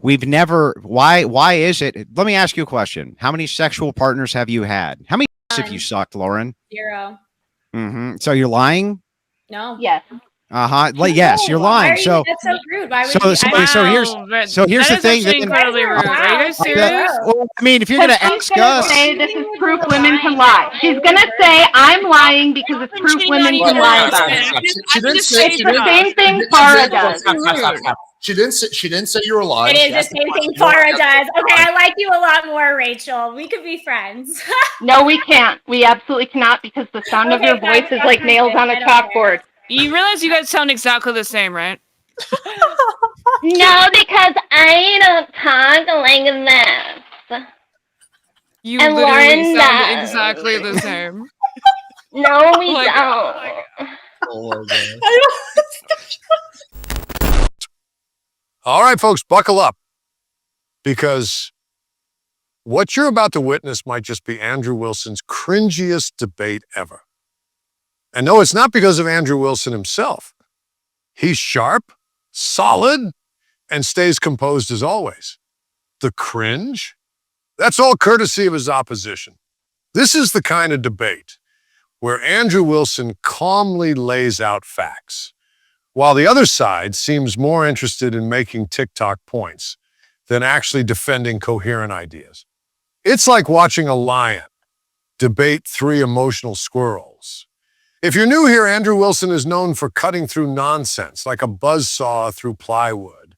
We've never. Why is it? Let me ask you a question. How many sexual partners have you had? How many have you None. sucked, Lauren? 0. So you're lying. No. Yes. Like, yes, you're Why lying. are you? That's so rude. Why would So you? so I, so here's Wow, that, so here's that the is thing. actually Then, incredibly rude. Are you guys serious? well, I mean, if you're Because gonna she's ask going to us, say this is proof women can lie. She's going to say I'm lying because it's proof women can lie about it. She didn't say. It's the same thing Farah does. She didn't say. She didn't say you were lying. it is the same thing Farah does. Okay, I like you a lot more, Rachel. We could be friends. No, we can't. We absolutely cannot because the sound of Okay, your voice is like nails on a chalkboard. You realize you guys sound exactly the same, right? No, because I don't talk like this. You And literally Lauren sound does. exactly the same. No, we Oh my don't. Oh my God. All right, folks, buckle up. Because what you're about to witness might just be Andrew Wilson's cringiest debate ever. And no, it's not because of Andrew Wilson himself. He's sharp, solid, and stays composed as always. The cringe? That's all courtesy of his opposition. This is the kind of debate where Andrew Wilson calmly lays out facts, while the other side seems more interested in making TikTok points than actually defending coherent ideas. It's like watching a lion debate 3 emotional squirrels. If you're new here, Andrew Wilson is known for cutting through nonsense like a buzzsaw through plywood.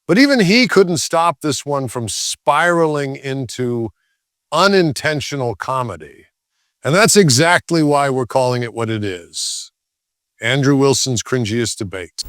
But even he couldn't stop this one from spiraling into unintentional comedy. And that's exactly why we're calling it what it is. Andrew Wilson's cringiest debate.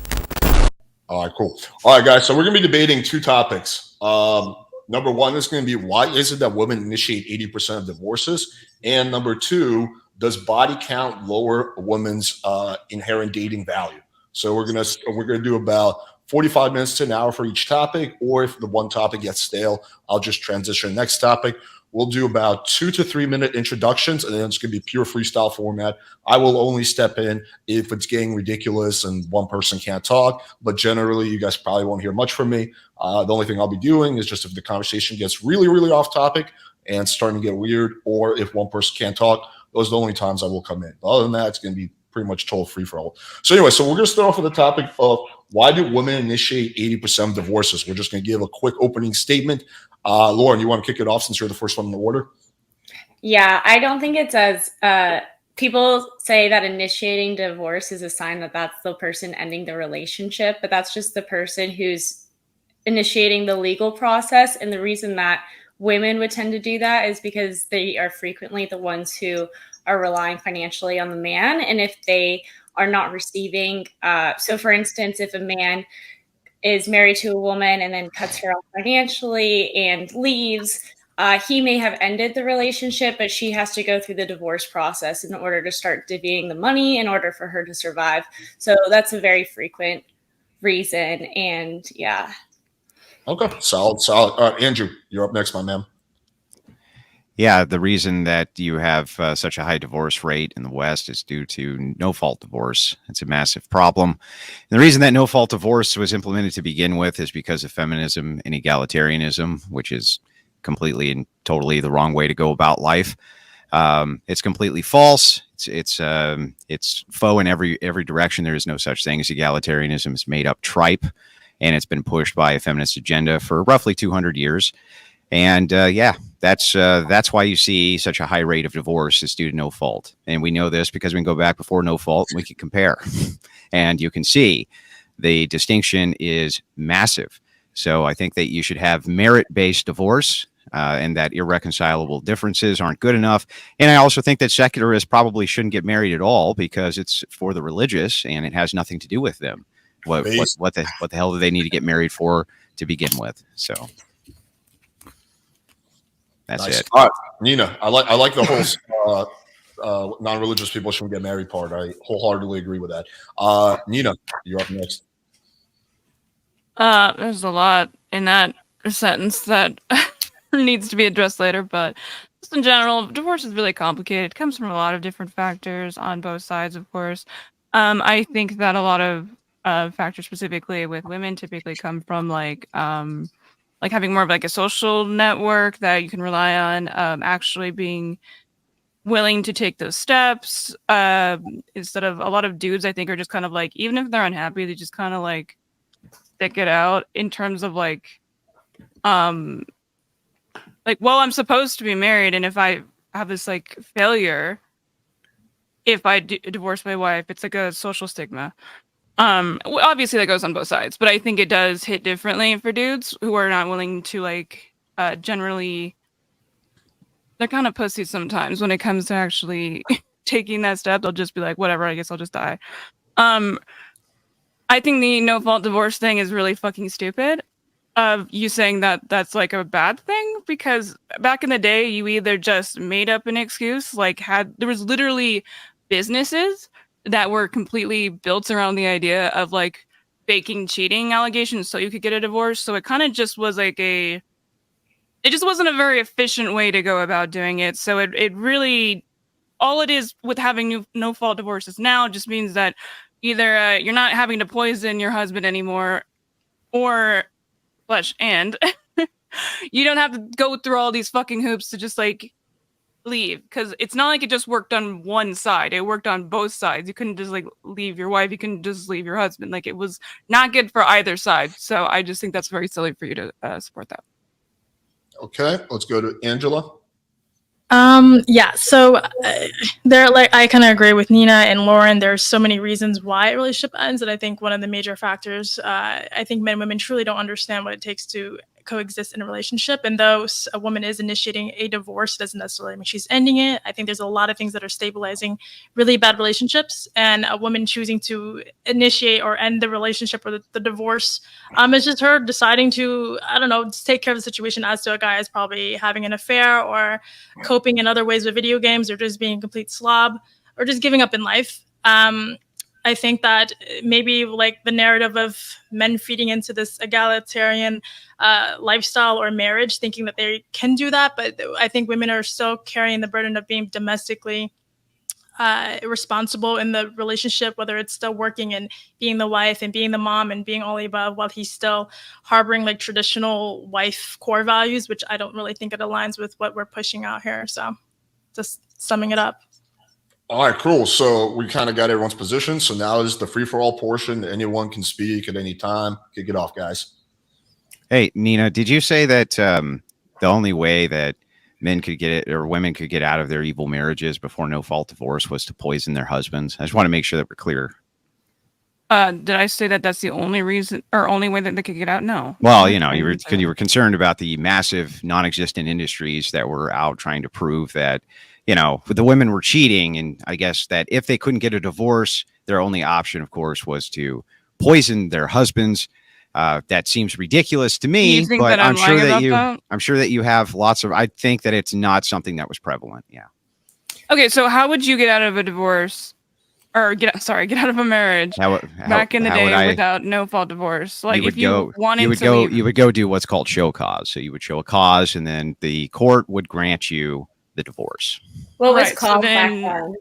All right, cool. All right, guys. So we're going to be debating 2 topics. Number 1 is going to be why is it that women initiate 80% of divorces? And number 2, does body count lower a woman's inherent dating value? So we're gonna do about 45 minutes to an hour for each topic, or if the one topic gets stale, I'll just transition to the next topic. We'll do about 2 to 3 minute introductions, and then it's going to be pure freestyle format. I will only step in if it's getting ridiculous and one person can't talk, but generally you guys probably won't hear much from me. The only thing I'll be doing is just if the conversation gets really, really off topic and starting to get weird, or if one person can't talk, those are the only times I will come in. But other than that, it's going to be pretty much total free for all. So anyway, so we're going to start off with the topic of why do women initiate 80% of divorces? We're just going to give a quick opening statement. Lauren, you want to kick it off since you're the first one in the order? Yeah, I don't think it's as people say that initiating divorce is a sign that that's the person ending the relationship, but that's just the person who's initiating the legal process. And the reason that women would tend to do that is because they are frequently the ones who are relying financially on the man. And if they are not receiving, so for instance, if a man is married to a woman and then cuts her off financially and leaves, he may have ended the relationship, but she has to go through the divorce process in order to start divvying the money in order for her to survive. So that's a very frequent reason. And yeah. Okay, solid. All right, Andrew, you're up next, my man. Yeah, the reason that you have such a high divorce rate in the West is due to no-fault divorce. It's a massive problem. And the reason that no-fault divorce was implemented to begin with is because of feminism and egalitarianism, which is completely and totally the wrong way to go about life. It's completely false. It's faux in every direction. There is no such thing as egalitarianism. It's made up tripe, and it's been pushed by a feminist agenda for roughly 200 years. And yeah, that's why you see such a high rate of divorce is due to no fault. And we know this because we can go back before no fault and we can compare. And you can see the distinction is massive. So I think that you should have merit-based divorce and that irreconcilable differences aren't good enough. And I also think that secularists probably shouldn't get married at all because it's for the religious and it has nothing to do with them. What the hell do they need to get married for to begin with? So that's nice. it. All right, Nina, I like the whole non-religious people shouldn't get married part. I wholeheartedly agree with that. Nina, you're up next. There's a lot in that sentence that needs to be addressed later, but just in general, divorce is really complicated. It comes from a lot of different factors on both sides, of course. I think that a lot of factors specifically with women typically come from like like having more of like a social network that you can rely on, actually being willing to take those steps, instead of a lot of dudes, I think, are just kind of like, even if they're unhappy, they just kind of like stick it out in terms of like, well, I'm supposed to be married, and if I have this like failure, if I divorce my wife, it's like a social stigma. Obviously that goes on both sides, but I think it does hit differently for dudes who are not willing to like, generally, they're kind of pussies sometimes when it comes to actually taking that step. They'll just be like, whatever, I guess I'll just die. I think the no fault divorce thing is really fucking stupid. Of you saying that that's like a bad thing, because back in the day you either just made up an excuse, like there was literally businesses that were completely built around the idea of like faking cheating allegations so you could get a divorce. So it kind of just was like it just wasn't a very efficient way to go about doing it. So it really, all it is with having no fault divorces now just means that either you're not having to poison your husband anymore, or and you don't have to go through all these fucking hoops to just like leave, because it's not like it just worked on one side, it worked on both sides. You couldn't just like leave your wife, you couldn't just leave your husband. Like, it was not good for either side. So I just think that's very silly for you to support that. Okay, let's go to Angela. Yeah, so there, like, I kind of agree with Nina and Lauren. There's so many reasons why a relationship ends, and I think one of the major factors, I think men and women truly don't understand what it takes to coexist in a relationship. And though a woman is initiating a divorce, it doesn't necessarily mean she's ending it. I think there's a lot of things that are stabilizing really bad relationships, and a woman choosing to initiate or end the relationship or the divorce, is just her deciding to, I don't know, just take care of the situation, as to a guy is probably having an affair or coping in other ways with video games, or just being a complete slob, or just giving up in life. I think that maybe like the narrative of men feeding into this egalitarian lifestyle or marriage, thinking that they can do that. But I think women are still carrying the burden of being domestically responsible in the relationship, whether it's still working and being the wife and being the mom and being all the above, while he's still harboring like traditional wife core values, which I don't really think it aligns with what we're pushing out here. So just summing it up. All right, cool. So we kind of got everyone's position. So now is the free-for-all portion. Anyone can speak at any time. Kick it off, guys. Hey, Nina, did you say that the only way that men could get it, or women could get out of their evil marriages before no fault divorce, was to poison their husbands? I just want to make sure that we're clear. Did I say that that's the only reason or only way that they could get out? No. Well, you know, you were concerned about the massive non-existent industries that were out trying to prove that, you know, the women were cheating. And I guess that if they couldn't get a divorce, their only option, of course, was to poison their husbands. That seems ridiculous to me, but I'm sure that you have lots of, I think that it's not something that was prevalent. Yeah. Okay. So how would you get out of a divorce, or get out of a marriage back in the day without no fault divorce? Like, if you wanted to leave, you would go do what's called show cause. So you would show a cause, and then the court would grant you the divorce. What was cause back then?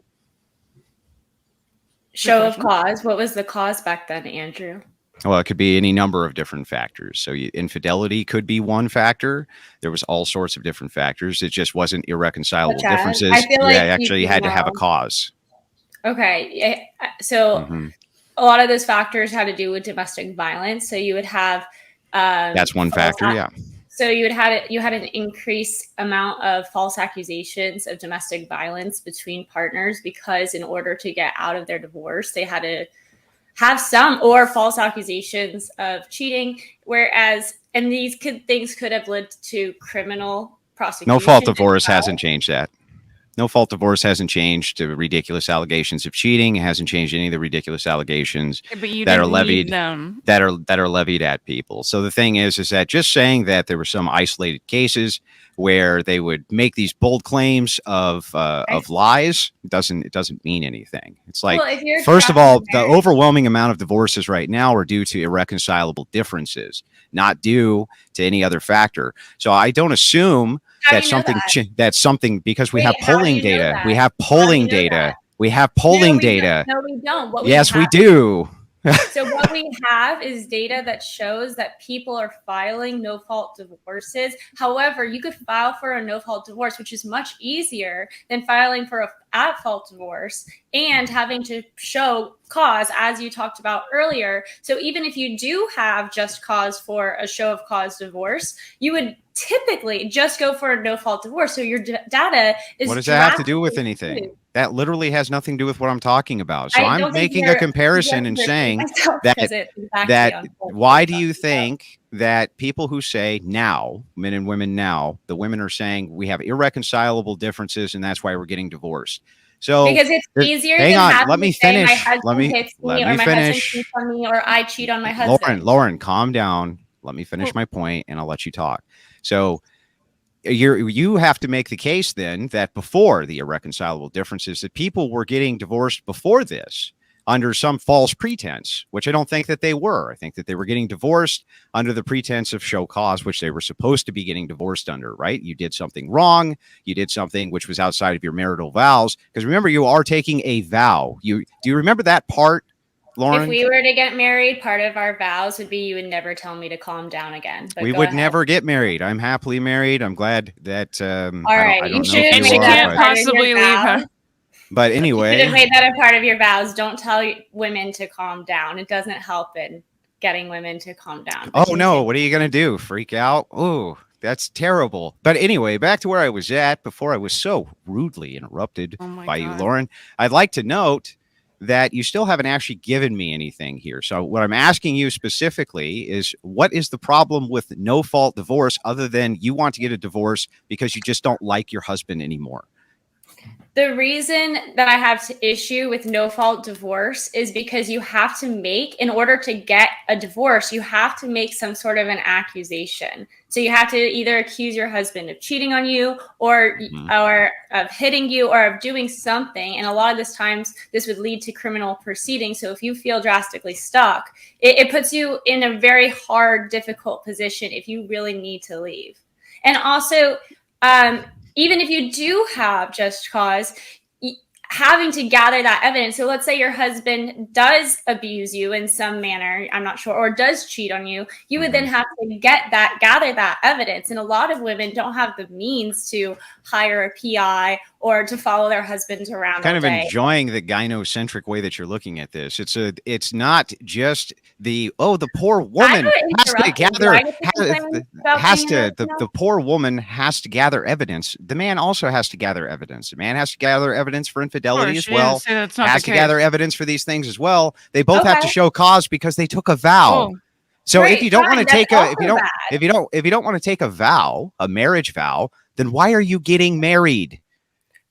Show of cause. What was the cause back then, Andrew? Well, it could be any number of different factors. So infidelity could be one factor. There was all sorts of different factors. It just wasn't irreconcilable differences. I feel like actually had to have a cause. Okay. So a lot of those factors had to do with domestic violence. So you would have that's one factor, yeah. So you had an increased amount of false accusations of domestic violence between partners, because in order to get out of their divorce, they had to have some, or false accusations of cheating. Whereas, and these things could have led to criminal prosecution. No fault divorce hasn't changed that. No fault divorce hasn't changed the ridiculous allegations of cheating. It hasn't changed any of the ridiculous allegations that are levied at people. So the thing is that just saying that there were some isolated cases where they would make these bold claims of lies doesn't mean anything. It's like, well, first of all, the overwhelming amount of divorces right now are due to irreconcilable differences, not due to any other factor. So I don't assume that's something because we have polling data. We have polling data. We have polling data. No, we don't. Yes, we do. So what we have is data that shows that people are filing no-fault divorces. However, you could file for a no-fault divorce, which is much easier than filing for a at-fault divorce and having to show cause, as you talked about earlier. So even if you do have just cause for a show of cause divorce, you would typically just go for a no-fault divorce. So your data is What does that have to do with drastically anything? skewed. That literally has nothing to do with what I'm talking about. So I I'm don't think making a you're comparison and saying that why do you think that people who say now, men and women now, the women are saying we have irreconcilable differences and that's why we're getting divorced? So because it's easier hang than on, having let me to say my finish. husband hits me or my husband Finish. cheats on me or I cheat on my husband. Lauren, calm down. Let me finish my point and I'll let you talk. So you have to make the case then that before the irreconcilable differences, that people were getting divorced before this under some false pretense, which I don't think that they were. I think that they were getting divorced under the pretense of show cause, which they were supposed to be getting divorced under, right? You did something wrong. You did something which was outside of your marital vows. Because remember, you are taking a vow. Do you remember that part, Lauren? If we were to get married, part of our vows would be you would never tell me to calm down again. But we would never get married. I'm happily married. I'm glad that. All right, you should have she made that can't a part possibly of your leave vows. her. But You should have anyway, made that a part of your vows. Don't tell women to calm down. It doesn't help in getting women to calm down. oh no, what are you going to do? Freak out? Oh, that's terrible. But anyway, back to where I was at before I was so rudely interrupted by you, Lauren. I'd like to note that you still haven't actually given me anything here. So what I'm asking you specifically is, what is the problem with no fault divorce other than you want to get a divorce because you just don't like your husband anymore? The reason that I have to issue with no fault divorce is because you have to make, in order to get a divorce, you have to make some sort of an accusation. So you have to either accuse your husband of cheating on you or of hitting you or of doing something. And a lot of this times this would lead to criminal proceedings. So if you feel drastically stuck, it puts you in a very hard, difficult position if you really need to leave. And also, even if you do have just cause, having to gather that evidence. So let's say your husband does abuse you in some manner, I'm not sure, or does cheat on you. You would then have to gather that evidence. And a lot of women don't have the means to hire a PI or to follow their husbands around. Kind of enjoying the gynocentric way that you're looking at this. It's not just the poor woman has to gather the poor woman has to gather evidence. The man also has to gather evidence. The man has to gather evidence for infidelity as well. Has to gather evidence for these things as well. They both have to show cause because they took a vow. So if you don't want to take if you don't want to take a vow, a marriage vow, then why are you getting married?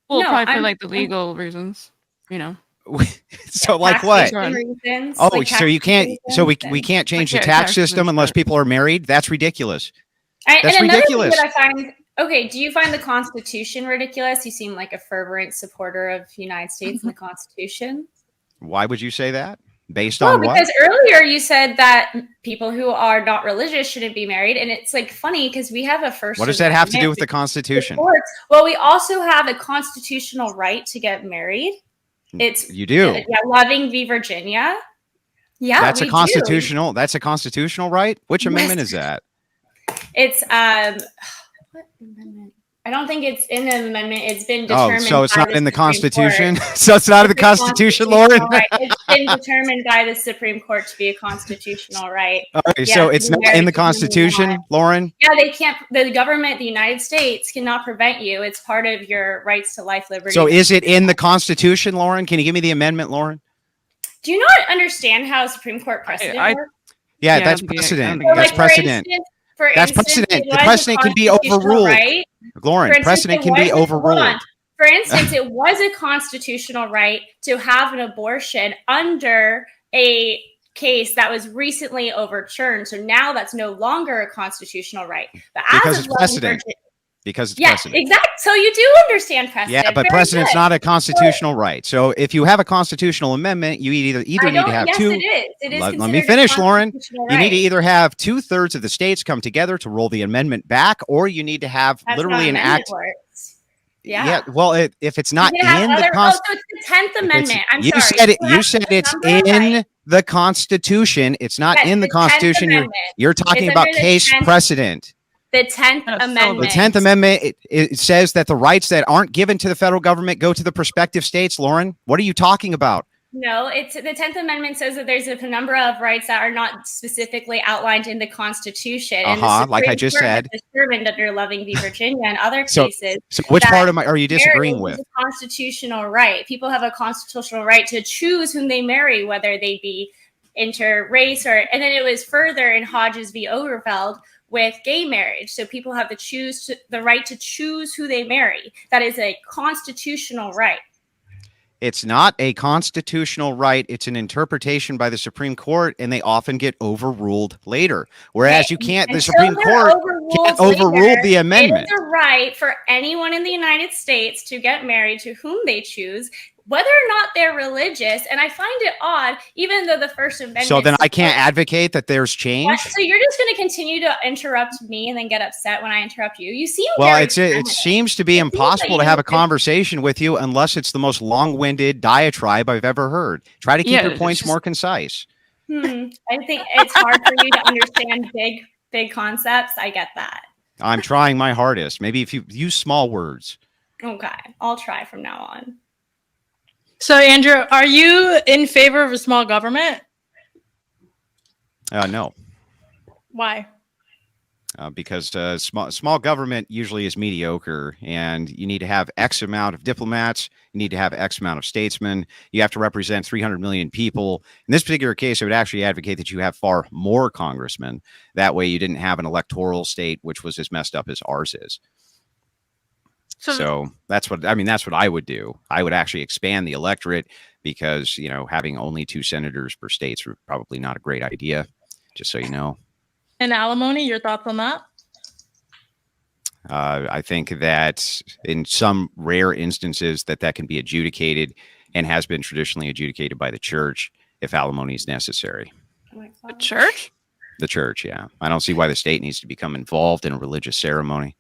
Well, probably for like the legal reasons, you know. So like what? Reasons, oh, like so you can't. reasons, so we can't change the tax system unless people are married. That's ridiculous. That's ridiculous. That I find. Okay, do you find the Constitution ridiculous? You seem like a fervent supporter of the United States and the Constitution. Why would you say that? Based on what? Because earlier you said that people who are not religious shouldn't be married, and it's like funny because we have a first. What does that have to do with the Constitution? Well, we also have a constitutional right to get married. You do. Yeah, Loving v. Virginia. Yeah, that's a constitutional. That's a constitutional right. Which amendment is that? It's what amendment? I don't think it's in the amendment. It's been determined. Oh, so it's not in the Constitution. So it's not in the Constitution, Lauren. Right. It's been determined by the Supreme Court to be a constitutional right. Okay, so it's not in the Constitution, Lauren. Yeah, they can't. The government, the United States, cannot prevent you. It's part of your rights to life, liberty. So is it in the Constitution, Lauren? Can you give me the amendment, Lauren? Do you not understand how Supreme Court precedent works? Yeah, that's precedent. That's precedent. That's precedent. The precedent can be overruled. Right? Lauren, precedent can be overruled. For instance, it was a constitutional right to have an abortion under a case that was recently overturned. So now that's no longer a constitutional right. But because it's precedent. Because it's precedent. Exactly. So you do understand precedent. Yeah, but precedent's not a constitutional right. So if you have a constitutional amendment, you either need to have two. It is. Let me finish, Lauren. You need to either have 2/3 of the states come together to roll the amendment back, or you need to have literally an act. Yeah. Well, if it's not You can have in the other, Constitution, so it's the 10th Amendment. I'm you sorry. said it. You You have said a it's number of in rights. the Constitution. It's not Yes, in the the 10th Constitution. You're Amendment. talking It's about under the case 10th precedent. The 10th That's so Amendment. The 10th Amendment, it says that the rights that aren't given to the federal government go to the prospective states. Lauren, what are you talking about? No, it's the 10th Amendment says that there's a number of rights that are not specifically outlined in the Constitution. And the Like I Supreme just Court said. has determined under Loving v. Virginia and other So cases. which that part of are you disagreeing marriage with? is a constitutional right. People have a constitutional right to choose whom they marry, whether they be interrace and then it was further in Hodges v. Overfeld with gay marriage. So people have the right to choose who they marry. That is a constitutional right. It's not a constitutional right. It's an interpretation by the Supreme Court, and they often get overruled later. Whereas Okay, you can't, the until Supreme they're Court can't overrule later, the amendment. It is a right for anyone in the United States to get married to whom they choose, whether or not they're religious. And I find it odd, even though the First Amendment. So then I can't advocate that there's change. So you're just going to continue to interrupt me and then get upset when I interrupt you. You seem it seems to be impossible to have a conversation with you unless it's the most long-winded diatribe I've ever heard. Try to keep your points more concise. I think it's hard for you to understand big concepts. I get that. I'm trying my hardest. Maybe if you use small words. Okay, I'll try from now on. So, Andrew, are you in favor of a small government? No. Why? Because small government usually is mediocre, and you need to have X amount of diplomats. You need to have X amount of statesmen. You have to represent 300 million people. In this particular case, I would actually advocate that you have far more congressmen. That way you didn't have an electoral state, which was as messed up as ours is. So that's what I would do. I would actually expand the electorate because, having only 2 senators per state is probably not a great idea, just so you know. And alimony, your thoughts on that? I think that in some rare instances that can be adjudicated and has been traditionally adjudicated by the church if alimony is necessary. The church? The church, yeah. I don't see why the state needs to become involved in a religious ceremony.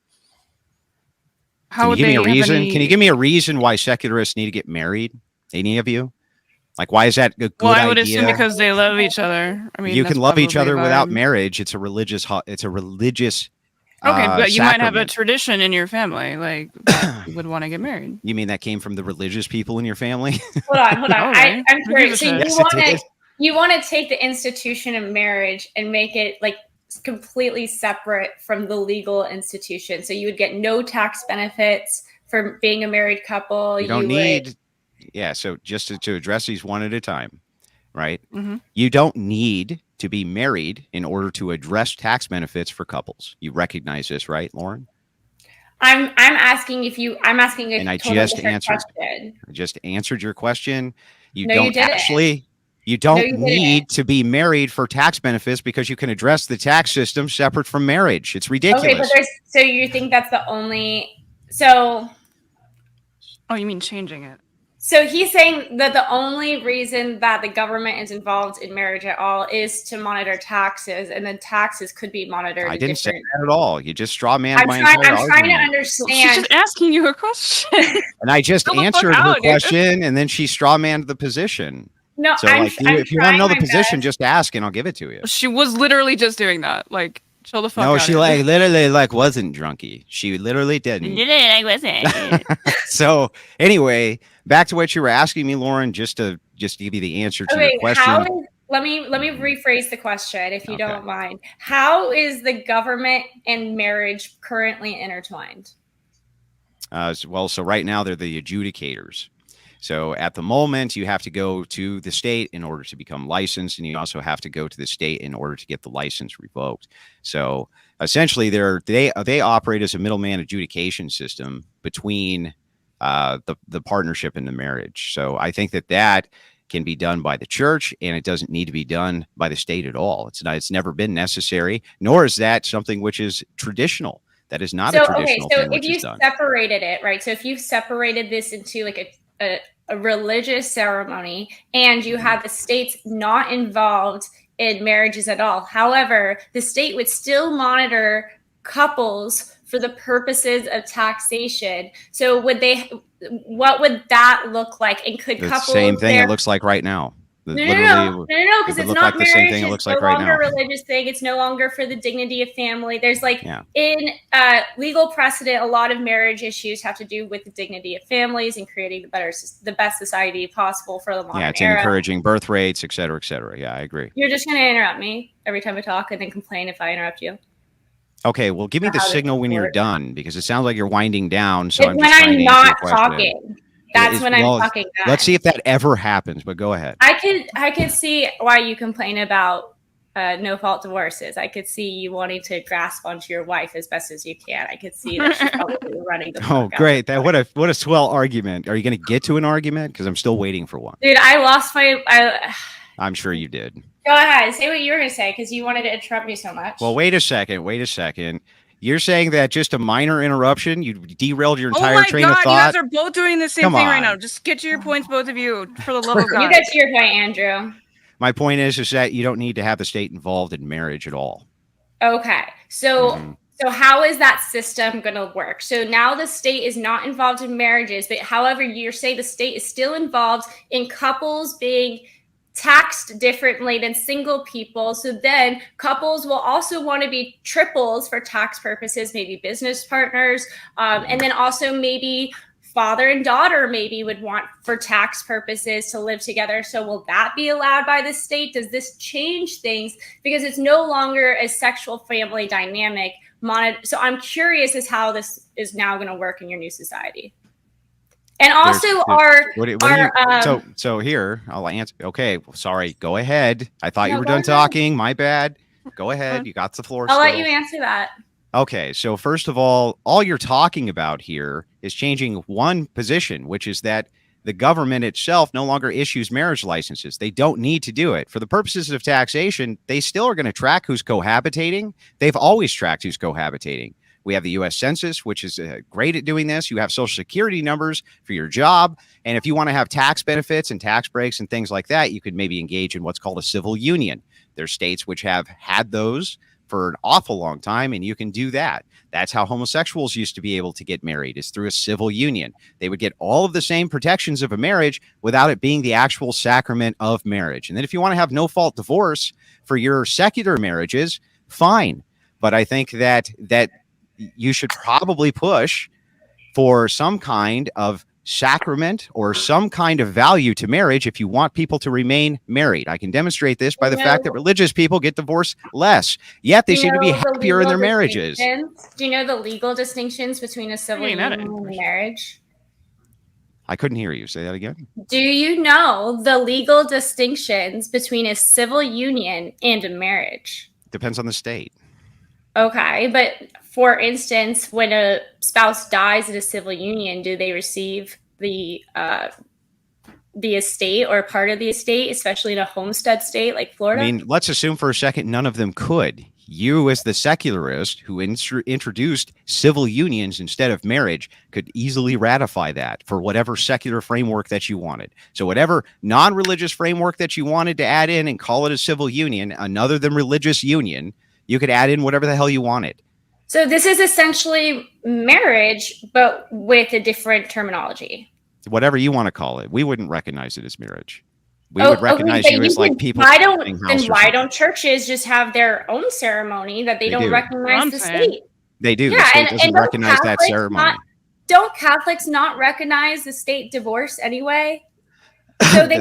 Can you give me a reason? Can you give me a reason why secularists need to get married? Any of you? Like, why is that a good idea? Well, I would assume because they love each other. I mean, you can love each other without marriage. It's a religious. Okay, but you might have a sacrament. tradition in your family, like you would want to get married. You mean that came from the religious people in your family? Hold on. Okay. I'm curious. So Yes, you want to take the institution of marriage and make it like completely separate from the legal institution. So you would get no tax benefits for being a married couple. You don't need. Yeah. So just to address these one at a time, right? Mm-hmm. You don't need to be married in order to address tax benefits for couples. You recognize this, right, Lauren? I'm asking if you. I'm asking a and I totally just different answered. question. I just answered your question. You No, don't you didn't. actually. You No, don't you need to be married for tax benefits because you can address the tax system separate from marriage. It's ridiculous. Okay, but so you think that's the only. So. Oh, you mean changing it? So he's saying that the only reason that the government is involved in marriage at all is to monitor taxes, and then taxes could be monitored. I didn't say that at all. You just straw man my I'm entire trying to argument. understand. She's just asking you a question. And I just Fill the fuck answered her out, dude. question, and then she straw manned the position. No, So, I'm if you want to know the trying my position, best. just ask, and I'll give it to you. She was literally just doing that. Like, chill the fuck out. No, she literally wasn't drunky. She literally didn't. I wasn't. So anyway, back to what you were asking me, Lauren, just to give you the answer to Okay, your question. let me rephrase the question, if you Okay. don't mind. How is the government and marriage currently intertwined? So right now they're the adjudicators. So at the moment, you have to go to the state in order to become licensed, and you also have to go to the state in order to get the license revoked. So essentially, they operate as a middleman adjudication system between the partnership and the marriage. So I think that can be done by the church, and it doesn't need to be done by the state at all. It's never been necessary, nor is that something which is traditional. That is not a traditional thing which is done. Separated it, right? So if you separated this into like a religious ceremony and you have the states not involved in marriages at all. However, the state would still monitor couples for the purposes of taxation. So what would that look like? And could The couples same thing there? it looks like right now. No, Literally, because it would it's look not like the same marriage. thing it It's looks no like right longer now. a religious thing. It's no longer for the dignity of family. There's Yeah. in legal precedent, a lot of marriage issues have to do with the dignity of families and creating the best society possible for the modern Yeah, it's era. encouraging birth rates, et cetera, et cetera. Yeah, I agree. You're just going to interrupt me every time I talk and then complain if I interrupt you. Okay, well, give me the How does signal this when you're work? done, because it sounds like you're winding down. So It's I'm when just trying I'm to answer your not question. talking. That's when I'm talking back. Let's see if that ever happens, but go ahead. I could see why you complain about no fault divorces. I could see you wanting to grasp onto your wife as best as you can. I could see that she's probably running the Oh, fuck out great. of What a swell argument. Are you going to get to an argument? Because I'm still waiting for one. Dude, I lost my. I'm sure you did. Go ahead, say what you were going to say because you wanted to interrupt me so much. Well, wait a second. You're saying that just a minor interruption, you derailed your entire train of thought? You guys are both doing the same Come thing right on. now. Just get to your points, both of you, for the love of God. You get to your point, Andrew. My point is that you don't need to have the state involved in marriage at all. Okay, so how is that system going to work? So now the state is not involved in marriages, but however, you're saying the state is still involved in couples being taxed differently than single people. So then couples will also want to be triples for tax purposes, maybe business partners, and then also maybe father and daughter maybe would want for tax purposes to live together. So will that be allowed by the state? Does this change things? Because it's no longer a sexual family dynamic. So I'm curious as how this is now going to work in your new society. And also so here, I'll answer. Okay, sorry, go ahead. I thought you were done ahead. talking. My bad. Go ahead. You got the floor. I'll let still. you answer that. Okay, so first of all you're talking about here is changing one position, which is that the government itself no longer issues marriage licenses. They don't need to do it. For the purposes of taxation, they still are going to track who's cohabitating. They've always tracked who's cohabitating. We have the U.S. Census, which is great at doing this. You have Social Security numbers for your job. And if you want to have tax benefits and tax breaks and things like that, you could maybe engage in what's called a civil union. There's states which have had those for an awful long time, and you can do that. That's how homosexuals used to be able to get married, is through a civil union. They would get all of the same protections of a marriage without it being the actual sacrament of marriage. And then if you want to have no-fault divorce for your secular marriages, fine. But I think that you should probably push for some kind of sacrament or some kind of value to marriage if you want people to remain married. I can demonstrate this by the fact that religious people get divorced less, yet they seem to be happier in their marriages. Do you know the legal distinctions between a civil union and a marriage? I couldn't hear you. Say that again. Do you know the legal distinctions between a civil union and a marriage? Depends on the state. Okay, but for instance, when a spouse dies in a civil union, do they receive the estate or part of the estate, especially in a homestead state like Florida? I mean, let's assume for a second none of them could. You, as the secularist who introduced civil unions instead of marriage, could easily ratify that for whatever secular framework that you wanted. So whatever non-religious framework that you wanted to add in and call it a civil union, another than religious union, you could add in whatever the hell you wanted. So this is essentially marriage, but with a different terminology. Whatever you want to call it. We wouldn't recognize it as marriage. We would recognize you as like people. Why don't churches just have their own ceremony that they don't recognize the state? They do. The state doesn't recognize that ceremony. Don't Catholics not recognize the state divorce anyway? So they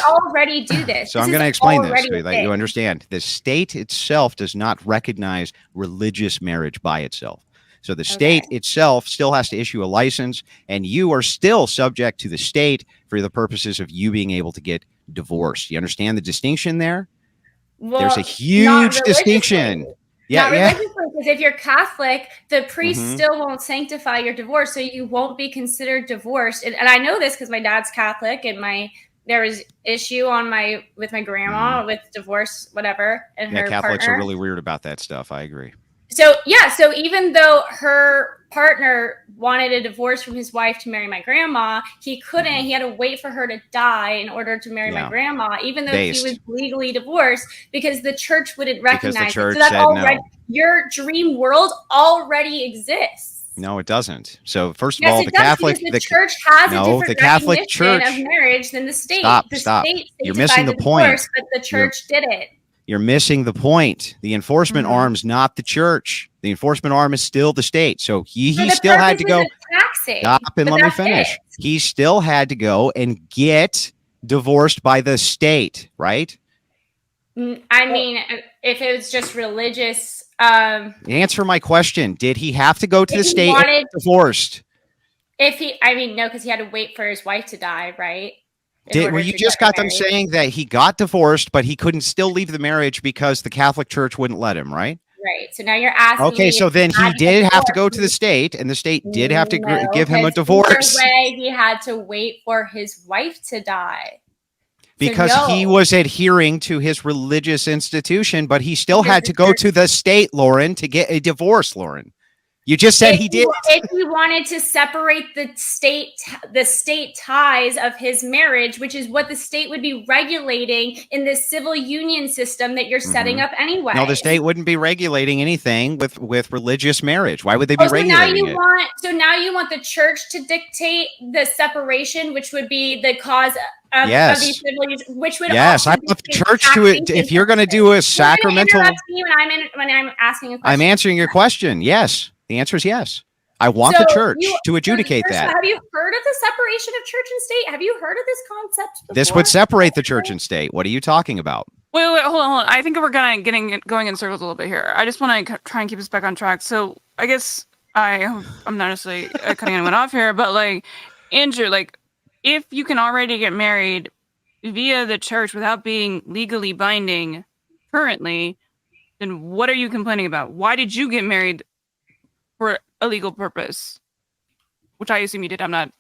already do this. So I'm going to explain this so that you understand. The state itself does not recognize religious marriage by itself. So the state itself still has to issue a license, and you are still subject to the state for the purposes of you being able to get divorced. You understand the distinction there? Well, there's a huge distinction. Yeah, religiously, because if you're Catholic, the priest still won't sanctify your divorce, so you won't be considered divorced. And I know this because my dad's Catholic, and there was issue with my grandma with divorce, whatever, and her Catholics partner. Are really weird about that stuff. I agree. So even though her partner wanted a divorce from his wife to marry my grandma, he couldn't. He had to wait for her to die in order to marry my grandma, even though he was legally divorced, because the church wouldn't recognize it. So that's already your dream world already exists. No, it doesn't. So first of yes, all, the Catholic church has a different Catholic Church of marriage than the state. Stop. State You're missing the point. But the church did it. You're missing the point. The enforcement arm's not the church. The enforcement arm is still the state. So he still had to go. Stop and let me finish. He still had to go and get divorced by the state, right? I mean, if it was just religious. Answer my question. Did he have to go to the state and get divorced? No, because he had to wait for his wife to die, right? You just got them saying that he got divorced, but he couldn't still leave the marriage because the Catholic Church wouldn't let him, right? Right. So now you're asking. Okay, so then he did have to go to the state, and the state did have to give him a divorce. Either way, he had to wait for his wife to die. Because he was adhering to his religious institution, but he still had to go to the state, Lauren, to get a divorce, Lauren. You just said he did. If he wanted to separate the state ties of his marriage, which is what the state would be regulating in this civil union system that you're setting up anyway. No, the state wouldn't be regulating anything with religious marriage. Why would they be regulating it? So now you want the church to dictate the separation, which would be the cause of these civil unions, which would I want the church to it. If you're going to do a sacramental, when I'm asking a question. I'm answering your question. Yes. The answer is yes. I want the church to adjudicate that. Have you heard of the separation of church and state? Have you heard of this concept before? This would separate the church and state. What are you talking about? Wait, hold on. I think we're going in circles a little bit here. I just want to try and keep us back on track. So I guess I'm not necessarily cutting anyone off here, but like, Andrew, like, if you can already get married via the church without being legally binding currently, then what are you complaining about? Why did you get married for a legal purpose? Which I assume you did. I'm not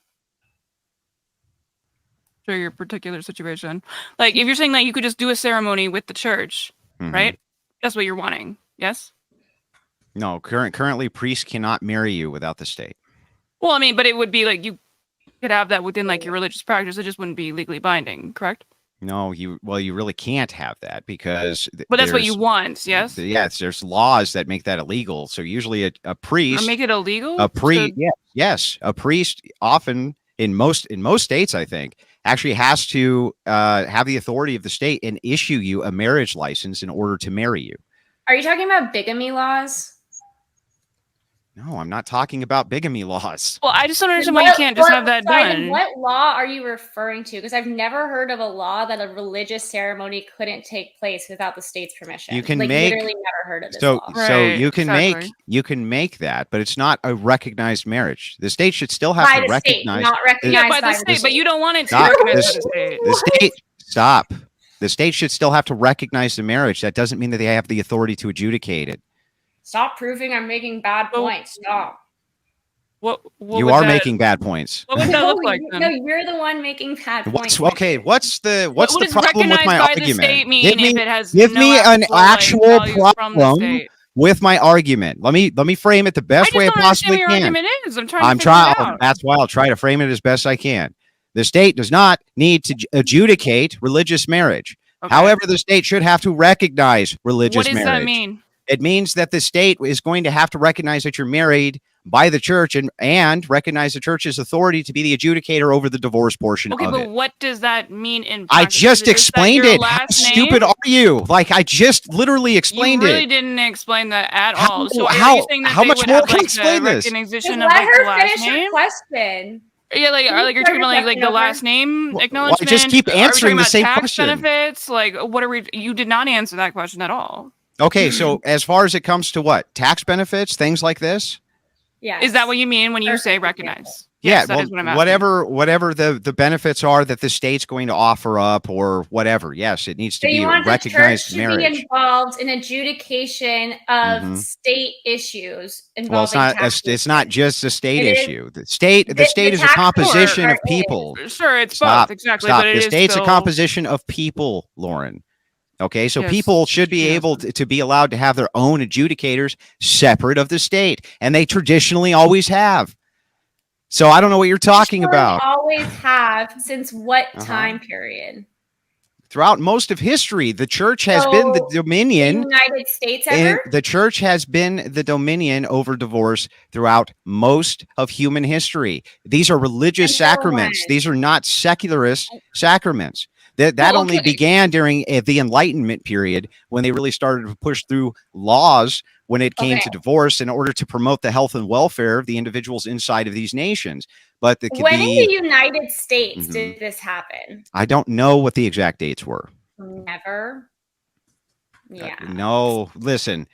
sure your particular situation. Like, if you're saying that you could just do a ceremony with the church, right? That's what you're wanting, yes? No, currently priests cannot marry you without the state. Well, I mean, but it would be like you could have that within like your religious practice. It just wouldn't be legally binding, correct? No, you really can't have that because. But that's what you want, yes? Yes, there's laws that make that illegal. So usually a priest. Or make it illegal? A priest, yes. A priest often in most states, I think, actually has to have the authority of the state and issue you a marriage license in order to marry you. Are you talking about bigamy laws? No, I'm not talking about bigamy laws. Well, I just don't understand why you can't just have that done. What law are you referring to? Because I've never heard of a law that a religious ceremony couldn't take place without the state's permission. You can literally never heard of this law. So you can make that, but it's not a recognized marriage. The state should still have to recognize. Not recognized by the state, but you don't want it to recognize the state. The state, stop. The state should still have to recognize the marriage. That doesn't mean that they have the authority to adjudicate it. Stop proving I'm making bad points. Stop. What you are making bad points. What would that look like then? No, you're the one making bad points. What's the problem with my argument? Give me an actual problem with my argument. Let me frame it the best way I possibly can. I'm trying. That's why I'll try to frame it as best I can. The state does not need to adjudicate religious marriage. Okay. However, the state should have to recognize religious marriage. What does that mean? It means that the state is going to have to recognize that you're married by the church and recognize the church's authority to be the adjudicator over the divorce portion of it. Okay, but what does that mean in practice? I just explained it. How stupid are you? Like, I just literally explained it. You really didn't explain that at all. So are you saying that how much more can I explain this? Recognition of like the last name? Question. Yeah, like you're talking about like the last name acknowledgement. Well, I just keep answering the same question. Benefits, like what are we? You did not answer that question at all. Okay, so as far as it comes to what? Tax benefits, things like this? Yeah. Is that what you mean when you say recognize? Yeah, yes, whatever the benefits are that the state's going to offer up or whatever. Yes, it needs to be recognized marriage. You want the church to be involved in adjudication of state issues involving taxes. It's not just a state issue. The state is a composition of people. Sure, it's both, exactly. Stop. The state's a composition of people, Lauren. Okay, so Yes, people should be she has able been. to be allowed to have their own adjudicators separate of the state, and they traditionally always have. So I don't know what you're talking about. Always have since what Uh-huh. time period? Throughout most of history, the church has been the So, dominion. United States And ever? the church has been the dominion over divorce throughout most of human history. These are religious Until sacraments. when? These are not secularist sacraments. That Well, only okay. began during the Enlightenment period, when they really started to push through laws when it came to Okay. divorce in order to promote the health and welfare of the individuals inside of these nations. But When in the United States Mhm. did this happen? I don't know what the exact dates were. Never. Yeah. No, listen.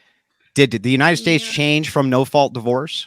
Did the United States Yeah. change from no fault divorce?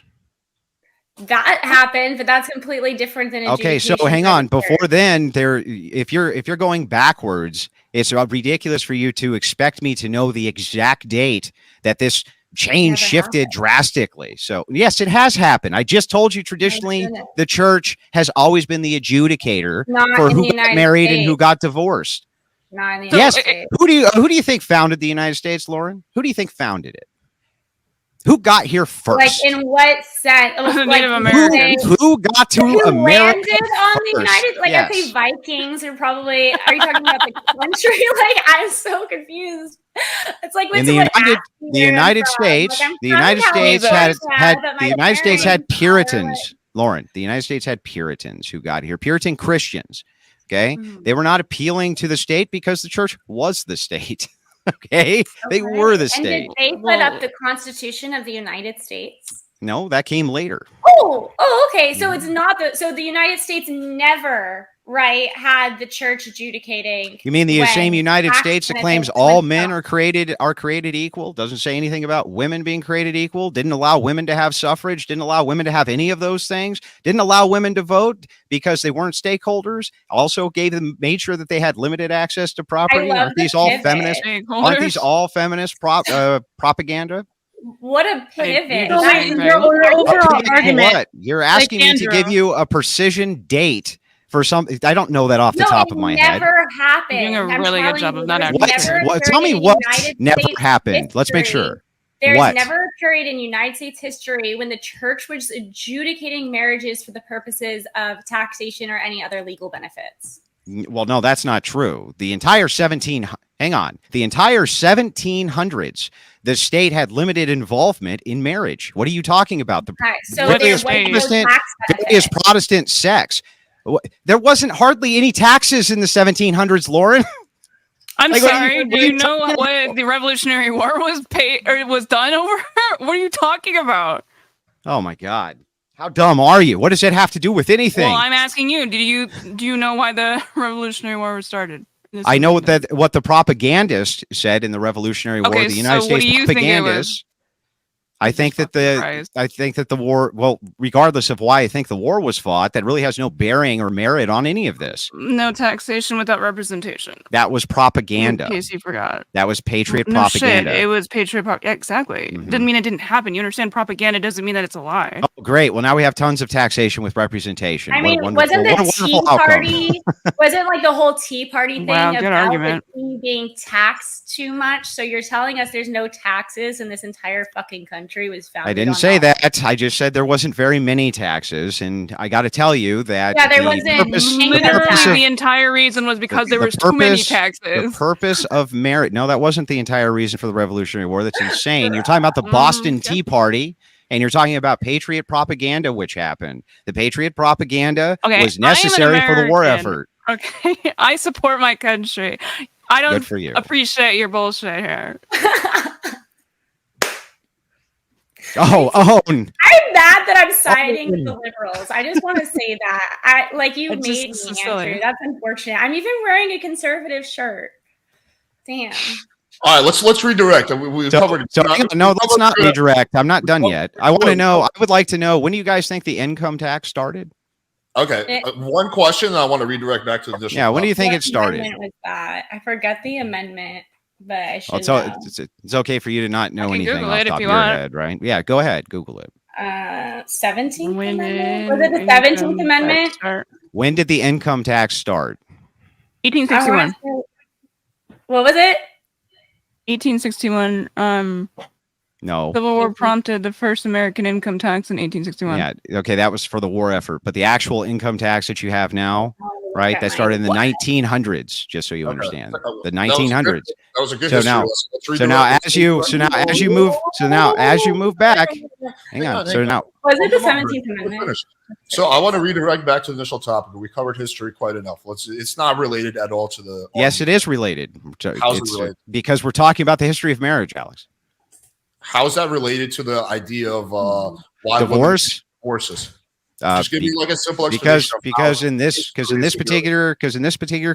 That happened, but that's completely different than Okay, so adjudication hang by the on. Before church. then, if you're going backwards, it's ridiculous for you to expect me to know the exact date that this change Never shifted drastically. So yes, it has happened. I just told you traditionally goodness. the church has always been the adjudicator Not for in who the got United married and who States. got divorced. Not in the So, United Yes. States. Who do you think founded the United States, Lauren? Who do you think founded it? Who got here first? Like in what sense? The Like Native Americans. Who got to who America landed on the first? United? Like Yes. I say, Vikings are probably. Are you talking about the country? Like I'm so confused. It's like In what's what the United States, the United States had Puritans. Lauren, the United States had Puritans who got here, Puritan Christians. Okay, they were not appealing to the state because the church was the state. Okay, they were the And state. did they put up the Constitution of the United States? No, that came later. Oh, okay. So it's not so the United States never had the church adjudicating. You mean the when same United tax States that benefits claims went all men down. are created equal? Doesn't say anything about women being created equal. Didn't allow women to have suffrage. Didn't allow women to have any of those things. Didn't allow women to vote because they weren't stakeholders. Also made sure that they had limited access to property. Aren't these all feminist? Aren't these all feminist propaganda? What a pivot! So wait, your overall argument. What? You're asking me to give you a precision date for something. I don't know that off the top of my head. Never happened. You're doing a really good job of not Tell me what never happened. Let's make sure. There's never a period in United States history when the church was adjudicating marriages for the purposes of taxation or any other legal benefits. Well, no, that's not true. The entire 1700s, the state had limited involvement in marriage. What are you talking about? So there was no tax is Protestant sex. There wasn't hardly any taxes in the 1700s, Lauren. I'm sorry. Do you know what the Revolutionary War was paid or was done over? What are you talking about? Oh my God. How dumb are you? What does it have to do with anything? Well, I'm asking you. Do you know why the Revolutionary War was started? I know what the propagandist said in the Revolutionary War. The United States propagandist. I think that the war, well, regardless of why I think the war was fought, that really has no bearing or merit on any of this. No taxation without representation. That was propaganda. In case you forgot. That was patriot propaganda. Shit, it was patriot propaganda. Yeah, exactly. Didn't mean it didn't happen. You understand? Propaganda doesn't mean that it's a lie. Oh, great. Well, now we have tons of taxation with representation. I mean, wasn't the Tea Party, wasn't like the whole Tea Party thing about the tea being taxed too much? So you're telling us there's no taxes in this entire fucking country was founded I didn't say that. I just said there wasn't very many taxes. And I got to tell you that there wasn't. Literally, the entire reason was because there was too many taxes. The purpose of marriage. No, that wasn't the entire reason for the Revolutionary War. That's insane. You're talking about the Boston Tea Party. And you're talking about patriot propaganda, which happened. The patriot propaganda was necessary for the war effort. Okay, I support my country. I don't appreciate your bullshit here. I'm mad that I'm siding with the liberals. I just want to say that. You made me, Andrew. That's unfortunate. I'm even wearing a conservative shirt. Damn. All right, let's redirect. We covered. No, let's not redirect. I'm not done yet. I want to know. I would like to know, when do you guys think the income tax started? Okay, one question, and I want to redirect back to the additional. Yeah, when do you think it started? Was that? I forgot the amendment, but I should. It's okay for you to not know anything Google off it the top if of you your want. head, right? Yeah, go ahead, Google it. 17th Amendment? Was it the 17th Amendment? When did the income tax start? 1861. What was it? 1861. No. Civil War prompted the first American income tax in 1861. Yeah. Okay, that was for the war effort, but the actual income tax that you have now, right? That started in the 1900s. Just so you understand, the 1900s. That was a good So history now, lesson. Let's so redirect- now let's as you, redirect- so now as you move, so now as you move back, hang on. So now, Was it the Come on, 17th We're Amendment? finished. So I want to redirect back to the initial topic. We covered history quite enough. It's not related at all to the. yes, it is related. How's it It's related? because we're talking about the history of marriage, Alex. How is that related to the idea of why Divorce. divorces? Uh, Just give be- me like a simple explanation. because in this particular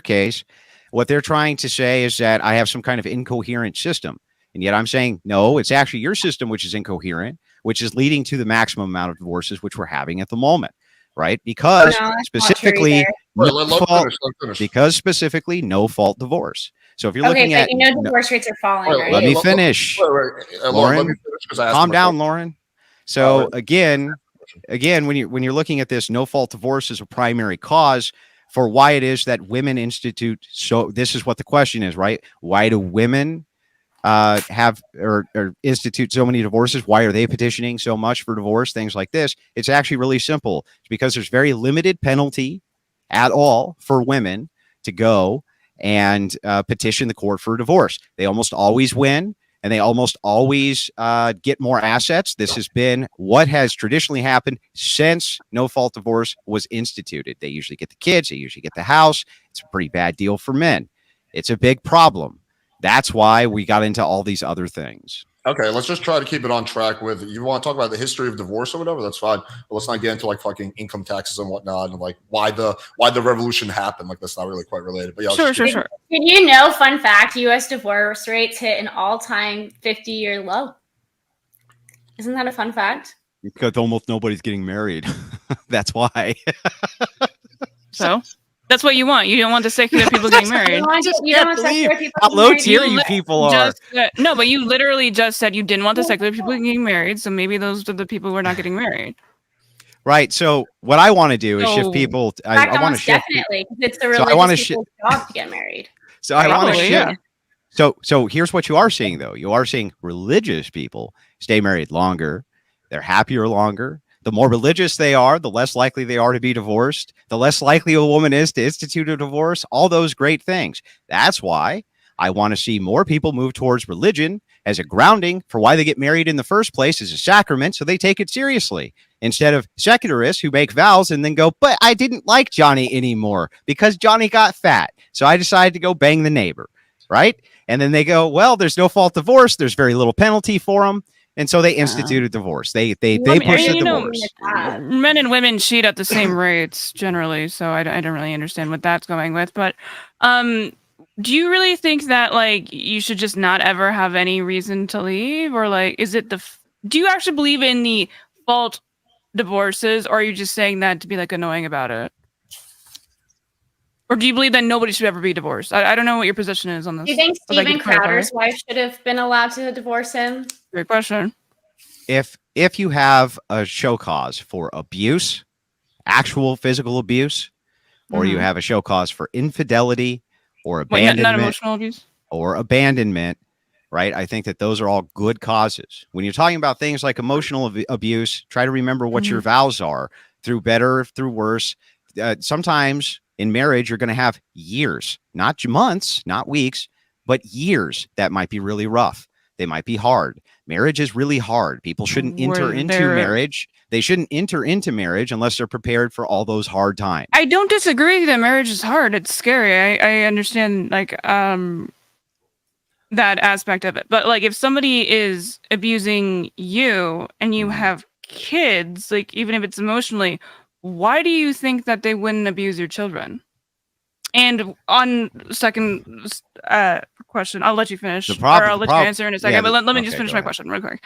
case, what they're trying to say is that I have some kind of incoherent system, and yet I'm saying no, it's actually your system which is incoherent, which is leading to the maximum amount of divorces which we're having at the moment, right? Because No, that's not true specifically, either. no Let fault, finish. because specifically no fault divorce. So if you're Okay, looking but at, you know no, divorce rates are falling, Wait, right? let me let- finish. Lauren, Lauren, let me finish 'cause I asked calm my down, question. Lauren. So right. again, when you're looking at this, no fault divorce is a primary cause for why it is that women institute. So this is what the question is, right? Why do women have or institute so many divorces? Why are they petitioning so much for divorce? Things like this. It's actually really simple. It's because there's very limited penalty at all for women to go and petition the court for a divorce. They almost always win, and they almost always get more assets. This has been what has traditionally happened since no fault divorce was instituted. They usually get the kids, they usually get the house. It's a pretty bad deal for men. It's a big problem. That's why we got into all these other things. Okay, let's just try to keep it on track with. You want to talk about the history of divorce or whatever? That's fine. But let's not get into like fucking income taxes and whatnot, and like why the revolution happened. Like that's not really quite related. But yeah, Sure. Did you know, fun fact, U.S. divorce rates hit an all-time 50-year low? Isn't that a fun fact? Because almost nobody's getting married. That's why. So that's what you want. You don't want the secular people getting married. You don't want secular people How getting low married? tier you people are. No, but you literally just said you didn't want the secular people getting married. So maybe those are the people who are not getting married. Right. So what I want to do is shift So- people. In fact, I want to almost shift. definitely, because it's the So I wanna religious people's job to get married. So I want to Probably, shift. yeah. So here's what you are seeing, though. You are seeing religious people stay married longer. They're happier longer. The more religious they are, the less likely they are to be divorced. The less likely a woman is to institute a divorce. All those great things. That's why I want to see more people move towards religion as a grounding for why they get married in the first place as a sacrament, so they take it seriously, instead of secularists who make vows and then go, but I didn't like Johnny anymore because Johnny got fat, so I decided to go bang the neighbor, right? And then they go, well, there's no fault divorce. There's very little penalty for them. And so they instituted divorce. They push the divorce. Men and women cheat at the same rates generally, so I don't really understand what that's going with. But do you really think that like you should just not ever have any reason to leave, or like is it do you actually believe in the fault divorces, or are you just saying that to be like annoying about it? Or do you believe that nobody should ever be divorced? I don't know what your position is on this. Do you think I'd like Steven you to clarify. Crowder's wife should have been allowed to divorce him? Great question. If you have a show cause for abuse, actual physical abuse, or you have a show cause for infidelity or abandonment, not emotional abuse, or abandonment, right? I think that those are all good causes. When you're talking about things like emotional abuse, try to remember what your vows are, through better, through worse. Sometimes in marriage, you're going to have years, not months, not weeks, but years that might be really rough. They might be hard. Marriage is really hard. People shouldn't enter into marriage. They shouldn't enter into marriage unless they're prepared for all those hard times. I don't disagree that marriage is hard. It's scary. I understand like that aspect of it. But like if somebody is abusing you and you have kids, like even if it's emotionally, why do you think that they wouldn't abuse your children? And on second question, I'll let you finish, or I'll let you answer in a second. Yeah, but let me just finish my question real quick.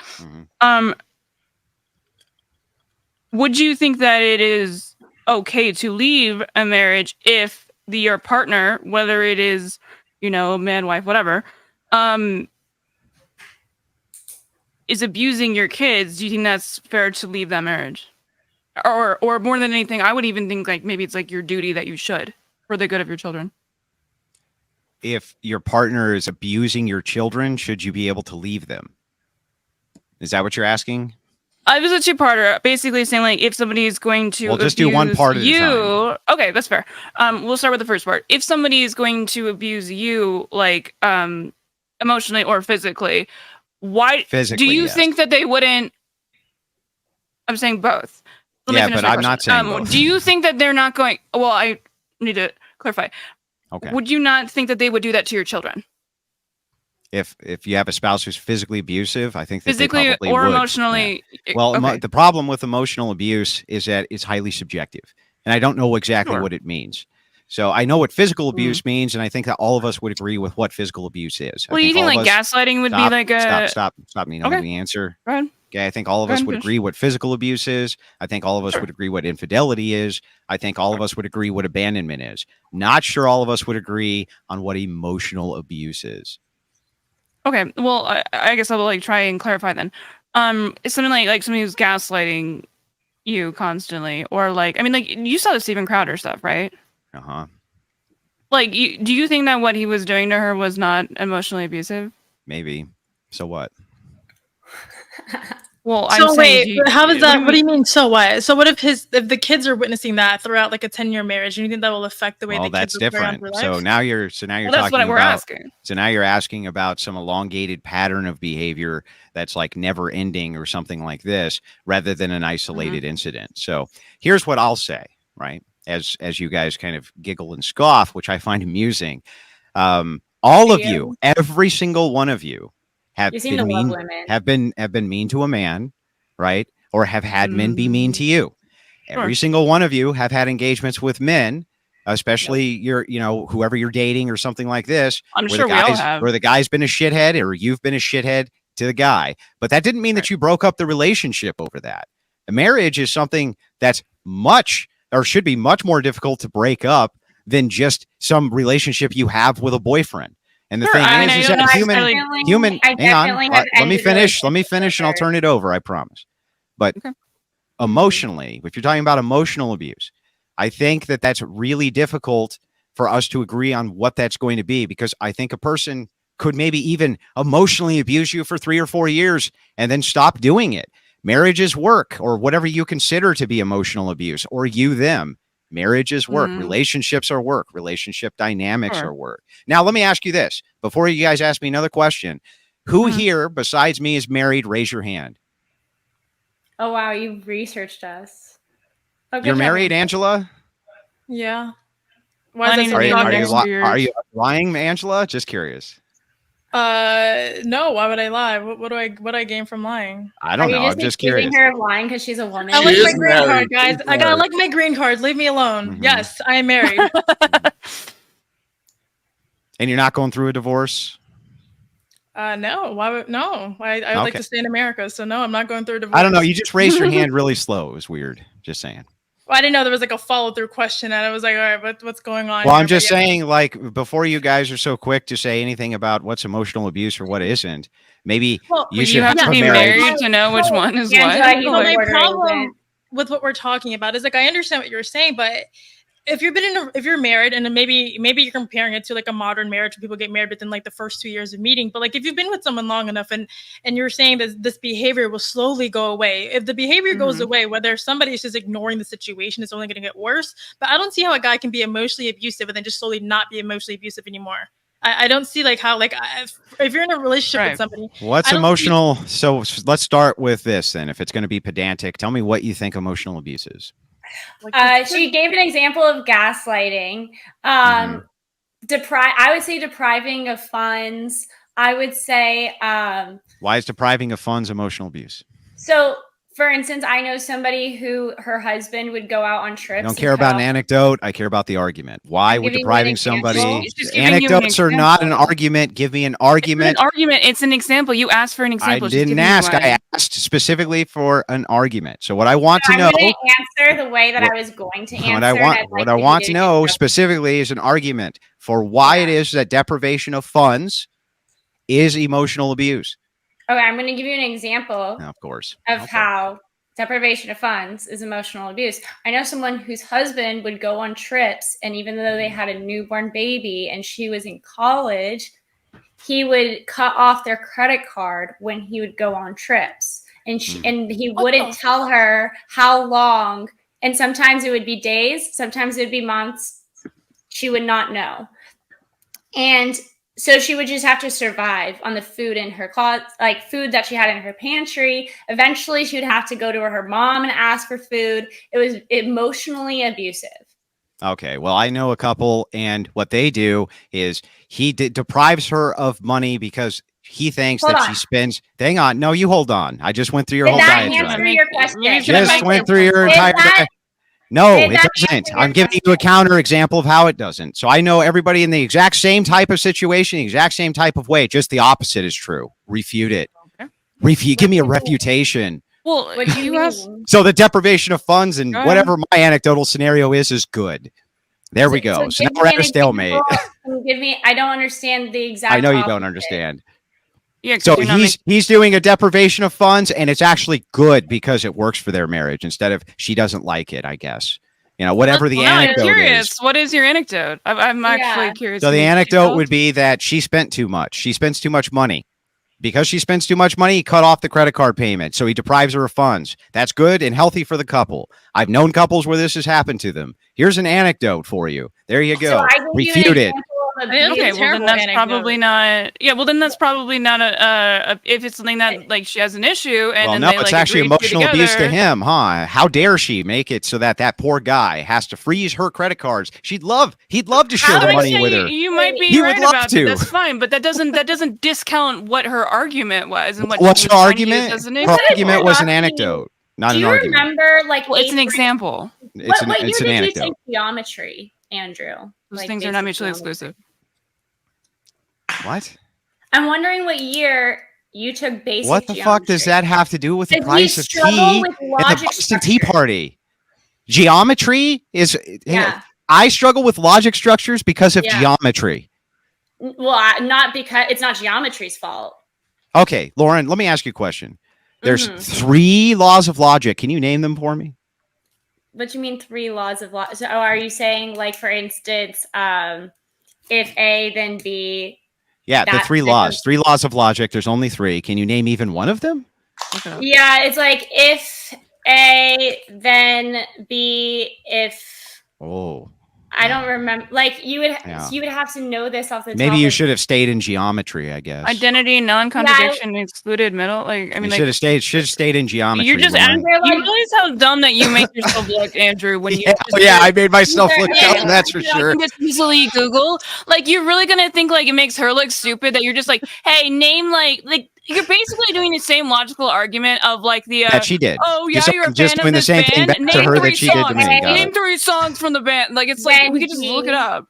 Would you think that it is okay to leave a marriage if your partner, whether it is, man, wife, whatever, is abusing your kids? Do you think that's fair to leave that marriage? Or more than anything, I would even think like maybe it's like your duty that you should for the good of your children. if your partner is abusing your children, should you be able to leave them? Is that what you're asking? I was a two-parter, basically saying like if somebody is going to We'll just do one part at a time. Okay, that's fair. We'll start with the first part. If somebody is going to abuse you, like emotionally or physically, why Physically, do you yes. think that they wouldn't? I'm saying both. Let me Yeah, finish but my I'm not question. saying both. Do you think that they're not going? Well, I need to clarify. Okay. Would you not think that they would do that to your children? If you have a spouse who's physically abusive, I think that Physically they probably or would. emotionally? Yeah. Well, Okay. the problem with emotional abuse is that it's highly subjective, and I don't know exactly Sure. what it means. So I know what physical abuse means, and I think that all of us would agree with what physical abuse is. Well, you think like gaslighting would be like a stop, Nina. Okay. Let me answer. Go ahead. Okay, I think all of Go us ahead, would finish. agree what physical abuse is. I think all of us Sure. would agree what infidelity is. I think all of us would agree what abandonment is. Not sure all of us would agree on what emotional abuse is. Okay, well, I guess I'll like try and clarify then. It's something like somebody who's gaslighting you constantly, or like I mean, like you saw the Steven Crowder stuff, right? Uh-huh. Like, do you think that what he was doing to her was not emotionally abusive? Maybe. So what? Well, So I'm wait, saying, how is that? What do you mean? So what? So what if the kids are witnessing that throughout like a 10-year marriage? Do you think that will affect the way Well, the kids that's will carry on different. through So life? now you're Well, that's talking what we're about. asking. So now you're asking about some elongated pattern of behavior that's like never ending or something like this, rather than an isolated incident. So here's what I'll say, right? As you guys kind of giggle and scoff, which I find amusing. All of you, every single one of you, have You seem to been love mean, women. have been mean to a man, right? Or have had men be mean to you. Every single one of you have had engagements with men, especially whoever you're dating or something like this. I'm where sure the we all guys, have. where the guy's been a shithead or you've been a shithead to the guy. But that didn't mean that you broke up the relationship over that. A marriage is something that's much or should be much more difficult to break up than just some relationship you have with a boyfriend. And the Sure, thing I mean, is I that don't human, I hang on, definitely have let me ended finish, relationships and I'll with turn it over, I promise. But Okay. emotionally, if you're talking about emotional abuse, I think that that's really difficult for us to agree on what that's going to be, because I think a person could maybe even emotionally abuse you for 3 or 4 years and then stop doing it. Marriage is work, or whatever you consider to be emotional abuse, or you, them. Marriage is work. Relationships are work. Relationship dynamics are work. Now, let me ask you this before you guys ask me another question. Who here besides me is married? Raise your hand. Oh wow, you researched us. Oh, good You're job, married, Angela. Angela? Yeah. Why is that Are so you lying, Angela? Just curious. No. Why would I lie? What do I gain from lying? I don't know. I'm just curious. Accusing her of lying because she's a woman. I like She my is green card, married. guys. She's I gotta married. like my green card. Leave me alone. Mhm. Yes, I am married. And you're not going through a divorce? No. Why would no? I would like Okay. to stay in America, so no, I'm not going through a divorce. I don't know. You just raised your hand really slow. It was weird. Just saying. Well, I didn't know there was like a follow through question, and I was like, all right, what's going on? Well, here? I'm just But yeah. saying, like, before you guys are so quick to say anything about what's emotional abuse or what isn't, maybe you should have to have be a marriage. married to know which one is Angela, what. he's So my a problem with what we're talking about is like I understand what you're saying, but if you're married and then maybe you're comparing it to like a modern marriage where people get married within like the first 2 years of meeting, but like if you've been with someone long enough and you're saying that this behavior will slowly go away, if the behavior goes away, whether somebody is just ignoring the situation, it's only going to get worse. But I don't see how a guy can be emotionally abusive and then just slowly not be emotionally abusive anymore. I don't see like how like if you're in a relationship with somebody, What's emotional? So let's start with this then. If it's going to be pedantic, tell me what you think emotional abuse is. She gave an example of gaslighting. I would say depriving of funds. I would say Why is depriving of funds emotional abuse? so. For instance, I know somebody who her husband would go out on trips. I don't care about an anecdote. I care about the argument. Why would depriving somebody? Anecdotes are not an argument. Give me an argument. It's an argument. It's an example. You asked for an example. I didn't ask. I asked specifically for an argument. So what I want to know. I'm going to answer the way that I was going to answer. What I want to know specifically is an argument for why it is that deprivation of funds is emotional abuse. Okay, I'm going to give you an example. Of course. Of how deprivation of funds is emotional abuse. I know someone whose husband would go on trips, and even though they had a newborn baby and she was in college, he would cut off their credit card when he would go on trips. And he wouldn't tell her how long. And sometimes it would be days, sometimes it would be months. She would not know. And so she would just have to survive on the food in her closet, like food that she had in her pantry. Eventually, she would have to go to her mom and ask for food. It was emotionally abusive. Okay, well, I know a couple, and what they do is he deprives her of money because he thinks Hold that on. she spends. Hang on, no, you hold on. I just went through your Did whole that diatribe. answer your question? Just went through your Did entire. that- No, did it that doesn't. answer your I'm giving you a counter example of how it doesn't. So I know everybody in the exact same type of situation, the exact same type of way. Just the opposite is true. Refute it. Okay. Refute. Give me a What do you mean? refutation. Well, What do you asked, mean? So the deprivation of funds and Go ahead. whatever my anecdotal scenario is good. There we go. So now give we're me at an a stalemate. example. Can you give me? I don't understand the exact. I know you don't opposite. understand. yeah, 'cause So you're not he's doing a deprivation of funds, and it's actually good because it works for their marriage instead of she doesn't like it, I guess. You know, whatever the Well, no, I'm anecdote curious. is. What is your anecdote? I'm actually curious. So the Can you anecdote tell? would be that she spent too much. She spends too much money. Because she spends too much money, he cut off the credit card payment. So he deprives her of funds. That's good and healthy for the couple. I've known couples where this has happened to them. Here's an anecdote for you. There you So go. I gave you an Refute it. example of Okay, abuse. well then terrible that's anecdote. probably not. Yeah, well then that's probably not a if it's something that like she has an issue and Well, then no, they it's like actually agree to emotional abuse to together. him, huh? How dare she make it so that that poor guy has to freeze her credit cards? He'd love to share the Like, money yeah, with her. You might be He would right love about to. that. That's fine, but that doesn't discount what her argument was and what What's she her was trying to use argument? as an Her example. argument was an Talking- anecdote, not Do an you argument. remember like Well, it's an eighth grade- example. It's What an year did you anecdote. take geometry, Andrew? Those Like, things are not basic mutually geometry. exclusive. What? I'm wondering what year you took basic. What the fuck does that have to do with the Because we price of struggle tea with and the logic Boston Tea structure. Party? Geometry is. Yeah. I struggle with logic structures because of Yeah. geometry. Well, not because it's not geometry's fault. Okay, Lauren, let me ask you a question. There's Mhm. 3 laws of logic. Can you name them for me? What do you mean 3 laws of logic? So are you saying, like, for instance, if A, then B? Yeah, the That 3 laws. 3 laws of logic. There's only 3. Can you name even one of them? Okay. Yeah, it's like if A, then B, if Oh, I don't remember. Like you would Yeah. have to know this off the top. maybe you of- should have stayed in geometry, I guess. Identity, non-contradiction, excluded middle. Like I You mean, should have stayed in geometry. you're just Lauren. They're you like- realize how dumb that you make yourself look, Andrew, when you Yeah, just I made myself look Yeah. dumb, that's for you know, sure. you can just easily Google. Like you're really gonna think like it makes her look stupid that you're just like, hey, name like you're basically doing the same logical argument of like the That she did. oh yeah, Just- you're a just fan doing of the this same thing band. back to Name her that 3 she did to songs. me. Got Got Name it. 3 songs from the band. Like it's like Then we could just look it B. up.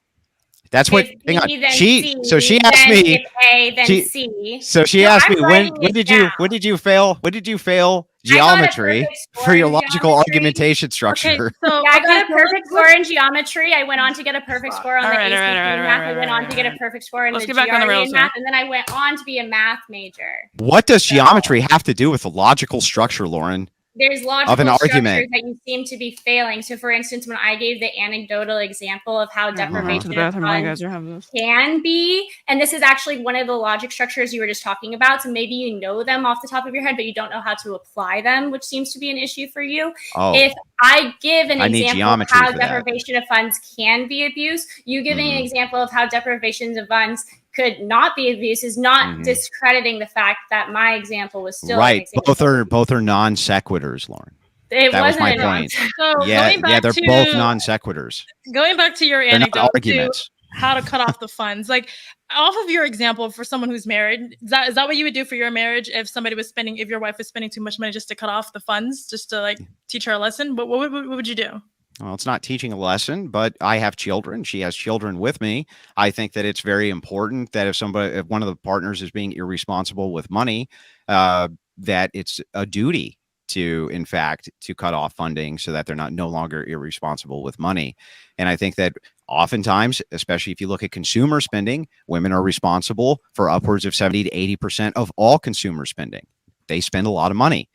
That's what. If Hang on. B, then She. C, So she asked then me. If A, then she- C. So she No, asked I'm me writing when it did you down. when did you fail? When did you fail I got a geometry perfect score for your in logical geometry. argumentation structure? So Yeah, I got a okay, so perfect score in geometry. I went on to get a perfect score on the Alright, ACT alright, math. I alright, went on to get a alright. perfect score in Let's the get back on the GRE rails in here. math, and then I went on to be a math major. What does geometry have to do with the logical structure, Lauren? There's logical Of an structures argument. that you seem to be failing. So, for instance, when I gave the anecdotal example of how I'm going to deprivation the of bathroom while you funds guys are having this. can be, and this is actually one of the logic structures you were just talking about. So maybe you know them off the top of your head, but you don't know how to apply them, which seems to be an issue for you. Oh, If I give an I need example of geometry how for that. deprivation of funds can be abuse, you giving an Mhm. example of how deprivation of funds could not be abuse is not Mhm. discrediting the fact that my example was still an right. example. Both are non sequiturs, Lauren. It That was wasn't my a point. so Yeah, going back yeah, they're to both non sequiturs. going back to your They're not anecdote to arguments. how to cut off the funds, like off of your example for someone who's married, is that what you would do for your marriage if somebody was spending, if your wife was spending too much money just to cut off the funds, just to like teach her a lesson? What would you do? Well, it's not teaching a lesson, but I have children. She has children with me. I think that it's very important that if one of the partners is being irresponsible with money, that it's a duty to, in fact, to cut off funding so that they're no longer irresponsible with money. And I think that oftentimes, especially if you look at consumer spending, women are responsible for upwards of 70 to 80% of all consumer spending. They spend a lot of money.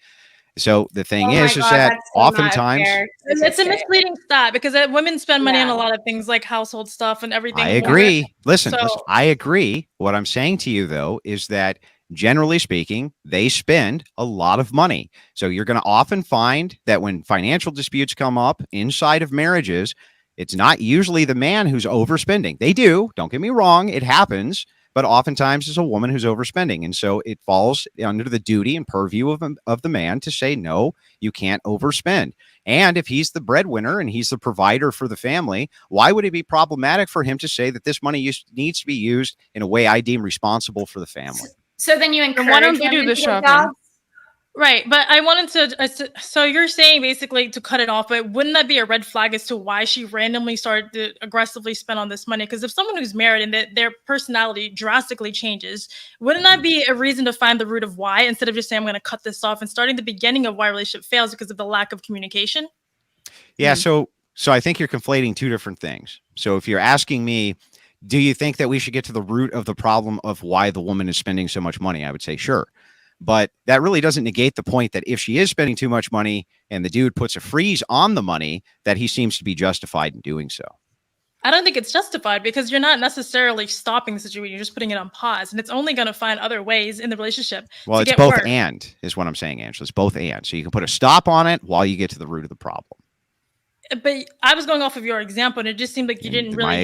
So the thing Oh my is God, that that's still not a oftentimes fair It's a statistic. misleading stat because women spend money on Yeah. a lot of things like household stuff and everything. I more. agree. Listen, So I agree. What I'm saying to you though is that generally speaking, they spend a lot of money. So you're going to often find that when financial disputes come up inside of marriages, it's not usually the man who's overspending. They do, don't get me wrong, it happens, but oftentimes it's a woman who's overspending. And so it falls under the duty and purview of the man to say, no, you can't overspend. And if he's the breadwinner and he's the provider for the family, why would it be problematic for him to say that this money needs to be used in a way I deem responsible for the family? So then you encourage why don't they women do the to get shopping? jobs? right, but I wanted to. So you're saying basically to cut it off, but wouldn't that be a red flag as to why she randomly started to aggressively spend on this money? Because if someone who's married and their personality drastically changes, wouldn't that be a reason to find the root of why instead of just saying I'm going to cut this off and starting the beginning of why a relationship fails because of the lack of communication? Yeah, so I think you're conflating two different things. So if you're asking me, do you think that we should get to the root of the problem of why the woman is spending so much money? I would say sure. But that really doesn't negate the point that if she is spending too much money and the dude puts a freeze on the money, that he seems to be justified in doing so. I don't think it's justified because you're not necessarily stopping the situation. You're just putting it on pause, and it's only going to find other ways in the relationship. Well, to it's get both worse. and is what I'm saying, Angela. It's both and. So you can put a stop on it while you get to the root of the problem. But I was going off of your example, and it just seemed like you didn't really. My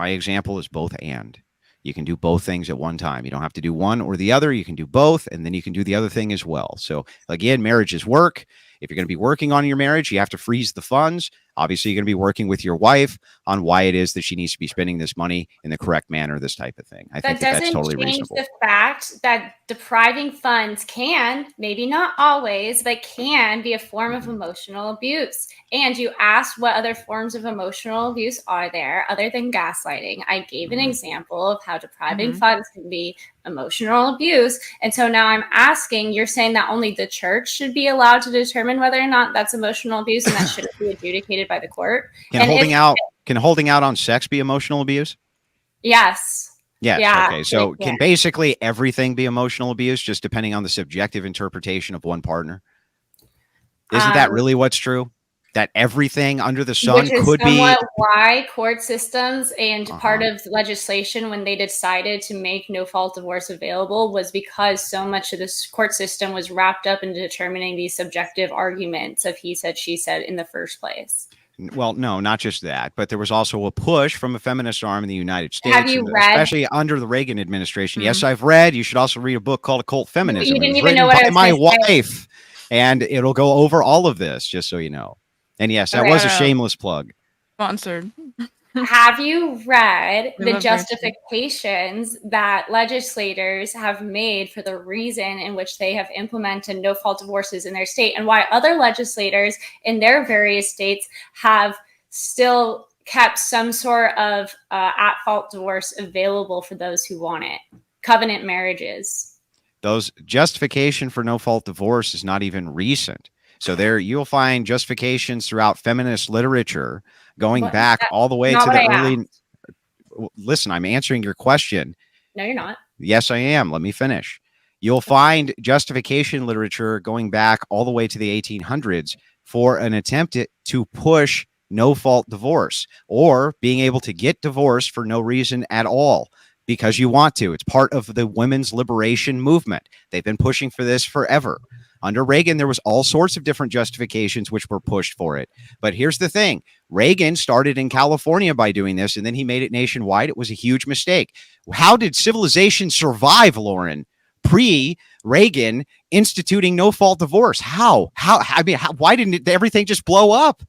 example is both and. You can do both things at one time. You don't have to do one or the other. You can do both, and then you can do the other thing as well. So again, marriage is work. If you're going to be working on your marriage, you have to freeze the funds. Obviously, you're going to be working with your wife on why it is that she needs to be spending this money in the correct manner, this type of thing. I think that's totally change reasonable. the fact that depriving funds can, maybe not always, but can be a form of emotional abuse. And you asked what other forms of emotional abuse are there other than gaslighting. I gave an example of how depriving funds can be emotional abuse. And so now I'm asking, you're saying that only the church should be allowed to determine whether or not that's emotional abuse and that shouldn't be adjudicated by the court. Can holding out on sex be emotional abuse? Yes. Yes. Yeah, Okay. So can basically everything be emotional abuse, just depending on the subjective interpretation of one partner? Isn't that really what's true? That everything under the sun which is could be why court systems and part of legislation when they decided to make no-fault divorce available was because so much of this court system was wrapped up in determining these subjective arguments of he said, she said in the first place. Well, no, not just that, but there was also a push from a feminist arm in the United States, Have you read? especially under the Reagan administration. Yes, I've read. You should also read a book called Occult Feminism. You didn't It was even know written what I by was my gonna say. wife, and it'll go over all of this, just so you know. And yes, that was a shameless plug. Sponsored. Have you read We the love justifications that legislators have made for the reason in which they have implemented no-fault divorces in their state and why other legislators in their various states have still kept some sort of at-fault divorce available for those who want it? Covenant marriages. Those justification for no-fault divorce is not even recent. So there you'll find justifications throughout feminist literature going back all the way to the early. Listen, I'm answering your question. No, you're not. Yes, I am. Let me finish. You'll find justification literature going back all the way to the 1800s for an attempt to push no-fault divorce or being able to get divorced for no reason at all because you want to. It's part of the women's liberation movement. They've been pushing for this forever. Under Reagan, there was all sorts of different justifications which were pushed for it. But here's the thing. Reagan started in California by doing this, and then he made it nationwide. It was a huge mistake. How did civilization survive, Lauren, pre-Reagan instituting no-fault divorce? How? Why didn't everything just blow up?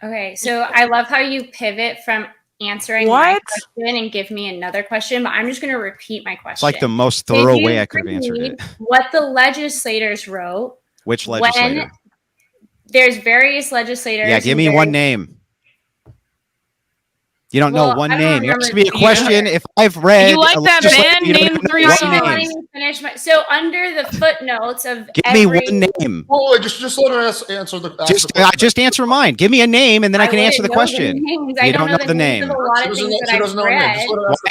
Okay, so I love how you pivot from answering my question and give me another question, but I'm just going to repeat my question. It's like the most thorough way I could have answered it. What the legislators wrote. Which legislator? There's various legislators. Yeah, give me one name. You don't know one name. You asked me a question. If I've read, you like that band? Name 3 names. So under the footnotes of give me one name. Oh, just let her answer the question. Just answer mine. Give me a name, and then I can answer the question. You don't know the name. Why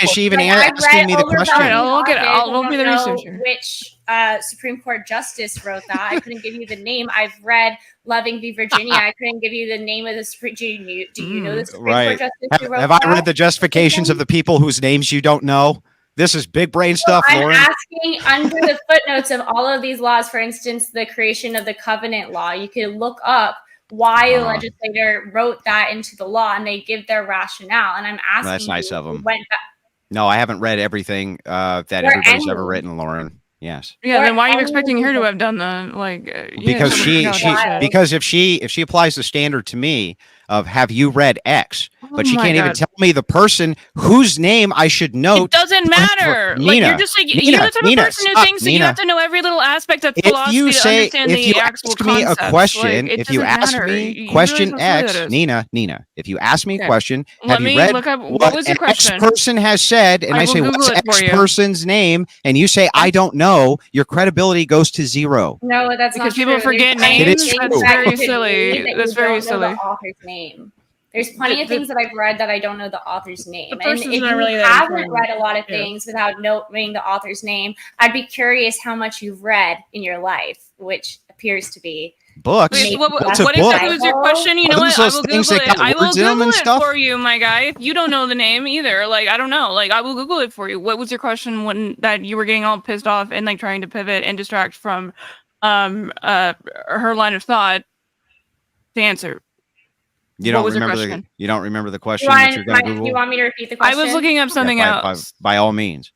is she even asking me the question? I'll look at it. I'll be the researcher. Which Supreme Court justice wrote that. I couldn't give you the name. I've read Loving v. Virginia. I couldn't give you the name of the Supreme. Do you know the Supreme Court justice who wrote Have that? I read the justifications of the people whose names you don't know? This is big brain stuff, I'm Lauren. asking under the footnotes of all of these laws, for instance, the creation of the covenant law, you could look up why a legislator wrote that into the law, and they give their rationale. And I'm asking, That's nice you, of them. went back, No, I haven't read everything that everybody's ever written, Lauren. Yes. Yeah, then why are you expecting her to have done that? Like, Because because if she applies the standard to me of have you read X, but she can't even tell me the person whose name I should know. It doesn't matter. Like, you're just like, you're the type of person who thinks that you have to know every little aspect of philosophy to understand the actual concepts. A question, like, if you ask me question X, Nina, if you ask me a question, let have me you read look up what was your question? X person has said, and I say, what's X person's name? And you say, I don't know, your credibility goes to zero. No, that's because not people true. forget There's names. It is That's true. very silly. That's very silly. The author's name. There's plenty of things that I've read that I don't know the author's name. And if person's you not really that haven't important. read a lot of things without knowing the author's name, I'd be curious how much you've read in your life, which appears to be Books. Wait, what What's a book? exactly was your question? You know what? I will Google it. I will Google it for you, my guy. If you don't know the name either, like, I don't know. Like, I will Google it for you. What was your question when that you were getting all pissed off and like trying to pivot and distract from her line of thought to answer? You don't remember the question that you're going to Google? You want me to repeat the question? I was looking up something else. By all means.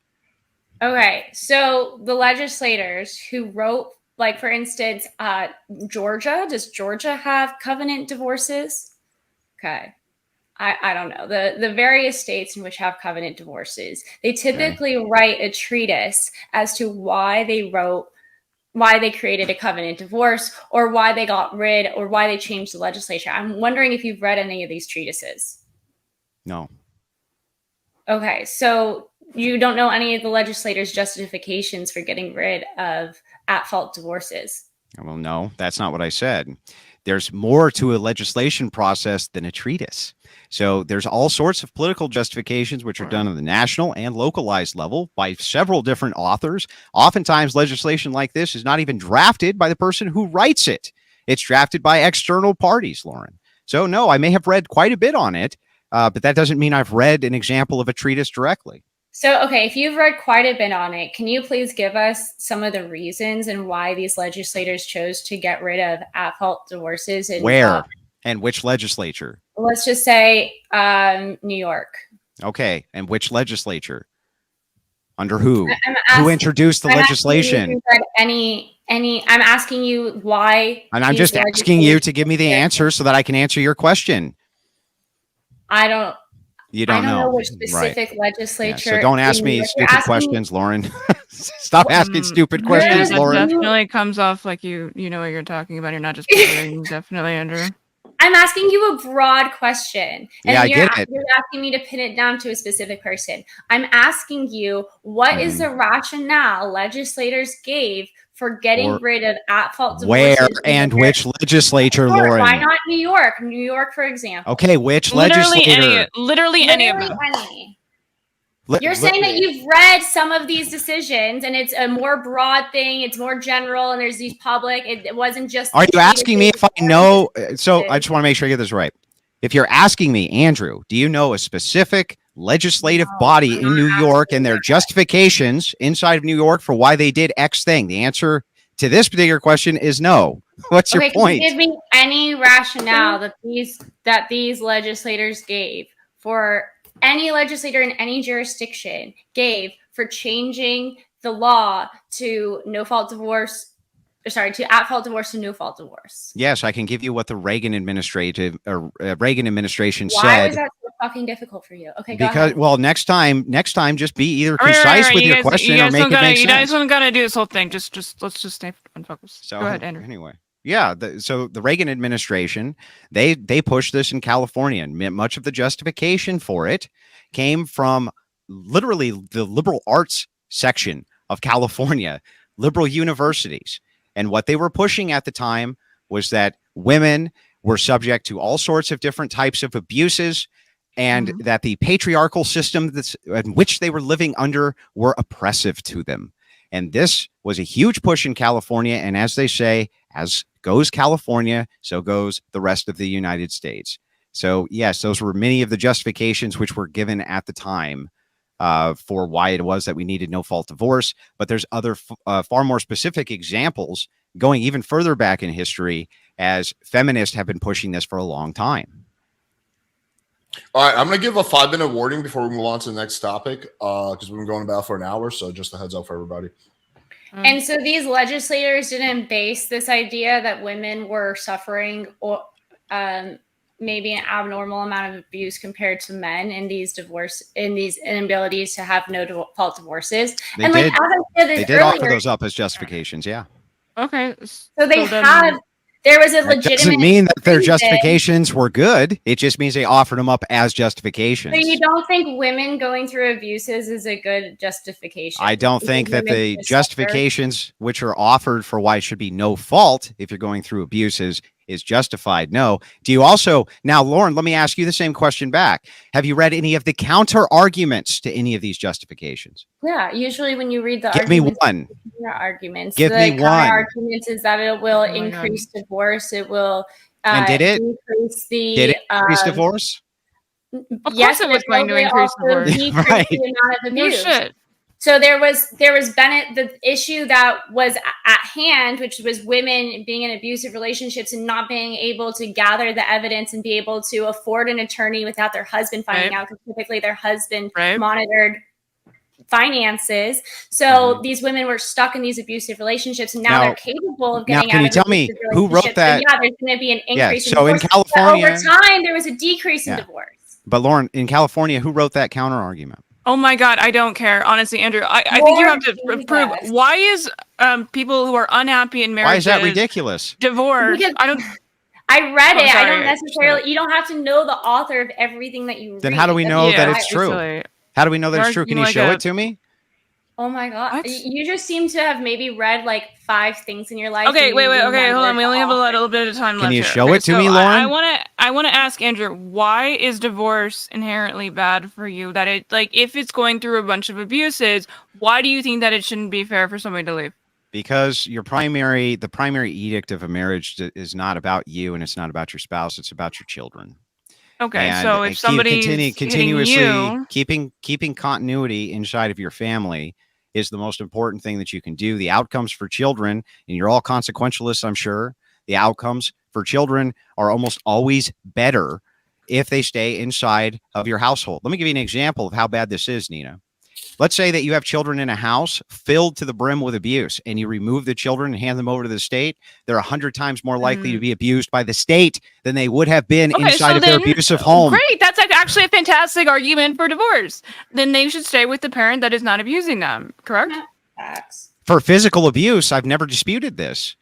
Okay, so the legislators who wrote, like, for instance, Georgia, does Georgia have covenant divorces? Okay. I don't know. The various states in which have covenant divorces, they typically write a treatise as to why they created a covenant divorce, or why they got rid, or why they changed the legislature. I'm wondering if you've read any of these treatises. No. Okay, so you don't know any of the legislators' justifications for getting rid of at-fault divorces. Well, no, that's not what I said. There's more to a legislation process than a treatise. So there's all sorts of political justifications which are done on the national and localized level by several different authors. Oftentimes, legislation like this is not even drafted by the person who writes it. It's drafted by external parties, Lauren. So no, I may have read quite a bit on it, but that doesn't mean I've read an example of a treatise directly. So, okay, if you've read quite a bit on it, can you please give us some of the reasons and why these legislators chose to get rid of at-fault divorces? And where and which legislature? Let's just say New York. Okay, and which legislature? Under who? Who introduced the legislation? I'm asking you why. And I'm just asking you to give me the answer so that I can answer your question. You don't know which specific legislature. Yeah, so don't ask me stupid questions, Lauren. Stop asking stupid questions, Lauren. Definitely comes off like you know what you're talking about. You're not just kidding. Definitely, Andrew. I'm asking you a broad question. And I get it. You're asking me to pin it down to a specific person. I'm asking you, what is the rationale legislators gave for getting rid of at-fault divorces? Where and which legislature, Lauren? Why not New York? New York, for example. Okay, which legislator? Literally any of them. You're saying that you've read some of these decisions and it's a more broad thing, it's more general, and there's these public, it wasn't just... Are you asking me if I know? So I just want to make sure I get this right. If you're asking me, Andrew, do you know a specific legislative body in New York and their justifications inside of New York for why they did X thing? The answer to this particular question is no. What's your point? Can you give me any rationale that these legislators gave for... any legislator in any jurisdiction gave for changing the law to at-fault divorce to no-fault divorce? Yes, I can give you what the Reagan administration said. Why was that so fucking difficult for you? Okay, go ahead. Well, next time, just be either concise with your question or make it make sense. You guys don't gotta do this whole thing. Just let's just stay unfocused. So, go ahead, Andrew. Anyway. Yeah, so the Reagan administration, they pushed this in California, and much of the justification for it came from literally the liberal arts section of California, liberal universities. And what they were pushing at the time was that women were subject to all sorts of different types of abuses, and that the patriarchal system in which they were living under were oppressive to them. And this was a huge push in California. And as they say, as goes California, so goes the rest of the United States. So, yes, those were many of the justifications which were given at the time for why it was that we needed no-fault divorce. But there's other far more specific examples going even further back in history, as feminists have been pushing this for a long time. All right, I'm going to give a 5-minute warning before we move on to the next topic because we've been going about for an hour. So just a heads up for everybody. And so these legislators didn't base this idea that women were suffering or maybe an abnormal amount of abuse compared to men in these inabilities to have no fault divorces. They and did. like as I said They did earlier, offer those up as justifications. Yeah. Okay. so they then- had. There was a That legitimate. doesn't mean that their reason. justifications were good. It just means they offered them up as justifications. So you don't think women going through abuses is a good justification? I don't Because think that women the should suffer? justifications which are offered for why it should be no fault if you're going through abuses is justified. No. Do you also now, Lauren, let me ask you the same question back. Have you read any of the counter arguments to any of these justifications? Yeah, usually when you read the Give me arguments, one. arguments, Give the me counter one. arguments is that it will Oh my increase divorce. It will And did it? decrease the Did it increase divorce? Of yes, course it was but going to will increase also divorce. decrease Right. the amount of No abuse. shit. So there was Bennett, the issue that was at hand, which was women being in abusive relationships and not being able to gather the evidence and be able to afford an attorney without their husband finding Right. out, because typically their husband Right. monitored finances. So these women were stuck in these abusive relationships, and now they're capable of getting can out you of tell me abusive who wrote relationships. that? So yeah, there's going to be an increase in so in divorce. California, but over time, there was a decrease in Yeah. divorce. but Lauren, in California, who wrote that counter argument? Oh my God, I don't care. Honestly, Andrew, I think you have to Lord prove Jesus. why is people who are unhappy in Why marriages is that ridiculous? divorced? Because I don't. I read Oh, it. I sorry. don't necessarily. You don't have to know the author of everything that you read. Then how do we That's know that why- it's true? silly. How do we know that it's You're true? Can you like show a- it to me? Oh my god! What? You just seem to have maybe read like 5 things in your life. Okay, and wait, you okay, hold on. We remember only have the a author. little bit of time left. you here. show Okay, it to so me, I Lauren? wanna ask Andrew, why is divorce inherently bad for you? That it like if it's going through a bunch of abuses, why do you think that it shouldn't be fair for somebody to leave? Because the primary edict of a marriage is not about you and it's not about your spouse. It's about your children. Okay, And so if somebody's continuously hitting you, keeping continuity inside of your family is the most important thing that you can do. The outcomes for children, and you're all consequentialists, I'm sure, the outcomes for children are almost always better if they stay inside of your household. Let me give you an example of how bad this is, Nina. Let's say that you have children in a house filled to the brim with abuse, and you remove the children and hand them over to the state. They're 100 times more likely to be abused by the state than they would have been inside of their abusive home. Great, that's actually a fantastic argument for divorce. Then they should stay with the parent that is not abusing them, correct? Facts. For physical abuse, I've never disputed this.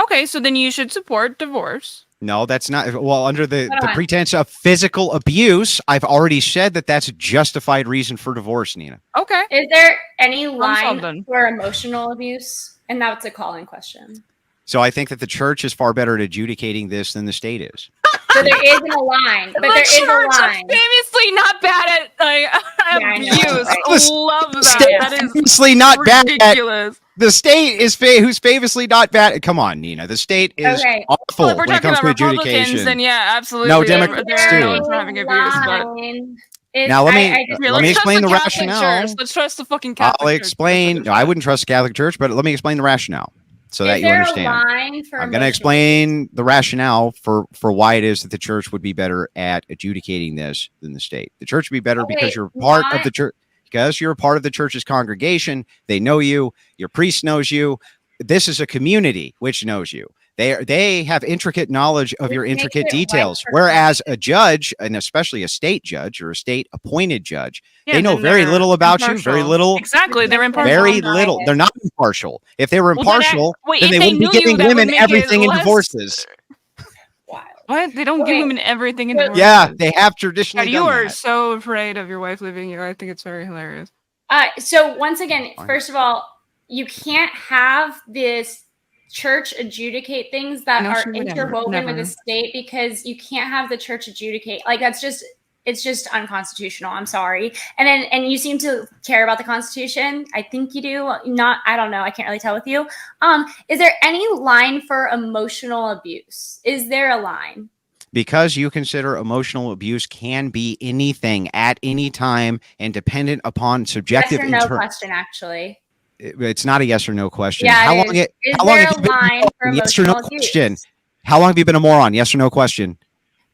Okay, so then you should support divorce. No, that's not. Well, under the Hold on. pretense of physical abuse, I've already said that that's a justified reason for divorce, Nina. Okay. Is there any line something. for emotional abuse? And that's a calling question. So I think that the church is far better at adjudicating this than the state is. So there isn't a line, but The there is a church is line. famously not bad at I know, abuse. right? Love The that. state That is famously not bad at. ridiculous. The state is who's famously not bad. Come on, Nina. The state is Okay. awful Well, if we're when it talking comes about to Republicans, adjudication. then yeah, absolutely. No, they're Democrats Is there too. known for a having abuse, but line? Now, let me- I just- here, Let me let's explain trust the Catholic rationale. Church. Let's trust the fucking Catholic I'll Church. explain. No, I wouldn't trust the Catholic Church, but let me explain the rationale so that Is you there understand. a line for I'm going to emotional explain the rationale for why it is that the church would be better at adjudicating this than the state. The church would be better because wait, you're part of not- the church. Because you're a part of the church's congregation, they know you. Your priest knows you. This is a community which knows you. They have intricate knowledge of Which your makes intricate it right details. for Whereas a judge, and especially a state judge or a state appointed judge, Yeah, they know then very they're little about you. Very impartial. little. Exactly, they're impartial. Very Impartial. little. They're not impartial. If they were Well, then impartial, wait, then if they they wouldn't be knew you, giving that would women make it everything in less- divorces. Wild. What? They don't give Wait. women everything in But- divorce. Yeah, they have God, traditionally you done are that. so afraid of your wife leaving you. I think it's very hilarious. So once again, Fine. first of all, you can't have this church adjudicate things that No, are she would interwoven never. with the state, because you can't have the church adjudicate. Like, that's just It's just unconstitutional. I'm sorry. And you seem to care about the Constitution. I think you do. Not, I don't know. I can't really tell with you. Is there any line for emotional abuse? Is there a line? Because you consider emotional abuse can be anything at any time and dependent upon subjective. Yes or no question, actually. It's not a yes or no question. Yeah, how it long? is. How long have you been a moron? Yes or no question. How long have you been a moron? Yes or no question.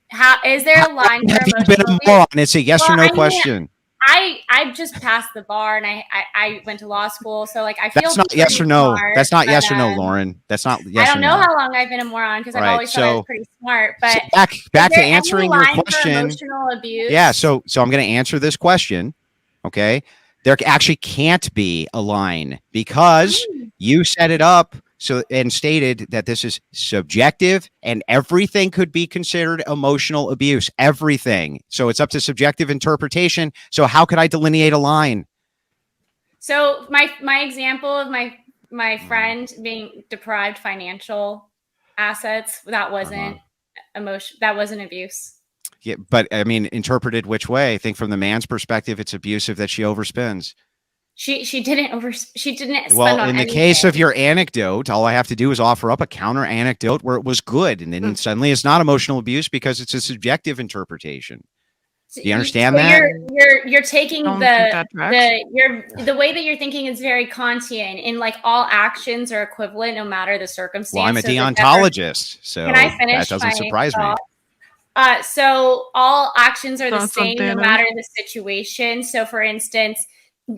How is there a line for have you emotional been a abuse? moron? It's a yes or no I mean, question. I just passed the bar and I went to law school, so like I feel that's not yes or no. Smart, that's not yes or no, Lauren. That's not yes. I don't or know no. how long I've been a moron because I've always thought I was pretty smart. But so back to answering your question. Emotional abuse? Yeah, so I'm going to answer this question. Okay, there actually can't be a line because you set it up and stated that this is subjective and everything could be considered emotional abuse. Everything. So it's up to subjective interpretation. So how could I delineate a line? So my example of my friend being deprived financial assets, that wasn't emotion. That wasn't abuse. Yeah, but I mean, interpreted which way? I think from the man's perspective, it's abusive that she overspends. She didn't spend well, on in the anything. case of your anecdote, all I have to do is offer up a counter anecdote where it was good, and then suddenly it's not emotional abuse because it's a subjective interpretation. Do you understand that? You're taking the way that you're thinking is very Kantian, in like all actions are equivalent no matter the circumstance. Well, I'm a deontologist, so can I finish? That doesn't surprise me. So all actions are the same no matter the situation. So for instance,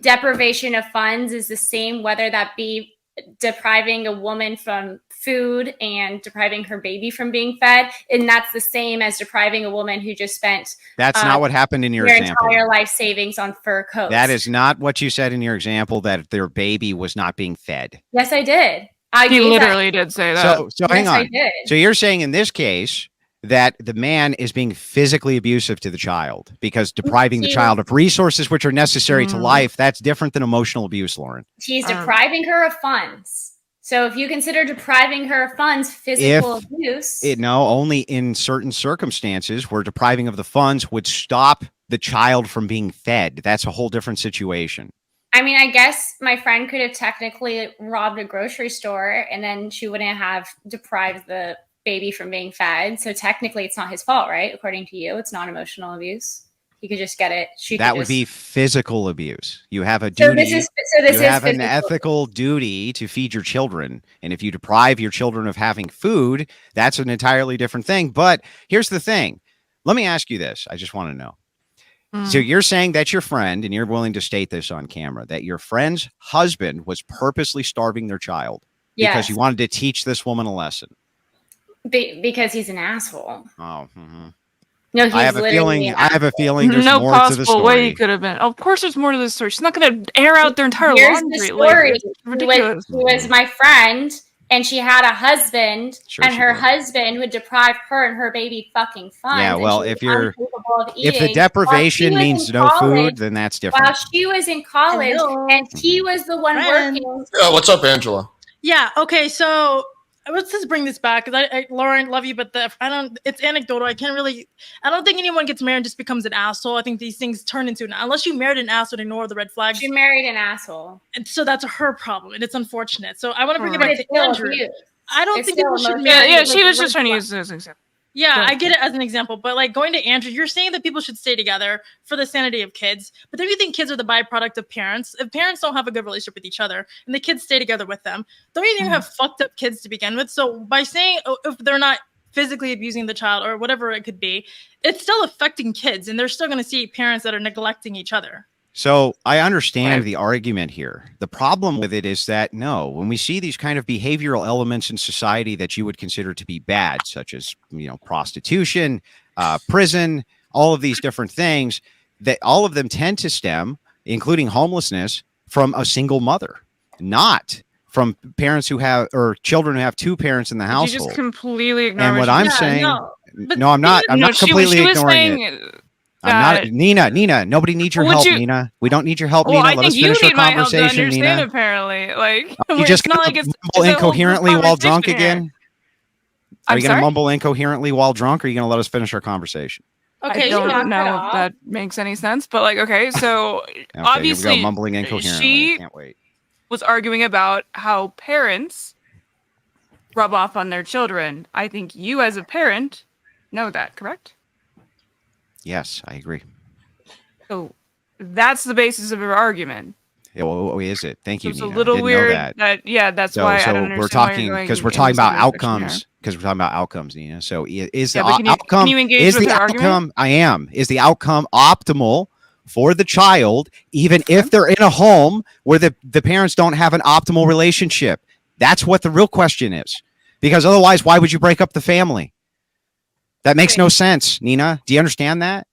deprivation of funds is the same whether that be depriving a woman from food and depriving her baby from being fed, and that's the same as depriving a woman who just spent that's not what happened in your example. Entire life savings on fur coats. That is not what you said in your example, that their baby was not being fed. Yes, I did. He literally did say that. So hang on. So you're saying in this case that the man is being physically abusive to the child because depriving the child of resources which are necessary to life, that's different than emotional abuse, Lauren. He's depriving her of funds. So if you consider depriving her of funds physical abuse. Only in certain circumstances where depriving of the funds would stop the child from being fed. That's a whole different situation. I mean, I guess my friend could have technically robbed a grocery store and then she wouldn't have deprived the baby from being fed. So technically it's not his fault, right? According to you, it's not emotional abuse. He could just get it. That would be physical abuse. You have a duty. You have an ethical duty to feed your children. And if you deprive your children of having food, that's an entirely different thing. But here's the thing. Let me ask you this. I just want to know. So you're saying that your friend, and you're willing to state this on camera, that your friend's husband was purposely starving their child because he wanted to teach this woman a lesson. Because he's an asshole. Oh, no, I have a feeling. There's no more possible to the story. way he could have been. Of course, there's more to this story. She's not going to air out their entire laundry. The story. Like, ridiculous. He was my friend, and she had a husband, and her husband would deprive her and her baby fucking funds. Yeah, well, if the deprivation means no food, then that's different. While she was in college, and he was the one working. Yeah, what's up, Angela? Yeah. Okay. So let's just bring this back because I Lauren, love you, but it's anecdotal. I don't think anyone gets married and just becomes an asshole. I think these things turn into unless you married an asshole, ignore the red flags. She married an asshole. And so that's her problem, and it's unfortunate. So I want to bring it back to Andrew. I don't think people should marry. Yeah, she was just trying to use this as an example. Yeah, I get it as an example, but like going to Andrew, you're saying that people should stay together for the sanity of kids, but then you think kids are the byproduct of parents. If parents don't have a good relationship with each other and the kids stay together with them, don't you think have fucked up kids to begin with? So by saying if they're not physically abusing the child or whatever it could be, it's still affecting kids and they're still going to see parents that are neglecting each other. So I understand the argument here. The problem with it is that when we see these kind of behavioral elements in society that you would consider to be bad, such as, prostitution, prison, all of these different things, that all of them tend to stem, including homelessness, from a single mother, not from parents who have, or children who have two parents in the household. You just completely ignore. And what I'm saying, no, I'm not completely ignoring it. I'm not Nina. Nobody needs your help, Nina. We don't need your help, Nina. Let us finish our conversation, Nina. Apparently, you just mumble incoherently while drunk again. Are you going to mumble incoherently while drunk? Or are you going to let us finish our conversation? Okay, I don't knock it know if off. that makes any sense, but like, okay, so Okay, obviously here we go, mumbling incoherently. she I can't wait. was arguing about how parents rub off on their children. I think you as a parent know that, correct? Yes, I agree. So that's the basis of her argument. Yeah, what is it? Thank So you, it's a Nina. little Didn't know weird that. yeah, that's So, why I so don't we're understand why talking you're because going we're talking in about some direction here. outcomes. Because we're talking about outcomes, Nina. So is the Yeah, but can outcome you engage is with the her outcome? argument? I am. Is the outcome optimal for the child, even Okay. if they're in a home where the parents don't have an optimal relationship? That's what the real question is. Because otherwise, why would you break up the family? That makes no sense, Nina. Do you understand that?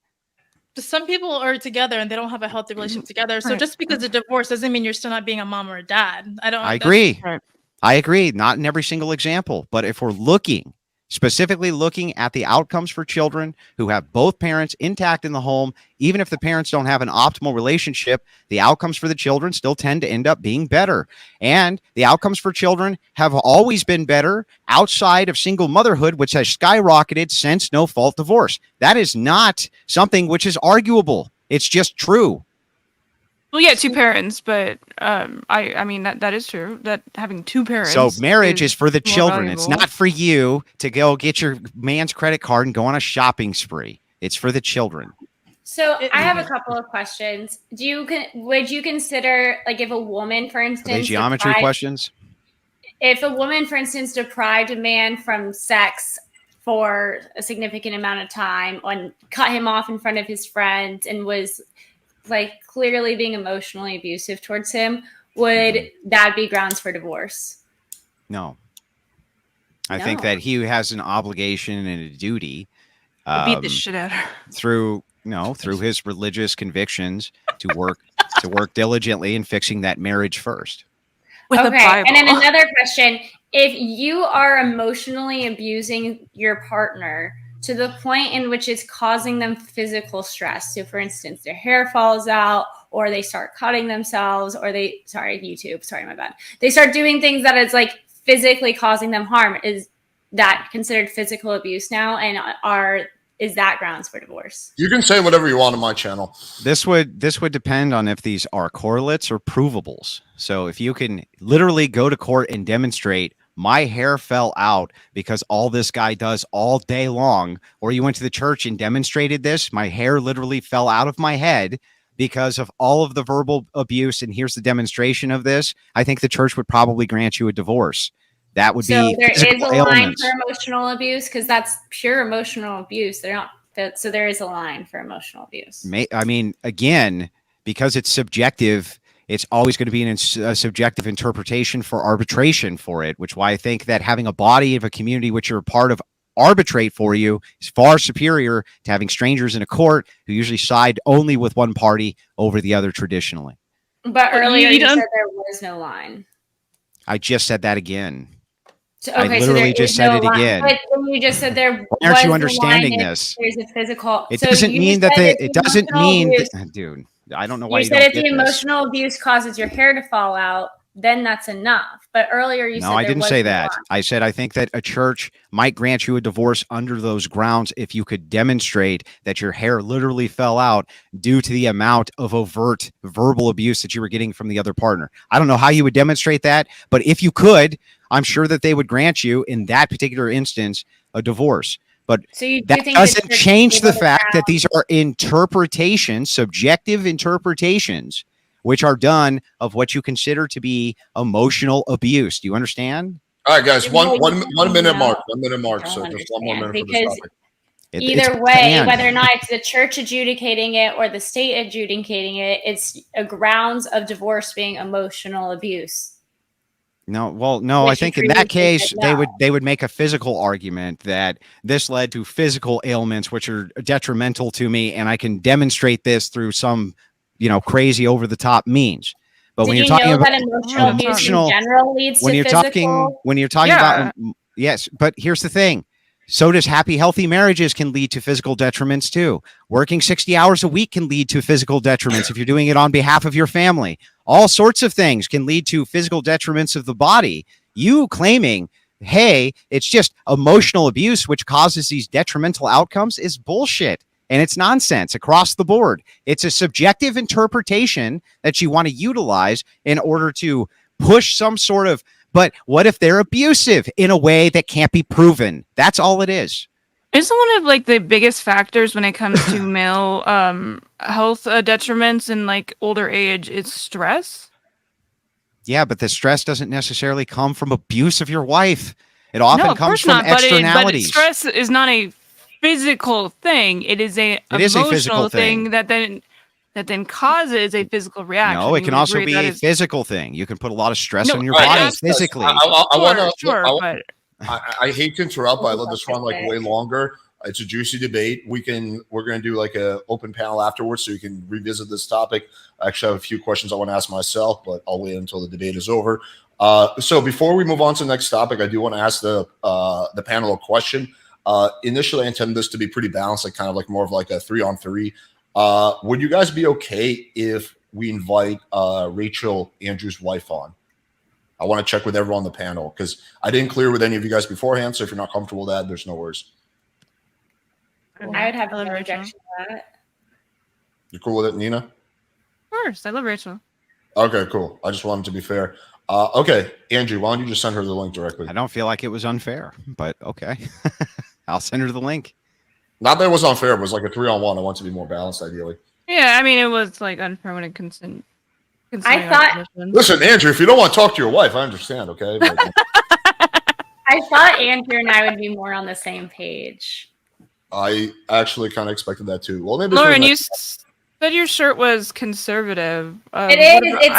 Some people are together and they don't have a healthy relationship together. So Right. just because of divorce doesn't mean you're still not being a mom or a dad. I that's- agree. Right. I agree. Not in every single example, but if we're specifically looking at the outcomes for children who have both parents intact in the home, even if the parents don't have an optimal relationship, the outcomes for the children still tend to end up being better. And the outcomes for children have always been better outside of single motherhood, which has skyrocketed since no-fault divorce. That is not something which is arguable. It's just true. Well, yeah, two parents, but I mean that is true. That having two parents. So marriage is for the more children. It's valuable. not for you to go get your man's credit card and go on a shopping spree. It's for the children. So I have a couple of questions. Would you consider, like, if a woman, for Are they instance, geometry questions? if a woman, for instance, deprived a man from sex for a significant amount of time and cut him off in front of his friends and was like clearly being emotionally abusive towards him, would that be grounds for divorce? No. I think that he has an obligation and a duty Beat the shit out of her. through his religious convictions to work diligently in fixing that marriage first. With the Bible. And then another question: if you are emotionally abusing your partner to the point in which it's causing them physical stress, so for instance, their hair falls out, or they start cutting themselves, or they start doing things that is like physically causing them harm, is that considered physical abuse now? And is that grounds for divorce? You can say whatever you want on my channel. This would depend on if these are correlates or provables. So if you can literally go to court and demonstrate my hair fell out because all this guy does all day long, or you went to the church and demonstrated this, my hair literally fell out of my head because of all of the verbal abuse, and here's the demonstration of this, I think the church would probably grant you a divorce. That would be there is a line ailments. for emotional abuse, because that's pure emotional abuse. So there is a line for emotional abuse. I mean, again, because it's subjective, it's always going to be a subjective interpretation for arbitration for it, which why I think that having a body of a community which you're a part of arbitrate for you is far superior to having strangers in a court who usually side only with one party over the other traditionally. But earlier you said there was no line. I just said that again. So, I literally just said it again. But when you just said there Why aren't you was understanding no line, this? There's a physical. It so doesn't you mean that said it doesn't mean, dude. I don't know why you you said don't if get the this. emotional abuse causes your hair to fall out, then that's enough. But earlier you said No, I didn't say no that. line. I said I think that a church might grant you a divorce under those grounds if you could demonstrate that your hair literally fell out due to the amount of overt verbal abuse that you were getting from the other partner. I don't know how you would demonstrate that, but if you could, I'm sure that they would grant you in that particular instance a divorce. But So you do that think the doesn't church change is the able to fact that ground- these are interpretations, subjective interpretations, which are done of what you consider to be emotional abuse. Do you understand? All right, guys, one minute No, mark. 1 minute mark. I So don't just one more minute understand, for this because topic. Either it's way, and. whether or not it's the church adjudicating it or the state adjudicating it, it's a grounds of divorce being emotional abuse. No, well, no, I Which think you in that previously case said they would make a physical argument that this led to physical ailments which are detrimental to me, and I can demonstrate this through some, crazy over the top means. But when you're talking about emotional abuse in general leads to physical, when you're talking about yes, but here's the thing. So does happy, healthy marriages can lead to physical detriments too. Working 60 hours a week can lead to physical detriments if you're doing it on behalf of your family. All sorts of things can lead to physical detriments of the body. You claiming, hey, it's just emotional abuse which causes these detrimental outcomes is bullshit. And it's nonsense across the board. It's a subjective interpretation that you want to utilize in order to push some sort of, but what if they're abusive in a way that can't be proven? That's all it is. Isn't one of like the biggest factors when it comes to male health detriments in like older age is stress? Yeah, but the stress doesn't necessarily come from abuse of your wife. It often No, of comes course from not. But externalities. stress is not a physical thing. It is a emotional thing that then causes a physical reaction. No, it can also agree be that a is- physical thing. You can put a lot of stress No, on your right, body that's- physically. I hate to interrupt, but I let this run like way longer. It's a juicy debate. We're going to do like a open panel afterwards, so you can revisit this topic. I actually have a few questions I want to ask myself, but I'll wait until the debate is over. So before we move on to the next topic, I do want to ask the panel a question. Initially, I intended this to be pretty balanced, like kind of like more of like a 3-on-3. Would you guys be okay if we invite Rachel, Andrew's wife, on? I want to check with everyone on the panel because I didn't clear with any of you guys beforehand. So if you're not comfortable with that, there's no worries. I would have no objection to that. You cool with it, Nina? Of course, I love Rachel. Okay, cool. I just wanted to be fair. Okay, Andrew, why don't you just send her the link directly? I don't feel like it was unfair, but okay. I'll send her the link. Not that it was unfair, but it was like a 3-on-1. I want to be more balanced, ideally. Yeah, I mean, it was like unfair when it consent. I thought. Listen, Andrew, if you don't want to talk to your wife, I understand. Okay. But, I thought Andrew and I would be more on the same page. I actually kind of expected that too. Well, maybe Lauren, you said your shirt was conservative. It is. It's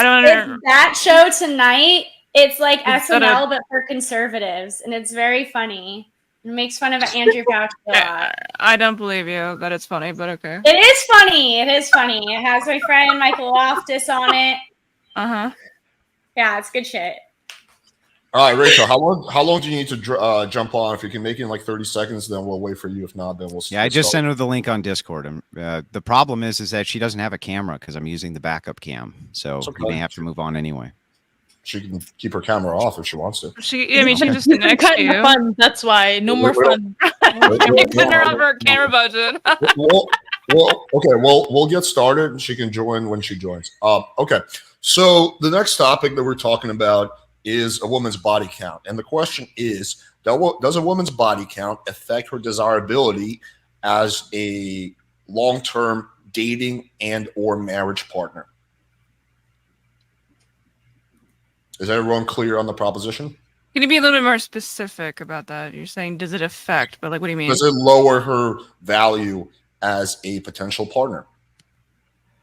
that show tonight. It's like SNL, but for conservatives, and it's very funny. It makes fun of Andrew Fauci a lot. I don't believe you that it's funny, but okay. It is funny. It is funny. It has my friend Michael Loftus on it. Yeah, it's good shit. All right, Rachel, how long do you need to jump on? If you can make it in like 30 seconds, then we'll wait for you. If not, then we'll. Yeah, I just sent her the link on Discord. The problem is that she doesn't have a camera because I'm using the backup cam, so we may have to move on anyway. She can keep her camera off if she wants to. She just next to you. Fun. That's why no more fun. Send her on her camera budget. We'll get started, and she can join when she joins. Okay. So the next topic that we're talking about is a woman's body count, and the question is: does a woman's body count affect her desirability as a long-term dating and/or marriage partner? Is everyone clear on the proposition? Can you be a little bit more specific about that? You're saying, does it affect? But like, what do you mean? Does it lower her value as a potential partner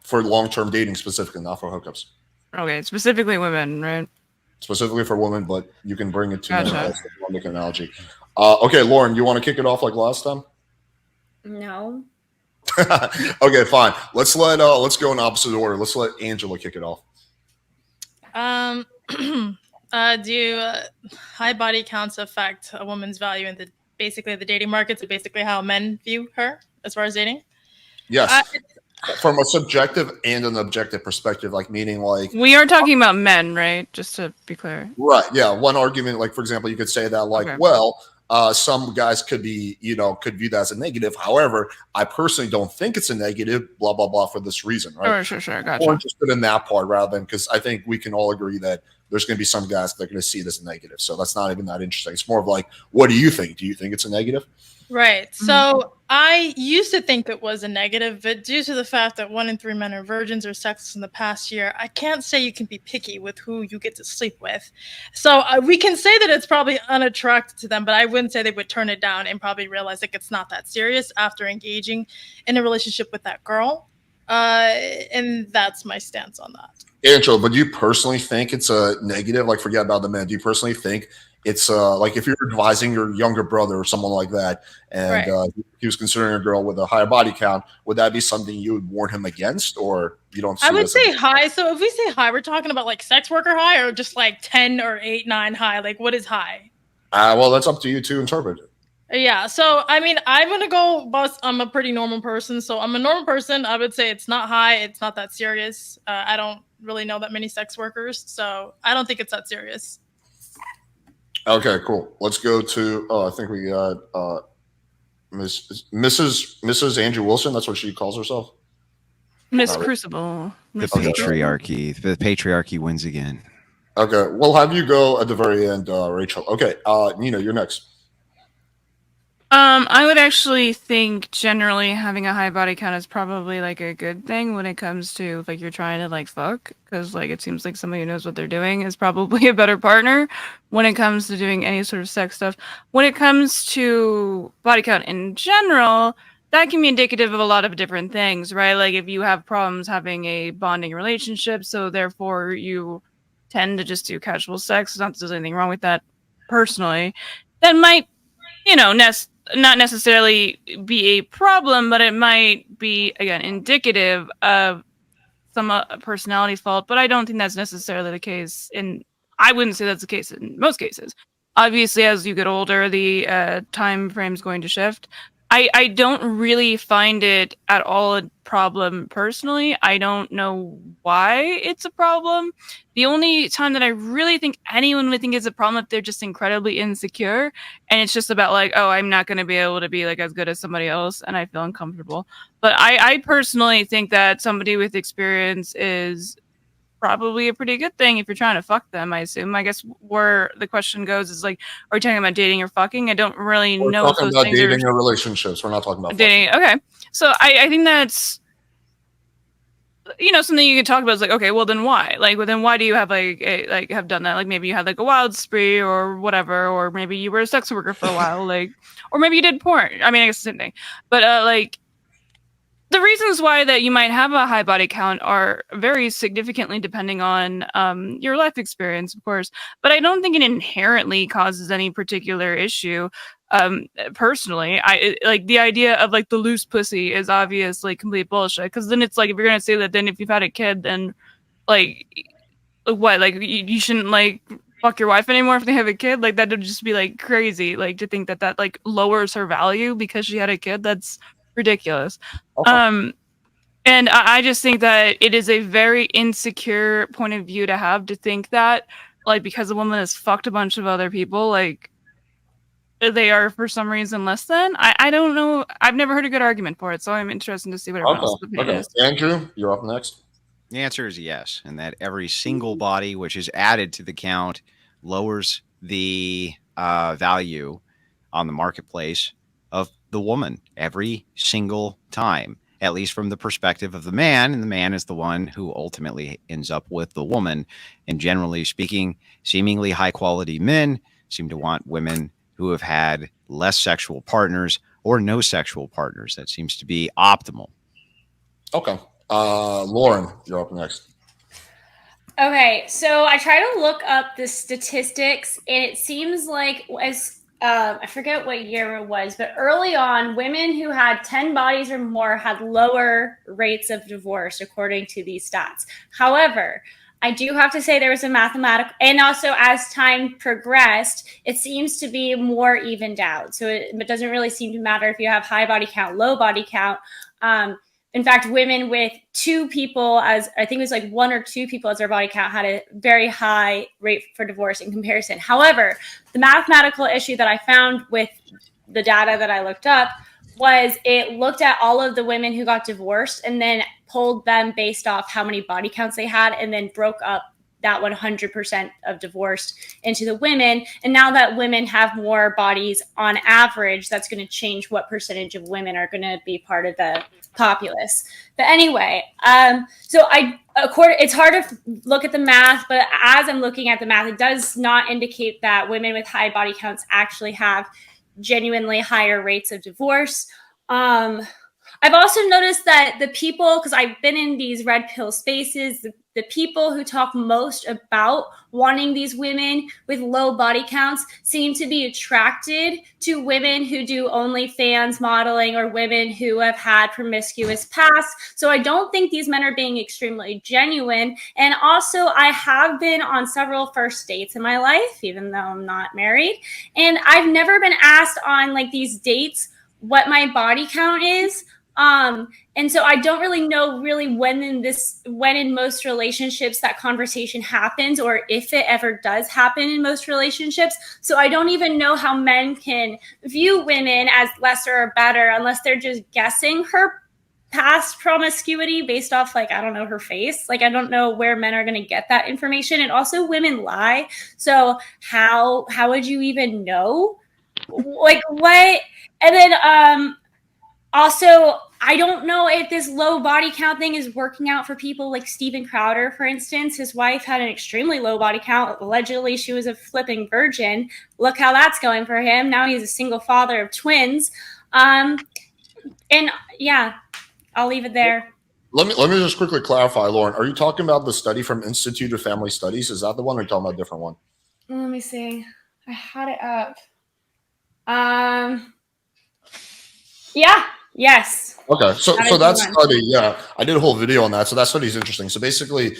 for long-term dating, specifically, not for hookups? Okay, specifically women, right? Specifically for women, but you can bring it to men. That's the make an analogy. Okay, Lauren, you want to kick it off like last time? No. Okay, fine. Let's go in opposite order. Let's let Angela kick it off. Do high body counts affect a woman's value in basically the dating market? So basically how men view her as far as dating? Yes. From a subjective and an objective perspective, like meaning like we are talking about men, right? Just to be clear. Right. Yeah. One argument, like for example, you could say that like, some guys could view that as a negative. However, I personally don't think it's a negative, blah, blah, blah, for this reason, right? Sure. Gotcha. More interested in that part rather than, because I think we can all agree that there's going to be some guys that are going to see it as a negative. So that's not even that interesting. It's more of like, what do you think? Do you think it's a negative? Right. So I used to think it was a negative, but due to the fact that 1 in 3 men are virgins or sexless in the past year, I can't say you can be picky with who you get to sleep with. So we can say that it's probably unattractive to them, but I wouldn't say they would turn it down and probably realize like it's not that serious after engaging in a relationship with that girl. And that's my stance on that. Angela, but do you personally think it's a negative? Like, forget about the men. Do you personally think it's like if you're advising your younger brother or someone like that, and he was considering a girl with a higher body count, would that be something you would warn him against, or you don't? I would say high. So if we say high, we're talking about like sex worker high, or just like 10 or 8, 9 high. Like, what is high? Well, that's up to you to interpret it. Yeah. So I mean, I'm gonna go. Boss, I'm a pretty normal person, so I'm a normal person. I would say it's not high. It's not that serious. I don't really know that many sex workers, so I don't think it's that serious. Okay, cool. Let's go to. I think we got Mrs. Andrew Wilson. That's what she calls herself. Miss Not really. Crucible. The Miss Okay. Crucible. patriarchy. The patriarchy wins again. Okay, we'll have you go at the very end, Rachel. Okay, Nina, you're next. I would actually think generally having a high body count is probably like a good thing when it comes to like you're trying to like fuck, because like it seems like somebody who knows what they're doing is probably a better partner when it comes to doing any sort of sex stuff. When it comes to body count in general, that can be indicative of a lot of different things, right? Like if you have problems having a bonding relationship, so therefore you tend to just do casual sex, not that there's anything wrong with that personally, that might, you know, not necessarily be a problem, but it might be, again, indicative of some personality fault. But I don't think that's necessarily the case. I wouldn't say that's the case in most cases. Obviously, as you get older, the time frame is going to shift. I don't really find it at all a problem personally. I don't know why it's a problem. The only time that I really think anyone would think it's a problem if they're just incredibly insecure and it's just about like, oh, I'm not going to be able to be like as good as somebody else and I feel uncomfortable. But I personally think that somebody with experience is probably a pretty good thing if you're trying to fuck them, I assume. I guess where the question goes is like, are we talking about dating or fucking? I don't really We're know if talking those about things dating are or relationships. We're not talking about dating. fucking. Okay. So I think that's, you know, something you can talk about is like, okay, well then why? Like, well then why do you have like have done that? Like maybe you had like a wild spree or whatever, or maybe you were a sex worker for a while, like, or maybe you did porn. I mean, I guess the same thing. But like the reasons why that you might have a high body count are very significantly depending on your life experience, of course. But I don't think it inherently causes any particular issue. Personally, like the idea of like the loose pussy is obviously complete bullshit. Because then it's like if you're gonna say that, then if you've had a kid, then like what? Like you shouldn't like fuck your wife anymore if they have a kid. Like that would just be like crazy. Like to think that like lowers her value because she had a kid. That's ridiculous. Okay. And I just think that it is a very insecure point of view to have, to think that like because a woman has fucked a bunch of other people, like they are for some reason less than. I don't know. I've never heard a good argument for it, so I'm interested to see what everyone else's opinion Okay. is. Andrew, you're up next. The answer is yes, and that every single body which is added to the count lowers the value on the marketplace of the woman every single time, at least from the perspective of the man. And the man is the one who ultimately ends up with the woman. And generally speaking, seemingly high quality men seem to want women who have had less sexual partners or no sexual partners. That seems to be optimal. Okay. Lauren, you're up next. Okay, so I try to look up the statistics, and it seems like as I forget what year it was, but early on, women who had 10 bodies or more had lower rates of divorce, according to these stats. However, I do have to say there was a mathematical, and also as time progressed, it seems to be more evened out. So it doesn't really seem to matter if you have high body count, low body count. In fact, women with two people, as I think it was like one or two people as their body count, had a very high rate for divorce in comparison. However, the mathematical issue that I found with the data that I looked up was it looked at all of the women who got divorced and then pulled them based off how many body counts they had, and then broke up that 100% of divorced into the women. And now that women have more bodies on average, that's going to change what percentage of women are going to be part of the populace. But anyway, so it's hard to look at the math, but as I'm looking at the math, it does not indicate that women with high body counts actually have genuinely higher rates of divorce. I've also noticed that the people, because I've been in these red pill spaces, the people who talk most about wanting these women with low body counts seem to be attracted to women who do OnlyFans modeling or women who have had promiscuous past. So I don't think these men are being extremely genuine. And also, I have been on several first dates in my life, even though I'm not married. And I've never been asked on like these dates what my body count is. And so I don't really know when in most relationships that conversation happens, or if it ever does happen in most relationships. So I don't even know how men can view women as lesser or better unless they're just guessing her past promiscuity based off, like, I don't know, her face. Like, I don't know where men are going to get that information. And also women lie. So how would you even know? Like, what? And then also, I don't know if this low body count thing is working out for people like Steven Crowder, for instance. His wife had an extremely low body count. Allegedly, she was a flipping virgin. Look how that's going for him. Now he's a single father of twins. And yeah, I'll leave it there. Let me just quickly clarify, Lauren. Are you talking about the study from Institute of Family Studies? Is that the one, or are you talking about a different one? Let me see. I had it up. Yeah. Yes. Okay, so that study, yeah, I did a whole video on that. So that study is interesting. So basically,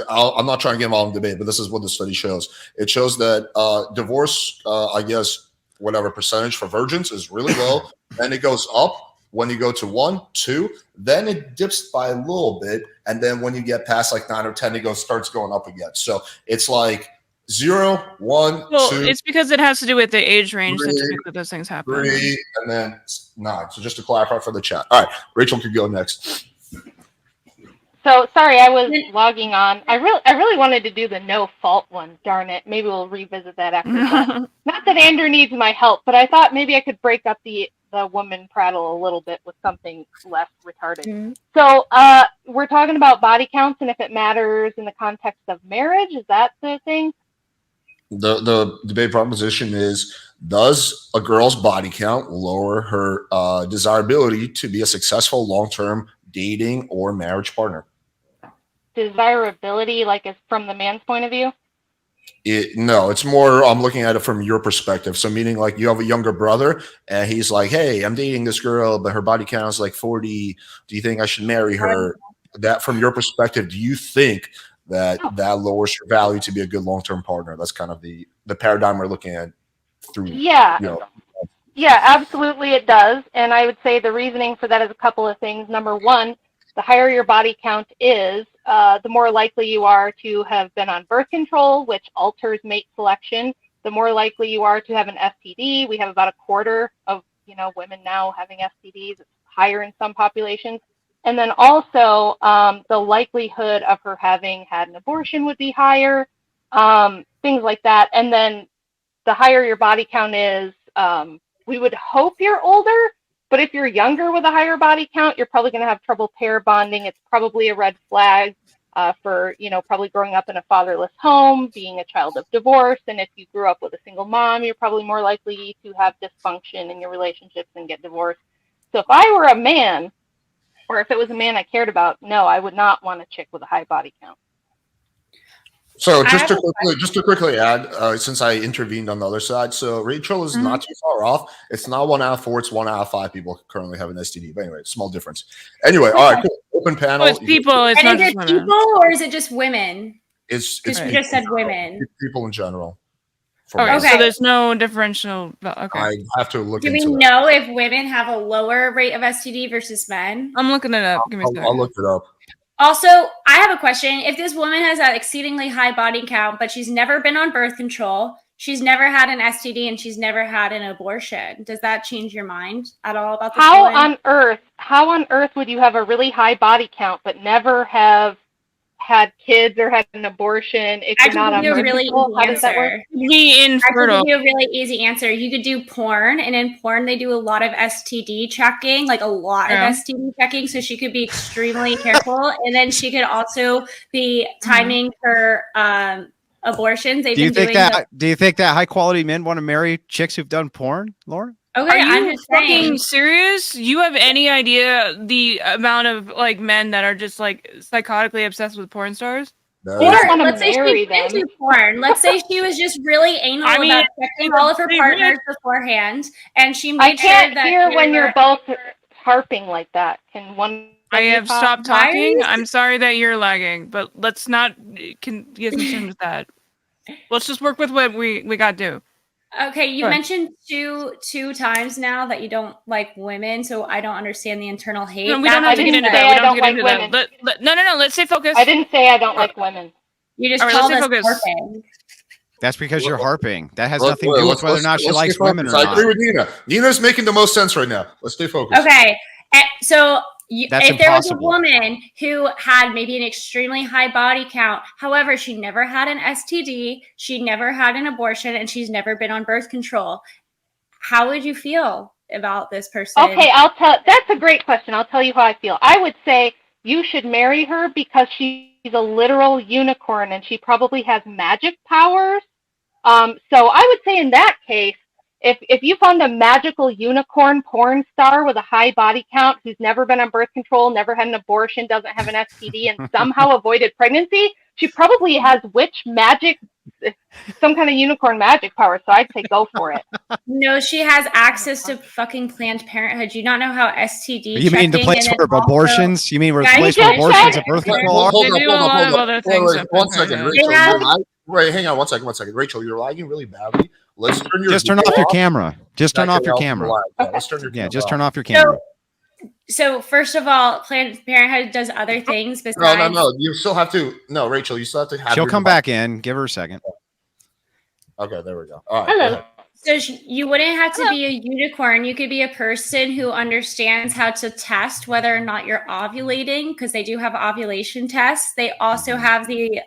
I'm not trying to get involved in debate, but this is what the study shows. It shows that divorce, I guess, whatever percentage for virgins is really low. Then it goes up when you go to 1, 2. Then it dips by a little bit, and then when you get past like 9 or 10, it starts going up again. So it's like 0, 1, Well, 2. it's because it has to do with the age range 3, that typically those things happen. 3, and then 9. So just to clarify for the chat. All right, Rachel could go next. So sorry, I was logging on. I really wanted to do the no fault one. Darn it! Maybe we'll revisit that after that. Not that Andrew needs my help, but I thought maybe I could break up the woman prattle a little bit with something less retarded. Mm-hmm. So we're talking about body counts and if it matters in the context of marriage. Is that the thing? The debate proposition is, does a girl's body count lower her desirability to be a successful long-term dating or marriage partner? Desirability, like, is from the man's point of view? No, it's more, I'm looking at it from your perspective. So meaning, like, you have a younger brother and he's like, hey, I'm dating this girl, but her body count is like 40. Do you think I should marry her? That, from your perspective, do you think that lowers your value to be a good long-term partner? That's kind of the paradigm we're looking at through. Yeah. Yeah, absolutely it does. And I would say the reasoning for that is a couple of things. Number one, the higher your body count is, the more likely you are to have been on birth control, which alters mate selection. The more likely you are to have an STD. We have about a quarter of women now having STDs. It's higher in some populations. And then also the likelihood of her having had an abortion would be higher, things like that. And then the higher your body count is, we would hope you're older, but if you're younger with a higher body count, you're probably going to have trouble pair bonding. It's probably a red flag for, probably growing up in a fatherless home, being a child of divorce. And if you grew up with a single mom, you're probably more likely to have dysfunction in your relationships and get divorced. So if I were a man, or if it was a man I cared about, no, I would not want a chick with a high body count. So just to quickly add, since I intervened on the other side, so Rachel is not too far off. It's not 1 out of 4; it's 1 out of 5 people currently have an STD. But anyway, small difference. Anyway, all right, cool. Open panel. It's people. It's not just women. People, or is it just women? It's you just said women. It's people in general. Okay, so there's no differential. Okay, I have to look. Do we know if women have a lower rate of STD versus men? I'm looking it up. Give me a second. I'll look it up. Also, I have a question. If this woman has an exceedingly high body count, but she's never been on birth control, she's never had an STD, and she's never had an abortion, does that change your mind at all about this? How on earth would you have a really high body count but never have had kids or had an abortion if you're not on birth control? How does that work? Be infertile. I can give you a really easy answer. You could do porn, and in porn they do a lot of STD checking, like a lot of STD checking. So she could be extremely careful, and then she could also be timing her abortions. Do you think that high quality men want to marry chicks who've done porn, Lauren? Okay, are you fucking serious? You have any idea the amount of like men that are just like psychotically obsessed with porn stars? No. Or let's say she didn't do porn. Let's say she was just really anal about checking all of her partners beforehand, and she made sure that. I can't hear when you're both harping like that. Can one? I have stopped talking. I'm sorry that you're lagging, but let's not get concerned with that. Let's just work with what we got to do. Okay, you Sure. mentioned two times now that you don't like women, so I don't understand the internal hate. No, we don't That have to being get into said, that. We I don't have to don't get like into that. No. Let's stay focused. I didn't say I don't like women. You just All right, let's called stay us focused. harping. That's because you're harping. That has Let's- nothing to do with whether or not she let's likes stay women or focused. I agree not. with Nina. Nina's making the most sense right now. Let's stay focused. Okay, so That's if there was a impossible. woman who had maybe an extremely high body count, however, she never had an STD, she never had an abortion, and she's never been on birth control, how would you feel about this person? Okay, that's a great question. I'll tell you how I feel. I would say you should marry her because she's a literal unicorn and she probably has magic powers. So I would say in that case, if you found a magical unicorn porn star with a high body count who's never been on birth control, never had an abortion, doesn't have an STD, and somehow avoided pregnancy, she probably has witch magic, some kind of unicorn magic power. So I'd say go for it. No, she has access to fucking Planned Parenthood. Do you not know how STD You mean the checking place and where then also- abortions? You mean where the Yeah, place you where just abortions said- and birth Wait, control are? hold They up, do hold a up, lot hold of up. other Wait, things. one second, Yeah. Rachel. have- You're lagging. Wait, hang on one second. Rachel, you're lagging really badly. Let's turn your Just turn video off your camera. Just turn That off can your help the camera. lag. Yeah, let's turn your Yeah, camera just off. turn off your camera. So first of all, Planned Parenthood does other things besides. No. You still have to. No, Rachel, you still have to have. She'll your come device. back in. Give her a second. Okay, there we go. All right. Hello. go ahead. So you wouldn't have to be a unicorn. You could be a person who understands how to test whether or not you're ovulating, because they do have ovulation tests. They also have the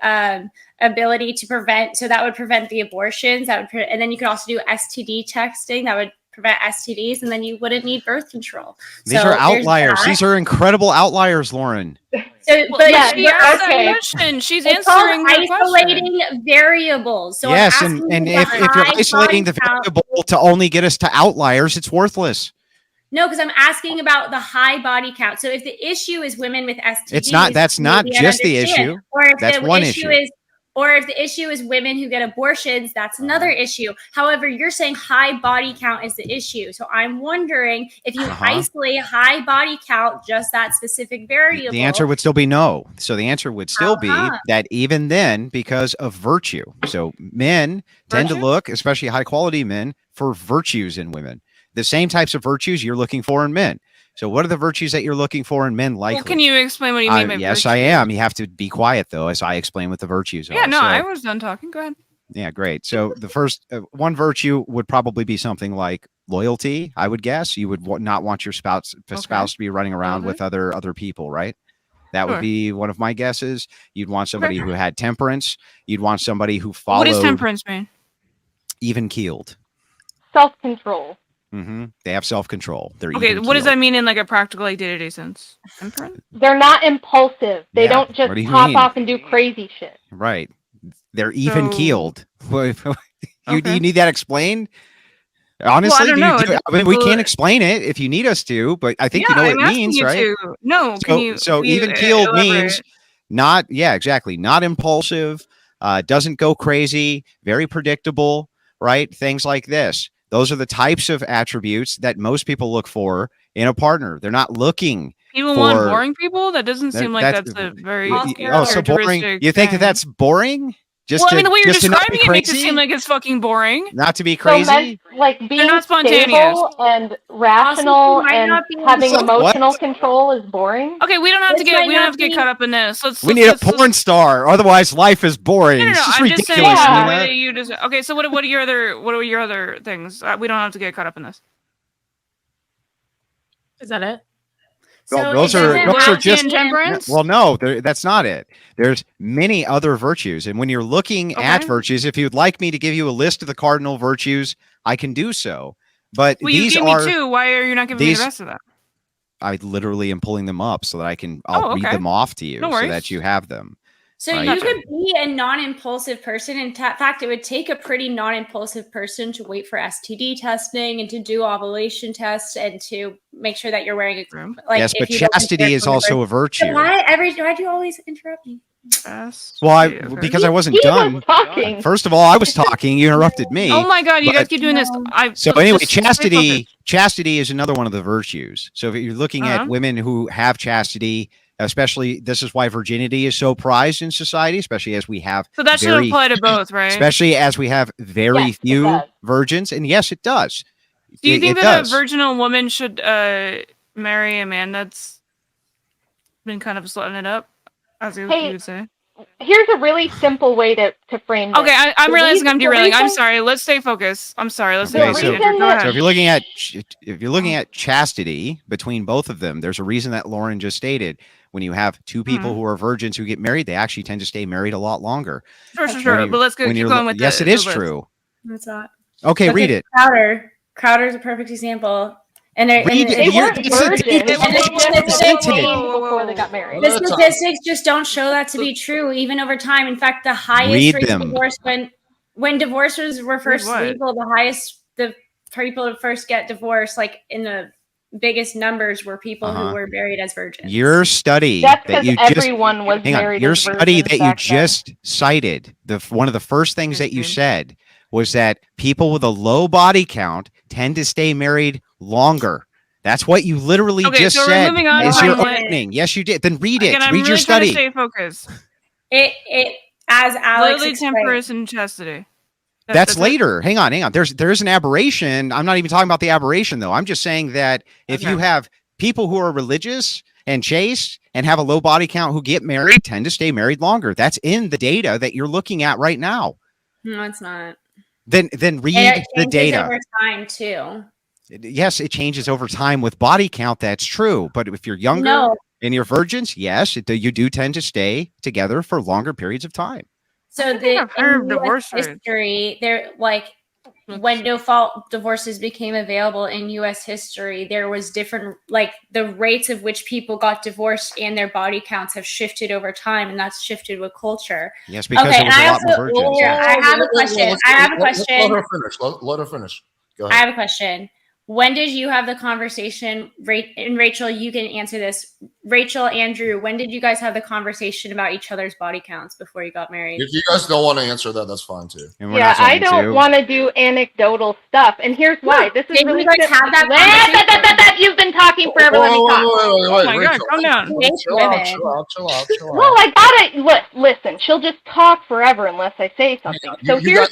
ability to prevent. So that would prevent the abortions. And then you could also do STD testing. That would prevent STDs, and then you wouldn't need birth control. These So are there's outliers. that. These are incredible outliers, Lauren. So, Well, yeah, she asked okay. that question. She's it's called answering her question. isolating variables. So Yes, I'm asking and you if the you're high isolating the body count- variable to only get us to outliers, it's worthless. No, because I'm asking about the high body count. So if the issue is women with STDs, It's not. That's not maybe I'd just the understand. issue. Or if That's the one issue issue. is, or if the issue is women who get abortions, that's another issue. However, you're saying high body count is the issue. So I'm wondering if you isolate high body count, just that specific variable. The answer would still be no. So the answer would still be Uh-huh. that even then, because of virtue. So men tend to Virtue? look, especially high quality men, for virtues in women. The same types of virtues you're looking for in men. So what are the virtues that you're looking for in men likely? Well, can you explain what you mean by yes, virtue? I am. You have to be quiet, though, as I explain what the virtues Yeah, are. no, So- I was done talking. Go ahead. Yeah, great. So the first one virtue would probably be something like loyalty, I would guess. You would not want your spouse to be running around with other people, right? That would Sure. be one of my guesses. You'd want somebody who had temperance. You'd want somebody who followed What does temperance mean? even keeled. Self-control. They have self-control. They're Okay, even what does keeled. that mean in like a practical, like day-to-day sense? Temperance? They're not impulsive. They Yeah, don't just what do you pop mean? off and do crazy shit. Right. They're even keeled. you Okay. need that explained? Honestly, don't know. I mean, we can't explain it if you need us to, but I think you know what I'm it asking means, you right? to. No, can you? So can you, even keeled elaborate? means not, yeah, exactly. Not impulsive, doesn't go crazy, very predictable, right? Things like this. Those are the types of attributes that most people look for in a partner. They're not looking. People want for- boring people? That doesn't seem like that's a very Oh, so boring. characteristic You think that thing. that's boring? Just Well, to, I mean, the way you're just to not describing be it makes it crazy? seem like it's fucking boring. Not to be So crazy? men, like being not spontaneous. stable and rational Also, might and not be having What? emotional control is boring. Okay, we don't have to This get might not be- caught up in this. We need a porn star, otherwise life is boring. No, It's just I'm just saying ridiculous. Yeah. the Nina. way that you just. Okay, so what are your other things? We don't have to get caught up in this. Is that it? Well, So those it are doesn't those have are to just be- temperance. well, no, that's not it. There's many other virtues, and when you're looking at Okay. virtues, if you'd like me to give you a list of the cardinal virtues, I can do so. But Well, you these gave are me two. Why are you not giving me these- the rest of that? I literally am pulling them up so that I'll read okay. them off to you No so worries. that you have them. So Right. you could be a non-impulsive person. In fact, it would take a pretty non-impulsive person to wait for STD testing and to do ovulation tests and to make sure that you're wearing a like. Yes, if but you don't chastity care is for the also a birth- virtue. So why do you always interrupt me? Well, Okay. because I wasn't He done. was talking. First of all, I was talking. You interrupted me. Oh my god, you guys but- keep doing this. So anyway, just stay focused. chastity is another one of the virtues. So if you're looking Uh-huh. at women who have chastity, Especially, this is why virginity is so prized in society, especially as we have So that should apply to both, right? especially as we have very Yes, it few does. virgins. And yes, it does. Do you think it that does. a virginal woman should marry a man that's been kind of slutting it up, as you would say? Here's a really simple way to frame this. Okay, I'm realizing I'm derailing. I'm reason- sorry. Let's stay focused. I'm sorry. Let's stay Okay, focused. so, Andrew, go ahead. so if you're looking at chastity between both of them, there's a reason that Lauren just stated. When you have two people who are virgins who get married, they actually tend to stay married a lot longer. Sure. But let's keep going with yes, it is true. That's not. Okay, read it. Crowder's a perfect example. And Read it. They weren't It's a virgins. date. They It's just a date. before they got married. The statistics just don't show that to be true, even over time. In fact, the highest rate of divorce when divorces were first legal, the people who first get divorced, like in the biggest numbers, were people who were married as virgins. Your study That's that you because everyone was hang on. married Your as study virgins that you back just cited, one of the first things that you said was that people with a low body count tend to stay married longer. That's what you literally just said. Moving on Is from your it. opening? Yes, you did. Then read it. Again, I'm read really your trying to study. stay focused. It as Alex Literally explained. temperance and chastity. That's later. Hang on. There is an aberration. I'm not even talking about the aberration though. I'm just saying that if you have people who are religious and chaste and have a low body count who get married tend to stay married longer. That's in the data that you're looking at right now. No, it's not. Then read the data. Over time too. Yes, it changes over time with body count. That's true. But if you're younger and you're virgins, yes, you do tend to stay together for longer periods of time. So I've heard of divorce rates. history, there when no fault divorces became available in U.S. history, there was different, like the rates of which people got divorced and their body counts have shifted over time, and that's shifted with culture. Yes, because there was a lot more virgins. I have a question. Let her finish. Go ahead. I have a question. When did you have the conversation, and Rachel, you can answer this. Rachel, Andrew, when did you guys have the conversation about each other's body counts before you got married? If you guys don't want to answer that, that's fine too. Yeah, I don't want to do anecdotal stuff, and here's why. This is really you guys have that You've been talking forever. Let me talk. Oh my God, calm down. Chill out. Well, I gotta listen. She'll just talk forever unless I say something. So here's.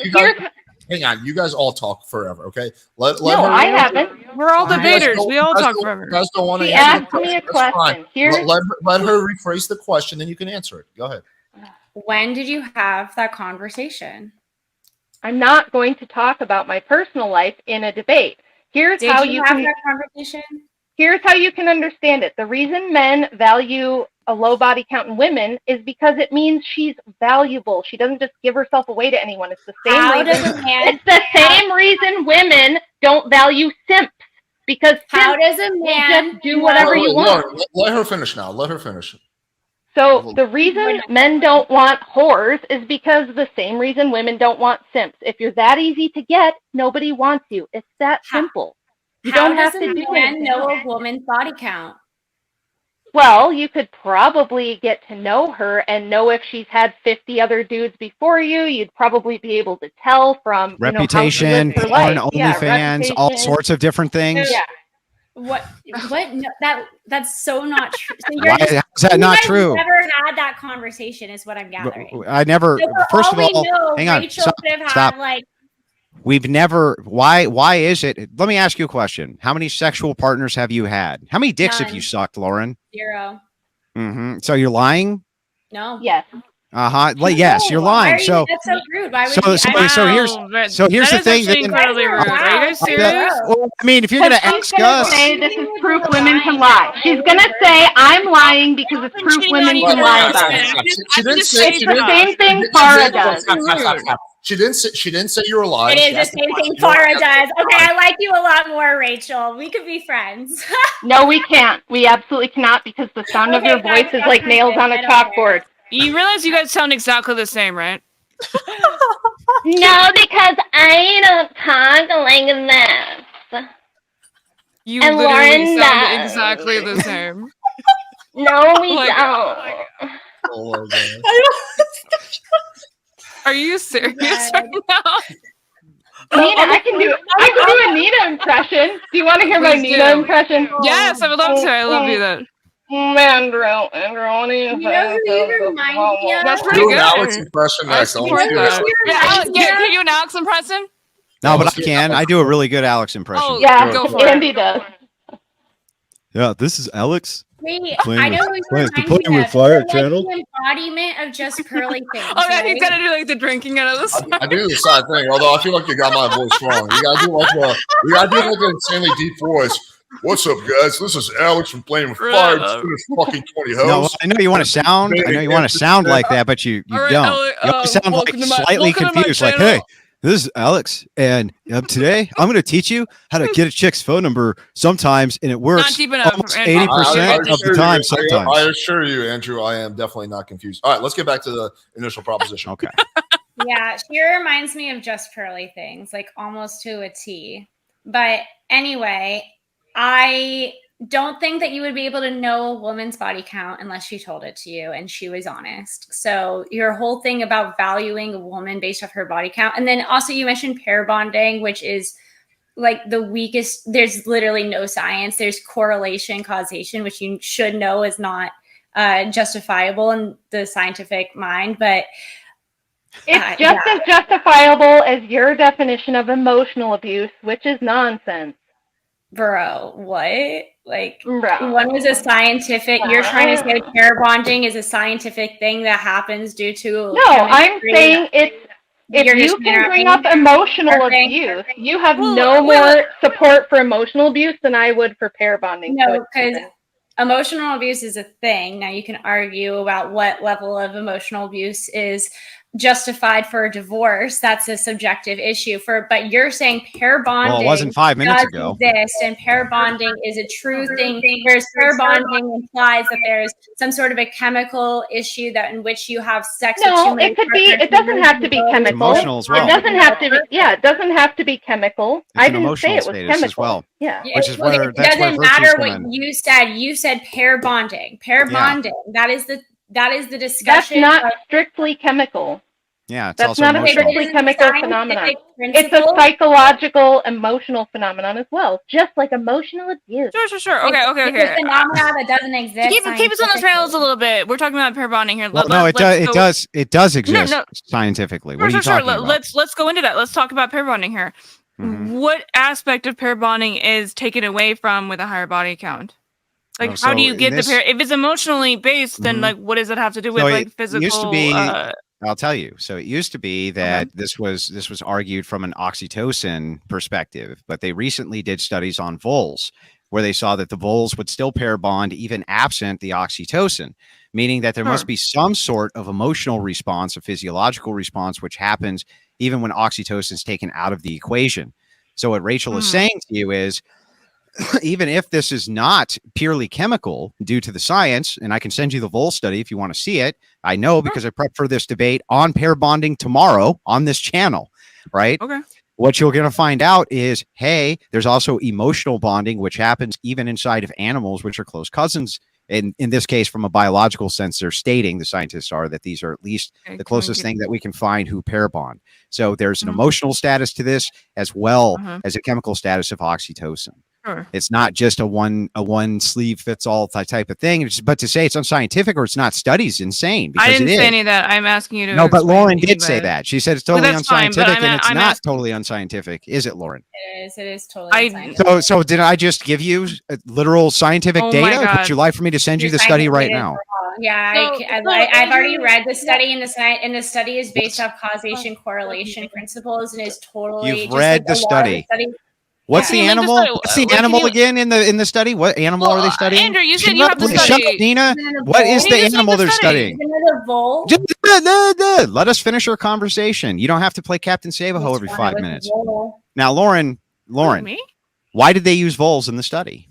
Hang on, you guys all talk forever, okay? Let no, her I haven't. We're all debaters. We all talk forever. You guys don't want to She answer asked me a question. Let her rephrase the question, then you can answer it. Go ahead. When did you have that conversation? I'm not going to talk about my personal life in a debate. Here's how you have can that conversation. Here's how you can understand it. The reason men value a low body count in women is because it means she's valuable. She doesn't just give herself away to anyone. It's the same reason. It's the same reason women don't value simps, because how does a man just do whatever you want? Let her finish now. Let her finish. So the reason men don't want whores is because the same reason women don't want simps. If you're that easy to get, nobody wants you. It's that simple. You don't have to do anything. Know a woman's body count? Well, you could probably get to know her and know if she's had 50 other dudes before you. You'd probably be able to tell from reputation, porn, OnlyFans, all sorts of different things. Yeah. What? No, that's so not true. So Why is that not true? Never had that conversation, is what I'm gathering. I never. So first of all, hang on. Rachel could have had like. We've never. Why is it? Let me ask you a question. How many sexual partners have you had? How many dicks have you sucked, Lauren? 0. Mm-hmm. So you're lying? No. Yes. Yes, you're lying. So that's so rude. Why would here's the thing. Incredibly rude. Are you guys serious? Well, I mean, if you're gonna ask us, say this is proof women can lie. She's gonna say I'm lying because it's proof women can lie about it. She didn't say it's the same thing Farah does. She didn't say you were lying. It is the same thing Farah does. Okay, I like you a lot more, Rachel. We could be friends. No, we can't. We absolutely cannot, because the sound of your voice is like nails on a chalkboard. You realize you guys sound exactly the same, right? No, because I don't talk like this. You literally sound exactly the same. No, we don't. Oh my God. Are you serious right now? Nina, I can do a Nina impression. Do you want to hear my Nina impression? Yes, I would love to. I love you that. Andrew, what do you You know who you remind me of? That's pretty Do good. an Alex impression I next. I want support to hear that. it. Yeah, Alex, can you an Alex impression? No, but let's I get can. I do a really good Alex impression. Oh, Yeah, go for Andy it. does. Yeah, this is Alex. Wait, Playing I know with- who you playing- remind playing me with of. fire You're like channel. the embodiment of just pearly things. Oh, yeah, right? he's gonna do like the drinking out of this. I do the side thing, although I feel like you got my voice wrong. You gotta do like an insanely deep voice. What's up, guys? This is Alex from Playing with Fire. Just finished fucking 20 hoes. No, I know you want to sound. I know you want to sound like that, but you All right, don't. Alex, You always sound like welcome to my- slightly welcome to my confused. Like, channel. hey, this is Alex, and today I'm going to teach you how to get a chick's phone number sometimes, and it works deep enough, almost Andrew. 80% of the time. I Sometimes. assure you, Andrew, I am definitely not confused. All right, let's get back to the initial proposition. Okay. Yeah, she reminds me of just pearly things, like almost to a T. But anyway, I don't think that you would be able to know a woman's body count unless she told it to you and she was honest. So your whole thing about valuing a woman based off her body count. And then also you mentioned pair bonding, which is like the weakest. There's literally no science. There's correlation, causation, which you should know is not justifiable in the scientific mind. But It's just as justifiable as your definition of emotional abuse, which is nonsense. bro, what? Like, Bro. one was a scientific. You're trying to say pair bonding is a scientific thing that happens due to No, I'm saying it's if You're you just can bring marrying up emotional everything. abuse, you have no more support for emotional abuse than I would for pair bonding. No, because emotional abuse is a thing. Now you can argue about what level of emotional abuse is justified for a divorce. That's a subjective issue. But you're saying pair bonding. Well, it wasn't 5 minutes does ago. exist, and pair bonding is a true thing. Whereas pair bonding implies that there's some sort of a chemical issue that in which you have sex. with too No, many it could be. partners It doesn't have to be and chemical. emotional as well. It doesn't have to be. Yeah, it doesn't have to be chemical. It's I an didn't say emotional it was status as chemical. well. Yeah. Which is where it that's where doesn't virtues matter come what in. you said. You said pair bonding. Pair Yeah. bonding. That is the That's discussion. not strictly chemical. Yeah, it's That's also not a emotional. strictly chemical phenomenon. It's a principle. psychological, emotional phenomenon as well, just like emotional abuse. Sure. Okay. It's a phenomenon that doesn't exist. Keep us on the trails a little bit. We're talking about pair bonding here. Well, no, it does exist No. scientifically. What are you talking about? Let's go into that. Let's talk about pair bonding here. Mhm. What aspect of pair bonding is taken away from with a higher body count? Like, how do so you get this- the pair? If it's emotionally based, then Mhm. like, what does it have to do with So like it physical? used to be. I'll tell you. So it used to be that Okay. this was argued from an oxytocin perspective, but they recently did studies on voles where they saw that the voles would still pair bond even absent the oxytocin, meaning that there must be some sort of emotional response, a physiological response, which happens even when oxytocin is taken out of the equation. So what Rachel is saying to you is, even if this is not purely chemical due to the science, and I can send you the Vole study if you want to see it. I know because I prepped for this debate on pair bonding tomorrow on this channel, right? Okay. What you're going to find out is, hey, there's also emotional bonding, which happens even inside of animals, which are close cousins. In this case, from a biological sense, they're stating, the scientists are, that these are at least the closest thing that we can find who pair bond. So there's an emotional status to this as well as a chemical status of oxytocin. Sure. It's not just a one sleeve fits all type of thing. But to say it's unscientific or it's not studied is insane. Because I didn't it is. say any of that. I'm asking you to. No, but explain Lauren to me, did say but- that. She said it's totally that's fine, but unscientific, and it's I'm not asking- totally unscientific, is it, Lauren? It is totally. I So did I just give you literal scientific Oh my data? Would God. you like for me to send you Your the study scientific right data is now? wrong. Yeah, So- I've already read the study, and the study is based off causation correlation principles, and is totally. You've just read like the a lot of study. studies. What's Yeah. the Can you link the animal? study? What's the Like, can animal you- again in the study? What animal are they studying? Andrew, you said Shut you up, have the Shut study. up, Nina. Isn't it a What is vole? the Can you just animal link the they're study? studying? Isn't it a vole? Let us finish our conversation. You don't have to play Captain Save-A-Ho every It's 5 a minutes. vole. Now, Lauren, Me? why did they use voles in the study?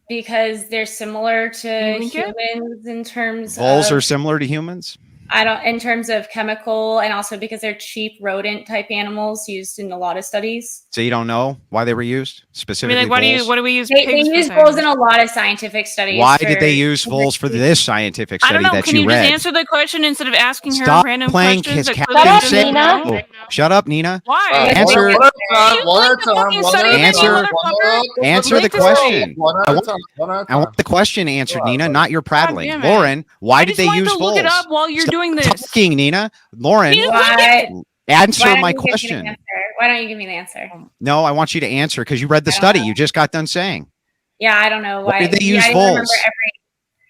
Because they're similar to You think it? humans in terms Voles of. are similar to humans. I don't, in terms of chemical, and also because they're cheap rodent type animals used in a lot of studies. So you don't know why they were used I specifically? mean, like, what do we use? They pigs for use things? voles in a lot of scientific studies. Why did they use voles for this scientific I study don't know. that Can you read? just answer the question instead of asking her Stop random playing questions? his that Captain clearly Shut up, doesn't Nina. know? Shut up, Nina. Why? Answer- One at a time. You One like at the a time. fucking One study at a Answer- time. motherfucker? Answer Like the to say. question. One at I a want- time. One at a I time. want the question answered, Nina, not your prattling. damn it. Lauren, why I did just they wanted use to look it voles? up while you're Stop doing this. talking, Nina. Lauren, Nina, Why answer don't my you give me the question. answer? Why don't you give me the answer? No, I want you to answer because you read the I don't study. know. You just got done saying. Yeah, I don't know Why why. did they use I don't remember voles?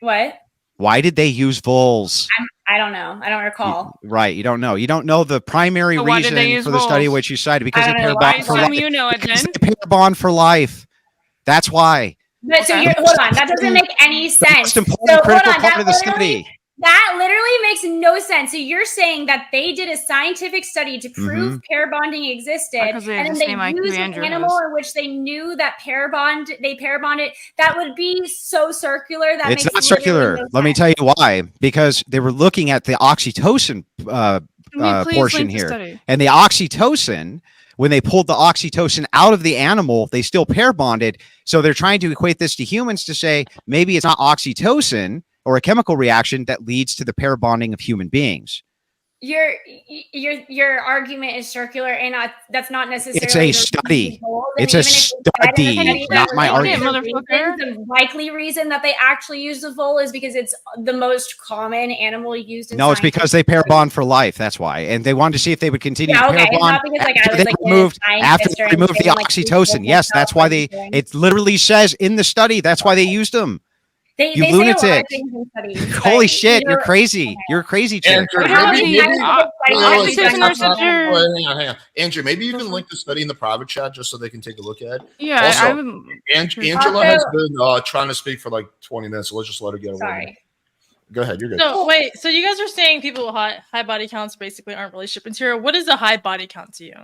what? Why did they use voles? I don't know. I don't recall. Right, you don't know. You don't know the primary So why did they reason use for the study voles? which you cited because I they don't pair know. I bond for assume life. you know it Because then. they pair bond for life. That's why. But so Okay. you're, hold on, that doesn't make any The sense. most important So hold critical on, part of the study. that literally makes no sense. So you're saying that they did a scientific study to prove pair bonding existed, Because they have and the then same they IQ used an Andrew animal has. in which they knew that pair bonded. That would be so circular. That It's makes not literally circular. no Let me sense. tell you why. Because they were looking at the oxytocin Can we please portion link the here. study? And the oxytocin, when they pulled the oxytocin out of the animal, they still pair bonded. So they're trying to equate this to humans to say maybe it's not oxytocin or a chemical reaction that leads to the pair bonding of human beings. Your argument is circular, and that's not necessarily. It's a the study. reason goals, and It's a even if it's said in the study, study not that my one of argument. the Motherfucker. reasons, the likely reason that they actually use the vole is because it's the most common animal used in No, it's science. because they pair bond for life. That's why. And they wanted to see if they would continue Yeah, to okay. pair It's bond not because like I after was they like removed, a after scientist they or removed the anything, like, oxytocin. Yes, that's why it literally says in the study, that's why they used them. They You say a lot of lunatic. things in studies. Holy but shit, you're either- crazy. You're a crazy chick. Andrew, We have maybe, the maybe, scientific studies wait, that wait, we Citizen don't or understand. citizen? hang on. Andrew, maybe you can link the study in the private chat just so they can take a look at it. Yeah, Also, I would. Angela has been trying to speak for like 20 minutes, so let's just let her get away. Sorry. Go ahead, you're good. So wait, so you guys are saying people with high body counts basically aren't relationship material. What is a high body count to you?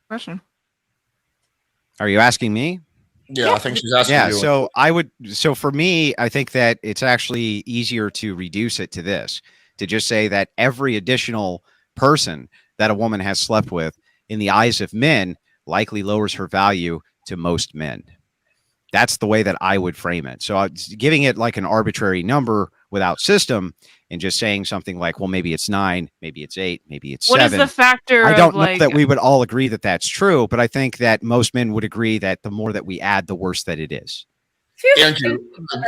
Question. Are you asking me? Yeah, I think she's asking Yeah, you. so for me, I think that it's actually easier to reduce it to this, to just say that every additional person that a woman has slept with in the eyes of men likely lowers her value to most men. That's the way that I would frame it. So giving it like an arbitrary number without system and just saying something like, well, maybe it's 9, maybe it's 8, maybe it's 7. What is the factor? I don't of, know like, that we would all agree that that's true, but I think that most men would agree that the more that we add, the worse that it is. Andrew,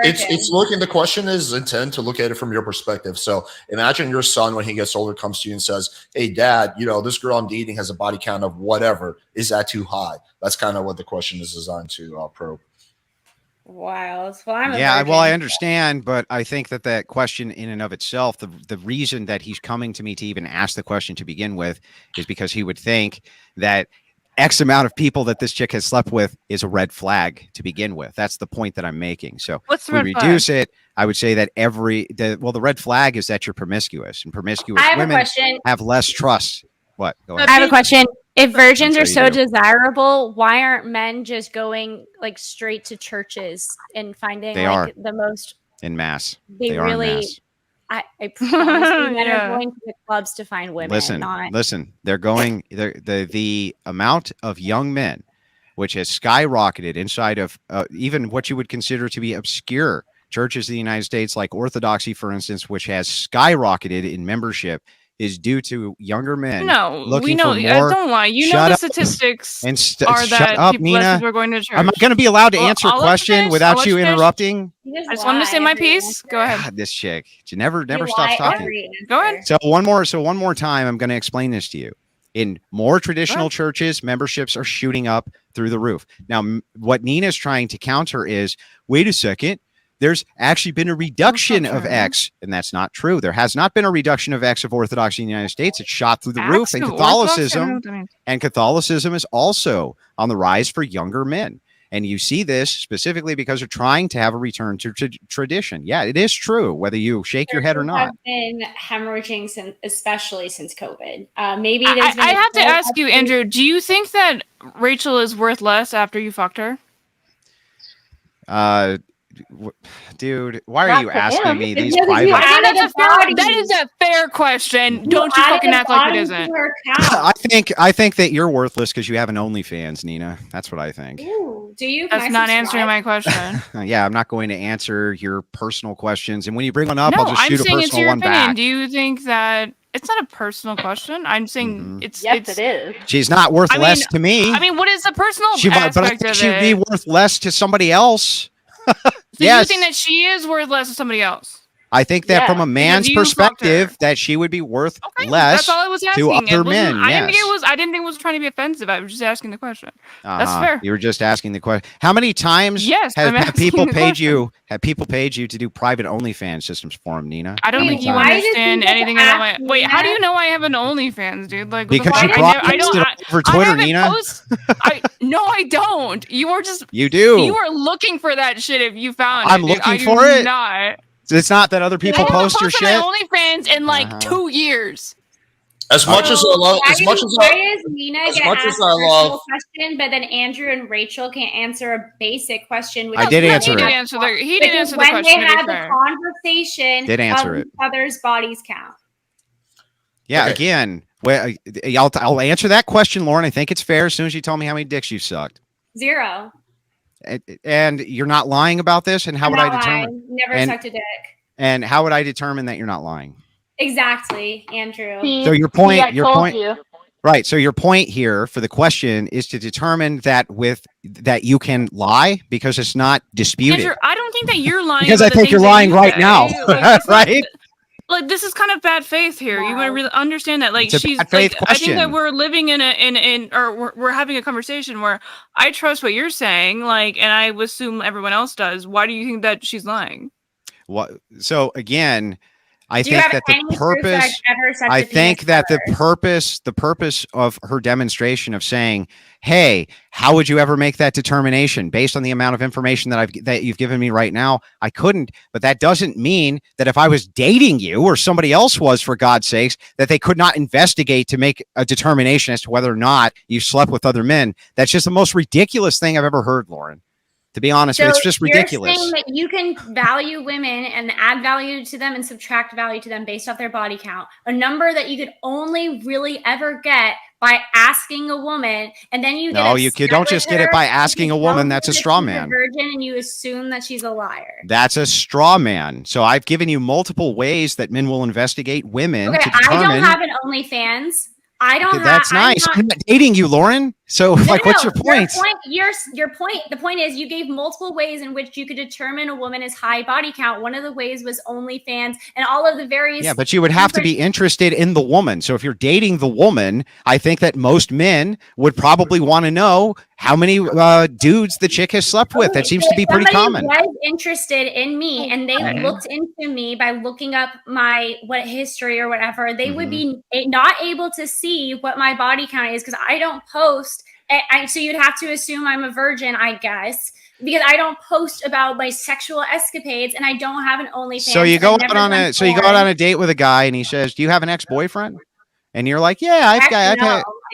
it's looking. The question is intended to look at it from your perspective. So imagine your son when he gets older comes to you and says, "Hey, Dad, this girl I'm dating has a body count of whatever. Is that too high?" That's kind of what the question is designed to probe. Wild. Well, I'm a Yeah, virgin. well, I understand, but I think that question in and of itself, the reason that he's coming to me to even ask the question to begin with is because he would think that X amount of people that this chick has slept with is a red flag to begin with. That's the point that I'm making. So What's the if we red reduce it, I would say that the red flag is that you're promiscuous, and promiscuous I have a women question. have less trust. What? Go ahead. I have a question. If virgins I'm are sure so you do. desirable, why aren't men just going like straight to churches and finding They like are. the most? In mass. They are in really. mass. I promise you, men Yeah. are going to the clubs to find women. Listen. They're going. The amount of young men, which has skyrocketed inside of even what you would consider to be obscure churches in the United States, like Orthodoxy, for instance, which has skyrocketed in membership, is due to younger men. No, looking we know. for more. Don't lie. You know Shut the up. statistics And are shut that up, less Nina. people are going to church. Am I going to be allowed to Well, answer a I'll let you question finish. I'll without let you you finish. interrupting? I just wanted to say my piece. Go ahead. God, this chick. She never stops talking. Go ahead. So one more time, I'm going to explain this to you. In more traditional churches, memberships are shooting up through the roof. Now, what Nina's trying to counter is, wait a second, there's actually been a reduction of X, and that's not true. There has not been a reduction of X of Orthodoxy in the United States. It's shot through the roof, and Catholicism is also on the rise for younger men. And you see this specifically because they're trying to have a return to tradition. Yeah, it is true, whether you shake your head or not. Have been hemorrhaging especially since COVID. Maybe I have to ask you, Andrew. Do you think that Rachel is worth less after you fucked her? dude, why are Not you to asking him. me It's these because private? you I think added that's a a fair, body. that is a fair question. Don't you added fucking a act like it body isn't. to her count. I think that you're worthless because you have an OnlyFans, Nina. That's what I think. Ooh, do you? Can That's I not subscribe? answering my question. Yeah, I'm not going to answer your personal questions, and when you bring one up, No, I'll just I'm shoot a saying it's personal your one opinion. back. Do you think that it's not a personal question? I'm saying it's Yes, it is. She's not worth I mean- less to me. I mean, what is the personal but I aspect think of she'd be it? worth less to somebody else. So yes. you think that she is worth less to somebody else? I think that Yeah, from a man's you fucked her. perspective, that she would be worth Okay, less that's all I was to asking. It other wasn't- men. I didn't think yes. it was. I didn't think it was trying to be offensive. I was just asking the question. That's fair. You were just asking the question. How many times Yes, I'm have asking people the paid question. you? Have people paid you to do private OnlyFans systems for them, Nina? I don't Wait, think you why did understand people anything about my. ask me Wait, how do that? you know I have an OnlyFans, dude? Like, what the Because fuck? you I broadcasted don't. it over Twitter, haven't Nina. No, I don't. You are just. You do. You are looking for that shit if you found I'm it. looking I do for it. Not. It's not that other I people haven't post your posted shit. my OnlyFans in like 2 years. As much as I love, as much as why I, does Nina as get much asked as a I personal love- question, but then Andrew and Rachel can't answer a basic question? Which I is did what answer they it. have- He did which is answer the when question. they To be had the fair. conversation Did answer of it. each other's bodies count. Yeah, Okay. again, well, I'll answer that question, Lauren. I think it's fair as soon as you tell me how many dicks you sucked. 0. And you're not lying about this. And how would I Not determine? lying. Never and- sucked a dick. And how would I determine that you're not lying? Exactly, Andrew. See, So your point- I your told point- you. Right. So your point here for the question is to determine that you can lie because it's not disputed. Andrew, I don't think that you're lying. Because I about the think you're things that lying you right say. now, Like, it's not- right? Like, this is kind of bad faith here. You want to really understand that. Like, It's a she's bad faith like, I think that question. we're living we're having a conversation where I trust what you're saying, like, and I assume everyone else does. Why do you think that she's lying? What? So again, I Do you think have that the any proof that purpose. I've ever sucked I a think penis that ever? the purpose of her demonstration of saying, "Hey, how would you ever make that determination based on the amount of information that you've given me right now?" I couldn't, but that doesn't mean that if I was dating you or somebody else was, for God's sakes, that they could not investigate to make a determination as to whether or not you slept with other men. That's just the most ridiculous thing I've ever heard, Lauren. To be honest, So it's just ridiculous. You're saying that you can value women and add value to them and subtract value to them based off their body count, a number that you could only really ever get by asking a woman, and then you No, get you upset don't with just get it her by because asking you a woman. tell That's her a that straw she's man. virgin, and you assume that she's a liar. That's a straw man. So I've given you multiple ways that men will investigate women Okay, to determine. I don't have an OnlyFans. I don't have. That's nice. I'm I'm not dating you, Lauren. So, like, what's your point? Your point. The point is, you gave multiple ways in which you could determine a woman is high body count. One of the ways was OnlyFans, and all of the various. Yeah, but you would have to be interested in the woman. So if you're dating the woman, I think that most men would probably want to know how many dudes the chick has slept with. That seems to be pretty common. Somebody was interested in me, and they looked into me by looking up my history or whatever. They would be not able to see what my body count is because I don't post. So you'd have to assume I'm a virgin, I guess, because I don't post about my sexual escapades, and I don't have an OnlyFans. So you go out on a date with a guy, and he says, "Do you have an ex-boyfriend?" And you're like, "Yeah,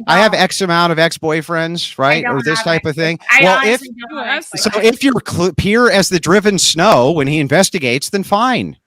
I have X amount of ex-boyfriends, right, or this type of thing." Well, if you're clear as the driven snow when he investigates, then fine.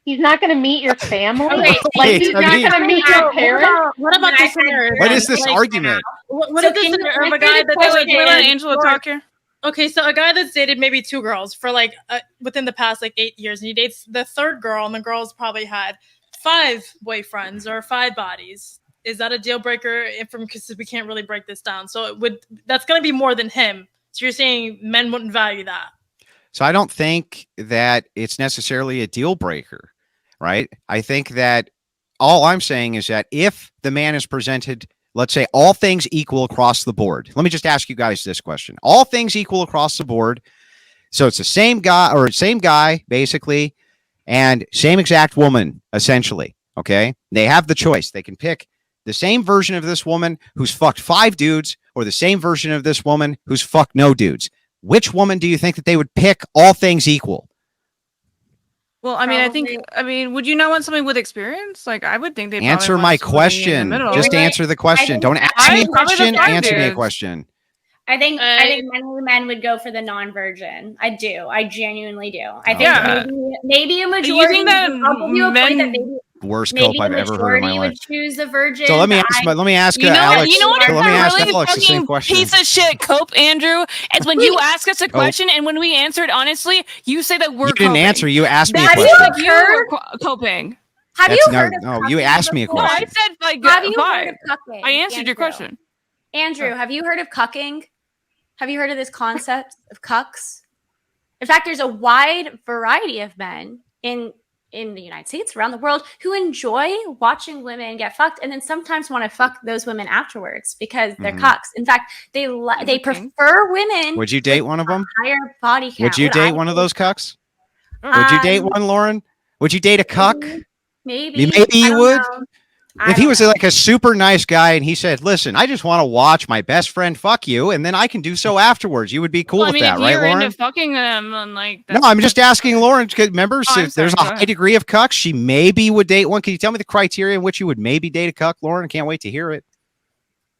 He's not going to meet your family. Okay, Like, he's not going to meet your parents. What about this scenario? What is this Like, argument? What So is this can you scenario of a answer guy the that question? Can we let Angela talk here? Okay, so a guy that's dated maybe 2 girls for like within the past like 8 years, and he dates the 3rd girl, and the girl's probably had 5 boyfriends or 5 bodies. Is that a deal breaker? Because we can't really break this down, so that's going to be more than him. So you're saying men wouldn't value that? So I don't think that it's necessarily a deal breaker, right? I think that all I'm saying is that if the man is presented, let's say all things equal across the board. Let me just ask you guys this question. All things equal across the board. So it's the same guy basically, and same exact woman essentially, okay? They have the choice. They can pick the same version of this woman who's fucked 5 dudes or the same version of this woman who's fucked no dudes. Which woman do you think that they would pick, all things equal? Well, I mean, would you not want somebody with experience? Like, I would think they'd answer probably my want somebody in the question. middle. Just answer the question. Don't ask me a question. Answer me a question. I think many men would go for the non-virgin. I do. I genuinely do. I think Yeah. maybe a You majority. think that I'll give you a point that maybe Worst cope I've ever heard in my life. would choose the virgin. So let me ask You know Alex. what? You know what? So let me ask Really Alex the same fucking question. piece of shit cope, Andrew. It's when you ask us a question and when we answered honestly, you say that we're. You didn't coping. answer. You asked me a That's question. like you were coping. Have That's you heard of no, cucking you asked me a before? No, question. I said like Have you five. heard of cucking? I answered your Andrew? question. Andrew, have you heard of cucking? Have you heard of this concept of cucks? In fact, there's a wide variety of men in the United States, around the world, who enjoy watching women get fucked and then sometimes want to fuck those women afterwards because they're cucks. In fact, they prefer women. Would you date one of them? Higher body count. Would you date one of those cucks? Would you date one, Lauren? Would you date a cuck? Maybe you would. know. If he was like a super nice guy and he said, "Listen, I just want to watch my best friend fuck you, and then I can do so afterwards," you would be cool with that, if right, you're Lauren? into fucking them, and like No, I'm just asking Lauren. Remember, I'm if there's sorry, a go high ahead. degree of cucks, she maybe would date one. Can you tell me the criteria in which you would maybe date a cuck, Lauren? I can't wait to hear it.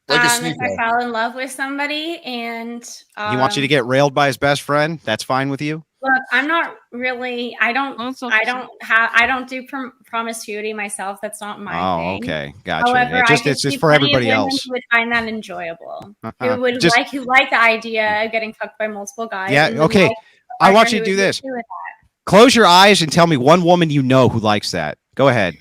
Like a if sneak I fell in love with somebody and He wants you to get railed by his best friend. That's fine with you. look, I'm not really. I don't do promiscuity myself. That's not my thing. Oh, okay, gotcha. However, It's just for everybody else. Who would find that enjoyable. Uh-huh. Who would Just- who like the idea of getting fucked by multiple guys. Yeah, and would okay. like a I want partner you to who do would this. be okay with that. Close your eyes and tell me one woman you know who likes that. Go ahead.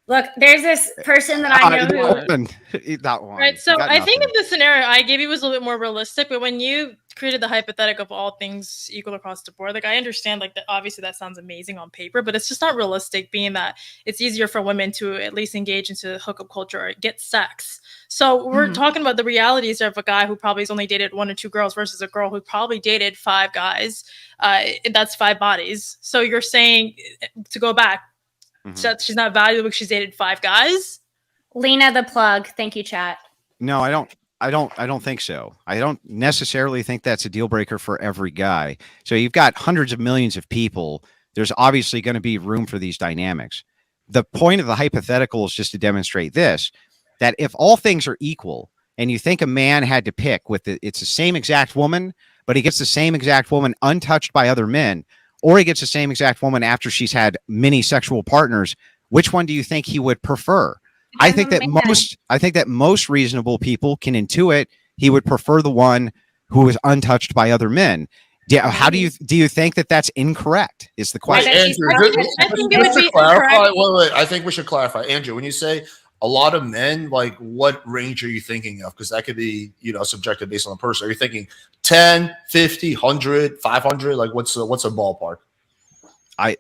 Look, there's this person that I know who. That one. Right. So Got I think nothing. if the scenario I gave you was a little bit more realistic, but when you created the hypothetical of all things equal across the board, like I understand like that obviously that sounds amazing on paper, but it's just not realistic, being that it's easier for women to at least engage into hookup culture or get sex. So we're talking about the realities of a guy who probably has only dated 1 or 2 girls versus a girl who probably dated 5 guys. That's 5 bodies. So you're saying, to go back, that she's not valuable because she's dated 5 guys? Lena the plug. Thank you, chat. No, I don't think so. I don't necessarily think that's a deal breaker for every guy. So you've got hundreds of millions of people. There's obviously going to be room for these dynamics. The point of the hypothetical is just to demonstrate this, that if all things are equal and you think a man had to pick with it's the same exact woman, but he gets the same exact woman untouched by other men, or he gets the same exact woman after she's had many sexual partners, which one do you think he would prefer? I think that most reasonable people can intuit he would prefer the one who was untouched by other men. How do you think that that's incorrect? Is the question. Andrew, I think it would just to be clarify. Wait. I think we should clarify, Andrew. When you say a lot of men, like what range are you thinking of? Because that could be, subjective based on the person. Are you thinking 10, 50, 100, 500? Like what's a ballpark? I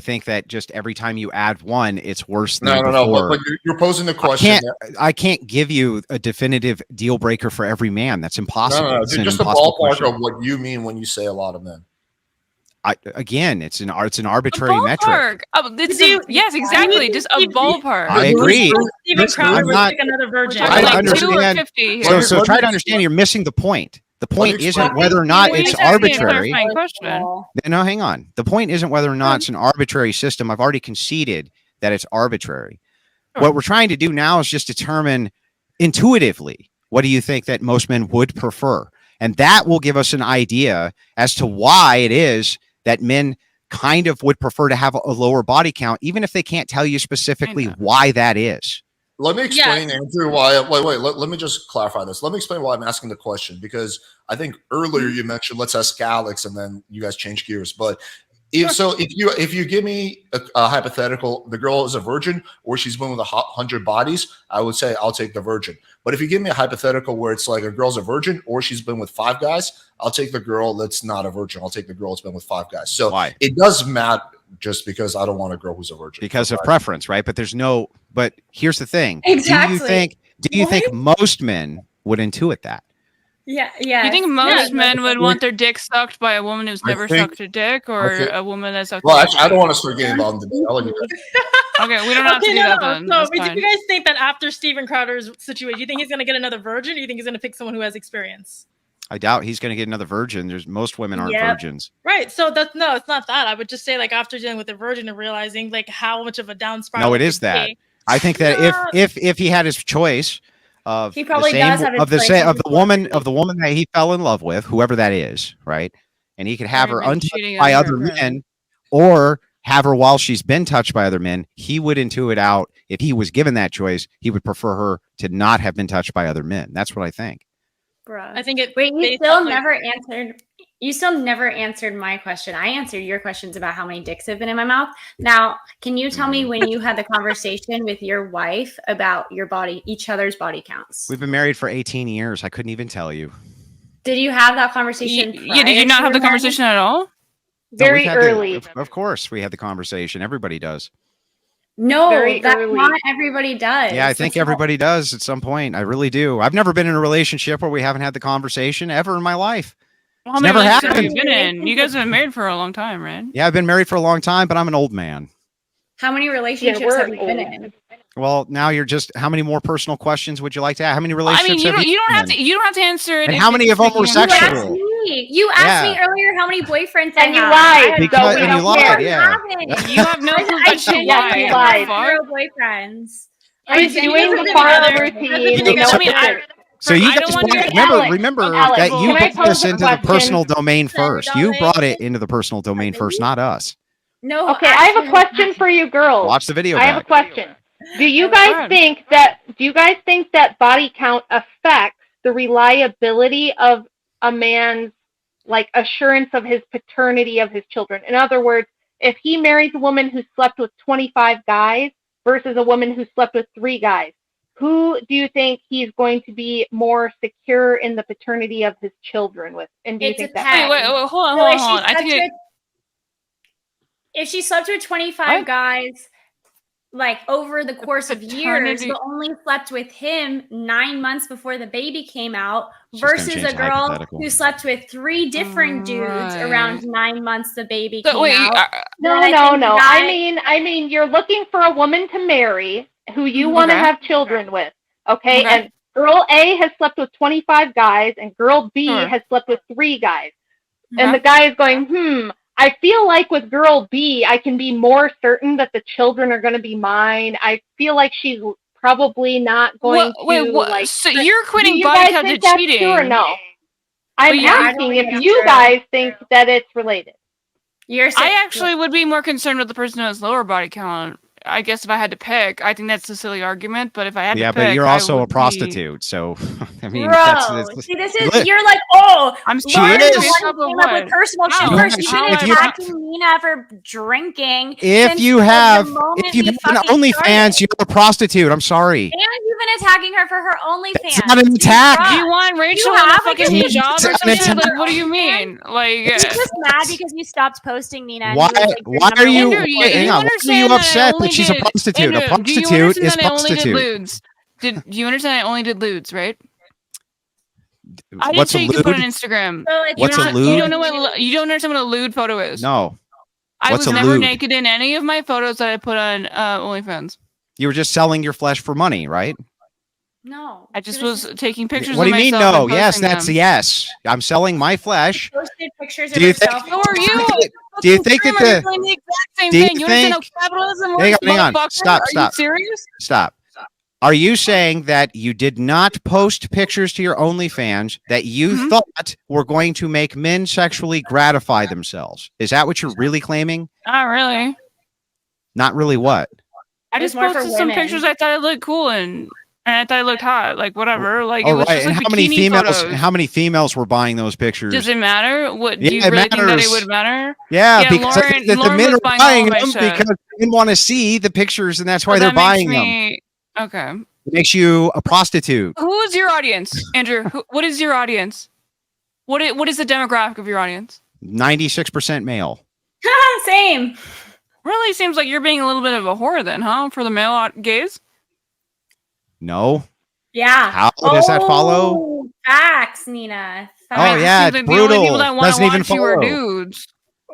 think that just every time you add one, it's worse than No. before. But you're posing the question. I can't give you a definitive deal breaker for every man. That's impossible. No. It's an Just a impossible ballpark question. of what you mean when you say a lot of men. It's an arbitrary metric. Yes, exactly. Just a ballpark. I agree. Steven Crowder would pick another virgin. I Like understand. 2 or 50 here. So try to understand. You're missing the point. The point me isn't explain. whether or not Well, it's he's asking a arbitrary. clarifying question. No, hang on. The point isn't whether or not it's an arbitrary system. I've already conceded that it's arbitrary. What we're trying to do now is just determine intuitively, what do you think that most men would prefer? And that will give us an idea as to why it is that men kind of would prefer to have a lower body count, even if they can't tell you specifically why that is. Let me explain, Andrew, why. Wait. Let me just clarify this. Let me explain why I'm asking the question, because I think earlier you mentioned let's ask Alex, and then you guys change gears. But if you give me a hypothetical, the girl is a virgin or she's been with 100 bodies, I would say I'll take the virgin. But if you give me a hypothetical where it's like a girl's a virgin or she's been with 5 guys, I'll take the girl that's not a virgin. I'll take the girl that's been with 5 guys. So Why? It does matter, just because I don't want a girl who's a virgin. Because of preference, right? But here's the thing. Exactly. Do you think most men would intuit that? Yeah. You think most men would want their dick sucked by a woman who's never sucked a dick, or a woman that's sucked? Well, I don't want to start getting involved in the debate. I'll let you guys. Okay, we don't have to do that then. So, That's do fine. you guys think that after Steven Crowder's situation, do you think he's going to get another virgin, or do you think he's going to pick someone who has experience? I doubt he's going to get another virgin. Most women aren't virgins. Right. So it's not that. I would just say, like, after dealing with a virgin and realizing like how much of a down spiral. No, it is that. I think that if he had his choice of He probably the same does have his of the place same in of the woman that he fell in love with, whoever that is, right? And he could have her Already been untouched cheating by on other her, apparently. men, or have her while she's been touched by other men. He would intuit out, if he was given that choice, he would prefer her to not have been touched by other men. That's what I think. Bruh. I think it. Wait, you based still on, like- never answered. You still never answered my question. I answered your questions about how many dicks have been in my mouth. Now, can you tell me when you had the conversation with your wife about your body, each other's body counts? We've been married for 18 years. I couldn't even tell you. Did you have that conversation? Yeah, did you prior not to have the your marriage? conversation at all? No, we've Very had early. of course, we had the conversation. Everybody does. No, Very that's early. not everybody does. Yeah, I think That's not- everybody does at some point. I really do. I've never been in a relationship where we haven't had the conversation ever in my life. Well, how It's many never relationships have you happened. been in? You guys have been married for a long time, right? Yeah, I've been married for a long time, but I'm an old man. How many relationships we're have you been old. in? Well, now you're just. How many more personal questions would you like to ask? How many I relationships? mean, you don't have been to. You don't have to answer it. And if how many it's of them were making you You asked sexual? me. You asked Yeah. me earlier how many boyfriends And I you have. lied, I Because- so we and you don't lied, care. yeah. You have no proof I that you genuinely you lied. lied. have zero boyfriends. I was doing the farm routine. You think no I mean, pictures. So you I guys don't want brought, to- remember, Alex, remember Alex, that you can I brought this pose a into the question? personal domain Sorry, first. You brought it darling. into the personal domain first, not us. No. Okay, I have a question for you girls. Watch the video I have a back. question. Do you Go guys ahead. think that body count affects the reliability of a man's like assurance of his paternity of his children? In other words, if he marries a woman who slept with 25 guys versus a woman who slept with 3 guys, who do you think he's going to be more secure in the paternity of his children with? And do you It think depends. that? Wait, hold on, So hold if on. I think if she slept with 25 What? guys, like over the course of years, paternity- but only slept with him 9 months before the baby came out, It's just gonna versus change a the girl hypothetical. who slept with 3 different dudes Right. around 9 months the baby so came wait. out. No, Then I no, think no. the guy- I mean, you're looking for a woman to marry who you want to Okay. have children with, okay? Okay. And girl A has slept with 25 guys, and girl B Sure. has slept with 3 guys. Okay. And the guy is going, I feel like with girl B, I can be more certain that the children are going to be mine. I feel like she's probably not going to, like... So you're Do quitting you body guys count to think that's cheating? true or no? I'm yeah, I don't asking think if that's you true. guys think that it's related. You're saying, I actually would be more concerned with the person who has lower body count. I guess if I had to pick, I think that's a silly argument. But if I had Yeah, to pick, but you're I also a would be- prostitute, so I mean, bro, that's see, this Look, is, you're like, oh, I'm She Lauren's is. the Based one off who of came up with what? personal shit How? first. You've How? been If you- attacking Nina for drinking. if since you the have moment if you we have an fucking OnlyFans, started. you're a prostitute. I'm sorry. And you've been attacking her for her OnlyFans. It's not an attack. Do you want Rachel You in a have, like, fucking a- hijab or It's some an shit? Like, attack. what do you mean? Like, He's just mad because you stopped posting Nina. and Why? he was like, "You're Why number are you? one." Andrew, you Wait, hang on. Why are understand you that I upset only that she's a did- prostitute? Andrew, A do you prostitute understand is that I only did prostitute. lewds? Do you understand I only did lewds, right? I didn't What's a say you could put on lewd? Instagram. So it's What's a not- lewd? You don't know you don't understand what a lewd photo is. No, I what's was a never lewd? naked in any of my photos that I put on OnlyFans. you were just selling your flesh for money, right? No. I just She was taking pictures What do of you mean? myself No. and Yes, posting that's them. yes. I'm selling my flesh. posted pictures Do of you think- herself. So are you? Do you think that You're the doing the exact same do you thing. You understand think- how capitalism Hang works, on, hang on. motherfucker? Stop, Are stop. you serious? stop? Are you saying that you did not post pictures to your OnlyFans that you Mhm. thought were going to make men sexually gratify themselves? Is that what you're really claiming? Not really. Not really. What? It I was just more for posted some women. pictures I thought I looked cool in. And I thought I looked hot, like whatever. Like it Oh, was right. just And like how many bikini females? photos. How many females were buying those pictures? Does it matter? What do Yeah, you it really think that matters. it would matter? Yeah, Yeah, because Lauren- the Lauren men was are buying all buying my them shit. because men want to see the pictures, and that's why So they're that makes buying them. me... Okay. It makes you a prostitute. Who is your audience, Andrew? What is your audience? What is the demographic of your audience? 96% male. Same. Really seems like you're being a little bit of a whore then, huh? For the male gaze? No. Yeah. How does that follow? Oh, facts, Nina. Oh, Facts. yeah, Seems it's like the only brutal. people that want Doesn't to even watch you are follow. dudes.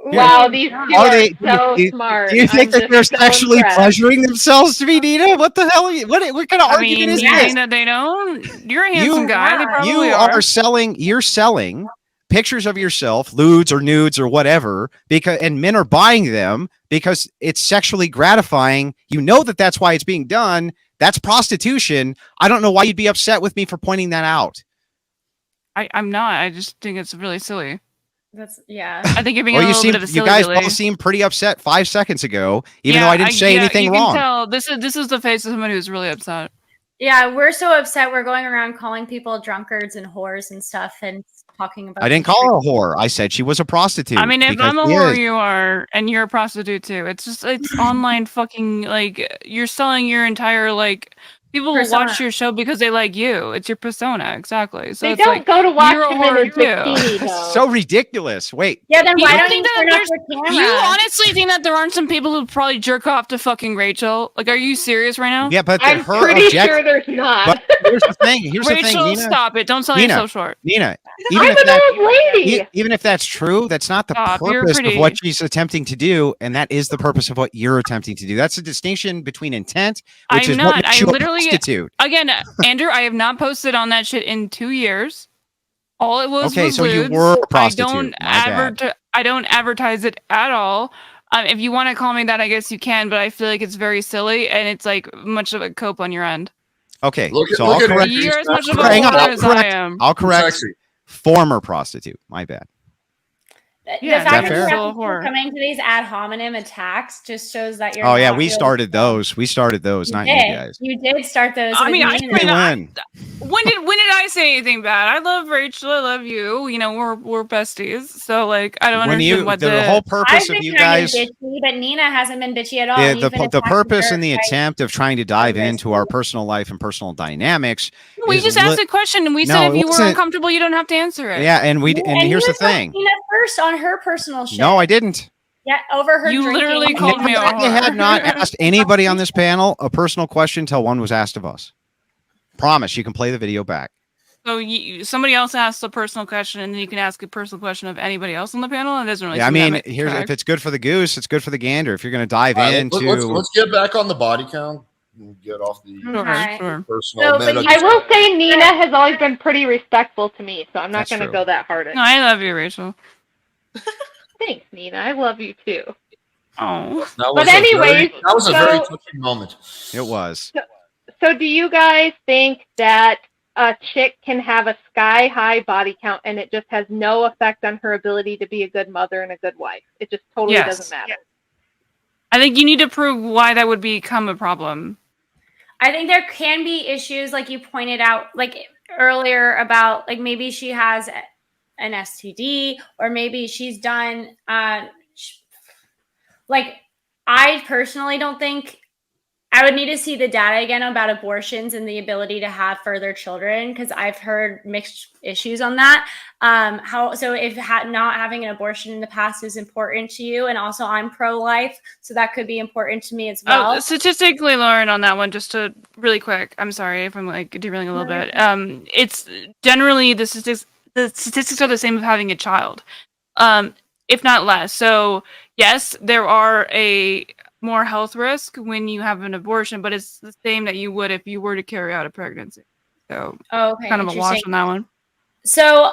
Wow, these two Are are they- so do- smart. Do you think I'm that they're just so actually impressed. pleasuring themselves to be Nina? What the hell? Are you, what kind of I argument mean, is you this? think that they don't? You're a handsome You- guy. They Yeah. probably You are selling. You're selling pictures of yourself, lewds or nudes or whatever, because and men are buying them because it's sexually gratifying. You know that that's why it's being done That's prostitution. I don't know why you'd be upset with me for pointing that out. I'm not. I just think it's really silly. That's yeah. I think you're being Well, a little bit of a you silly guys Billy. both seem pretty upset 5 seconds ago, even though I didn't say anything you wrong. Can tell this is the face of someone who's really upset. Yeah, we're so upset. We're going around calling people drunkards and whores and stuff, and talking about. I didn't call her a whore. I said she was a prostitute. I mean, if because I'm a she whore, is. you are, and you're a prostitute too. It's online fucking, like, you're selling your entire, like, people will Persona. watch your show because they like you. It's your persona, exactly. So They it's don't like, go to watch you're a him in whore his too. bikini, though. So ridiculous. Wait. Yeah, then You why don't don't think you that turn off there's- your camera? You honestly think that there aren't some people who probably jerk off to fucking Rachel? Like, are you serious right now? Yeah, but I'm her pretty object- sure there's not. But here's the thing. Here's the thing, Rachel, Nina. stop it. Don't sell Nina, yourself short. Nina, I'm an old lady. even if that's true, that's not the Stop, you're purpose of pretty. what she's attempting to do, and that is the purpose of what you're attempting to do. That's the distinction between intent, which I'm is not. what makes I you a literally- prostitute. Again, Andrew, I have not posted on that shit in 2 years. All it was Okay, was so you lewds. were a prostitute. I don't advertise it at all. If you want to call me that, I guess you can, but I feel like it's very silly and it's like much of a cope on your end. Okay, Look so at I'll correct. Andrew's You're as much of a Hang on, whore I'll as I am. I'll correct. Sexy. Former prostitute. My bad. Yeah, The that fact fair? that Still you're a whore. coming to these ad hominem attacks just shows that you're. Oh yeah, not we really started strong. those. We started those, not you did. guys. You did start those. I with mean, I Nina. mean, When? when did I say anything bad? I love Rachel. I love you. You know, we're besties. So like, I don't When understand you what the whole I've purpose of been you kind guys. of bitchy, but Nina hasn't been bitchy at all. The, and you've been the attacking purpose her, and the right? attempt of trying to dive Okay. into our personal life and personal dynamics. we is just asked a question and we No, said it if you were wasn't- uncomfortable, you don't have to answer it. Yeah, and and here's you the thing. Nina first on her personal shit. No, I didn't. Yeah, over her. You drinking. literally called me a I whore. had not asked anybody on this panel a personal question until one was asked of us. Promise, you can play the video back. So somebody else asks a personal question, and then you can ask a personal question of anybody else on the panel. It doesn't really. Yeah, I seem mean, that here's track. if it's good for the goose, it's good for the gander. If you're going to dive All right, into, let's get back on the body count and get off the Okay. Sure. personal. So, Man, but I will say Nina has always been pretty respectful to me, so I'm not That's going to true. go that hard at No, I love you, Rachel. Thanks, Nina. I love you too. Oh, that But was a anyways, very, that was a very so- touching moment. it was. So do you guys think that a chick can have a sky-high body count and it just has no effect on her ability to be a good mother and a good wife? It just totally Yes. doesn't matter. I think you need to prove why that would become a problem. I think there can be issues, like you pointed out, like earlier, about like maybe she has an STD, or maybe she's done. Like, I personally don't think I would need to see the data again about abortions and the ability to have further children, because I've heard mixed issues on that. So if not having an abortion in the past is important to you, and also I'm pro-life, so that could be important to me as well. Oh, statistically, Lauren, on that one, just to really quick. I'm sorry if I'm like derailing a little bit. It's generally the statistics are the same of having a child, if not less. So yes, there are a more health risk when you have an abortion, but it's the same that you would if you were to carry out a pregnancy. So Okay, kind of a wash on that one. So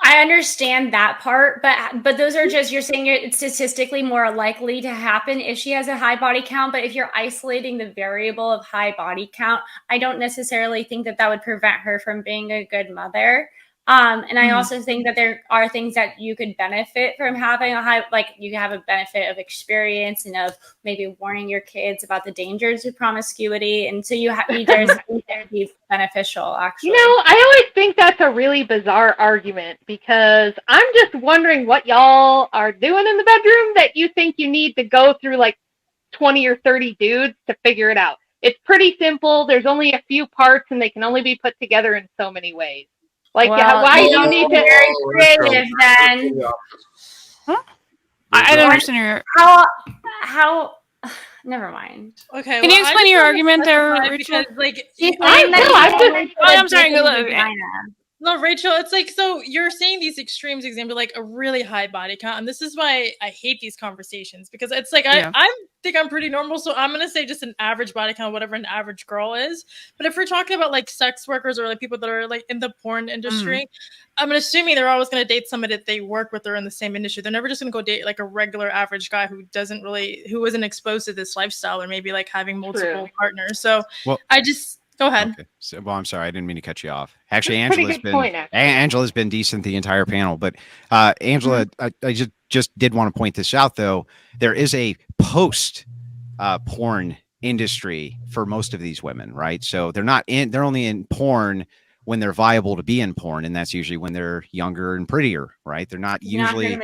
I understand that part, but those are just, you're saying it's statistically more likely to happen if she has a high body count. But if you're isolating the variable of high body count, I don't necessarily think that would prevent her from being a good mother. And I also think that there are things that you could benefit from having a high, like you have a benefit of experience and of maybe warning your kids about the dangers of promiscuity. And so there's be beneficial, actually. You know, I always think that's a really bizarre argument, because I'm just wondering what y'all are doing in the bedroom that you think you need to go through like 20 or 30 dudes to figure it out. It's pretty simple. There's only a few parts and they can only be put together in so many ways. Like, Well, why you do you don't need be to... very creative then. I don't understand your. How never mind. Okay. Can you explain your argument there, specify Rachel? because, like, She's I saying that know, you I'm just- only put Oh, a I'm sorry, dick in go the look. vagina. no, Rachel, it's like, so you're saying these extremes example, like a really high body count, and this is why I hate these conversations, because it's like Yeah. I'm think I'm pretty normal, so I'm gonna say just an average body count, whatever an average girl is. But if we're talking about like sex workers or like people that are like in the porn industry, I'm assuming they're always gonna date somebody that they work with or in the same industry. They're never just gonna go date like a regular average guy who isn't exposed to this lifestyle or maybe like having multiple partners. So Well, I just go ahead. Okay. So, well, I'm sorry, I didn't mean to cut you off. Actually, That's a pretty Angela's good been point, actually. Angela's been decent the entire panel, but Angela, I just did want to point this out though. There is a post porn industry for most of these women, right? So they're only in porn when they're viable to be in porn, and that's usually when they're younger and prettier, right? They're not usually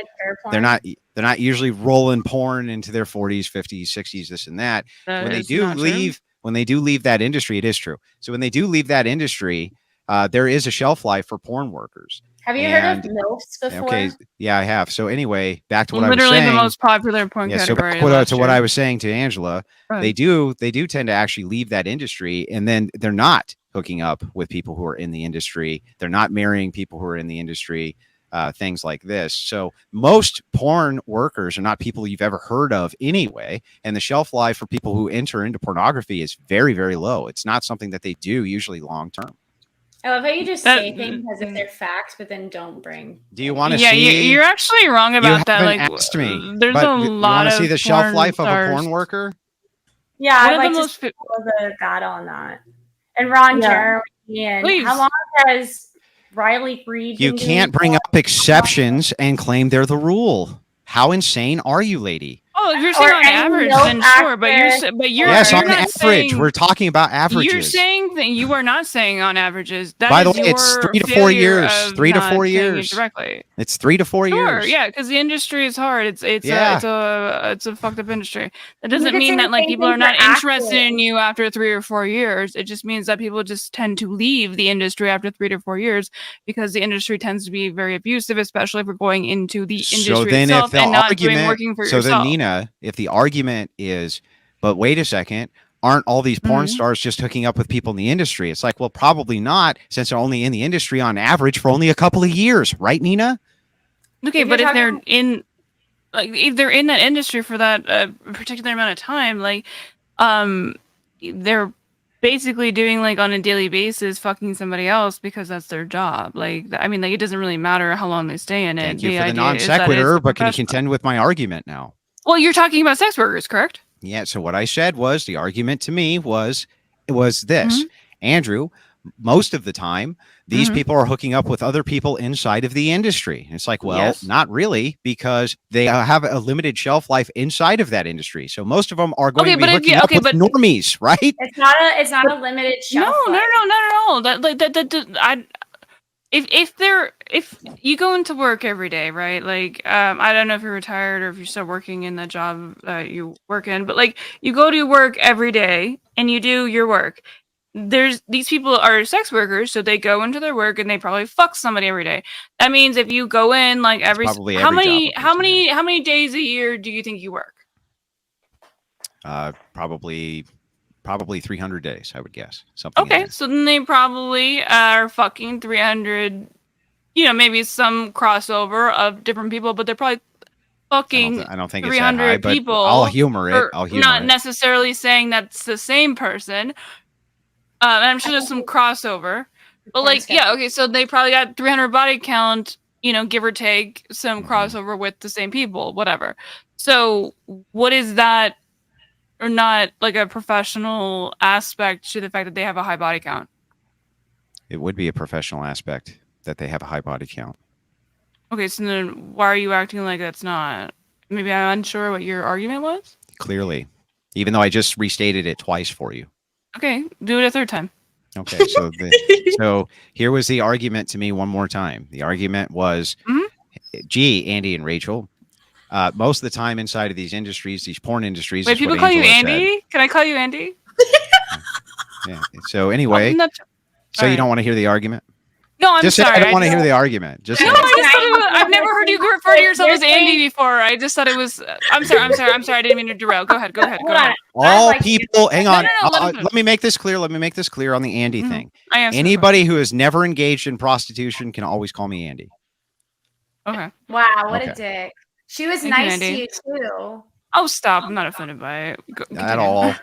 they're not usually rolling porn into their 40s, 50s, 60s, this and that. When they do leave that industry, it is true. So when they do leave that industry, there is a shelf life for porn workers. Have you heard of MILFs before? Okay, yeah, I have. So anyway, back to what I was Literally saying. the most popular porn category. So back to what I was saying to Angela, they do tend to actually leave that industry, and then they're not hooking up with people who are in the industry. They're not marrying people who are in the industry. Things like this. So most porn workers are not people you've ever heard of anyway. And the shelf life for people who enter into pornography is very, very low. It's not something that they do usually long term. I love how you just say things as if they're facts, but then don't bring. Do you want to see? Yeah, you're actually wrong about that. Like, asked me, there's a lot of. See the shelf life of a porn worker? Yeah, I'd like to see the data on that. And Ron, Jeremy, and how long has Riley Reid? You can't bring up exceptions and claim they're the rule. How insane are you, lady? Oh, if you're saying on average, then sure. But you're yes, you're on not average. Saying, we're talking about averages. You're saying that you are not saying on averages. That By the is way, it's 3 to 4 years. 3 to 4 years. Directly. It's 3 to 4 years. Sure, yeah, because the industry is hard. It's a fucked up industry. That doesn't mean that like people are not interested in you after 3 or 4 years. It just means that people just tend to leave the industry after 3 to 4 years because the industry tends to be very abusive, especially if we're going into the industry itself and not doing working for yourself. So then, Nina, if the argument is, but wait a second, aren't all these porn stars just hooking up with people in the industry? It's like, well, probably not, since they're only in the industry on average for only a couple of years, right, Nina? Okay, but if they're in that industry for that particular amount of time, like, they're basically doing like on a daily basis fucking somebody else because that's their job. Like, I mean, like, it doesn't really matter how long they stay in it. Thank you for the non sequitur, but can you contend with my argument now? Well, you're talking about sex workers, correct? Yeah. So what I said was the argument to me was this, Andrew. Most of the time, these people are hooking up with other people inside of the industry. And it's like, well, not really, because they have a limited shelf life inside of that industry. So most of them are going to be hooking up with normies, right? It's not a limited shelf life. No, not at all. If you go into work every day, right? Like, I don't know if you're retired or if you're still working in the job you work in, but like, you go to work every day and you do your work. These people are sex workers, so they go into their work and they probably fuck somebody every day. That means if you go in like how many days a year do you think you work? Probably 300 days, I would guess. Something. Okay, so then they probably are fucking 300. You know, maybe some crossover of different people, but they're probably fucking. I don't think 300 it's that high, people. But I'll humor it. Not necessarily saying that's the same person. And I'm sure there's some crossover, but like, yeah, okay, so they probably got 300 body count, you know, give or take some crossover with the same people, whatever. So what is that, or not like a professional aspect to the fact that they have a high body count? It would be a professional aspect that they have a high body count. Okay, so then why are you acting like that's not? Maybe I'm unsure what your argument was? Clearly, even though I just restated it twice for you. Okay, do it a third time. Okay, so here was the argument to me one more time. The argument was, gee, Andy and Rachel, most of the time inside of these industries, these porn industries. Wait, people call you Andy? Can I call you Andy? Yeah. So anyway, so you don't want to hear the argument? No, I'm just sorry. I don't want to hear the argument. Just no, I just thought it was, I've never heard you refer to yourself as Andy before. I just thought it was. I'm sorry. I didn't mean to derail. Go ahead. All people, hang on. Let me make this clear. Let me make this clear on the Andy thing. Anybody who has never engaged in prostitution can always call me Andy. Okay. Wow, what a dick. She was nice to you too. Oh, stop! I'm not offended by it. At all.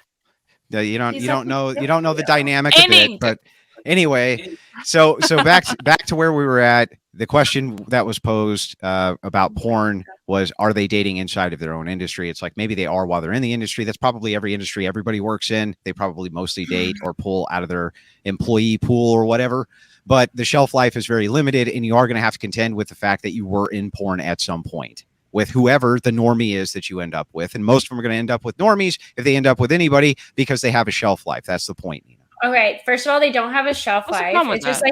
No, you don't know the dynamic of it, but anyway, so back to where we were at. The question that was posed about porn was, are they dating inside of their own industry? It's like, maybe they are while they're in the industry. That's probably every industry everybody works in. They probably mostly date or pull out of their employee pool or whatever. But the shelf life is very limited, and you are going to have to contend with the fact that you were in porn at some point with whoever the normie is that you end up with. And most of them are going to end up with normies if they end up with anybody, because they have a shelf life. That's the point, Nina. Okay, first of all, they don't have a shelf life. It's just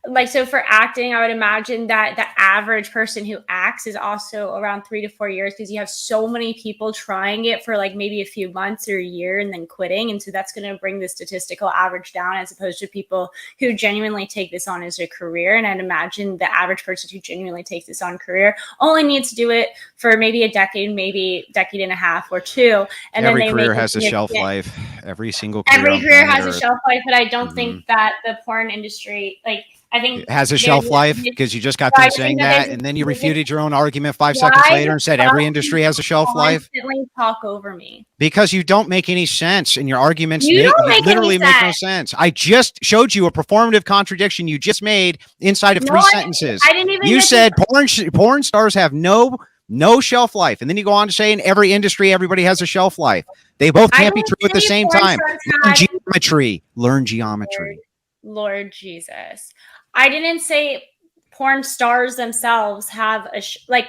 like so for acting, I would imagine that the average person who acts is also around 3 to 4 years, because you have so many people trying it for like maybe a few months or a year and then quitting. And so that's going to bring the statistical average down, as opposed to people who genuinely take this on as a career. And I'd imagine the average person who genuinely takes this on career only needs to do it for maybe a decade, maybe decade and a half or two. And every then career has a shelf life. Every single career has a shelf life, but I don't think that the porn industry, like, I think it has a shelf life, because you just got through saying that, and then you refuted your own argument 5 seconds later and said every industry has a shelf life. Talk over me, because you don't make any sense, and your arguments literally make no sense. I just showed you a performative contradiction you just made inside of 3 sentences. I didn't even. You said porn stars have no shelf life, and then you go on to say in every industry everybody has a shelf life. They both can't be true at the same time. Learn geometry. Lord Jesus. I didn't say porn stars themselves have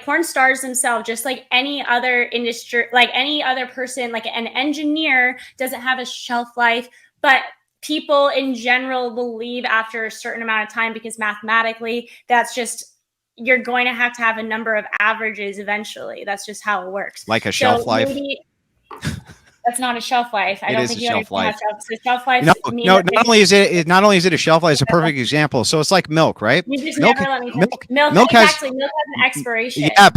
porn stars themselves, just like any other industry, like any other person, like an engineer doesn't have a shelf life, but people in general believe after a certain amount of time, because mathematically that's just, you're going to have a number of averages eventually. That's just how it works. Like a shelf life. That's not a shelf life. I don't think you understand shelf life. Not only is it a shelf life, it's a perfect example. So it's like milk, right? You just never let me milk has an expiration. Yeah,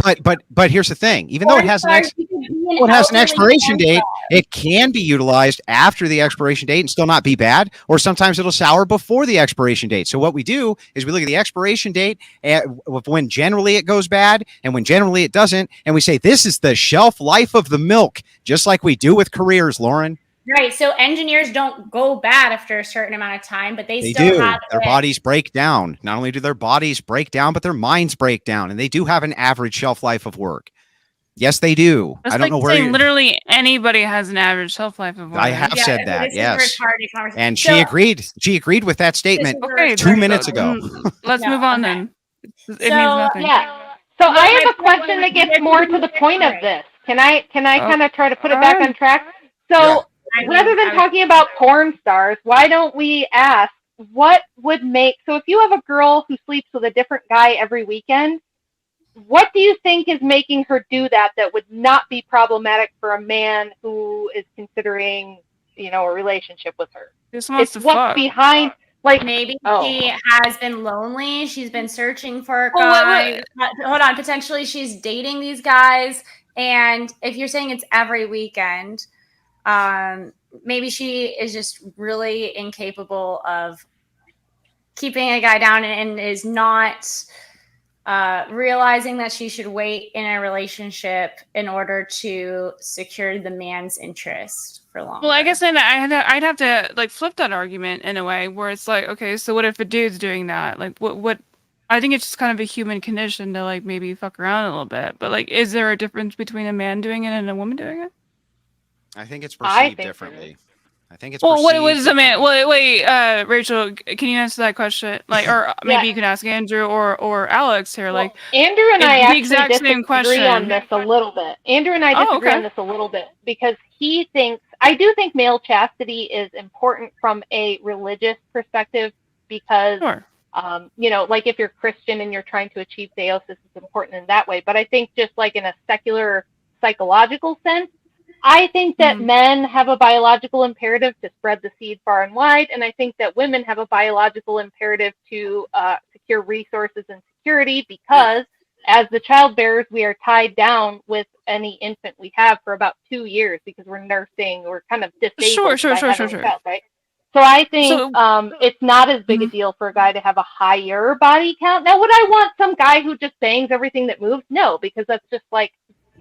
but here's the thing. Even though it has an expiration date, it can be utilized after the expiration date and still not be bad, or sometimes it'll sour before the expiration date. So what we do is we look at the expiration date when generally it goes bad and when generally it doesn't, and we say this is the shelf life of the milk, just like we do with careers, Lauren. Right. So engineers don't go bad after a certain amount of time, but they still do. Have their bodies break down. Not only do their bodies break down, but their minds break down, and they do have an average shelf life of work. Yes, they do. That's I don't know where literally anybody has an average shelf life of work. I have said that. Yes. And she agreed. She agreed with that statement 2 minutes ago. Let's move on then. It means nothing. Yeah. So I have a question that gets more to the point of this. Can I kind of try to put it back on track? So rather than talking about porn stars, why don't we ask what would make, so if you have a girl who sleeps with a different guy every weekend, what do you think is making her do that would not be problematic for a man who is considering, a relationship with her? It's what's behind. Like, maybe she has been lonely. She's been searching for a guy. Hold on. Potentially she's dating these guys. And if you're saying it's every weekend, maybe she is just really incapable of keeping a guy down and is not realizing that she should wait in a relationship in order to secure the man's interest for long. Well, I guess then I'd have to flip that argument in a way where it's like, okay, so what if a dude's doing that? Like, what? I think it's just kind of a human condition to maybe fuck around a little bit. But is there a difference between a man doing it and a woman doing it? I think it's perceived differently. I think it's what is a man? Well, wait, Rachel, can you answer that question? Or maybe you can ask Andrew or Alex here. Well, Andrew and I actually disagree on this a little bit. Andrew and I disagree on this a little bit because he thinks, I do think male chastity is important from a religious perspective because, if you're Christian and you're trying to achieve theosis, it's important in that way. But I think just in a secular psychological sense, I think that men have a biological imperative to spread the seed far and wide, and I think that women have a biological imperative to secure resources and security because as the childbearers, we are tied down with any infant we have for about 2 years because we're nursing, we're kind of disabled. Sure. Child, right? So I think it's not as big a deal for a guy to have a higher body count. Now, would I want some guy who just bangs everything that moves? No, because that's just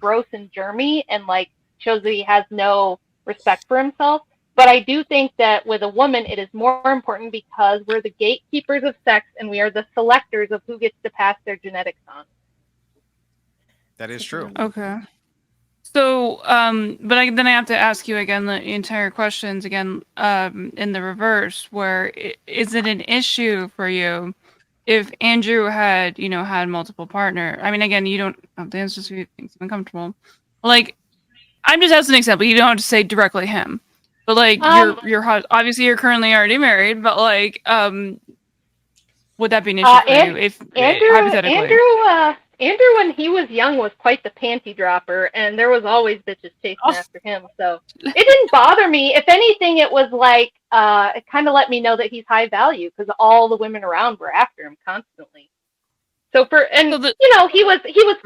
gross and germy and like shows that he has no respect for himself. But I do think that with a woman, it is more important because we're the gatekeepers of sex and we are the selectors of who gets to pass their genetics on. That is true. Okay. So, but then I have to ask you again the entire questions again in the reverse. Where is it an issue for you if Andrew had, had multiple partner? I mean, again, you don't have to answer so you think uncomfortable. Like, I'm just asking an example. You don't have to say directly him, but like you're obviously you're currently already married, but like, would that be an issue for you if hypothetically? Andrew, when he was young, was quite the panty dropper, and there was always bitches chasing after him. So it didn't bother me. If anything, it was like it kind of let me know that he's high value because all the women around were after him constantly. So he was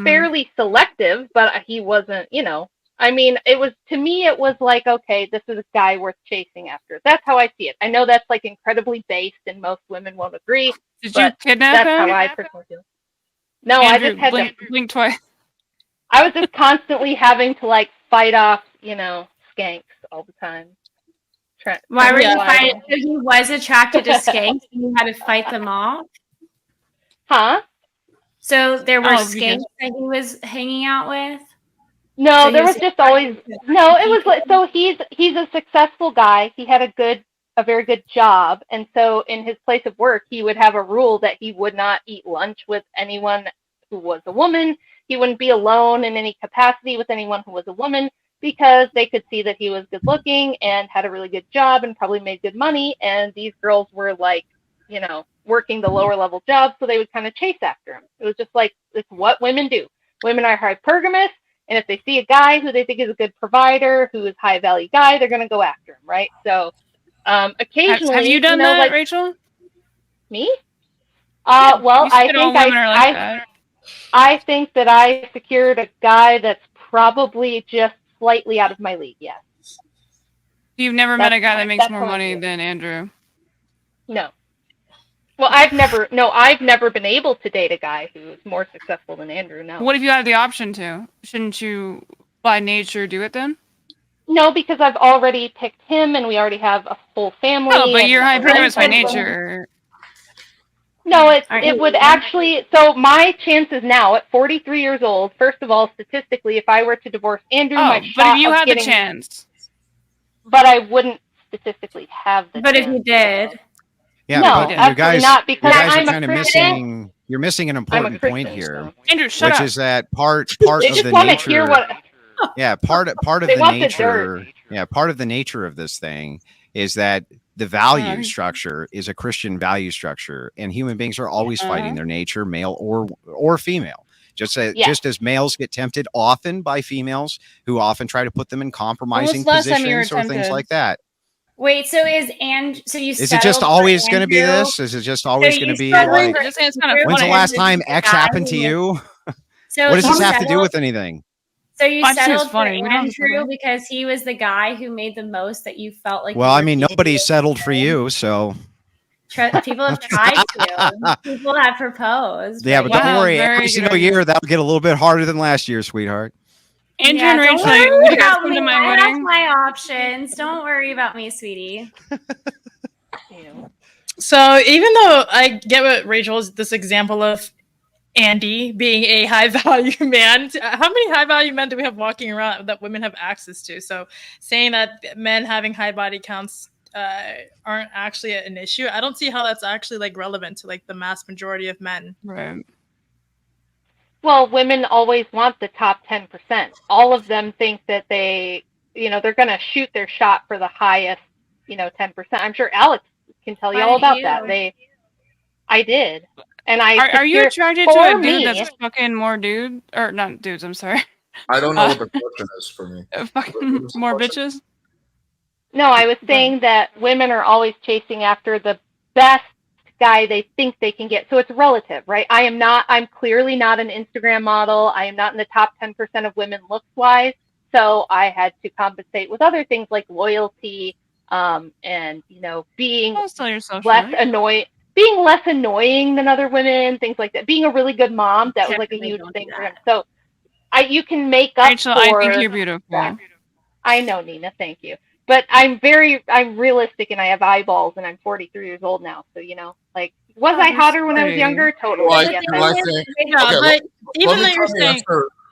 fairly selective, but he wasn't. I mean, to me, it was like, okay, this is a guy worth chasing after. That's how I see it. I know that's like incredibly based, and most women won't agree. Did you kidnap him? That's how I personally feel. No, Andrew, I just had to blink twice. I was just constantly having to like fight off, skanks all the time. Why were you fighting? So he was attracted to skanks, and you had to fight them off. Huh? So there were skanks that he was hanging out with. No, so there was just always no. It was like so he's a successful guy. He had a very good job, and so in his place of work, he would have a rule that he would not eat lunch with anyone who was a woman. He wouldn't be alone in any capacity with anyone who was a woman because they could see that he was good looking and had a really good job and probably made good money. And these girls were like, working the lower level jobs, so they would kind of chase after him. It was just like, it's what women do. Women are hypergamous, and if they see a guy who they think is a good provider, who is a high value guy, they're going to go after him, right? So occasionally, have you done that, Rachel? Me? Well, I think that I secured a guy that's probably just slightly out of my league. Yes. You've never met a guy that makes more money than Andrew? No. Well, I've never been able to date a guy who's more successful than Andrew. No. What if you have the option to? Shouldn't you, by nature, do it then? No, because I've already picked him, and we already have a full family. Oh, but you're hypergamous by nature. No, it would actually. So my chances now at 43 years old. First of all, statistically, if I were to divorce Andrew, my shot but if you had the chance. But I wouldn't statistically have the. But chance. if you did. Yeah, no, but absolutely not. Because I'm kind of missing. You're missing an important point here, Andrew, shut up. Which is that part they of just the want nature. To hear what. Yeah, part of the nature. Part of the nature of this thing is that the value structure is a Christian value structure, and human beings are always fighting their nature, male or female. Just as males get tempted often by females who often try to put them in compromising positions or things like that. Wait, so is it just always going to be this? Is it just always going to be like? When's the last time X happened to you? So what does this have to do with anything? So you settled for Andrew because he was the guy who made the most that you felt like. Well, I mean, nobody settled for you, so. People have tried to. People have proposed. Yeah, but don't worry. Every single year, that'll get a little bit harder than last year, sweetheart. Andrew and Rachel, you guys come to my wedding? I have my options. Don't worry about me, sweetie. So even though I get what Rachel's this example of Andy being a high value man, how many high value men do we have walking around that women have access to? So saying that men having high body counts aren't actually an issue, I don't see how that's actually like relevant to like the mass majority of men. Right. Well, women always want the top 10%. All of them think that they're going to shoot their shot for the highest, 10%. I'm sure Alex can tell you all about that. I did. And are you attracted to a dude that's fucking more dude or not dudes? I'm sorry. I don't know what the question is for me. Fucking more bitches. No, I was saying that women are always chasing after the best guy they think they can get. So it's relative, right? I'm clearly not an Instagram model. I am not in the top 10% of women looks wise. So I had to compensate with other things like loyalty, and being less annoying than other women, things like that. Being a really good mom, that was like a huge thing for him. So you can make up Rachel, for I think you're beautiful. that. I know, Nina. Thank you. But I'm realistic, and I have eyeballs, and I'm 43 years old now. So, like, was I hotter when I was younger? Totally. Well, Yes, I think. Yeah, Okay, but even though let you're saying,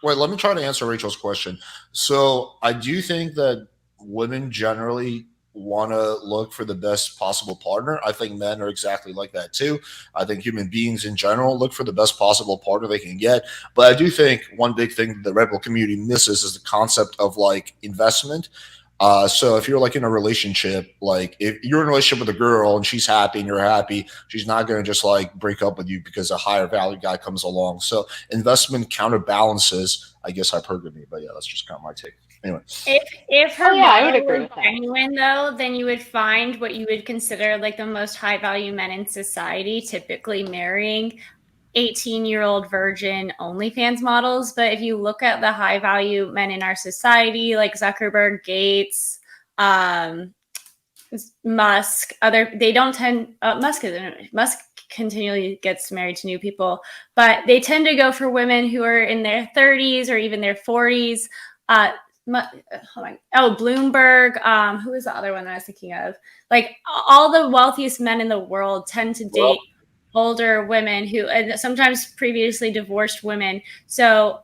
let me try to answer Rachel's question. So I do think that women generally want to look for the best possible partner. I think men are exactly like that too. I think human beings in general look for the best possible partner they can get. But I do think one big thing the rebel community misses is the concept of like investment. So if you're like in a relationship, like if you're in a relationship with a girl and she's happy and you're happy, she's not going to just like break up with you because a higher value guy comes along. So investment counterbalances, I guess, hypergamy. But yeah, that's just kind of my take. Anyway, if her I would model agree was with that. genuine, though, then you would find what you would consider like the most high value men in society, typically marrying 18-year-old virgin OnlyFans models. But if you look at the high value men in our society, like Zuckerberg, Gates, Musk, they don't tend Musk continually gets married to new people, but they tend to go for women who are in their 30s or even their 40s. Hold on. Oh, Bloomberg. Who was the other one that I was thinking of? Like all the wealthiest men in the world tend to date older women and sometimes previously divorced women. So,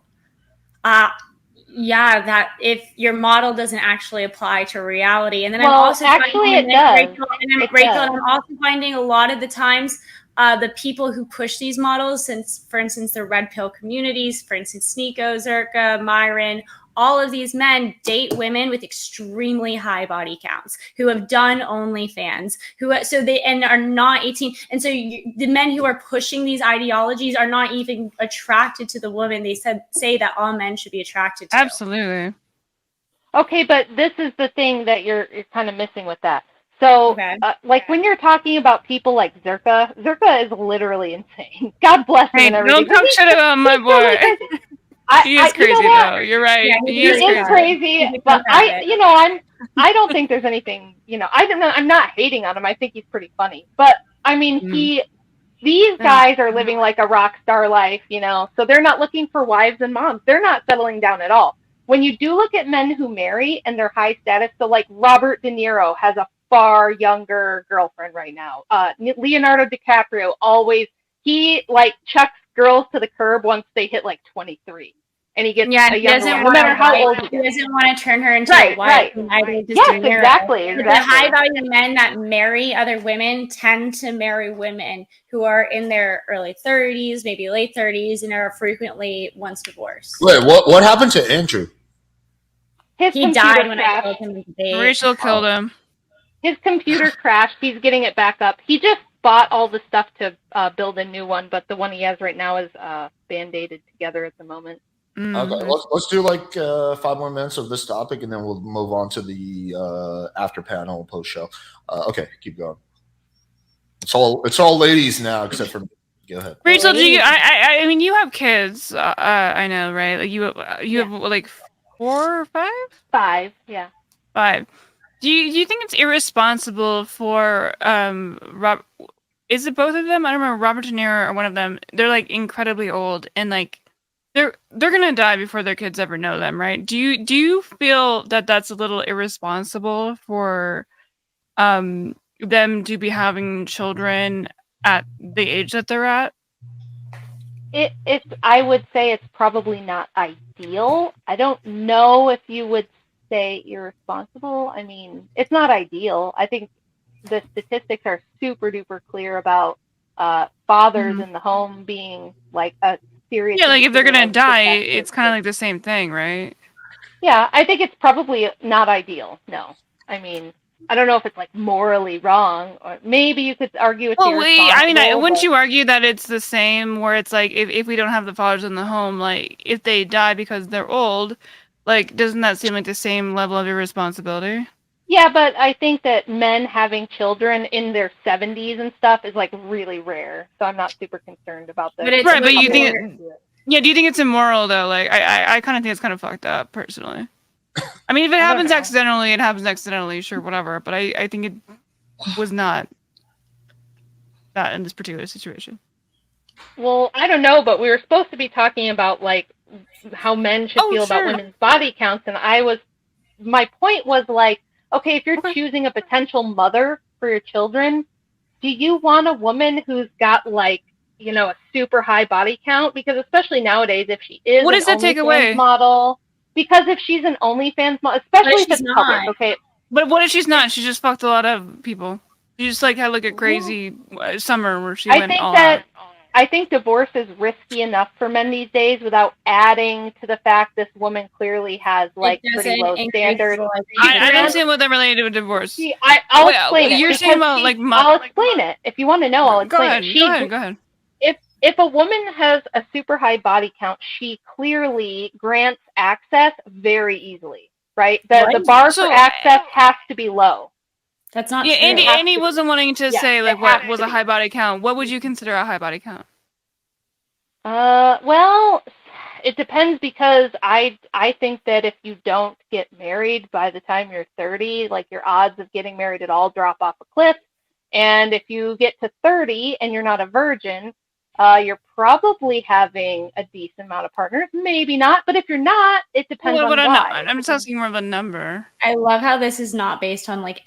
yeah, that if your model doesn't actually apply to reality, and then I'm also actually it does. Rachel, and I'm also finding a lot of the times the people who push these models, for instance, the red pill communities, for instance, Sneeko, Zerka, Myron, all of these men date women with extremely high body counts who have done OnlyFans, and are not 18. And so the men who are pushing these ideologies are not even attracted to the woman they say that all men should be attracted to. Absolutely. Okay, but this is the thing that you're kind of missing with that. So, like when you're talking about people like Zerka is literally insane. God bless him and everything. Don't talk shit about my boy. He is crazy though. You're right. Yeah, he is crazy. But I don't think there's anything. I'm not hating on him. I think he's pretty funny. But I mean, these guys are living like a rock star life. So they're not looking for wives and moms. They're not settling down at all. When you do look at men who marry and they're high status, so like Robert De Niro has a far younger girlfriend right now. Leonardo DiCaprio he like chucks girls to the curb once they hit like 23. And he gets a younger one, no matter how old he gets. He doesn't want to turn her into a wife. Right. Yes, exactly. The high value men that marry other women tend to marry women who are in their early 30s, maybe late 30s, and are frequently once divorced. Wait, what happened to Andrew? He died when I told him to date. Rachel killed him. His computer crashed. He's getting it back up. He just bought all the stuff to build a new one, but the one he has right now is band-aided together at the moment. Okay, let's do like 5 more minutes of this topic, and then we'll move on to the after panel post show. Okay, keep going. It's all ladies now, except for me. Go ahead, Rachel. I mean, you have kids. I know, right? Like you have like 4 or 5? 5, yeah. 5. Do you think it's irresponsible for is it both of them? I don't remember, Robert De Niro or one of them. They're like incredibly old and like they're gonna die before their kids ever know them, right? Do you feel that that's a little irresponsible for them to be having children at the age that they're at? I would say it's probably not ideal. I don't know if you would say irresponsible. I mean, it's not ideal. I think the statistics are super duper clear about fathers in the home being like a serious. Yeah, like if they're gonna die, it's kind of like the same thing, right? Yeah, I think it's probably not ideal. No, I mean, I don't know if it's like morally wrong, or maybe you could argue it's irresponsible. I mean, wouldn't you argue that it's the same, where it's like if we don't have the fathers in the home, like if they die because they're old, like doesn't that seem like the same level of irresponsibility? Yeah, but I think that men having children in their 70s and stuff is like really rare. So I'm not super concerned about that. Right, but you think do you think it's immoral though? Like I kind of think it's kind of fucked up personally. I mean, if it happens accidentally, it happens accidentally, sure, whatever. But I think it was not that in this particular situation. Well, I don't know, but we were supposed to be talking about like how men should feel about sure. women's body counts, and my point was like, okay, if you're choosing a potential mother for your children, do you want a woman who's got like, you know, a super high body count? Because especially nowadays, if she is What an does that take away? OnlyFans model, because if she's an OnlyFans model, especially if it's public, okay. But what if she's not? She just fucked a lot of people. She just like had like a crazy summer where she went all out. I think divorce is risky enough for men these days without adding to the fact this woman clearly has like pretty low standards. I don't see what that related to divorce. See, I'll explain it. You're saying about like I'll explain it. If you want to know, I'll explain it. Go ahead. If a woman has a super high body count, she clearly grants access very easily, right? The bar for access has to be low. That's not true. Andy wasn't wanting to say like what was a high body count. What would you consider a high body count? Well, it depends, because I think that if you don't get married by the time you're 30, like your odds of getting married at all drop off a cliff. And if you get to 30 and you're not a virgin, you're probably having a decent amount of partners. Maybe not, but if you're not, it depends on why. I'm just asking more of a number. I love how this is not based on like.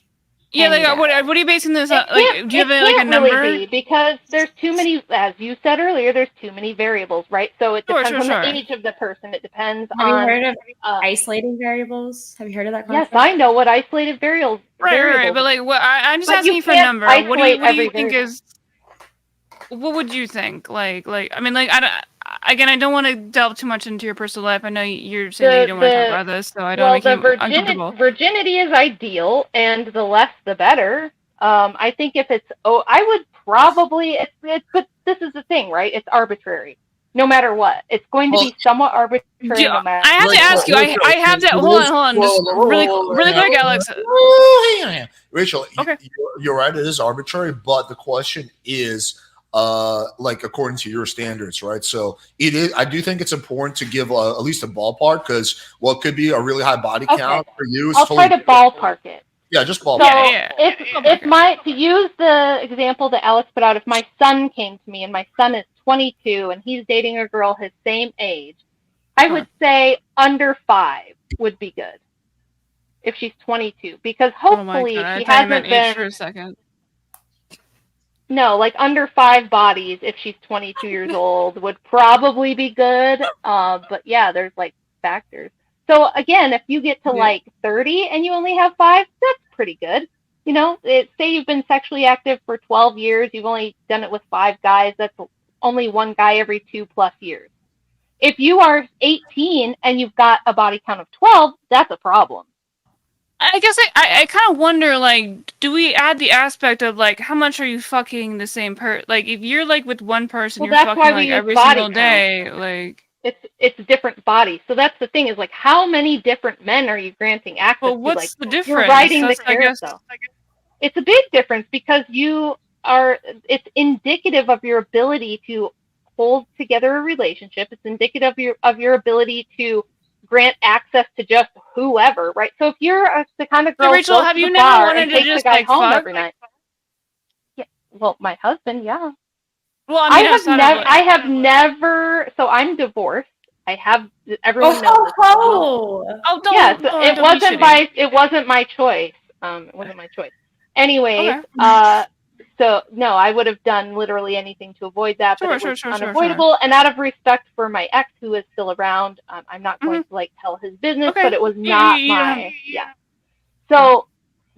Yeah, like what are you basing this on? Like, do you have like a number? Really be, because there's too many, as you said earlier, there's too many variables, right? So it depends on the age of the person. It depends on. Have you heard of isolating variables? Have you heard of that concept? Yes, I know what isolated variables. Right. But like, I'm just asking you for a number. What do you think is? What would you think? Like, I mean, like, I don't want to delve too much into your personal life. I know you're saying that you don't want to talk about this, so I don't make you uncomfortable. Virginity is ideal, and the less the better. I think if it's, I would probably, but this is the thing, right? It's arbitrary. No matter what. It's going to be somewhat arbitrary no matter. I have to ask you, I have that, hold on, just really quick, Alex. Rachel, okay. You're right, it is arbitrary, but the question is, like according to your standards, right? So it is. I do think it's important to give at least a ballpark, because what could be a really high body count for you is. I'll try to ballpark it. Yeah, just ballpark. So if to use the example that Alex put out, if my son came to me and my son is 22 and he's dating a girl his same age, I would say under 5 would be good. If she's 22, because hopefully she hasn't been. For a second. No, like under 5 bodies if she's 22 years old would probably be good. But yeah, there's like factors. So again, if you get to like 30 and you only have 5, that's pretty good. You know, say you've been sexually active for 12 years, you've only done it with 5 guys, that's only 1 guy every 2+ years. If you are 18 and you've got a body count of 12, that's a problem. I guess I kind of wonder, like, do we add the aspect of, like, how much are you fucking the same person? Like, if you're, like, with one person, you're fucking, like, every single day, like... It's different bodies. So that's the thing, is, like, how many different men are you granting access to? Well, what's the difference? You're riding the carousel. It's a big difference, because it's indicative of your ability to hold together a relationship. It's indicative of your ability to grant access to just whoever, right? So if you're the kind of girl, Rachel, have you never wanted to just like home fuck every night? Yeah, well, my husband, yeah. Well, I mean, I have never. So I'm divorced. I have everyone knows. Yes, it wasn't my choice. It wasn't my choice. Anyways, so no, I would have done literally anything to avoid that, but it was unavoidable. And out of respect for my ex, who is still around, I'm not going to like tell his business, but it was not So,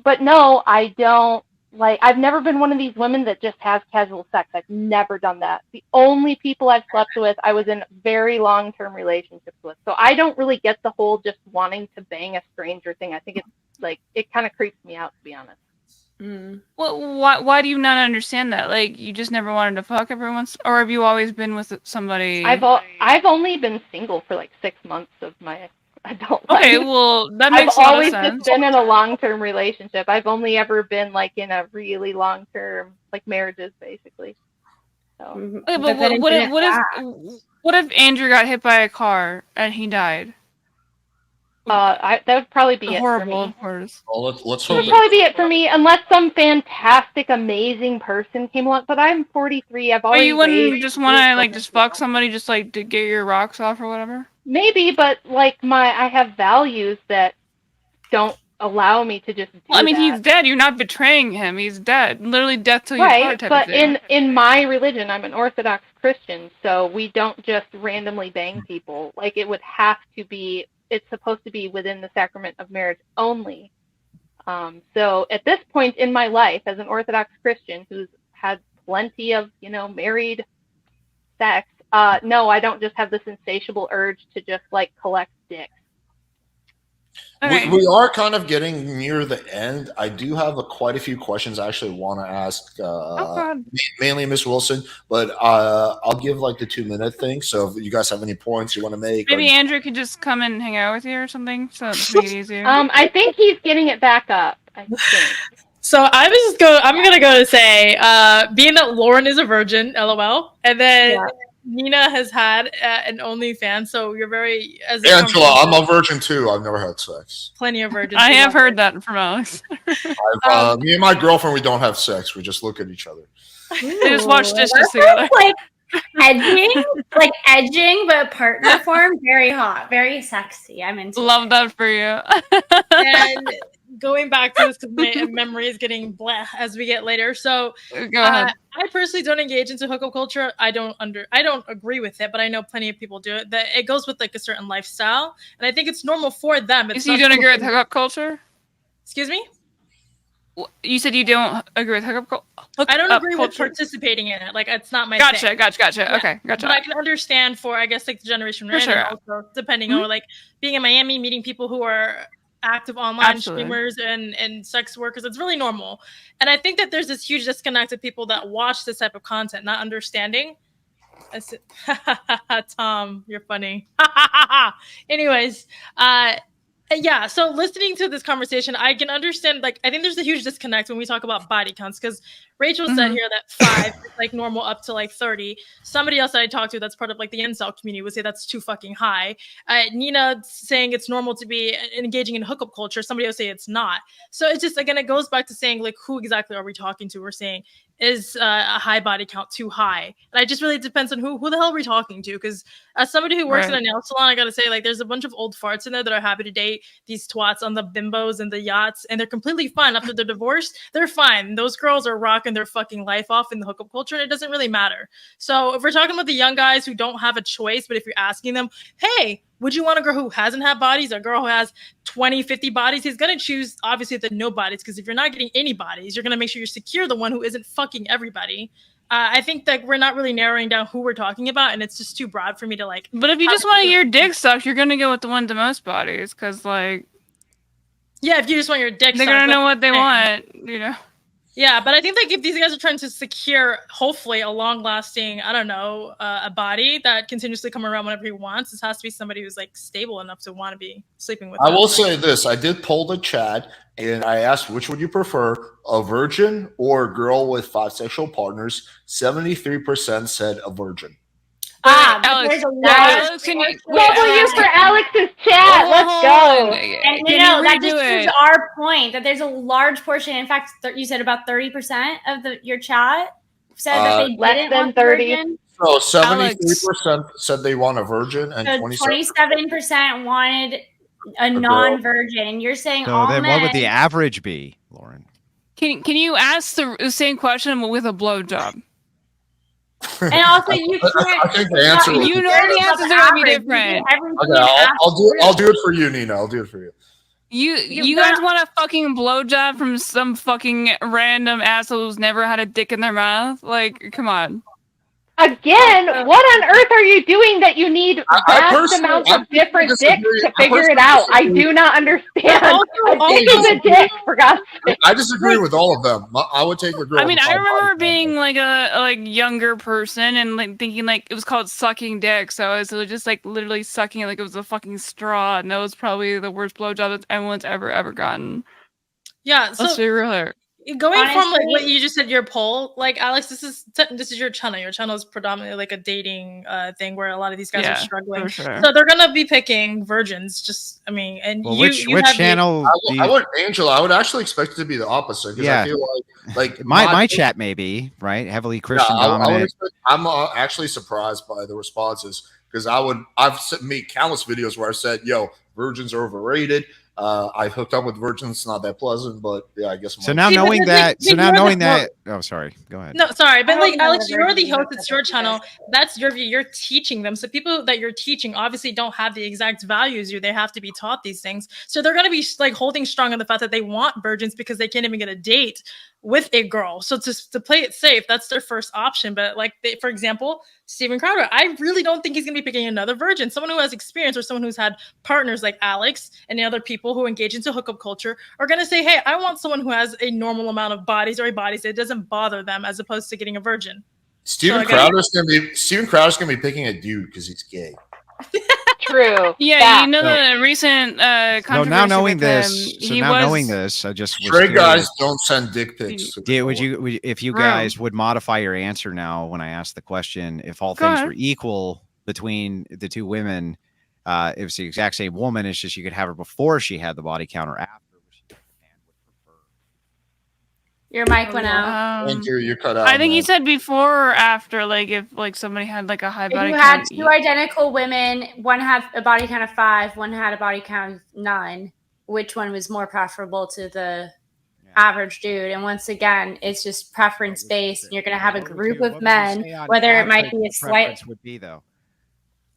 but no, I don't like. I've never been one of these women that just has casual sex. I've never done that. The only people I've slept with, I was in very long-term relationships with. So I don't really get the whole just wanting to bang a stranger thing. I think it's like it kind of creeps me out, to be honest. Well, why do you not understand that? Like, you just never wanted to fuck everyone, or have you always been with somebody? I've only been single for like 6 months of my adult life. Okay, well, that makes a lot of sense. I've always just been in a long-term relationship. I've only ever been like in a really long-term, like marriages, basically. So. Okay, but what if Andrew got hit by a car and he died? That would probably be horrible, it of course. Well, let's hope. hope. It would probably be it for me, unless some fantastic, amazing person came along. But I'm 43. I've always. But you wouldn't just want to like just fuck somebody just like to get your rocks off or whatever? Maybe, but like I have values that don't allow me to just do Well, I mean, that. he's dead. You're not betraying him. He's dead. Literally death till you Right, part type but of thing. in my religion, I'm an Orthodox Christian, so we don't just randomly bang people. Like it would have to be. It's supposed to be within the sacrament of marriage only. So at this point in my life, as an Orthodox Christian who's had plenty of married sex, no, I don't just have this insatiable urge to just like collect dicks. Okay. We are kind of getting near the end. I do have quite a few questions I actually want to ask, God. mainly Miss Wilson, but I'll give like the 2-minute thing. So if you guys have any points you want to make, Maybe Andrew could just come and hang out with you or something, so to make it easier. I think he's getting it back up. I think. So I'm gonna go to say, being that Lauren is a virgin, LOL, and then Nina has had an OnlyFans, so you're very Angela, I'm a virgin too. I've never had sex. Plenty of virgins. I have heard that from Alex. Me and my girlfriend, we don't have sex. We just look at each other. They just watch dishes together. Like edging, but partner form. Very hot, very sexy. I'm into Love that for you. And going back to this, because my memory is getting blah as we get later. So Go ahead. I personally don't engage into hookup culture. I don't agree with it, but I know plenty of people do it. That it goes with like a certain lifestyle, and I think it's normal for them. So you don't agree with hookup culture? Excuse me? You said you don't agree with hookup culture? I don't agree with participating in it. Like, it's not my thing. Gotcha. Yeah. Okay, gotcha. But I can understand for, I guess, like the generation we're in, sure. and also depending on like being in Miami, meeting people who are active online streamers and sex workers. It's really normal. And I think that there's this huge disconnect of people that watch this type of content, not understanding. Tom, you're funny. Anyways, yeah, so listening to this conversation, I can understand, like, I think there's a huge disconnect when we talk about body counts, because Rachel said here that 5 is like normal up to like 30. Somebody else that I talked to that's part of like the incel community would say that's too fucking high. Nina saying it's normal to be engaging in hookup culture. Somebody else say it's not. So it's just, again, it goes back to saying, like, who exactly are we talking to? We're saying, is a high body count too high? And it just really depends on who the hell we're talking to. Because as somebody who works in a nail salon, I gotta say, like, there's a bunch of old farts in there that are happy to date these twats on the bimbos and the yachts, and they're completely fine after they're divorced. They're fine. Those girls are rocking their fucking life off in the hookup culture, and it doesn't really matter. So if we're talking about the young guys who don't have a choice, but if you're asking them, hey, would you want a girl who hasn't had bodies, a girl who has 20, 50 bodies? He's going to choose, obviously, the no bodies, because if you're not getting any bodies, you're going to make sure you secure the one who isn't fucking everybody. I think that we're not really narrowing down who we're talking about, and it's just too broad for me to, like... But if you just want to get your dick sucked, you're going to go with the one with the most bodies, because, like... Yeah, if you just want your dick sucked... They're going to know what they want, you know? Yeah, but I think like if these guys are trying to secure, hopefully, a long-lasting, I don't know, a body that continuously come around whenever he wants, this has to be somebody who's like stable enough to want to be sleeping with. I will say this: I did poll the chat, and I asked which would you prefer, a virgin or a girl with 5 sexual partners. 73% said a virgin. Alex, can you W for Alex's chat. Let's go. And that just proves our point that there's a large portion. In fact, you said about 30% of your chat said that they less than 30. So 73% said they want a virgin, and 27% wanted a non-virgin. And you're saying all then men. What would the average be, Lauren? Can you ask the same question with a blowjob? And also, you can't. I think the answer. You know the answers are gonna be different. Okay, I'll do it for you, Nina. I'll do it for you. You guys want a fucking blowjob from some fucking random asshole who's never had a dick in their mouth? Like, come on. Again, what on earth are you doing that you need vast amounts of different dicks to figure it out? I do not understand. A dick is a dick, for God's sake. I disagree with all of them. I would take a girl. I mean, I remember being like a younger person and like thinking like it was called sucking dick, so it was just like literally sucking it like it was a fucking straw, and that was probably the worst blowjob that anyone's ever gotten. Yeah, so let's be real here. Going from like what you just said, your poll, like Alex, this is your channel. Your channel is predominantly like a dating thing where a lot of these guys are struggling. Sure. So they're gonna be picking virgins. Just, I mean, and well, which channel? I would, Angela. I would actually expect it to be the opposite because I feel like my chat may be right heavily Christian dominant. I'm actually surprised by the responses because I've made countless videos where I said, "Yo, virgins are overrated." I've hooked up with virgins. It's not that pleasant, but yeah, I guess. So now knowing that, oh, sorry, go ahead. No, sorry, but I like don't know Alex, the you're the version host. of It's your that. channel. That's your view. You're teaching them. So people that you're teaching obviously don't have the exact values you. They have to be taught these things. So they're gonna be like holding strong on the fact that they want virgins because they can't even get a date with a girl. So to play it safe, that's their first option. But like for example, Steven Crowder, I really don't think he's gonna be picking another virgin, someone who has experience or someone who's had partners like Alex and the other people who engage into hookup culture are gonna say, hey, I want someone who has a normal amount of bodies or a body that doesn't bother them as opposed to getting a virgin. Steven Crowder's gonna be picking a dude because he's gay. True. Yeah, you know the recent controversy now knowing with this, him, knowing this, I just straight guys don't send dick pics. If you guys would modify your answer now when I asked the question, if all things were equal between the two women, if it's the exact same woman, it's just you could have her before she had the body count or after. Your mic went out. Thank you. You cut out. I think he said before or after, like if like somebody had like a high body If you count. had two identical women, one had a body count of 5, one had a body count of 9, which one was more preferable to the average dude? And once again, it's just preference based. And you're going to have a group of men, whether it might be a slight. Would be though.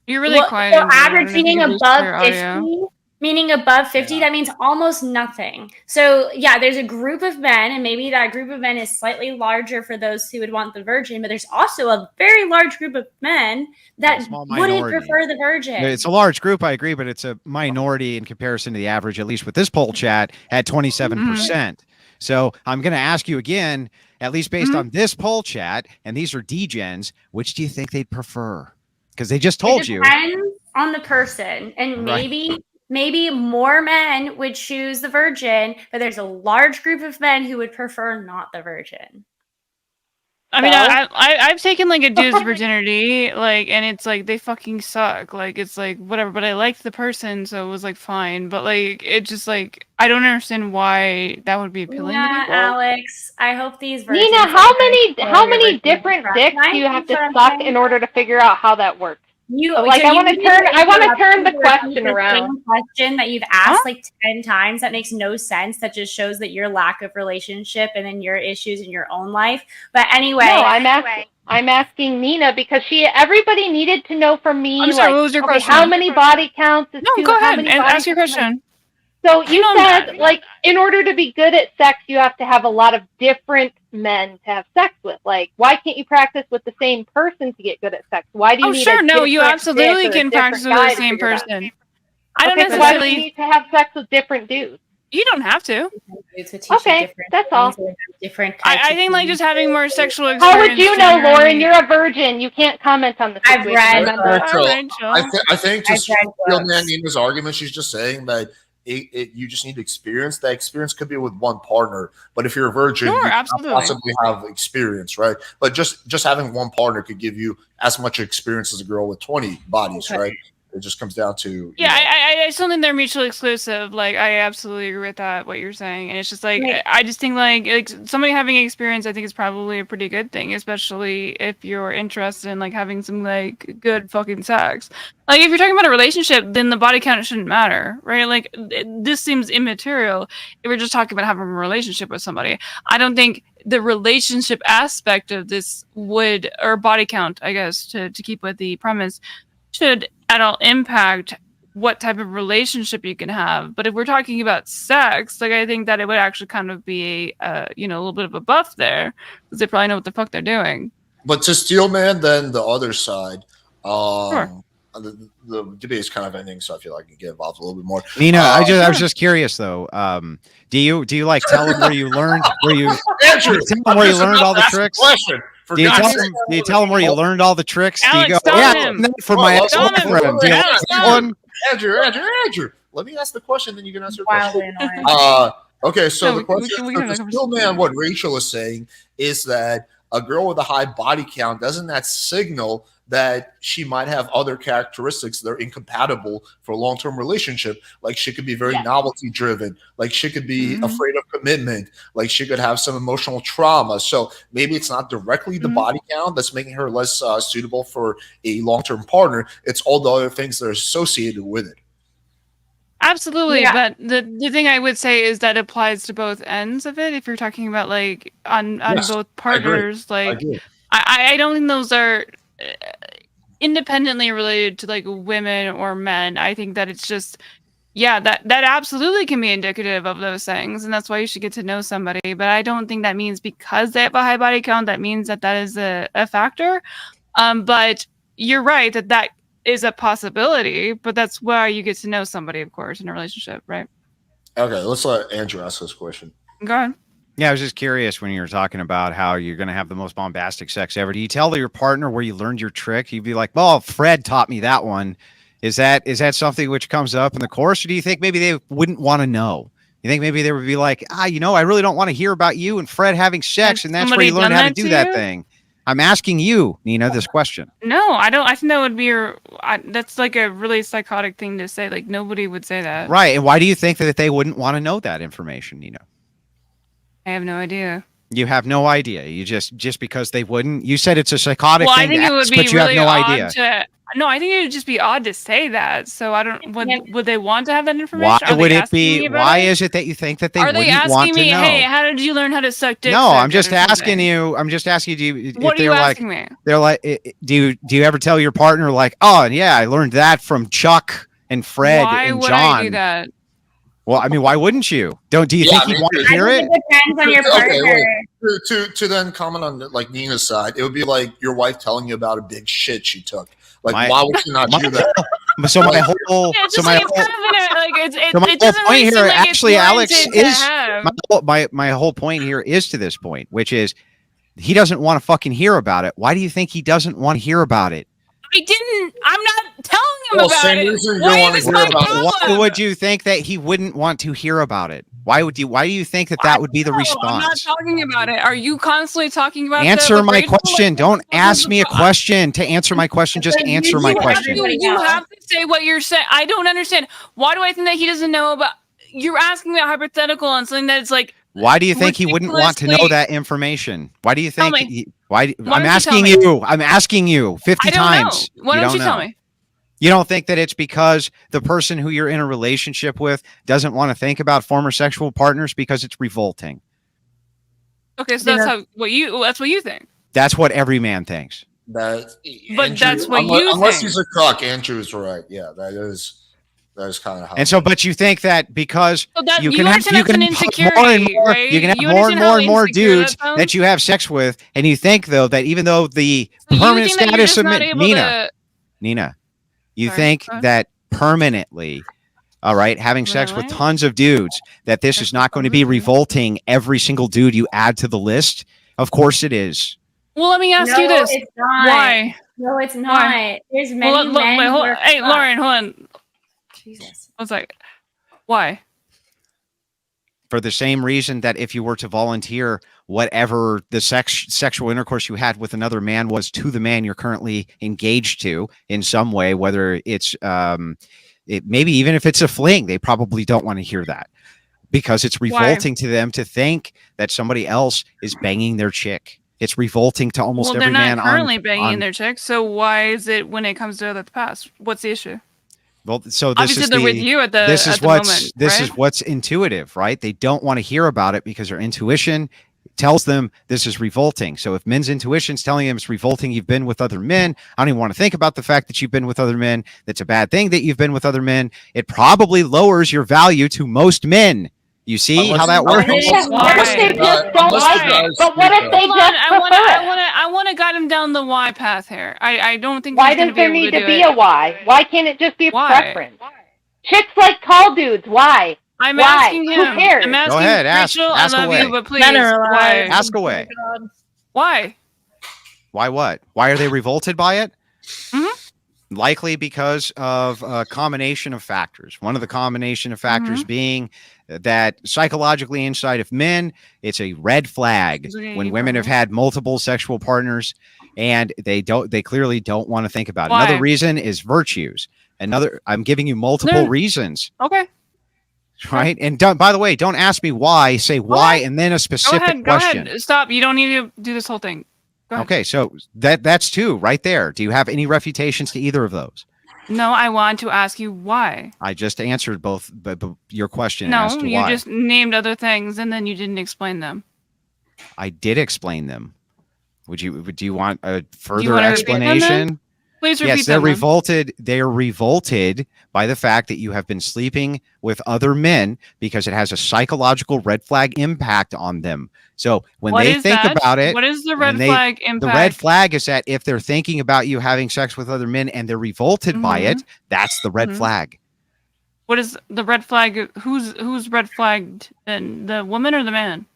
You're really quiet. So average meaning above 50. Meaning above 50, that means almost nothing. So yeah, there's a group of men, and maybe that group of men is slightly larger for those who would want the virgin, but there's also a very large group of men that wouldn't prefer the virgin. It's a large group, I agree, but it's a minority in comparison to the average, at least with this poll chat at 27%. So I'm going to ask you again, at least based on this poll chat, and these are degens, which do you think they'd prefer? Because they just told you. It depends on the person, and maybe more men would choose the virgin, but there's a large group of men who would prefer not the virgin. I mean, I've taken like a dude's virginity, like, and it's like they fucking suck. Like, it's like whatever, but I liked the person, so it was like fine. But like, it just like I don't understand why that would be appealing to people. Alex, I hope these virgins. Nina, how many different dicks do you have to suck in order to figure out how that works? I want to turn the question around. Question that you've asked like 10 times that makes no sense. That just shows that your lack of relationship and then your issues in your own life. But anyway, no, I'm asking Nina because everybody needed to know from me. I'm sorry, what was your question? How many body counts? Go ahead and ask your question. So you said, like, in order to be good at sex, you have to have a lot of different men to have sex with. Like, why can't you practice with the same person to get good at sex? Why do you need you absolutely can practice with the same person. I don't necessarily. Why do you need to have sex with different dudes? You don't have to. Okay, that's all. I think like just having more sexual experience. How would you know, Lauren? You're a virgin. You can't comment on the situation. I think to feel Nina's argument, she's just saying that you just need experience. That experience could be with one partner, but if you're a virgin, you can't possibly have experience, right? But just having one partner could give you as much experience as a girl with 20 bodies, right? It just comes down to I still think they're mutually exclusive. Like I absolutely agree with that what you're saying, and it's just like I just think like somebody having experience I think is probably a pretty good thing, especially if you're interested in like having some like good fucking sex. Like if you're talking about a relationship, then the body count shouldn't matter, right? Like this seems immaterial if we're just talking about having a relationship with somebody. I don't think the relationship aspect of this or body count, I guess, to keep with the premise, should at all impact what type of relationship you can have. But if we're talking about sex, like I think that it would actually kind of be a little bit of a buff there because they probably know what the fuck they're doing. But to Steelman, then the other side, sure. The debate is kind of ending, so I feel like I can get involved a little bit more. Nina, I was just curious though. Do you like tell them where you learned all the tricks? Do you tell them where you learned all the tricks? Alex, do you go, for my ex-girlfriend? Andrew, let me ask the question, then you can answer the question. Okay, so the question, Steelman, what Rachel is saying is that a girl with a high body count, doesn't that signal that she might have other characteristics that are incompatible for a long-term relationship. Like she could be very novelty driven. Like she could be afraid of commitment. Like she could have some emotional trauma. So maybe it's not directly the body count that's making her less suitable for a long-term partner. It's all the other things that are associated with it. Absolutely, but the thing I would say is that applies to both ends of it. If you're talking about like on both partners, like I don't think those are independently related to like women or men. I think that it's just that absolutely can be indicative of those things, and that's why you should get to know somebody. But I don't think that means because they have a high body count that means that is a factor. But you're right that is a possibility, but that's why you get to know somebody, of course, in a relationship, right? Okay, let's let Andrew ask this question. Go ahead. Yeah, I was just curious when you were talking about how you're going to have the most bombastic sex ever. Do you tell your partner where you learned your trick? You'd be like, well, Fred taught me that one. Is that something which comes up in the course, or do you think maybe they wouldn't want to know? You think maybe they would be like, I really don't want to hear about you and Fred having sex, and that's where you learn how to do that thing. I'm asking you, Nina, this question. No, I don't. I think that would be that's like a really psychotic thing to say. Like nobody would say that. Right. And why do you think that they wouldn't want to know that information, Nina? I have no idea. You have no idea. You just because they wouldn't. You said it's a psychotic thing. I think to it would ask, be but you really have no odd idea. No, I think it would just be odd to say that. So I don't. Would they want to have that information? Why would it be? Why is it that you think that they wouldn't want to know? Are they asking me, hey, how did you learn how to suck dick? No, I'm just asking you. I'm just asking you. What are you asking me? They're like, do you ever tell your partner like, oh yeah, I learned that from Chuck and Fred and John? Why would I do that? Well, I mean, why wouldn't you? Do you think he'd want to hear it? It depends on your partner. To then comment on like Nina's side, it would be like your wife telling you about a big shit she took. Like, why would she not do that? So my whole point here, actually, Alex, is my whole point here is to this point, which is he doesn't want to fucking hear about it. Why do you think he doesn't want to hear about it? I'm not telling him about it. Why would you think that he wouldn't want to hear about it? Why do you think that would be the response? I'm not talking about it. Are you constantly talking about Answer my question. Don't ask me a question. To answer my question, just answer my question. You have to say what you're saying. I don't understand. Why do I think that he doesn't know about? You're asking me a hypothetical on something that's like. Why do you think he wouldn't want to know that information? Why do you think? I'm asking you. I'm asking you 50 times. Why don't you tell me? You don't think that it's because the person who you're in a relationship with doesn't want to think about former sexual partners because it's revolting? Okay, so that's what you think. That's what every man thinks. That's what you think. Unless he's a cock, Andrew's right. Yeah, that is kind of how. And so, but you think that because you can have more and more dudes that you have sex with, and you think though that even though the permanent status of Nina, you think that permanently, all right, having sex with tons of dudes, that this is not going to be revolting every single dude you add to the list? Of course it is. Well, let me ask you this. It's not. Why? No, it's not. Why? There's many men. Hey, Lauren, hold on. Jesus. I was like, why? For the same reason that if you were to volunteer whatever the sexual intercourse you had with another man was to the man you're currently engaged to in some way, whether it's maybe even if it's a fling, they probably don't want to hear that because it's revolting to them to think that somebody else is banging their chick. It's revolting to almost every man. Well, they're not currently banging their chick, so why is it when it comes to the past? What's the issue? Well, so this obviously is they're with you at the moment. This is what's intuitive, right? They don't want to hear about it because their intuition tells them this is revolting. So if men's intuition's telling them it's revolting, you've been with other men. I don't even want to think about the fact that you've been with other men. That's a bad thing that you've been with other men. It probably lowers your value to most men. You see how that works? What if they just don't like it? But what if they just I want to guide him down the why path here. I don't think. Why does there need to be a why? Why can't it just be a preference? Chicks like tall dudes. Why? I'm asking him. Who cares? I'm asking Go ahead. Rachel, ask I love away. you, but please. Why? Ask away. Why? Why what? Why are they revolted by it? Mm-hmm. Likely because of a combination of factors. One of the combination of factors being that psychologically inside of men, it's a red flag when women have had multiple sexual partners and they clearly don't want to think about it. Why? Another reason is virtues. I'm giving you multiple reasons. Okay. Right. And by the way, don't ask me why, say why, and then a specific question. Go ahead. Stop. You don't need to do this whole thing. Okay, so that's two right there. Do you have any refutations to either of those? No, I want to ask you why. I just answered both your question. No, as to you why. just named other things and then you didn't explain them. I did explain them. Do you want a You further wanna repeat them then? explanation? Please repeat Yes, they're them. then. revolted. They are revolted by the fact that you have been sleeping with other men because it has a psychological red flag impact on them. So when What they is think that? about it, What is the when red flag impact? the red flag is that if they're thinking about you having sex with other men and they're revolted by it, that's the red flag. What is the red flag? Who's red flagged then? The woman or the man?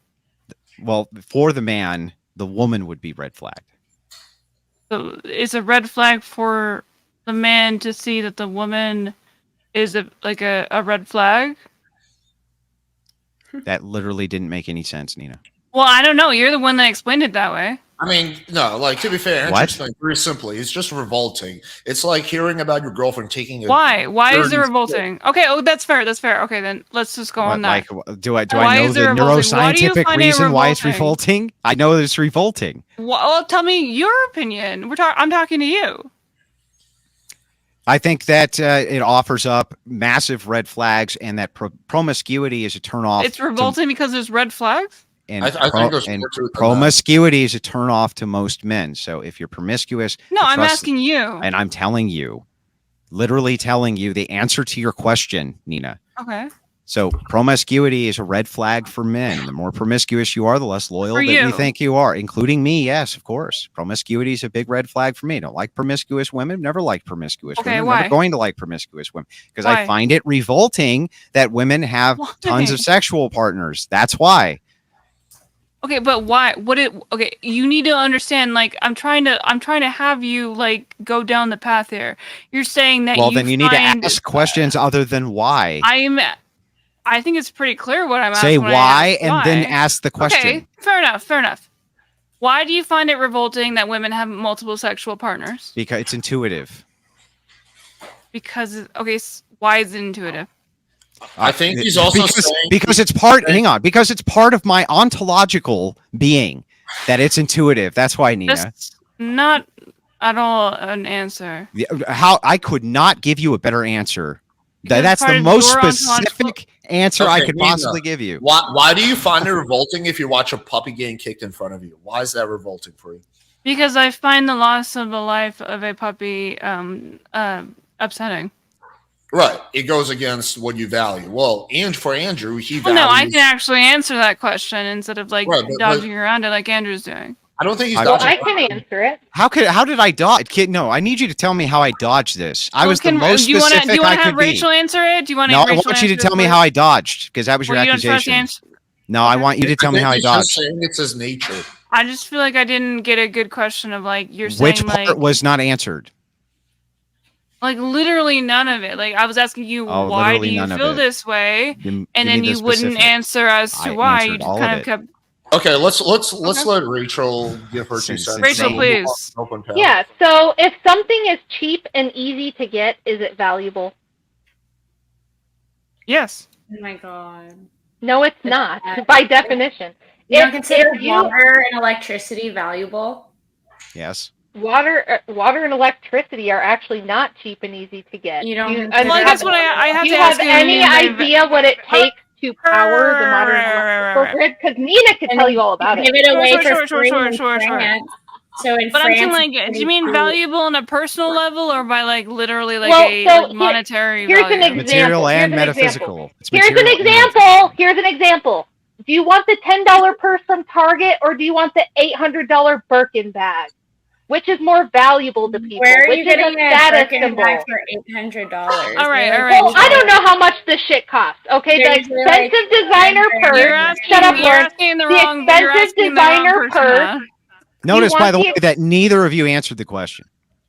Well, for the man, the woman would be red flagged. So it's a red flag for the man to see that the woman is a red flag. That literally didn't make any sense, Nina. Well, I don't know. You're the one that explained it that way. I mean, no, like, to be fair, What? interesting, very simply, it's just revolting. It's like hearing about your girlfriend taking a Why? Why is it dirty revolting? Okay, that's fair. That's fair. Okay, then let's just go on that. Like, do I Why know is the it revolting? Why do you neuroscientific find it reason why it's revolting? revolting? I know it's revolting. Well, tell me your opinion. I'm talking to you. I think that it offers up massive red flags, and that promiscuity is a turnoff. It's revolting because there's red flags. And, I think there's more to it than promiscuity is a turnoff to most men. So if you're promiscuous, No, I'm trust- asking you. and I'm telling you, literally telling you the answer to your question, Nina. Okay. So promiscuity is a red flag for men. The more promiscuous you are, the less loyal For that you. we think you are, including me. Yes, of course. Promiscuity is a big red flag for me. Don't like promiscuous women. Never liked promiscuous Okay, women. why? Never going to like promiscuous women because Why? I find it revolting that women have Why? tons of sexual partners. That's why. Okay, but why? Okay, you need to understand. Like, I'm trying to have you like go down the path here. You're saying that. Well, then you need to find- ask questions other than why. I think it's pretty clear what I'm Say asking. when I why ask and then why. ask the question. Okay, fair enough. Why do you find it revolting that women have multiple sexual partners? Because it's intuitive. Because why is it intuitive? I think he's also saying because it's part. Hang on, because it's part of my ontological being that it's intuitive. That's why, Nina. That's not at all an answer. How I could not give you a better answer. Because That's part the of most your specific answer I could Nina, possibly give you. Why do you find it revolting if you watch a puppy getting kicked in front of you? Why is that revolting for you? Because I find the loss of the life of a puppy upsetting. Right. It goes against what you value. Well, and for Andrew, he Well, values... no, I can actually answer that question instead of like Right, but- dodging around it like Andrew's doing. I don't think he's Well, dodging. I can answer it. How did I dodge? Kid, no, I need you to tell me how I dodged this. I was the most do you specific wanna I have could Rachel be. answer it? Do you want No, I Rachel want you to answer tell me it how I dodged because that was your Well, you don't trust accusation. answer- No, I want you to tell me how I he's just dodged. saying it's his nature. I just feel like I didn't get a good question of like you're saying Which part like was not answered? literally none of it. Like I was asking you Oh, why do literally you none of feel it. this way, Give and me then the you wouldn't specifics. answer as to I why. You answered just all kind of of it. kept. Okay, let's let Rachel give her 2 Since- cents. Rachel, Then we'll move please. on to open panel. Yeah, so if something is cheap and easy to get, is it valuable? Yes. Oh my god. No, it's not, by definition. You don't If consider you- water and electricity valuable? Yes. Water and electricity are actually not cheap and easy to get. You don't Do consider Well, I guess what I have do to you ask have you. any idea what it takes to power the modern Right. electrical grid? Because Nina could tell you all about Give it. it away Sure, for sure, free sure, in sure. France. So in But I'm France, saying, like, it's do you mean free. valuable on a personal level or by like literally like Well, a so like, monetary here's value? an example. Material Here's and an metaphysical. It's Here's an material and example. Here's an example. Do you want the $10 purse from Target or do you want the $800 Birkin bag? Which is more valuable to people? Where are Which you is getting a a status Birkin symbol? bag for $800? All right. Well, I don't know how much this shit costs. Okay, They're the usually like expensive designer $10. purse. You're asking, Shut up, you're Lauren. asking the The wrong. You're expensive asking the wrong designer person purse. that. Notice, want by the the- way, that neither of you answered the question.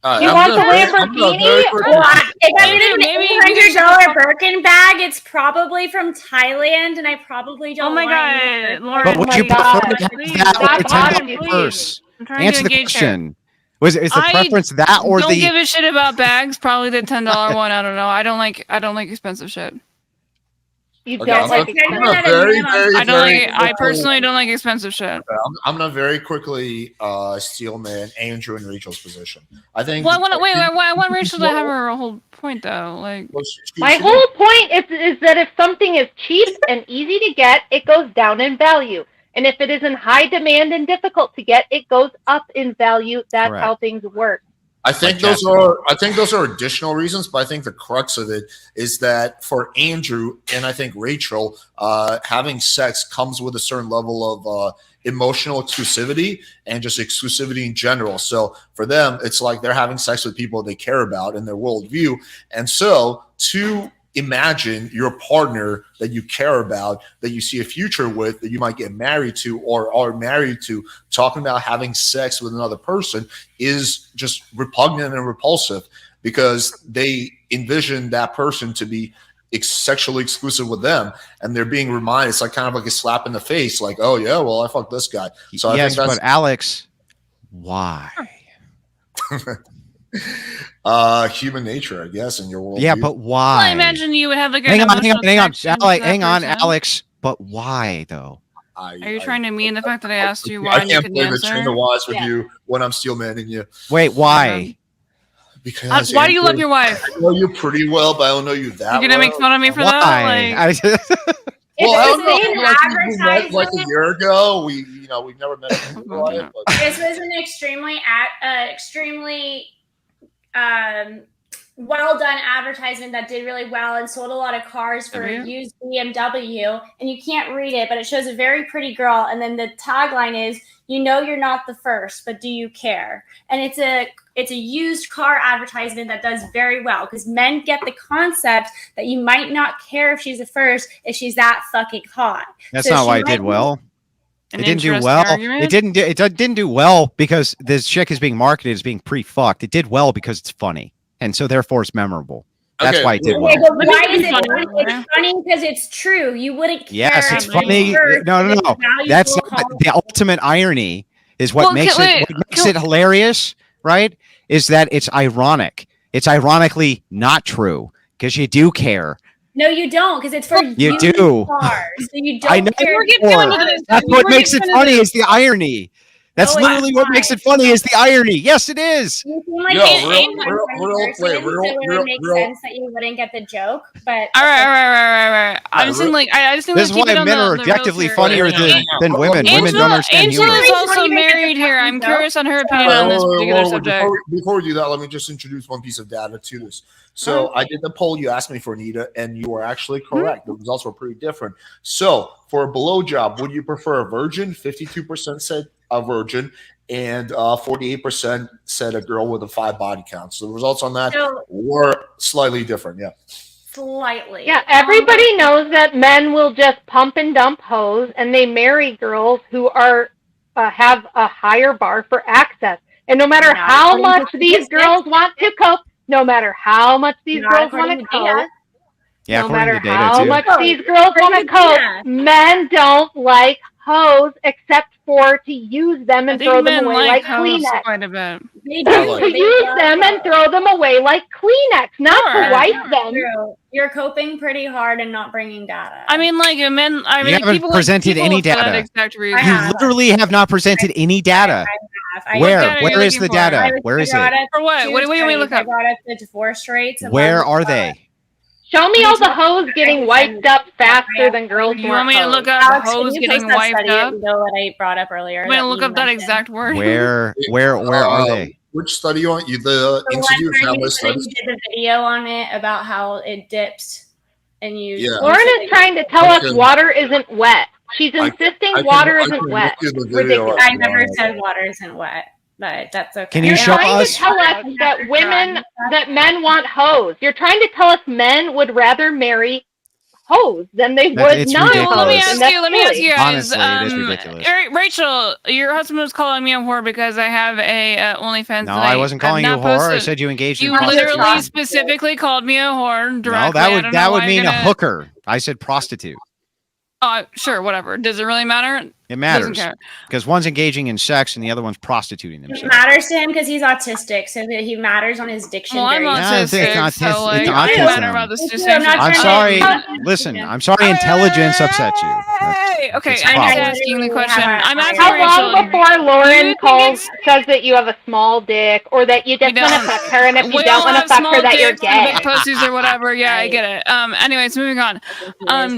You I'm want the gonna very Lamborghini? quickly- Well, if I Maybe- get an maybe $800 Birkin bag, it's probably from Thailand, and I probably don't Oh my want God, it. Lauren, But would my you prefer God. to have Please, that or stop the talking, $10 please. purse? I'm trying Answer to the engage here. question. Is the I preference that or don't the? give a shit about bags. Probably the $10 one. I don't know. I don't like expensive shit. You Okay, don't I'm like gonna expensive. I personally don't like expensive shit. I'm gonna very quickly steal man Andrew and Rachel's position. I think. Well, I want Rachel to have her whole point though. Like, My whole point is that if something is cheap and easy to get, it goes down in value. And if it is in high demand and difficult to get, it goes up in value. That's Correct. how things work. I think those are additional reasons, but I think the crux of it is that for Andrew and I think Rachel, having sex comes with a certain level of emotional exclusivity and just exclusivity in general. So for them, it's like they're having sex with people they care about in their worldview. And so to imagine your partner that you care about, that you see a future with, that you might get married to or are married to, talking about having sex with another person is just repugnant and repulsive because they envision that person to be sexually exclusive with them, and they're being reminded. It's like kind of like a slap in the face, like, oh yeah, well I fucked this guy. So I yes, think that's but Alex, why? human nature, I guess, in your world. Yeah, but well, why? I imagine you would have like hang an on, emotional connection to that hang on, person. Alex. But why though? Are you trying to mean the fact that I asked you why I and you can't couldn't play the answer? train of wise with Yeah. you when I'm steel manning you. Wait, why? Because Why do you love Andrew, your wife? I know you pretty well, but I don't know you that You're gonna well. make fun of me for Why? that? Like, Well, I don't know. If Like, we met advertisement, like a year ago. We've never met in real life. But this was an extremely well done advertisement that did really well and sold a lot of cars for a used BMW. And you can't read it, but it shows a very pretty girl. And then the tagline is, "You know you're not the first, but do you care?" And it's a used car advertisement that does very well because men get the concept that you might not care if she's the first if she's that fucking hot. That's So not she why it might did be- well. an It didn't do interesting well. argument? It didn't do well because this chick is being marketed as being pre-fucked. It did well because it's funny, and so therefore it's memorable. That's Okay, why it did Okay, well. but why is it funny. funny? It's funny because it's true. You wouldn't care. Yes, it's if she was funny. first, No. it's valuable That's not, content. the ultimate irony is what Well, makes it hilarious, right? Is that it's ironic. It's ironically not true because you do care. No, you don't, because it's for You used do. cars. So you don't I know. care. We're if getting it's into first. this. That's You what were makes it getting funny into is the irony. That's No, it's literally what not. makes it funny is the irony. Yes, it is. You seem like Yo, an real- unfunny real- person, wait, so it would make sense that you wouldn't get the joke. But All right. I just real- think like I just think This is we keep why it on men the are rails objectively here. funnier Hang on. than women. Women don't understand Angela humor. is also Funny because married it's here. a I'm joke. curious on her opinion Wait, on this particular wait, subject. before we do that, let me just introduce one piece of data to this. So I did the poll you asked me for, Anita, and you were actually correct. The results were pretty different. So for a blowjob, would you prefer a virgin? 52% said a virgin, and 48% said a girl with a 5 body count. So the results on that were slightly different. Yeah. slightly. Yeah, everybody knows that men will just pump and dump hoes, and they marry girls who are have a higher bar for access. And no matter how much these girls want to cope, no matter how much these girls want to cope, Yeah, no according matter to data how too. much these girls want to cope, men don't like hoes except for to use them I and throw think them men away like like hoes Kleenex. quite a bit. They To do. use them and throw them away like Kleenex, not Sure. to wipe them. True. You're coping pretty hard and not bringing data. I mean, like men. I You mean, haven't people presented people any for that data. exact reason. I You have. literally have not presented any data. I Where? data are you Where is looking the for? data? Where is brought it? up For what? two What do we studies. look I up? brought up the divorce rates. and Where one, are they? Show me all the hoes getting wiped up faster than girls You who want aren't me to look hoes. up Alex, can hoes you getting post that wiped study up? that I brought up earlier? I'm gonna look up that mentioned? exact word. Where are they? Which study you want? The The one Institute of where Family you said Studies? you did the video on it about how it dips, and you. Yeah. Lauren is trying to tell us water isn't wet. She's I insisting water I isn't can wet. look through the video Ridiculous. right I never now. said water isn't wet, but that's okay. Can you You're show trying us? to tell us that men want hoes. You're trying to tell us men would rather marry hose, then they That- would it's not ridiculous. hose. Let me and ask that's you. Let me ask silly. you guys. Honestly, it is ridiculous. Rachel, your husband was calling me a whore because I have a OnlyFans. No, that I wasn't calling you a have not whore. I posted. said you engaged in You literally prostitution. specifically called me a whore directly. No, that I would don't know that would why mean you're a gonna- hooker. I said prostitute. Sure, whatever. Does it really matter? It Doesn't matters care. because one's engaging in sex and the other one's prostituting It themselves. matters to him because he's autistic, so that he matters on his diction. Well, I'm very Yeah, it's autistic, autistic. so like, It's I don't autism. matter about this I'm distinction. not I'm trying sorry. to- Listen, I'm sorry. Intelligence upsets you. Hey, okay, It's a I'm just problem. asking the question. I'm asking How Rachel. long before Do you Lauren think calls it's- says that you have a small dick, or that you just We want to don't- fuck her, and if you we don't all want to have fuck small her, that you're dicks and gay? big pussies or whatever. Yeah, I get it. Anyways, moving on.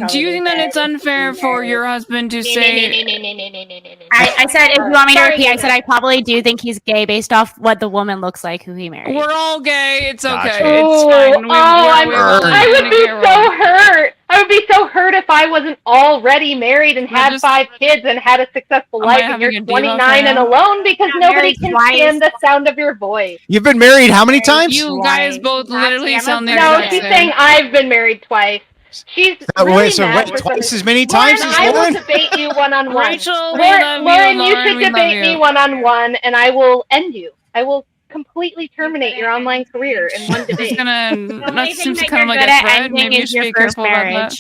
Do you think that it's unfair for your husband to say? I said, if you want me to Sorry, repeat, I Nina. said I probably do think he's gay based off what the woman looks like who he married. We're all gay. It's okay. Gotcha. It's fine. We I live in would a be gay so world. hurt. I would be so hurt if I wasn't already married and We're had just- 5 kids and had a successful Am I life, and having you're a debuff 29 and right now? alone because Not nobody married can twice. stand the sound of your voice. You've been married how many times? You guys both literally sound the No, exact she's same. saying I've been married twice. She's Wait, really so mad what, for twice something. as many Lauren, times as I will Lauren? debate you one-on-one. Rachel, we Lauren, love you, Lauren, you Lauren, should we love debate you. me one-on-one, and I will end you. I will completely terminate your online career in one It's debate. that seems kind of like a threat. Maybe you should be careful about that.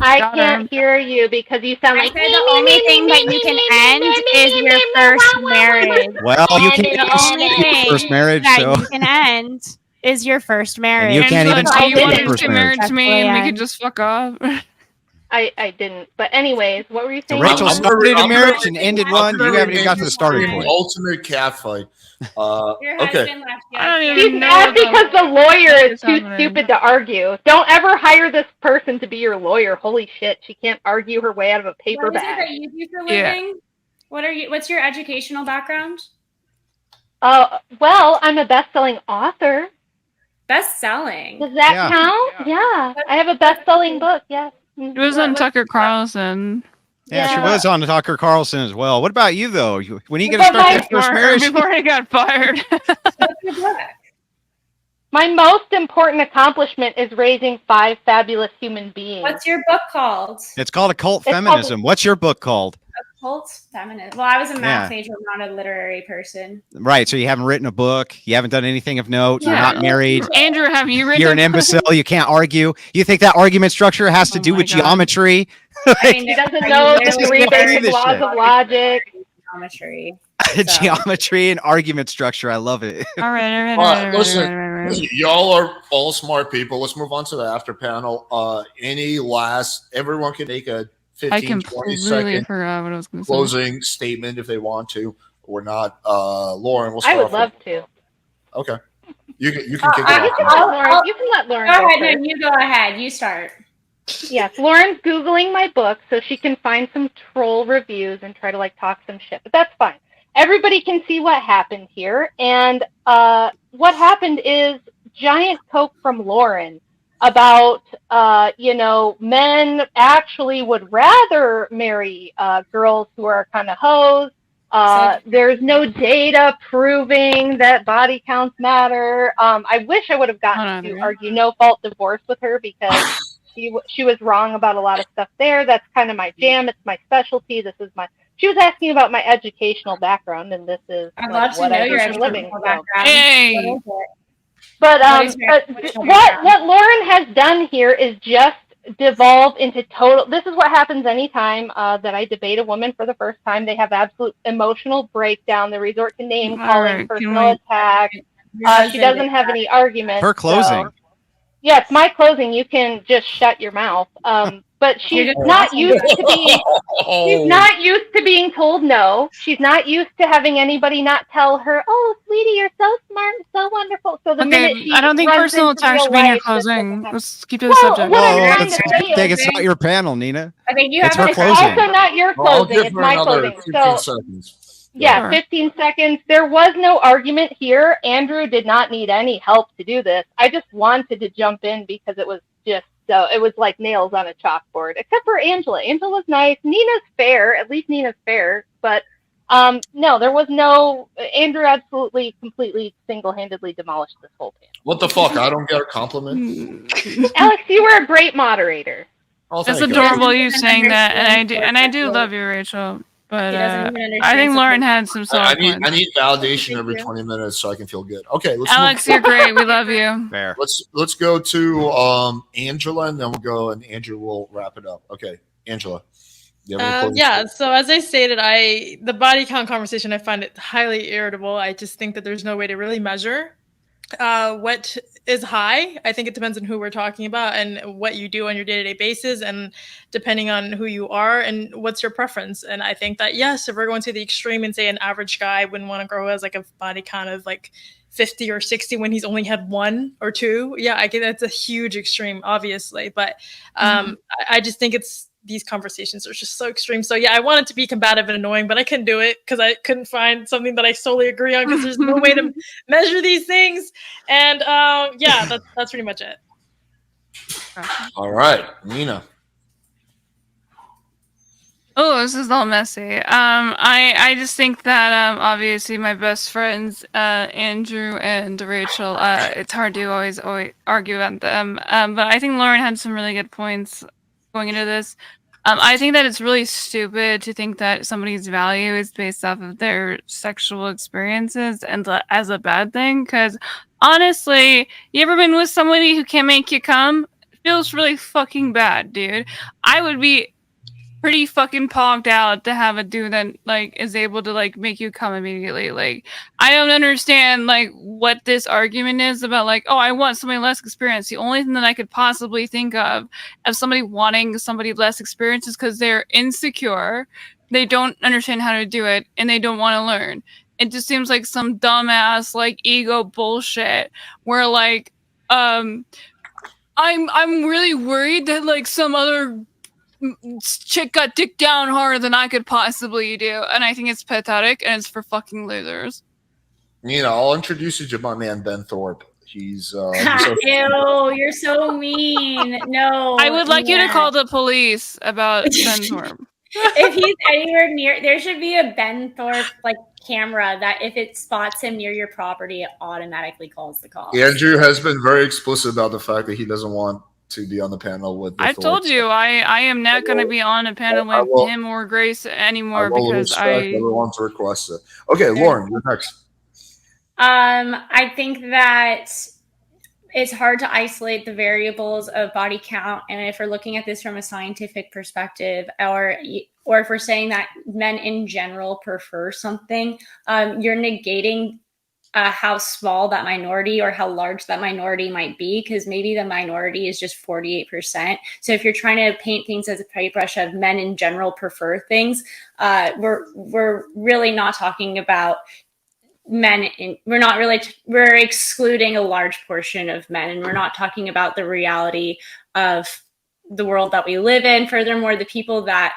I Got can't her. hear you because you sound I like said the only thing that you can end is your first marriage. Well, you And can't the only end your thing first marriage, that so you can end is your first marriage. you can't Angela, even do stop you the want to first get marriage. married to me and we Yeah. could just fuck off? I didn't. But anyways, what were you So saying? Rachel I'm started a gonna- marriage and ended one. I'm You haven't even gonna got to the starting remain point. Ultimate catfight. Your Okay. husband left you. I don't even She's know mad what the because the lawyer fuck is is too happening. stupid to argue. Don't ever hire this person to be your lawyer. Holy shit, she can't argue her way out of a paper What is it that bag. you do for a Yeah. living? What's your educational background? Well, I'm a best-selling author. Best selling. Does that Yeah. count? Yeah. I have a best-selling book, yes. It was on Tucker Carlson. Yeah, she Yeah. was on Tucker Carlson as well. What about you, though? When are you going But to start my- that first marriage? Before he got fired. What's your book? My most important accomplishment is raising 5 fabulous human beings. What's your book called? It's called Occult It's called- Feminism. What's your book called? Occult Feminist. Well, I was a math Yeah. major, not a literary person. Right, so you haven't written a book. You haven't done anything of note. You're Yeah. not married. Andrew, have you written You're an imbecile. You can't argue. You think that argument structure has to Oh do my with God. geometry? I mean, She doesn't I know the literally 3 can't do basic this laws shit. of logic. Geometry. Geometry and argument structure. I love it. All right. Listen, y'all are all smart people. Let's move on to the after panel. Everyone can make a I 15, 20 completely second forgot what I was going to say. closing statement if they want to or not. Lauren, we'll I start would off love with- to. Okay. You can kick it I- off. You can let Lauren, you can let Lauren Go go ahead, first. no, you go ahead. You start. Yes, Lauren's Googling my book so she can find some troll reviews and try to talk some shit, but that's fine. Everybody can see what happened here, and what happened is giant coke from Lauren about, men actually would rather marry girls who are kind of hoes. There's no data proving that body counts matter. I wish I would have gotten to argue no-fault divorce with her because she was wrong about a lot of stuff there. That's kind of my jam. It's my specialty. She was asking about my educational background, and this is I'd love to what know I your do for a living. educational So. background. Hey. What is it? But What is your educational background? what Lauren has done here is just devolve into total. This is what happens anytime that I debate a woman for the first time. They have absolute emotional breakdown. They resort to name calling, Alright, personal attack. She doesn't have any arguments. Her closing. So. Yeah, it's my closing. You can just shut your mouth. But she's not used to being. She's not used to being told no. She's not used to having anybody not tell her, "Oh, sweetie, you're so smart and so wonderful." So the minute she I don't think runs personal into attack real should be in your life, this doesn't closing. happen. Let's keep to the Well, subject. what I'm Whoa, trying to say I think is- it's not your panel, Nina. I think you It's have her an closing. Also not your I'll closing. give It's her my another closing. 15 So seconds. yeah, Sure. 15 seconds. There was no argument here. Andrew did not need any help to do this. I just wanted to jump in because it was just so it was like nails on a chalkboard. Except for Angela. Angela was nice. Nina's fair. At least Nina's fair. But no, there was no. Andrew absolutely, completely, single-handedly demolished this whole panel. What the fuck? I don't get a compliment. Alex, you were a great moderator. Oh, It's thank you. adorable you Doesn't saying that, and I do understand love you, Rachel. But He doesn't even understand I think Lauren support. had some I solid need points. validation Thank every you. 20 minutes so I can feel good. Okay, let's Alex, move. you're great. We love you. Fair. Let's go to Angela, and then we'll go, and Andrew will wrap it up. Okay, Angela. Do you have any closing Yeah, statements? so as I stated, the body count conversation, I find it highly irritable. I just think that there's no way to really measure what is high. I think it depends on who we're talking about and what you do on your day-to-day basis, and depending on who you are and what's your preference. And I think that, yes, if we're going to the extreme and say an average guy wouldn't want to grow as like a body count of like 50 or 60 when he's only had 1 or 2, yeah, I get that's a huge extreme, obviously. But I just think these conversations are just so extreme. So yeah, I wanted to be combative and annoying, but I couldn't do it because I couldn't find something that I solely agree on, because there's no way to measure these things. And yeah, that's pretty much it. All right, Nina. Oh, this is all messy. I just think that obviously my best friends Andrew and Rachel, it's hard to always argue about them. But I think Lauren had some really good points going into this. I think that it's really stupid to think that somebody's value is based off of their sexual experiences and as a bad thing. Because honestly, you ever been with somebody who can't make you come? It feels really fucking bad, dude. I would be pretty fucking pogged out to have a dude that like is able to like make you come immediately. Like, I don't understand like what this argument is about. Like, oh, I want somebody less experienced. The only thing that I could possibly think of somebody wanting somebody less experienced is because they're insecure, they don't understand how to do it, and they don't want to learn. It just seems like some dumbass like ego bullshit where like I'm really worried that like some other chick got dick down harder than I could possibly do, and I think it's pathetic and it's for fucking losers. Nina, I'll introduce you to my man Ben Thorpe. He's Ew, you're so mean. No, I would like you to Nina. call the police about Ben Thorpe. If he's anywhere near, there should be a Ben Thorpe like camera that if it spots him near your property, it automatically calls the cops. Andrew has been very explicit about the fact that he doesn't want to be on the panel with the I've told Thorpes. you I am not going to be on a panel I with will- him or Grace anymore I will because respect everyone's request. Okay, Lauren, you're next. I think that it's hard to isolate the variables of body count, and if we're looking at this from a scientific perspective, or if we're saying that men in general prefer something, you're negating how small that minority or how large that minority might be, because maybe the minority is just 48%. So if you're trying to paint things as a paintbrush of men in general prefer things, we're really not talking about men. We're excluding a large portion of men, and we're not talking about the reality of the world that we live in. Furthermore, the people that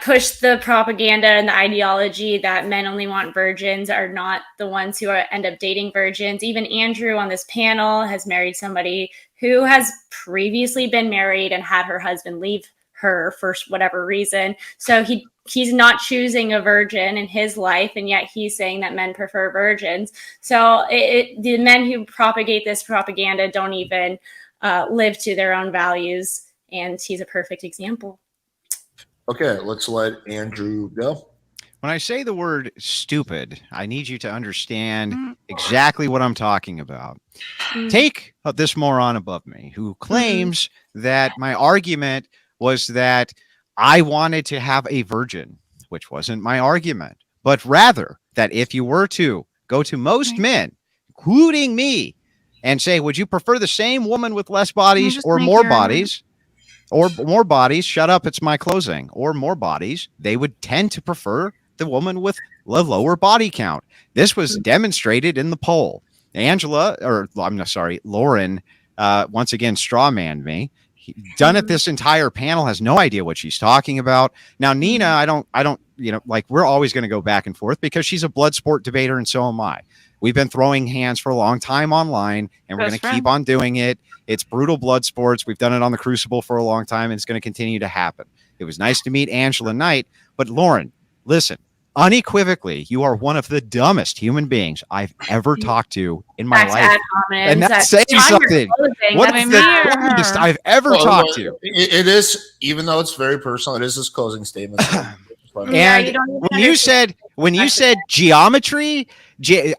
push the propaganda and the ideology that men only want virgins are not the ones who end up dating virgins. Even Andrew on this panel has married somebody who has previously been married and had her husband leave her for whatever reason. So he's not choosing a virgin in his life, and yet he's saying that men prefer virgins. So the men who propagate this propaganda don't even live to their own values, and he's a perfect example. Okay, let's let Andrew go. When I say the word stupid, I need you to understand exactly what I'm talking about. Take this moron above me who claims that my argument was that I wanted to have a virgin, which wasn't my argument, but rather that if you were to go to most men, including me, and say, would you prefer the same woman with less bodies or more bodies? Or more bodies, shut up, it's my closing. Or more bodies, they would tend to prefer the woman with a lower body count. This was demonstrated in the poll. Lauren, once again, strawmanned me. Done at this entire panel, has no idea what she's talking about. Now, Nina, I don't, we're always going to go back and forth because she's a blood sport debater and so am I. We've been throwing hands for a long time online, and we're going to keep on doing it. It's brutal blood sports. We've done it on the Crucible for a long time, and it's going to continue to happen. It was nice to meet Angela Knight, but Lauren, listen, unequivocally, you are one of the dumbest human beings I've ever talked to in my That's life. ad hominem. And that's saying something. What is the dumbest I've ever talked to? It is, even though it's very personal, it is his closing statement. And when you said geometry,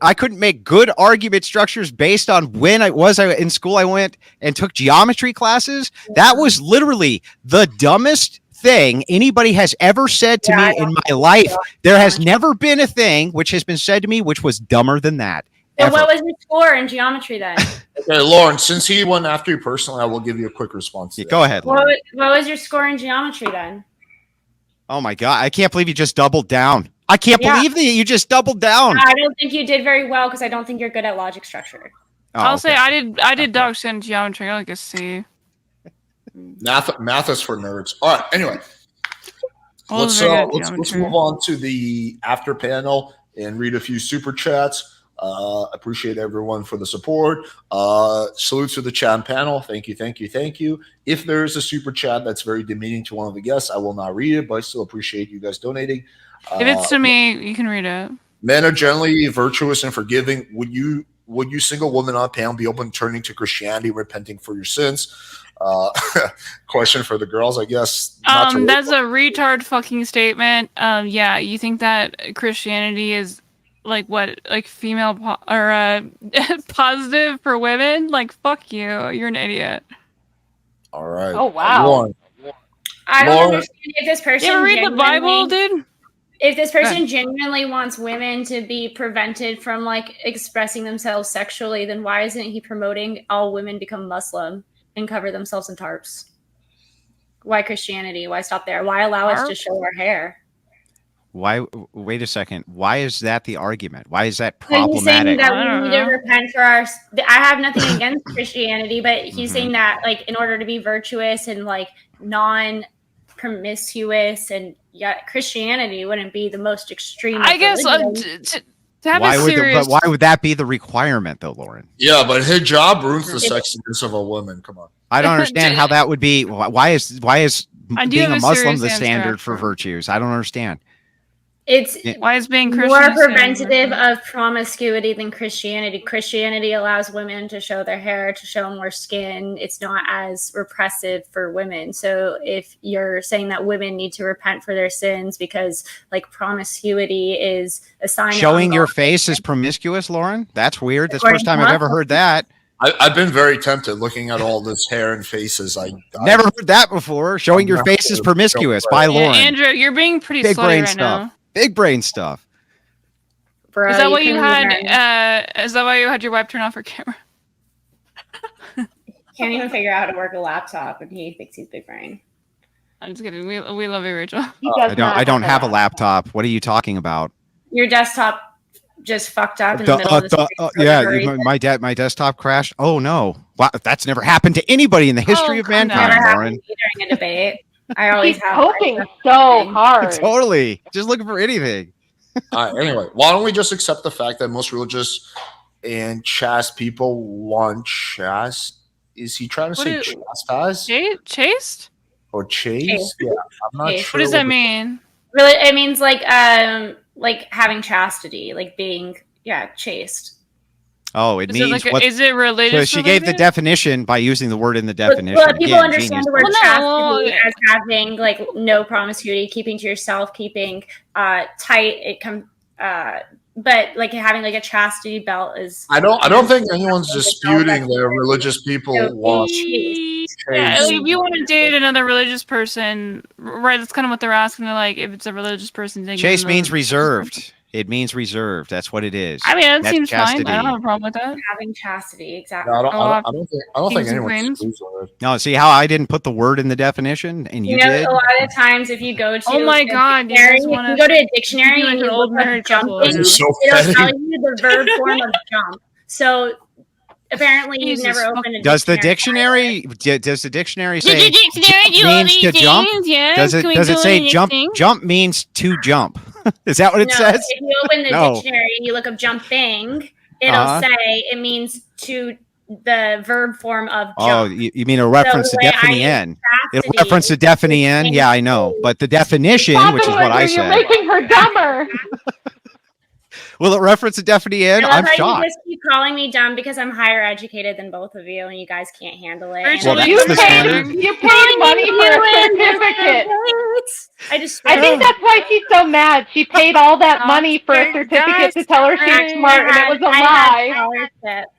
I couldn't make good argument structures based on when I was in school. I went and took geometry classes. That was literally the dumbest thing anybody has ever said to me in my life. There has never been a thing which has been said to me which was dumber than that. So what was your score in geometry then? Okay, Lauren, since he went after you personally, I will give you a quick response. Go ahead, Lauren. What was your score in geometry then? Oh my God, I can't believe you just doubled down. I can't believe that you just doubled down. I don't think you did very well because I don't think you're good at logic structure. I'll say I did dog shit in geometry. I like a C. Math is for nerds. All right. Anyway, let's move on to the after panel and read a few super chats. Appreciate everyone for the support. Salute to the chat panel. Thank you. If there is a super chat that's very demeaning to one of the guests, I will not read it, but I still appreciate you guys donating. If it's to me, you can read it. Men are generally virtuous and forgiving. Would you single woman on panel be open to turning to Christianity, repenting for your sins? Question for the girls, I guess. That's a retard fucking statement. Yeah, you think that Christianity is like what, like female positive for women? Like, fuck you. You're an idiot. All right. Oh wow. I don't understand if this person. You ever read the Bible, dude? If this person genuinely wants women to be prevented from like expressing themselves sexually, then why isn't he promoting all women become Muslim and cover themselves in tarps? Why Christianity? Why stop there? Why allow us to show our hair? Why? Wait a second. Why is that the argument? Why is that problematic? He's saying that we need to repent for our. I have nothing against Christianity, but he's saying that like in order to be virtuous and like non-promiscuous and Christianity wouldn't be the most extreme. I guess to have why a serious. Why would that be the requirement, though, Lauren? Yeah, but hijab ruins the sexiness of a woman. Come on. I don't understand how that would be. Why is being a Muslim the standard for virtues? I don't understand. It's why is being Christian more preventative of promiscuity than Christianity. Christianity allows women to show their hair, to show more skin. It's not as repressive for women. So if you're saying that women need to repent for their sins because like promiscuity is a sign showing your face is promiscuous, Lauren? That's weird. That's the first time I've ever heard that. I've been very tempted looking at all this hair and faces. I never heard that before. Showing your face is promiscuous by Lauren. Andrew, you're being pretty big slutty brain right stuff. now. Big brain stuff. Bro, is that why you had? Is that why you had your wife turn off her camera? Can't even figure out how to work a laptop, and he thinks he's big brain. I'm just kidding. We love you, Rachel. I don't have a laptop. What are you talking about? Your desktop just fucked up in the middle of the my desktop crashed. Oh no! Wow, that's never happened to anybody in the history of mankind, Lauren. During a debate. I always have hoping so hard. Totally. Just looking for anything. All right. Anyway, why don't we just accept the fact that most religious and chaste people want chaste? Is he trying to say chastise? Chaste? Or chaste? Yeah, I'm not sure. What does that mean? Really, it means like having chastity, like being chaste. Oh, it means is it religious? So she gave the definition by using the word in the definition. Well, people understand the word chastity as having like no promiscuity, keeping to yourself, keeping tight. It comes, but like having like a chastity belt is. I don't think anyone's disputing that religious people want. Yeah, if you want to date another religious person, right? That's kind of what they're asking. They're like, if it's a religious person, chaste means reserved. It means reserved. That's what it is. I mean, that seems fine. I don't have a problem with that. Having chastity, exactly. No, I don't think anyone's. No, see how I didn't put the word in the definition, and you did. A lot of times, if you go to oh my god, dictionary, if you go to a dictionary and you look up jumping, it'll tell you the verb form of jump. So apparently, you've never opened a dictionary. Does the dictionary say the dictionary means to jump? Yeah. Does it say jump? Jump means to jump. Is that what it says? If you open the dictionary and you look up jumping, it'll say it means to the verb form of Oh, jump. you mean a reference So to the way deafening I in? use A reference to deafening in? Yeah, I know. But the definition, which is what I You're said. making her dumber. Will it reference a deafening in? I I'm love how shocked. you just keep calling me dumb because I'm higher educated than both of you, and you guys can't handle it. Rachel, Well, And that's the standard. You paid money for a certificate. I I think that's why she's so mad. She paid all that money for a certificate to tell her she's smart, and it was a lie. scholarships.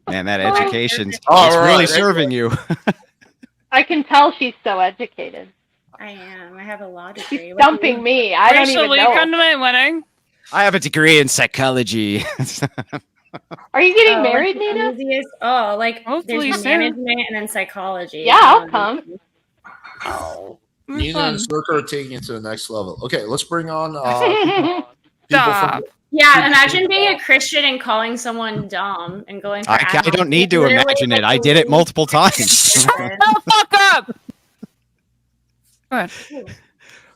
Man, that education's All it's really right, serving you. I can tell she's so educated. I am. I have a law She's degree. dumping me. I don't Rachel, even will you know. come to my wedding? I have a degree in psychology. Are you getting married, Nina? Oh, like Hopefully there's soon. management and then psychology. Yeah, I'll come. Oh, Nina fun. and Circa are taking it to the next level. Okay, let's bring on people Stop. from. Yeah, imagine being a Christian and calling someone dumb and going for I don't need to Literally, imagine like, it. I did it multiple times. Shut the fuck up! Go ahead.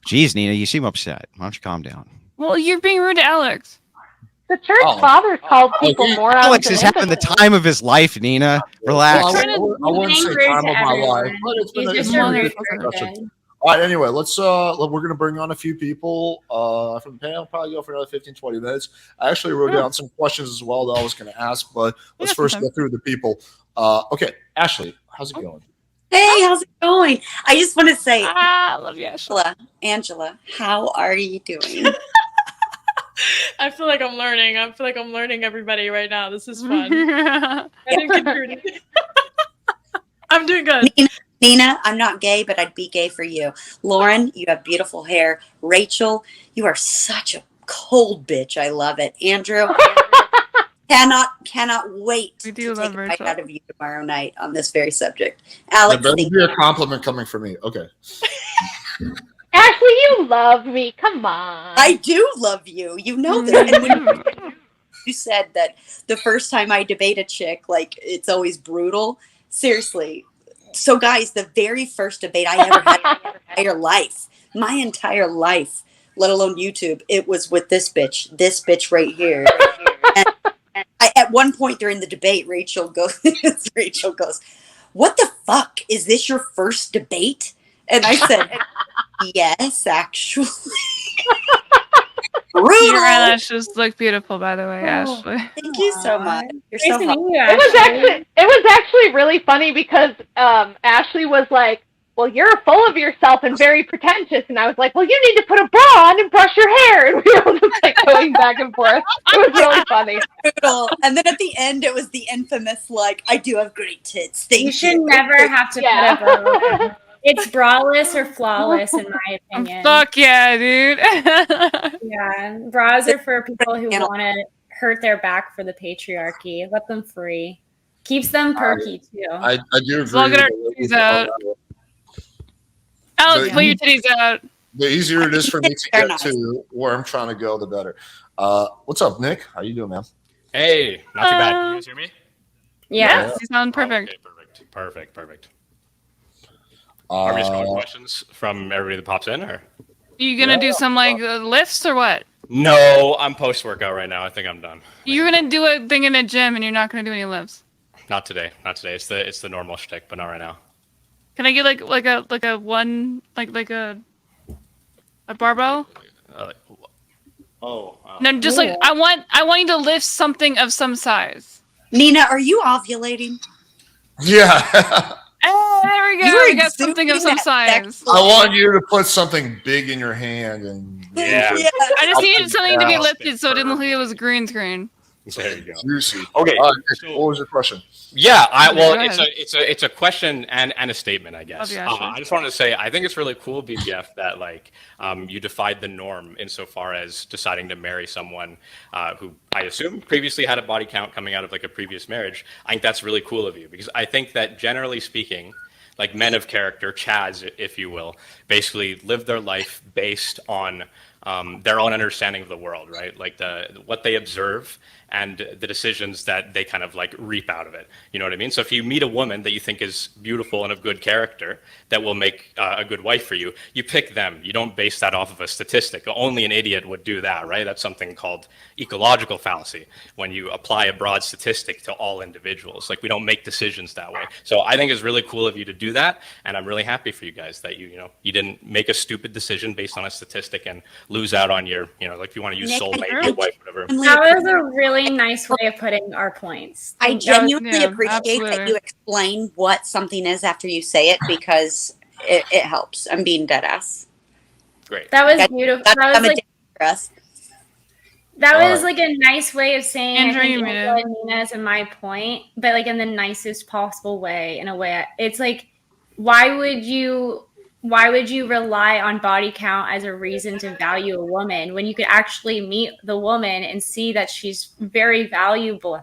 Jeez, Nina, you seem upset. Why don't you calm down? Well, you're being rude to Alex. The church fathers called people morons. Alex and is having the imbeciles. time of his life, Nina. Relax. Well, I wouldn't say rude time to of my life, everyone. but it's been He's a just a really rude good person. discussion. All right, anyway, we're going to bring on a few people from the panel. Probably go for another 15, 20 minutes. I actually wrote down some questions as well that I was going to ask, but let's first go through the people. Okay, Ashley, how's it going? Hey, how's it going? I just want to say, I love you, Ashley. Angela, how are you doing? I feel like I'm learning. I feel like I'm learning everybody right now. This is fun. I didn't get through anything. I'm doing good. Nina, I'm not gay, but I'd be gay for you. Lauren, you have beautiful hair. Rachel, you are such a cold bitch. I love it. Andrew, cannot wait to take a bite out of you tomorrow night on this very subject. Alex, There better be a compliment coming from me. Okay. Ashley, you love me. Come on. I do love you. You know that. And when you said that the first time I debate a chick, like, it's always brutal. Seriously. So, guys, the very first debate I ever had in my entire life, let alone YouTube, it was with this bitch right here. And at one point during the debate, Rachel goes, "What the fuck? Is this your first debate?" And I said, "Yes, actually." Your eyelashes look beautiful, by the way, Ashley. Thank you so much. You're so hot. It was actually really funny because Ashley was like, "Well, you're full of yourself and very pretentious," and I was like, "Well, you need to put a bra on and brush your hair," and we were just like going back and forth. It was really funny. Brutal. And then at the end, it was the infamous, like, "I do have great tits. Thank you." You should never have to put a bra on. It's braless or flawless, in my opinion. Fuck yeah, dude. Yeah, bras are for people who want to hurt their back for the patriarchy. Let them free. Keeps them perky, too. I do agree. We'll get our titties out. Alex, pull your titties out. The easier it is for me to get to where I'm trying to go, the better. What's up, Nick? How you doing, man? Hey, not too bad. Can you guys hear me? Yeah. You sound perfect. Okay, perfect. Are we just going questions from everybody that pops in, or? You gonna do some like lifts or what? No, I'm post workout right now. I think I'm done. You're gonna do a thing in a gym and you're not gonna do any lifts. Not today. It's the normal shtick, but not right now. Can I get like a one like a barbell? No, just like I want you to lift something of some size. Nina, are you ovulating? Yeah. Oh, there we go. We got something of some size. I want you to put something big in your hand and I just needed something to be lifted so it didn't look like it was a green screen. There you go. Juicy. Okay. So what was your question? Yeah, it's a question and a statement, I guess. Yeah, sure. I just wanted to say I think it's really cool, BGF, that like you defied the norm insofar as deciding to marry someone who I assume previously had a body count coming out of like a previous marriage. I think that's really cool of you because I think that generally speaking, like men of character, Chads, if you will, basically live their life based on their own understanding of the world, right? Like what they observe and the decisions that they kind of like reap out of it. You know what I mean? So if you meet a woman that you think is beautiful and of good character that will make a good wife for you, you pick them. You don't base that off of a statistic. Only an idiot would do that, right? That's something called ecological fallacy, when you apply a broad statistic to all individuals. Like, we don't make decisions that way. So I think it's really cool of you to do that, and I'm really happy for you guys that you didn't make a stupid decision based on a statistic and lose out on your, like, if you want to use Nick, soulmate, your wife, whatever. That was a really nice way of putting our points. I genuinely Yeah, appreciate absolutely. that you explain what something is after you say it, because it helps. I'm being dead ass. Great. That was beautiful. That was like us. that was like a nice way of saying Andrew, I think you made Angela it. and Nina's and my point, but like in the nicest possible way. In a way, it's like, why would you rely on body count as a reason to value a woman when you could actually meet the woman and see that she's very valuable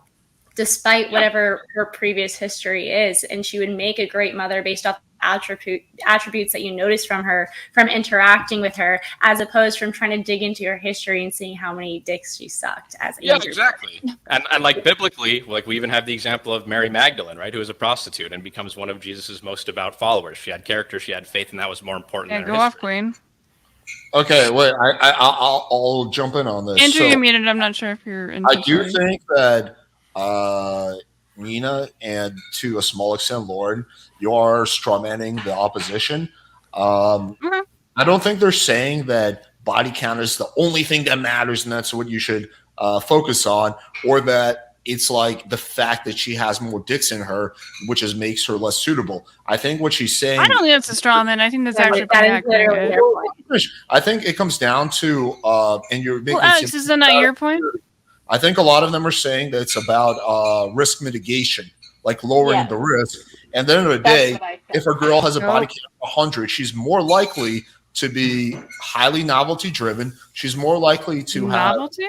despite whatever her previous history is, and she would make a great mother based off attributes that you notice from her from interacting with her, as opposed from trying to dig into your history and seeing how many dicks she sucked as Andrew. Exactly. And like biblically, like, we even have the example of Mary Magdalene, right, who is a prostitute and becomes one of Jesus's most devout followers. She had character, she had faith, and that was more important Yeah, than go her off, history. Queen. Okay, wait. I'll jump in on this. Andrew, So, you're muted. I'm not sure if you're in. I do think that Nina, and to a small extent Lauren, you are strawmanning the opposition. I don't think they're saying that body count is the only thing that matters and that's what you should focus on, or that it's like the fact that she has more dicks in her, which makes her less suitable. I think what she's saying, I don't think that's a straw man. I think that's actually That pretty is literally accurate. their point. I think it comes down to and you're making Well, Alex, is that not your point? I think a lot of them are saying that it's about risk mitigation, like lowering the risk. And at the end of the day, if a girl has a body count of 100, she's more likely to be highly novelty driven. She's more likely to Novelty?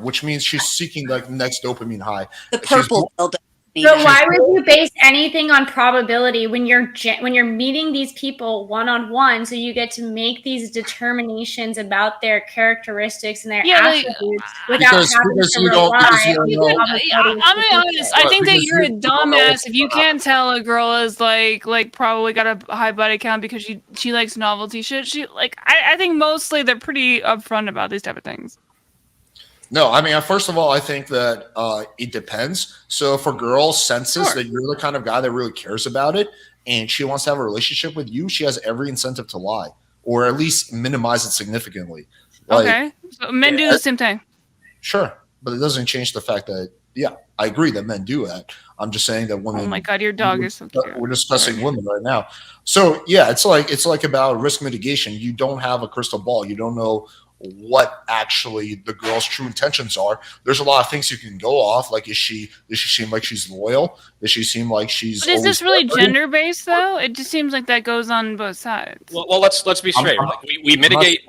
which means she's seeking like the next dopamine high. The purple pill. But why would you base anything on probability when you're meeting these people one-on-one, so you get to make these determinations about their characteristics and their attributes without having to rely on probability? I'm being honest. I think that you're a dumbass if you can't tell a girl is like probably got a high body count because she likes novelty shit. I think mostly they're pretty upfront about these type of things. No, I mean, first of all, I think that it depends. So if a girl senses that you're the kind of guy that really cares about it and she wants to have a relationship with you, she has every incentive to lie or at least minimize it significantly. Okay. So men do the same thing. Sure. But it doesn't change the fact that, I agree that men do that. I'm just saying that women. Oh my God, your dog is so cute. We're discussing women right now. So it's like about risk mitigation. You don't have a crystal ball. You don't know what actually the girl's true intentions are. There's a lot of things you can go off. Like, does she seem like she's loyal? Does she seem like she's? But is this really gender based though? It just seems like that goes on both sides. Well, let's be straight. Like, we mitigate.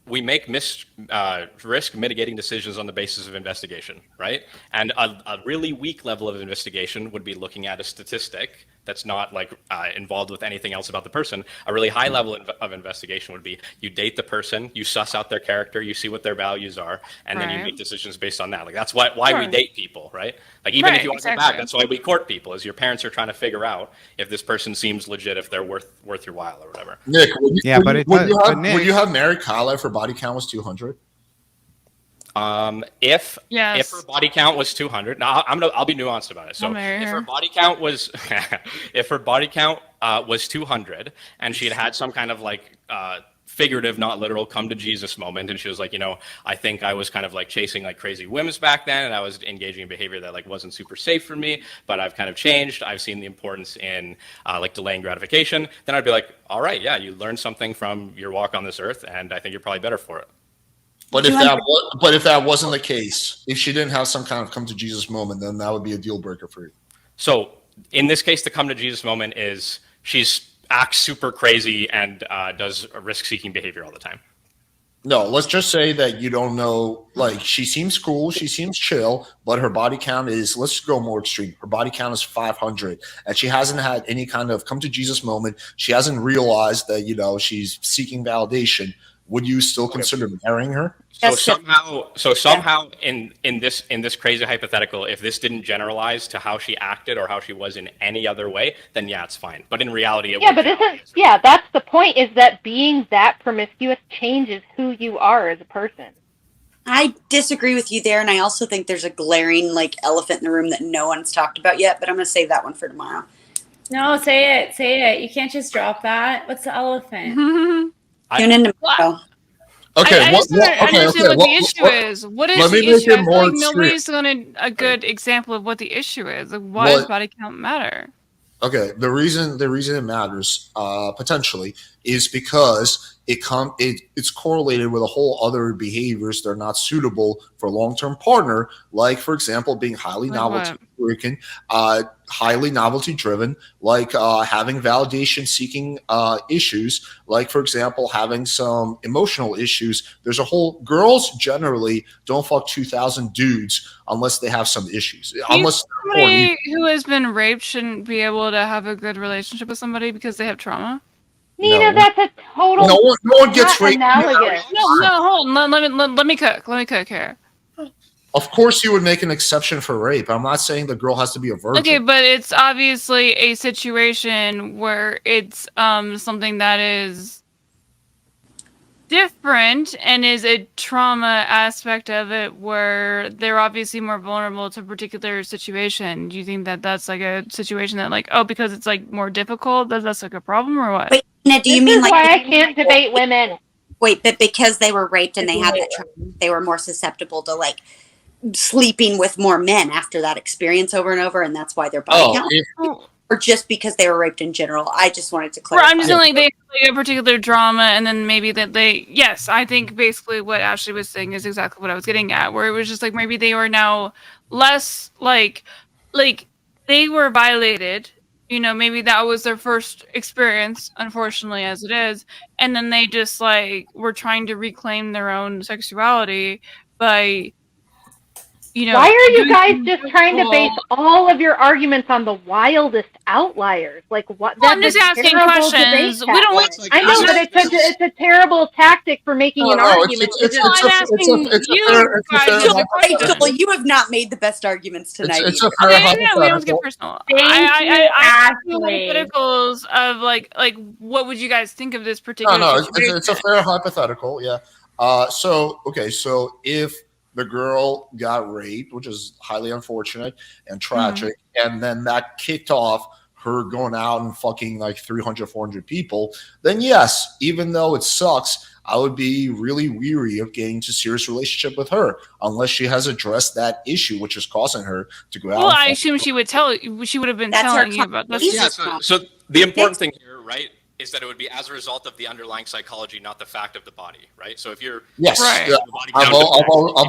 We make risk mitigating decisions on the basis of investigation, right? And a really weak level of investigation would be looking at a statistic that's not like involved with anything else about the person. A really high level of investigation would be you date the person, you suss out their character, you see what their values are, and then you make decisions based on that. Like, that's why we date people, right? Like, even if you want to go back, that's why we court people, is your parents are trying to figure out if this person seems legit, if they're worth your while or whatever. Nick, would you have married Kyle if her body count was 200? If her body count was 200, now I'll be nuanced about it. So if her body count was if her body count was 200 and she had some kind of like figurative, not literal, come to Jesus moment, and she was like, I think I was kind of like chasing like crazy whims back then, and I was engaging in behavior that like wasn't super safe for me, but I've kind of changed. I've seen the importance in like delaying gratification. Then I'd be like, all right, yeah, you learned something from your walk on this earth, and I think you're probably better for it. But if that wasn't the case, if she didn't have some kind of come to Jesus moment, then that would be a deal breaker for you. So in this case, the come to Jesus moment is she's acts super crazy and does risk-seeking behavior all the time. No, let's just say that you don't know. Like, she seems cool, she seems chill, but her body count is, let's just go more extreme. Her body count is 500, and she hasn't had any kind of come to Jesus moment. She hasn't realized that she's seeking validation. would you still consider marrying her? So somehow in this crazy hypothetical, if this didn't generalize to how she acted or how she was in any other way, then yeah, it's fine. But in reality, it Yeah, but that's the point, is that being that promiscuous changes who you are as a person. I disagree with you there, and I also think there's a glaring elephant in the room that no one's talked about yet, but I'm going to save that one for tomorrow. No, say it. You can't just drop that. What's the elephant? Tune in tomorrow. Okay, I just don't understand what the issue is. What is the issue? I feel like nobody's done a good example of what the issue is. Like, why does body count matter? Okay, the reason it matters potentially is because it's correlated with a whole other behaviors that are not suitable for a long-term partner, like for example being highly novelty-driven, like having validation-seeking issues, like for example having some emotional issues. There's a whole girls generally don't fuck 2,000 dudes unless they have some issues. Unless somebody who has been raped shouldn't be able to have a good relationship with somebody because they have trauma. Nina, that's a total. No one gets raped. Analogous. No, hold on. Let me cook. Let me cook here. Of course, you would make an exception for rape. I'm not saying the girl has to be a virgin. Okay, but it's obviously a situation where it's something that is different and is a trauma aspect of it, where they're obviously more vulnerable to a particular situation. Do you think that that's like a situation that because it's more difficult, that's like a problem, or what? Wait, Nina, do you mean why I can't debate women? Wait, but because they were raped and they had that trauma, they were more susceptible to sleeping with more men after that experience over and over, and that's why their body count? Or just because they were raped in general? I just wanted to clarify. I'm just saying they have a particular drama, and then maybe that yes, I think basically what Ashley was saying is exactly what I was getting at, where it was just maybe they were now less they were violated, maybe that was their first experience, unfortunately as it is, and then they just were trying to reclaim their own sexuality by why are you guys just trying to base all of your arguments on the wildest outliers? What? Well, I'm just asking questions. We don't. I know, but it's a terrible tactic for making an argument. I'm asking you guys. You have not made the best arguments tonight. It's a fair hypothetical. We don't get personal. I hypotheticals of what would you guys think of this particular? No, it's a fair hypothetical. Yeah. So if the girl got raped, which is highly unfortunate and tragic, and then that kicked off her going out and fucking 300, 400 people, then yes, even though it sucks, I would be really weary of getting into a serious relationship with her unless she has addressed that issue, which is causing her to go out. Well, I assume she would have been telling you about this. Yeah, so the important thing here, right, is that it would be as a result of the underlying psychology, not the fact of the body, right? So if you're I've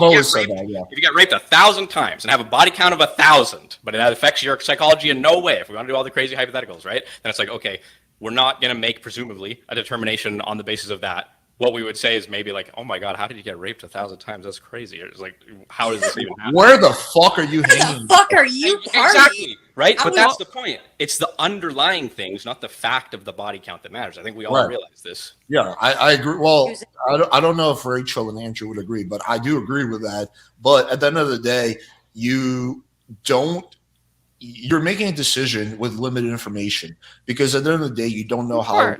always said that. Yeah. If you got raped 1,000 times and have a body count of 1,000, but it affects your psychology in no way, if we want to do all the crazy hypotheticals, right? Then it's okay, we're not going to make presumably a determination on the basis of that. What we would say is maybe oh my God, how did you get raped 1,000 times? That's crazy. It's how does this even happen? Where the fuck are you hanging? Where the fuck are you partying? Exactly, right? But that's the point. It's the underlying things, not the fact of the body count that matters. I think we all realize this. Yeah, I agree. Well, I don't know if Rachel and Andrew would agree, but I do agree with that. But at the end of the day, you're making a decision with limited information, because at the end of the day, you don't know how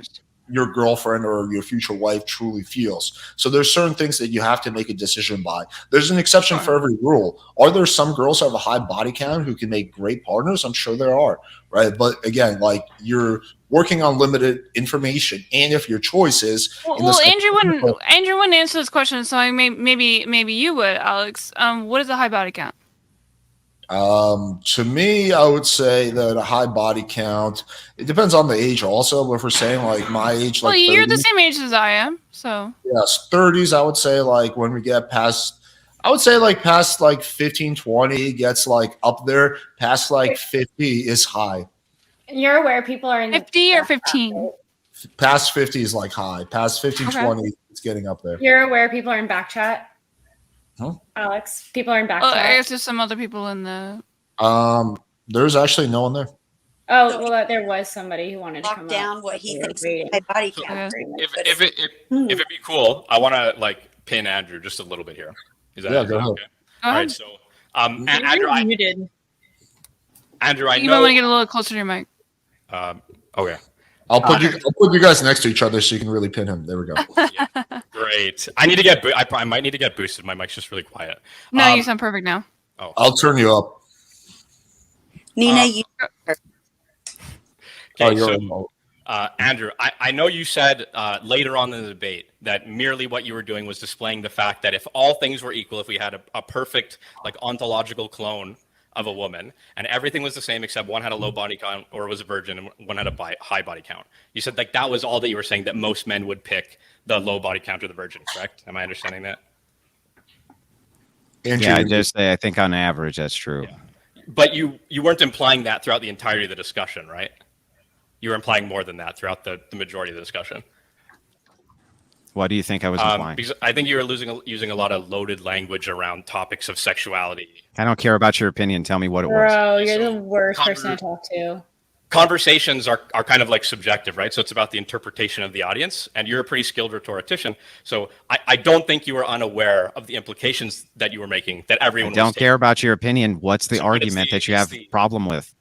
your girlfriend or your future wife truly feels. So there's certain things that you have to make a decision by. There's an exception for every rule. Are there some girls who have a high body count who can make great partners? I'm sure there are, right? But again, you're working on limited information, and if your choice is Andrew wouldn't answer this question, so maybe you would, Alex. What is a high body count? To me, I would say that a high body count, it depends on the age also, but if we're saying my age, well, you're 30, the same age as I am, so yes, 30s, I would say when we get past, I would say past 15, 20 gets up there, past 50 is high. You're aware people are in 50 or 15? Past 50 is high, past 15, 20, it's getting up there. You're aware people are in back chat? Huh? Alex, people are in back chat. I guess there's some other people in the. There's actually no one there. Oh, So well, there was somebody who wanted to lock come down up. what but he we were thinks waiting. my body So count. if it'd be cool, I want to like pin Andrew just a little bit here. Is that, Yeah, is go that ahead. okay? All right. So, You're muted. Andrew, I You know. might want to get a little closer to your mic. Okay. I'll put you guys next to each other so you can really pin him. There we go. Yeah, great. I need to get. I might need to get boosted. My mic's just really quiet. No, you sound perfect now. Oh, I'll turn you up. Nina, you. okay, you're so remote. Andrew, I know you said later on in the debate that merely what you were doing was displaying the fact that if all things were equal, if we had a perfect like ontological clone of a woman and everything was the same except one had a low body count or was a virgin and one had a high body count, you said like that was all that you were saying, that most men would pick the low body count or the virgin, correct? Am I understanding that? Yeah, I think on average that's true. Yeah. But you weren't implying that throughout the entirety of the discussion, right? You were implying more than that throughout the majority of the discussion. What do you think I was implying? Because I think you were using a lot of loaded language around topics of sexuality. I don't care about your opinion. Tell me what it was. Bro, you're the worst person to talk to. Conversations are kind of like subjective, right? So it's about the interpretation of the audience, and you're a pretty skilled rhetorician. So I don't think you were unaware of the implications that you were making, that everyone I don't care about your opinion. What's the argument that you have a problem with?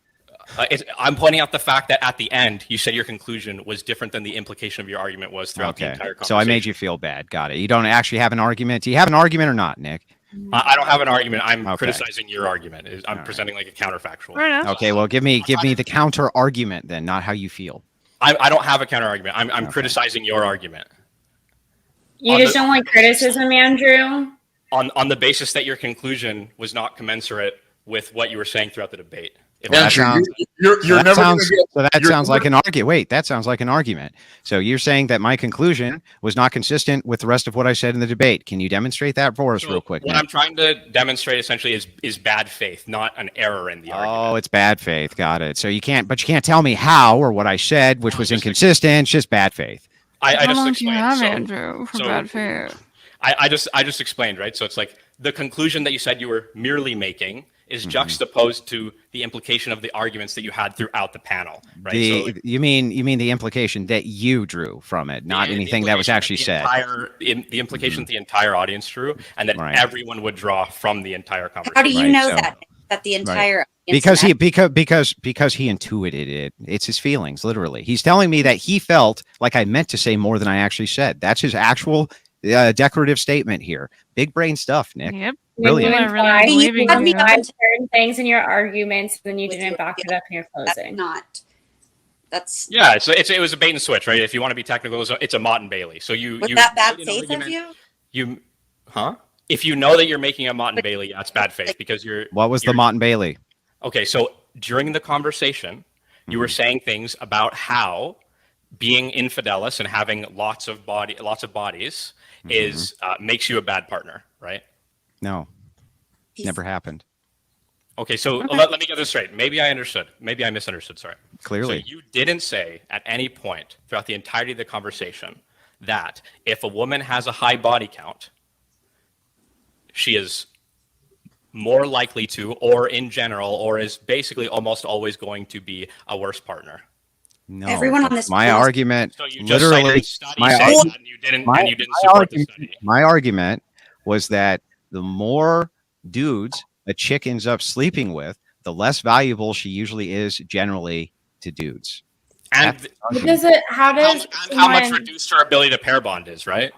I'm pointing out the fact that at the end, you said your conclusion was different than the implication of your argument was throughout the entire conversation. So I made you feel bad. Got it. You don't actually have an argument. Do you have an argument or not, Nick? I don't have an argument. I'm criticizing your argument. I'm presenting like a counterfactual. Okay, well, give me the counter argument then, not how you feel. I don't have a counter argument. I'm criticizing your argument. You just don't like criticism, Andrew? On the basis that your conclusion was not commensurate with what you were saying throughout the debate. That sounds like an argument. Wait, that sounds like an argument. So you're saying that my conclusion was not consistent with the rest of what I said in the debate. Can you demonstrate that for us real quick? What I'm trying to demonstrate essentially is bad faith, not an error in the argument. Oh, it's bad faith. Got it. So you can't tell me how or what I said, which was inconsistent. It's just bad faith. How long do you have, Andrew, for bad faith? I just explained, right? So it's like the conclusion that you said you were merely making is juxtaposed to the implication of the arguments that you had throughout the panel, right? You mean the implication that you drew from it, not anything that was actually said. The implication that the entire audience drew, and that everyone would draw from the entire conversation. How do you know that the entire because he intuited it. It's his feelings, literally. He's telling me that he felt like I meant to say more than I actually said. That's his actual declarative statement here. Big brain stuff, Nick. Yep. Brilliant. You had certain things in your arguments, then you didn't back it up in your closing. That's yeah. It was a bait and switch, right? If you want to be technical, it's a Mott and Bailey. So was that bad faith of you? If you know that you're making a Mott and Bailey, that's bad faith because you're. What was the Mott and Bailey? Okay, so during the conversation, you were saying things about how being infidelous and having lots of bodies is makes you a bad partner, right? No, never happened. Okay, so let me get this straight. Maybe I understood. Maybe I misunderstood. Sorry. Clearly. So you didn't say at any point throughout the entirety of the conversation that if a woman has a high body count, she is more likely to, or in general, or is basically almost always going to be a worse partner. No, everyone on this. My argument. So you just cited a study saying that and you didn't support the study. My argument was that the more dudes a chick ends up sleeping with, the less valuable she usually is generally to dudes. And how much reduced her ability to pair bond is, right?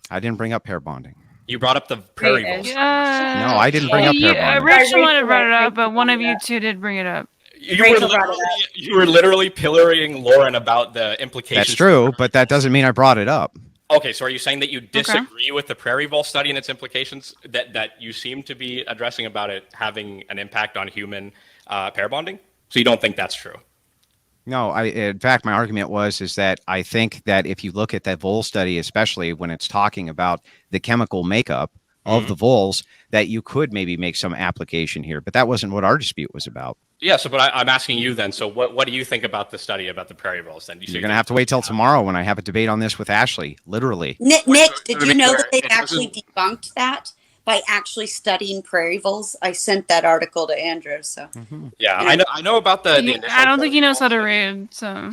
I didn't bring up pair bonding. You brought up the prairie voles. No, I didn't bring up pair bonding. Rachel might have brought it up, but one of you two did bring it up. You were literally pillorying Lauren about the implications. That's true, but that doesn't mean I brought it up. Okay, so are you saying that you disagree with the prairie vole study and its implications that you seem to be addressing about it having an impact on human pair bonding? So you don't think that's true? No, in fact, my argument is that I think that if you look at that vole study, especially when it's talking about the chemical makeup of the voles, that you could maybe make some application here, but that wasn't what our dispute was about. Yeah, so but I'm asking you then, so what do you think about the study about the prairie voles then? You're going to have to wait till tomorrow when I have a debate on this with Ashley, literally. Nick, did you know that they've actually debunked that? by actually studying prairie voles. I sent that article to Andrew. So Yeah, I know about the initial I don't think he knows how to prairie read. So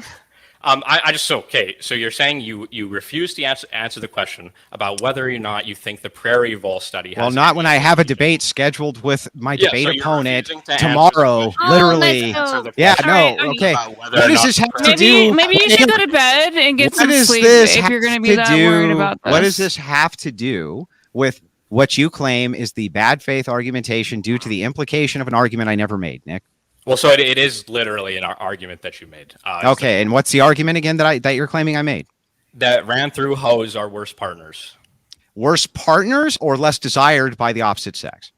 I just okay. So you're saying you refuse to answer the question about whether or not you think the prairie vole study has. Well, not when I have a debate scheduled with my debate so you're opponent refusing to answer the tomorrow. question. Literally. Answer the Yeah. question No. Alright, Okay. about whether What or does not this have the to do? maybe you should go to bed and get What some does sleep this if you're have going to be to that worried do? about this. What does this have to do with what you claim is the bad faith argumentation due to the implication of an argument I never made, Nick? Well, so it is literally an argument that you made. Okay, and what's the argument again that you're claiming I made? That ran through hoes are worse partners. Worse partners or less desired by the opposite sex?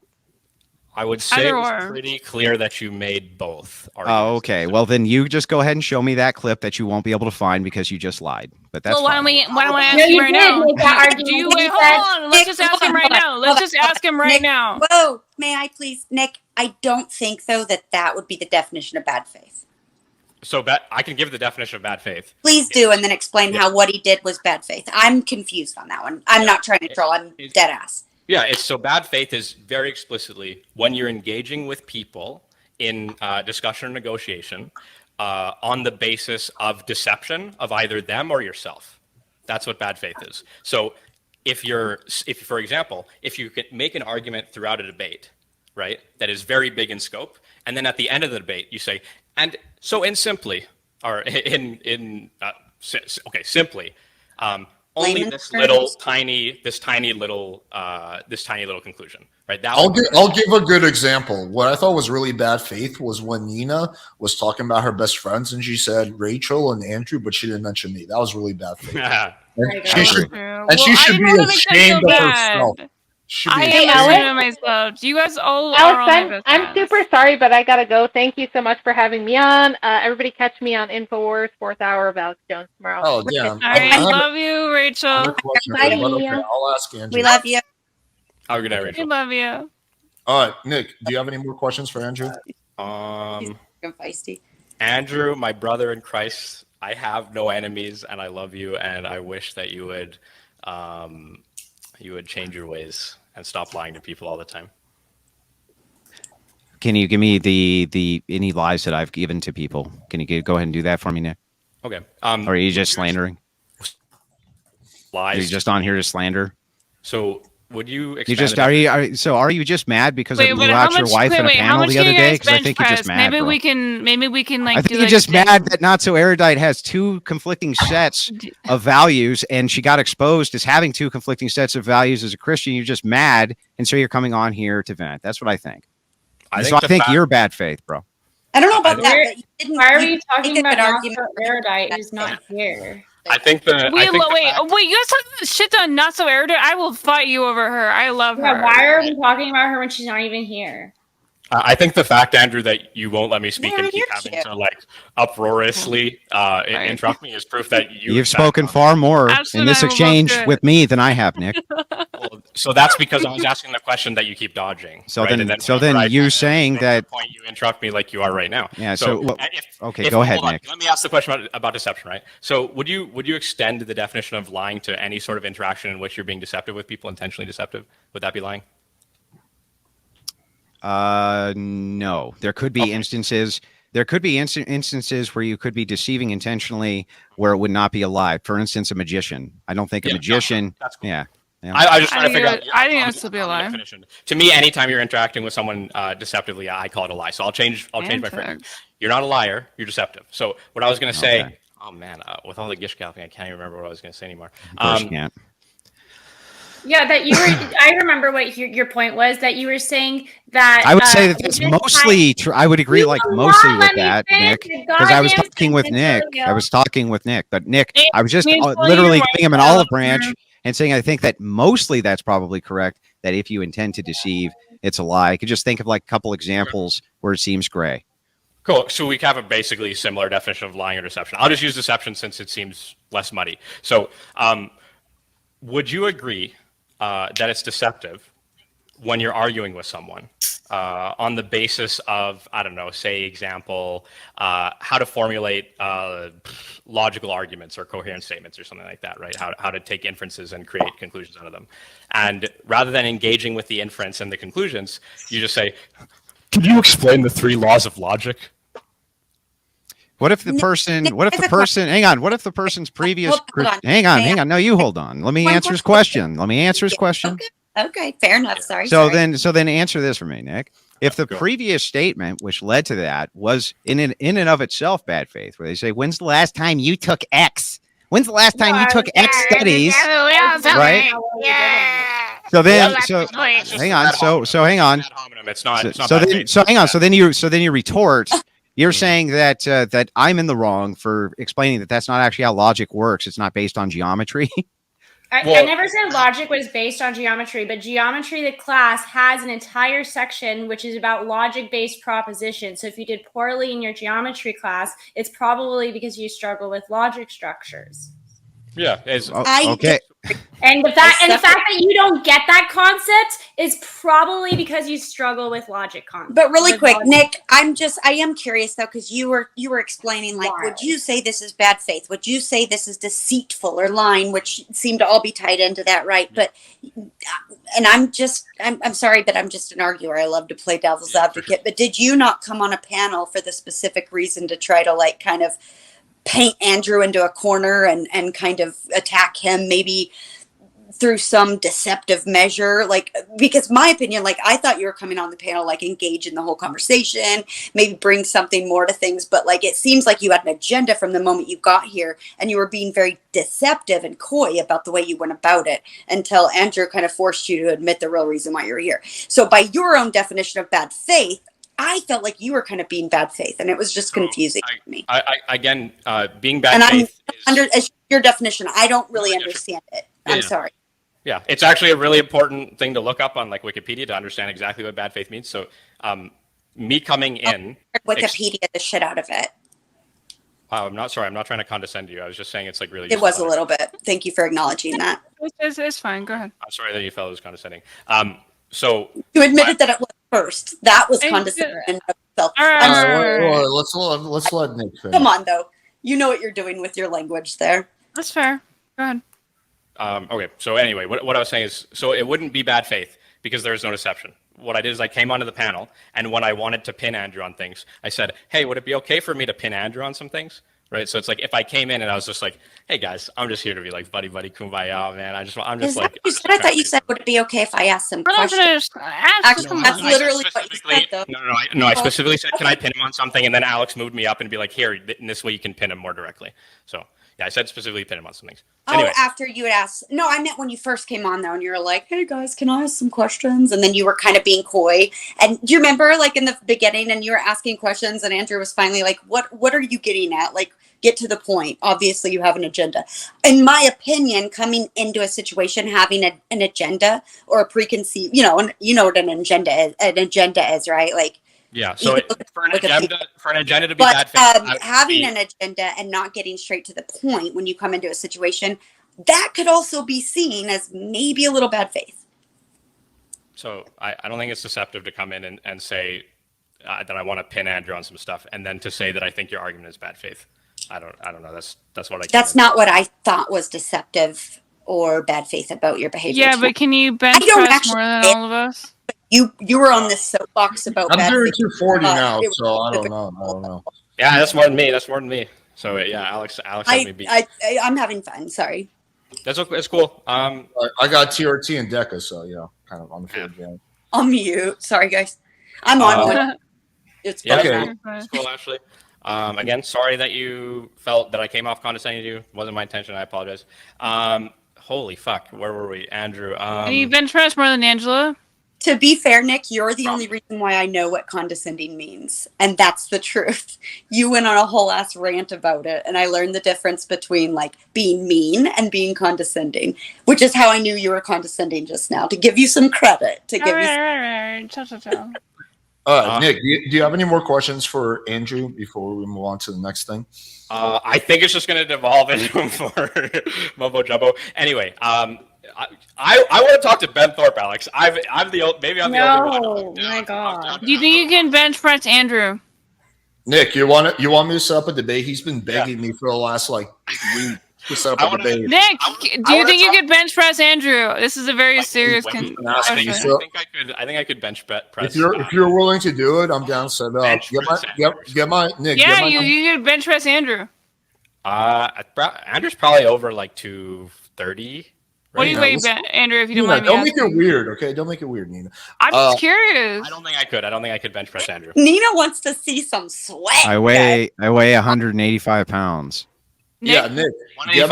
I would say Either it was or. pretty clear that you made both. Oh, okay. Well, then you just go ahead and show me that clip that you won't be able to find because you just lied. But that's Well, why fine. don't I ask No, you you right did now? make that argument. Do you You wait? said- Hold on. Let's just ask him right now. Let's just ask him right Nick, now. Whoa, may I please, Nick? I don't think though that would be the definition of bad faith. So I can give the definition of bad faith. Please do, and then explain how what he did was bad faith. I'm confused on that one. I'm not trying to troll. I'm dead ass. Yeah, so bad faith is very explicitly when you're engaging with people in discussion or negotiation on the basis of deception of either them or yourself. That's what bad faith is. So if for example, if you can make an argument throughout a debate, right, that is very big in scope, and then at the end of the debate you say, and so simply, only this tiny little conclusion, right? I'll give a good example. What I thought was really bad faith was when Nina was talking about her best friends and she said Rachel and Andrew, but she didn't mention me. That was really bad faith. And she should be ashamed of herself. I am Alex? ashamed of myself. You guys all are all my Alex, best I'm friends. super sorry, but I gotta go. Thank you so much for having me on. Everybody catch me on InfoWars 4th hour of Alex Jones tomorrow. Oh, damn. All right, love you, Rachel. Bye. I'll ask Andrew. We love you. Have a good night, We Rachel. love you. All right, Nick, do you have any more questions for Andrew? Fucking feisty. Andrew, my brother in Christ, I have no enemies, and I love you, and I wish that you would change your ways and stop lying to people all the time. Can you give me the any lies that I've given to people? Can you go ahead and do that for me, Nick? Okay. Or are you just slandering? Lies. Are you just on here to slander? So would you? You just are you just mad because I blew but out how your much? wife in a How panel much the can other you day? guys Because I bench think you're just press? mad. Maybe bro. we can like. I think do, you're like, just thing- mad that Not So Erudite has two conflicting sets of values, and she got exposed as having two conflicting sets of values as a Christian. You're just mad, and so you're coming on here to vent. That's what I think. I think you're bad faith, bro. I don't know about that. But you didn't, Why are you you talking make a about good Not argument So Erudite who's not here? I think Wait, you guys talking shit on Not So Erudite? I will fight you over her. I love her. Yeah, why are we talking about her when she's not even here? I think the fact, Andrew, that you won't let me speak Yeah, and keep you're having shit. to like uproariously interrupt me is proof that You've spoken far more Ashton in this and I will exchange both do it. with me than I have, Nick. So that's because I was asking the question that you keep dodging. So right? then, And so whenever then I you make saying a that. point, you interrupt me like you are right now. Yeah. Okay, go ahead, hold on. Nick. Let me ask the question about deception, right? So would you extend the definition of lying to any sort of interaction in which you're being deceptive with people, intentionally deceptive? Would that be lying? No. There could be instances. There could be instances where you could be deceiving intentionally, where it would not be a lie. For instance, a magician. I don't think a magician. That's cool. Yeah. I just trying to figure out. I think that's to be a lie. Definition. To me, anytime you're interacting with someone deceptively, I call it a lie. So I'll change my phrase. You're not a liar. You're deceptive. So what I was going to say. Okay. Oh man, with all the gish galloping, I can't even remember what I was going to say anymore. Of course you can't. Yeah, that you were. I remember what your point was, that you were saying that. I would say that that's mostly true. I would agree, like mostly with that, Nick, because I was talking with Nick. But Nick, I was just literally giving him an olive branch and saying I think that mostly that's probably correct. That if you intend to deceive, it's a lie. I could just think of like a couple examples where it seems gray. Cool. So we have a basically similar definition of lying or deception. I'll just use deception since it seems less muddy. So, would you agree that it's deceptive when you're arguing with someone on the basis of, I don't know, say example, how to formulate logical arguments or coherent statements or something like that, right? How to take inferences and create conclusions out of them. And rather than engaging with the inference and the conclusions, you just say, "Can you explain the 3 laws of logic?" What if the person, hang on, what if the person's previous, hang on, no, you hold on. Let me answer his question. Okay, fair enough. Sorry. So then answer this for me, Nick. If the previous statement, which led to that, was in and of itself bad faith, where they say, "When's the last time you took X? When's the last time you took X studies?" Right? So then, hang on. So hang on. It's not. So then you retort. You're saying that that I'm in the wrong for explaining that that's not actually how logic works. It's not based on geometry. I never said logic was based on geometry, but geometry, the class, has an entire section which is about logic-based propositions. So if you did poorly in your geometry class, it's probably because you struggle with logic structures. Yeah. Okay. And the fact that you don't get that concept is probably because you struggle with logic concepts. But really quick, Nick, I am curious though, because you were explaining, like, would you say this is bad faith? Would you say this is deceitful or lying, which seem to all be tied into that, right? But and I'm sorry, but I'm just an arguer. I love to play devil's advocate. But did you not come on a panel for the specific reason to try to, like, kind of paint Andrew into a corner and kind of attack him, maybe through some deceptive measure? Like, because my opinion, like, I thought you were coming on the panel, like, engage in the whole conversation, maybe bring something more to things, but, like, it seems like you had an agenda from the moment you got here, and you were being very deceptive and coy about the way you went about it until Andrew kind of forced you to admit the real reason why you're here. So by your own definition of bad faith, I felt like you were kind of being bad faith, and it was just confusing to me. Again, being bad faith is your definition. I don't really understand it. I'm sorry. Yeah, it's actually a really important thing to look up on, like, Wikipedia to understand exactly what bad faith means. So, me coming in, Wikipedia the shit out of it. Wow, I'm not sorry. I'm not trying to condescend to you. I was just saying it's, like, really. It was a little bit. Thank you for acknowledging that. It's fine. Go ahead. I'm sorry that you felt it was condescending. So you admitted that it was first. That was condescending in itself. Let's let Nick finish. Come on, though. You know what you're doing with your language there. That's fair. Go ahead. Okay. So anyway, what I was saying is, so it wouldn't be bad faith because there is no deception. What I did is I came onto the panel, and when I wanted to pin Andrew on things, I said, "Hey, would it be okay for me to pin Andrew on some things?" Right. So it's like if I came in and I was just like, "Hey guys, I'm just here to be like buddy kumbaya, man. I'm just like." I thought you said, "Would it be okay if I asked some questions?" Actually, that's literally what you said, though. No, I specifically said, "Can I pin him on something?" And then Alex moved me up and be like, "Here, in this way you can pin him more directly." So yeah, I said specifically pin him on some things. Anyway. Oh, after you had asked. No, I meant when you first came on, though, and you were like, "Hey guys, can I ask some questions?" And then you were kind of being coy. And do you remember, like, in the beginning, and you were asking questions, and Andrew was finally like, "What are you getting at? Like, get to the point. Obviously, you have an agenda." In my opinion, coming into a situation having an agenda or a preconceived, you know what an agenda is, right? Like, yeah. So for an agenda to be bad faith, having an agenda and not getting straight to the point when you come into a situation, that could also be seen as maybe a little bad faith. So I don't think it's deceptive to come in and say that I want to pin Andrew on some stuff, and then to say that I think your argument is bad faith. I don't know. That's what I. That's not what I thought was deceptive or bad faith about your behavior. Yeah, but can you bench press more than all of us? You were on this soapbox about. I'm doing 240 now, so I don't know. Yeah, that's more than me. So yeah, Alex has me beat. I'm having fun. Sorry. That's cool. I got TRT and Deca, so kind of on the field game. On mute. Sorry, guys. I'm on one. It's okay. It's cool, Ashley. Again, sorry that you felt that I came off condescending to you. It wasn't my intention. I apologize. Holy fuck. Where were we? Andrew. Can you bench press more than Angela? To be fair, Nick, you're the only reason why I know what condescending means. And that's the truth. You went on a whole ass rant about it. And I learned the difference between, like, being mean and being condescending, which is how I knew you were condescending just now, to give you some credit. Nick, do you have any more questions for Andrew before we move on to the next thing? I think it's just going to devolve into more mumbo jumbo. Anyway, I want to talk to Ben Thorpe, Alex. I'm the maybe I'm the only one. No, my God. Do you think you can bench press Andrew? Nick, you want me to set up a debate? He's been begging me for the last week to set up a debate. Nick, do you think you could bench press Andrew? This is a very serious question. I think I could bench press. If you're willing to do it, I'm down to set up. Get my Nick. Yeah, get my you could bench press Andrew. Andrew's probably over like 230. What do you weigh, Andrew? If you don't mind me don't asking. make it weird, okay? Don't make it weird, Nina. I'm just curious. I don't think I could bench press Andrew. Nina wants to see some sweat. I weigh 185 pounds. Yeah, Nick. Get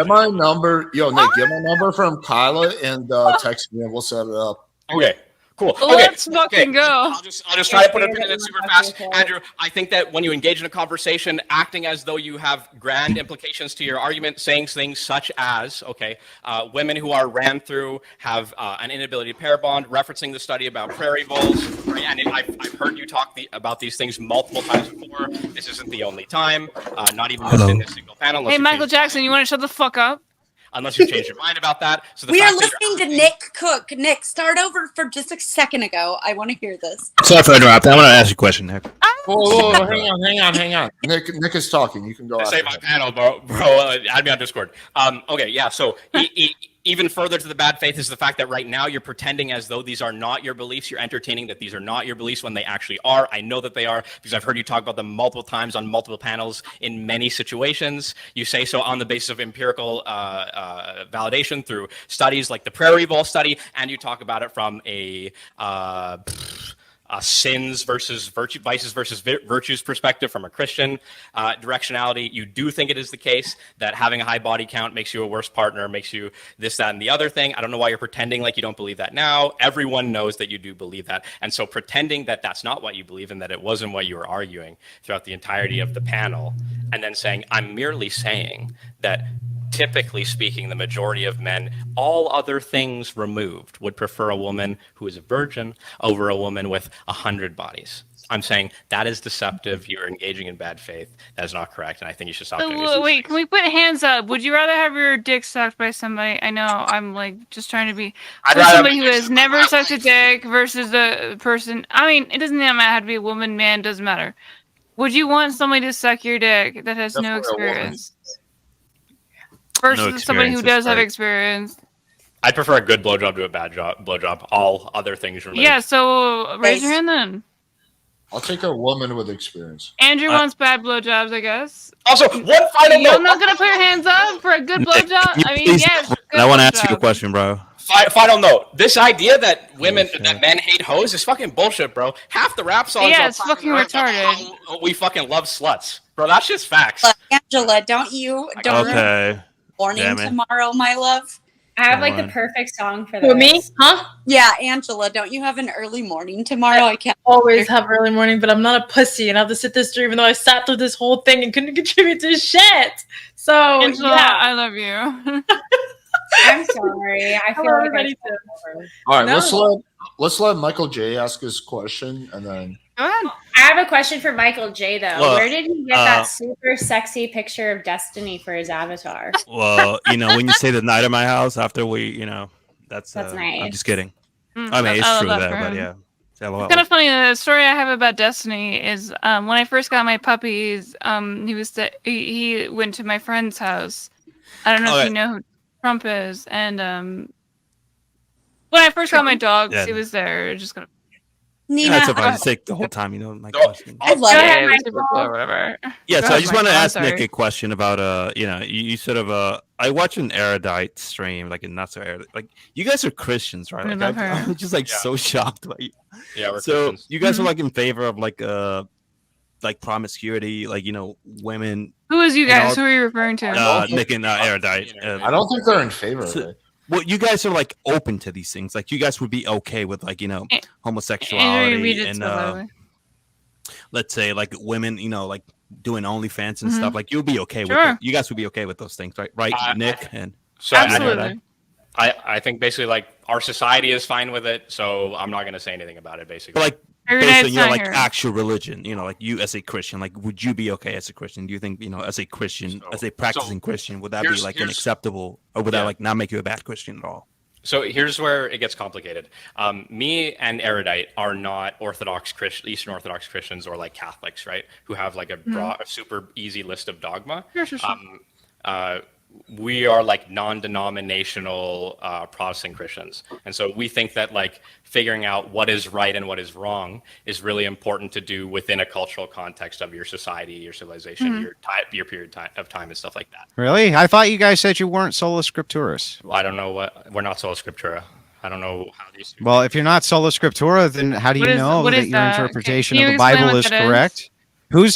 my number. Yo, Nick, get my number from Kyla and text me and we'll set it up. Okay. Cool. Okay. Let's fucking go. I'll just try to put a pin in it super fast. Andrew, I think that when you engage in a conversation, acting as though you have grand implications to your argument, saying things such as, women who are ran through have an inability to pair bond, referencing the study about prairie voles, right? And I've heard you talk about these things multiple times before. This isn't the only time, not even just in this single panel. Hey, Michael Jackson, you want to shut the fuck up? Unless you change your mind about that. So we are listening to Nick Cook. Nick, start over for just a second ago. I want to hear this. Sorry for interrupting. I want to ask you a question, Nick. Whoa, hang on. Nick is talking. You can go. Save my panel, bro. Add me on Discord. So even further to the bad faith is the fact that right now you're pretending as though these are not your beliefs. You're entertaining that these are not your beliefs when they actually are. I know that they are because I've heard you talk about them multiple times on multiple panels in many situations. You say so on the basis of empirical validation through studies like the Prairie Vole study, and you talk about it from a sins versus vices versus virtues perspective from a Christian directionality. You do think it is the case that having a high body count makes you a worse partner, makes you this, that, and the other thing. I don't know why you're pretending like you don't believe that now. Everyone knows that you do believe that. And so pretending that that's not what you believe and that it wasn't what you were arguing throughout the entirety of the panel, and then saying, I'm merely saying that typically speaking, the majority of men, all other things removed, would prefer a woman who is a virgin over a woman with 100 bodies. I'm saying that is deceptive. You're engaging in bad faith. That is not correct, and I think you should stop doing this. Wait, can we put hands up? Would you rather have your dick sucked by somebody? I know I'm like just trying to be somebody who has never sucked a dick versus a person. I mean, it doesn't have to be a woman, man, doesn't matter. Would you want somebody to suck your dick that has no experience? Versus somebody who does have experience. I'd prefer a good blowjob to a bad blowjob. All other things removed. Yeah, so raise your hand then. I'll take a woman with experience. Andrew wants bad blowjobs, I guess. Also, one final note. You're not going to put your hands up for a good blowjob? I mean, yes. I want to ask you a question, bro. Final note. This idea that men hate hoes is fucking bullshit, bro. Half the rap songs it's fucking retarded. We fucking love sluts. Bro, that's just facts. Angela, don't morning tomorrow, my love. I have like the perfect song for this. Who, me? Huh? Yeah, Angela, don't you have an early morning tomorrow? I can't always have early morning, but I'm not a pussy and I have to sit this through even though I sat through this whole thing and couldn't contribute to shit. So Angela, yeah. I love you. I'm sorry. I feel like I all right, let's let Michael J ask his question and then go ahead. I have a question for Michael J though. Well, where did he get that super sexy picture of Destiny for his avatar? Well, when you say the night at my house after we, that's nice. I'm just kidding. I mean, it's true there, but yeah. It's kind of funny. The story I have about Destiny is when I first got my puppies. He went to my friend's house. I don't know if you know who Trump is, and when I first got my dogs, he was there. Just gonna. Nina, that's fine. Just take the whole time. My question. I love it. Whatever. Yeah, so I just want to ask Nick a question about you sort of I watched an erudite stream, like a not so erudite. Like you guys are Christians, right? Like, I'm just so shocked by you. Yeah, we're so Christians. you guys are like in favor of like promiscuity, like women. Who is you guys? Who are you referring to? Nick and erudite. I don't think they're in favor of it. Well, you guys are like open to these things. Like you guys would be okay with homosexuality and let's say like women, like doing OnlyFans and stuff. Like you'll be okay with it. You guys would be okay with those things, right? Nick and absolutely. I think basically like our society is fine with it, so I'm not going to say anything about it. Basically, but based on your like actual religion, like you as a Christian, like would you be okay as a Christian? Do you think, as a Christian, as a practicing Christian, would that be like unacceptable, or would that like not make you a bad Christian at all? So here's where it gets complicated. Me and Erudite are not Eastern Orthodox Christians or like Catholics, right? Who have like a super easy list of dogma. Sure. We are like non-denominational Protestant Christians. And so we think that like figuring out what is right and what is wrong is really important to do within a cultural context of your society, your civilization, your period of time and stuff like that. Really? I thought you guys said you weren't sola scripturis. Well, I don't know we're not sola scriptura. I don't know how these. Well, if you're not sola scriptura, then how do you know that your interpretation of the Bible is correct? Who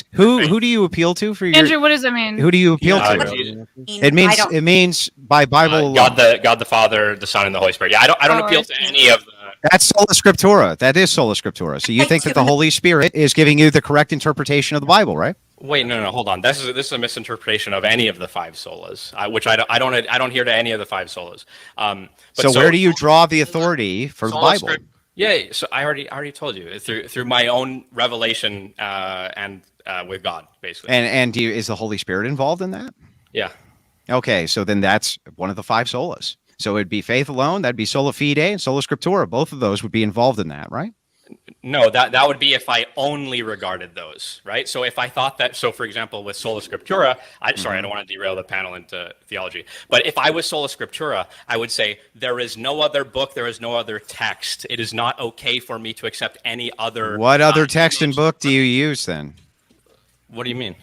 do you appeal to for your Andrew? What does that mean? Who do you appeal to? It means by Bible alone. God the Father, the Son, and the Holy Spirit. Yeah, I don't appeal to any of the. That's sola scriptura. That is sola scriptura. So you think that the Holy Spirit is giving you the correct interpretation of the Bible, right? Wait, no, hold on. This is a misinterpretation of any of the 5 solas, which I don't adhere to any of the 5 solas. So where do you draw the authority for the Bible? Yeah, so I already told you through my own revelation and with God, basically. And is the Holy Spirit involved in that? Yeah. Okay, so then that's one of the 5 solas. So it'd be faith alone, that'd be sola fide and sola scriptura. Both of those would be involved in that, right? No, that would be if I only regarded those, right? So if I thought that, so for example, with sola scriptura, sorry, I don't want to derail the panel into theology, but if I was sola scriptura, I would say there is no other book, there is no other text. It is not okay for me to accept any other. What other text and book do you use then? What do you mean?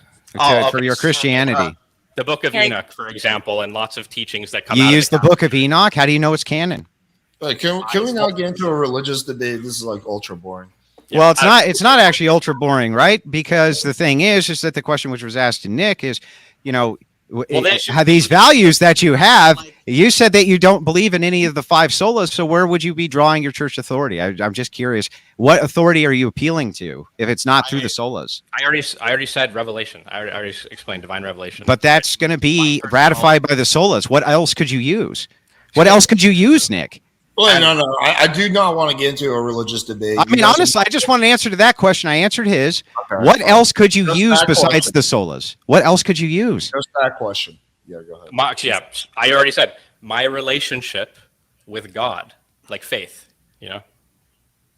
For your Christianity. The Book of Enoch, for example, and lots of teachings that come. You use the Book of Enoch? How do you know it's canon? Can we now get into a religious debate? This is like ultra boring. Yeah, well, it's not actually ultra boring, right? Because the thing is that the question which was asked to Nick is, how these values that you have, you said that you don't believe in any of the 5 solas, so where would you be drawing your church authority? I'm just curious, what authority are you appealing to if it's not through the solas? I already said revelation. I already explained divine revelation. But that's going to be ratified by the solas. What else could you use? What else could you use, Nick? Well, no. I do not want to get into a religious debate. I mean, honestly, I just want an answer to that question. I answered his. Okay, what else could you use besides the solas? What else could you use? Just that question. Yeah, go ahead. I already said my relationship with God, like faith,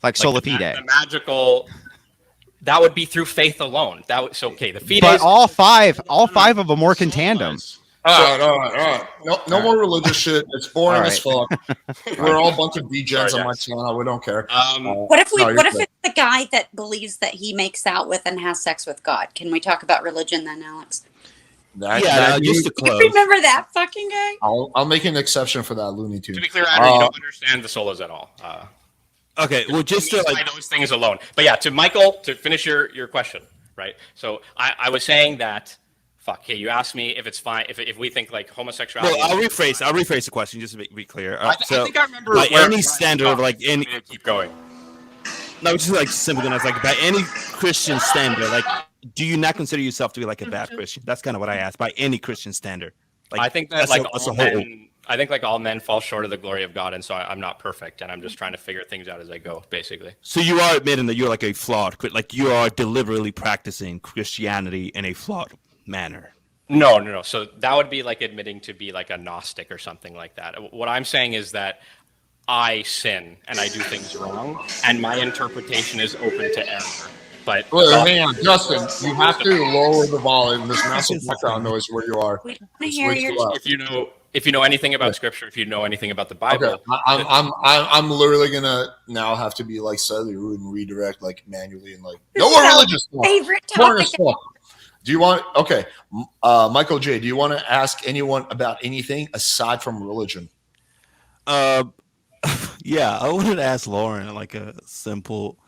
like sola fide. The magical. That would be through faith alone. The fide. But all five of them work in tandem. All right. No more religious shit. It's boring as fuck. We're all a bunch of degens on my channel. We don't care. What if it's the guy that believes that he makes out with and has sex with God? Can we talk about religion then, Alex? Just to close. You remember that fucking guy? I'll make an exception for that Looney Tune. To be clear, Andrew, you don't understand the solas at all. Okay, well, just to like those things alone. But yeah, to Michael, to finish your question, right? So I was saying that. Fuck. Hey, you asked me if it's fine if we think like homosexuality. Well, I'll rephrase the question just to be clear. I think I remember. By any standard of like any. Keep going. No, just like simple enough. Like by any Christian standard, like do you not consider yourself to be like a bad Christian? That's kind of what I asked. By any Christian standard, like I think that I think like all men fall short of the glory of God, and so I'm not perfect, and I'm just trying to figure things out as I go, basically. So you are admitting that you're like a flawed, like you are deliberately practicing Christianity in a flawed manner. No. So that would be like admitting to be like a Gnostic or something like that. What I'm saying is that I sin and I do things wrong, and my interpretation is open to error. But hang on, Justin, you have to lower the volume. There's massive background noise where you are. If you know anything about Scripture, if you know anything about the Bible, okay. I'm literally gonna now have to be like slightly rude and redirect like manually and like no more religious stuff. Favorite topic. Do you want Michael J? Do you want to ask anyone about anything aside from religion? Yeah, I wanted to ask Lauren like a simple.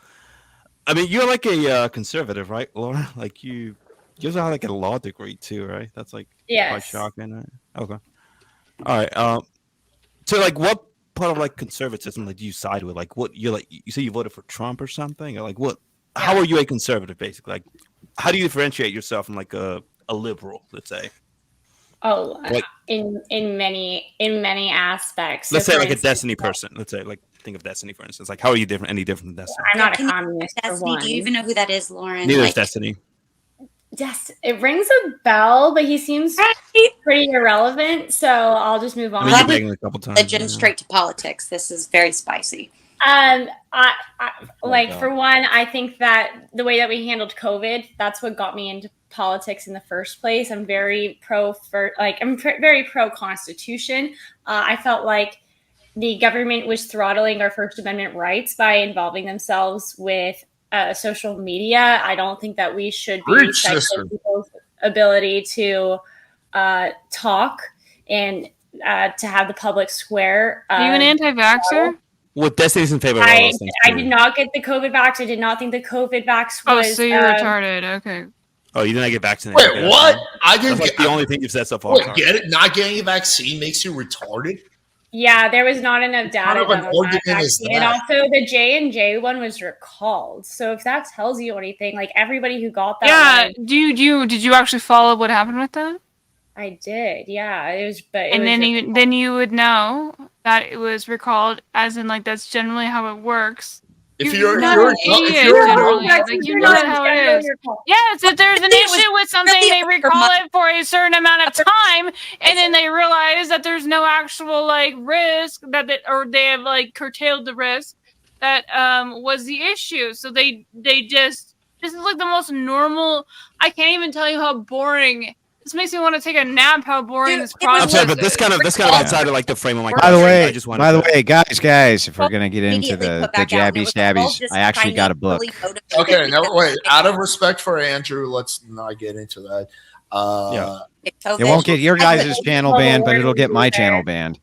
I mean, you're like a conservative, right, Lauren? Like you also have like a law degree too, right? That's like quite shocking. Right? Okay. All right. So like, what part of like conservatism like do you side with? Like, what you say you voted for Trump or something, or like what? How are you a conservative, basically? Like, how do you differentiate yourself from like a liberal, let's say? Oh, like, in many aspects. Let's say like a Destiny person. Let's say like think of Destiny, for instance? Like, how are you different? Any different than Destiny? I'm not a communist for Destiny, one. do you even know who that is, Lauren? Neither is Destiny. Yes, it rings a bell, but he seems pretty irrelevant, so I'll just move on. I mean, you've been a couple times. Religion straight to politics. This is very spicy. For one, I think that the way that we handled COVID, that's what got me into politics in the first place. I'm very very pro Constitution. I felt like the government was throttling our First Amendment rights by involving themselves with social media. I don't think that we should be stifling people's ability to talk and to have the public square. Are you an anti-vaxxer? Well, Destiny's in favor of all those things. I did not get the COVID vax. I did not think the COVID vax was. Oh, so you're retarded. Okay. Oh, you didn't get vaccinated. Wait, what? I didn't get the only thing you've said so far. Wait, get it? Not getting a vaccine makes you retarded? Yeah, there was not enough data What kind of an argument is vaccine. And also the J&J one was recalled. So if that tells you anything, like everybody who got that one, did you actually follow what happened with that? I did. Yeah, it was then you would know that it was recalled, as in like that's generally how it works. If you know how it is. Yes, if there's an issue with something, they recall it for a certain amount of time, and then they realize that there's no actual like risk or they have like curtailed the risk that was the issue. So they just this is like the most normal. I can't even tell you how boring. This makes me want to take a nap. How boring this process. I'm sorry, but this kind of outside of like the frame of my. By the way, guys, if we're gonna get into the jabby stabbies, I actually got a book. Okay, no, wait. Out of respect for Andrew, let's not get into that. It won't get your guys' channel banned, but it'll get my channel banned.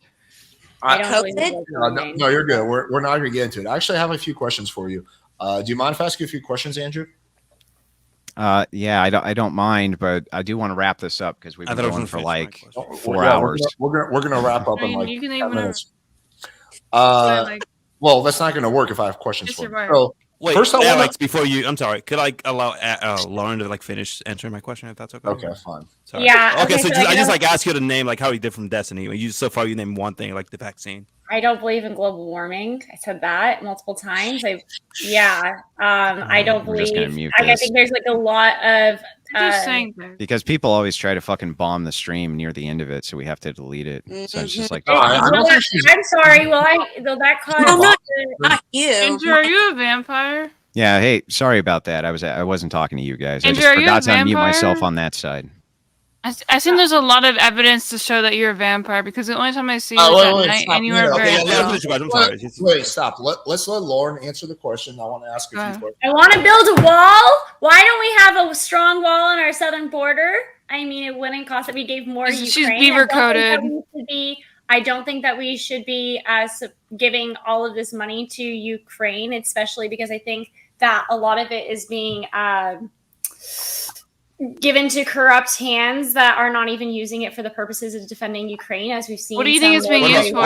No, you're good. We're not gonna get into it. I actually have a few questions for you. Do you mind if I ask you a few questions, Andrew? Yeah, I don't mind, but I do want to wrap this up because we've been going for like 4 hours. We're gonna wrap up in like you can 10 even minutes. Well, that's not gonna work if I have questions for you. So, wait, first, Alex, before you, I'm sorry. Could I allow Lauren to like finish answering my question if that's okay? Okay, fine. Sorry. Yeah. Okay, so I just like ask you to name like how you did from Destiny. You so far you named one thing like the vaccine. I don't believe in global warming. I said that multiple times. I don't believe. I think there's like a lot of. Because people always try to fucking bomb the stream near the end of it, so we have to delete it. So it's just like. I'm sorry. That caused. Not you. Andrew, are you a vampire? Yeah. Hey, sorry about that. I wasn't talking to you guys. Andrew, I just forgot to unmute myself on that side. I think there's a lot of evidence to show that you're a vampire because the only time I see you is at night and you are very Wait, stop. Let's let Lauren answer the question. I want to ask a few questions. I want to build a wall. Why don't we have a strong wall on our southern border? I mean, it wouldn't cost that we gave more to Ukraine. She's beaver coated. I don't think that we should be giving all of this money to Ukraine, especially because I think that a lot of it is being given to corrupt hands that are not even using it for the purposes of defending Ukraine, as we've seen. What do you think it's being used for?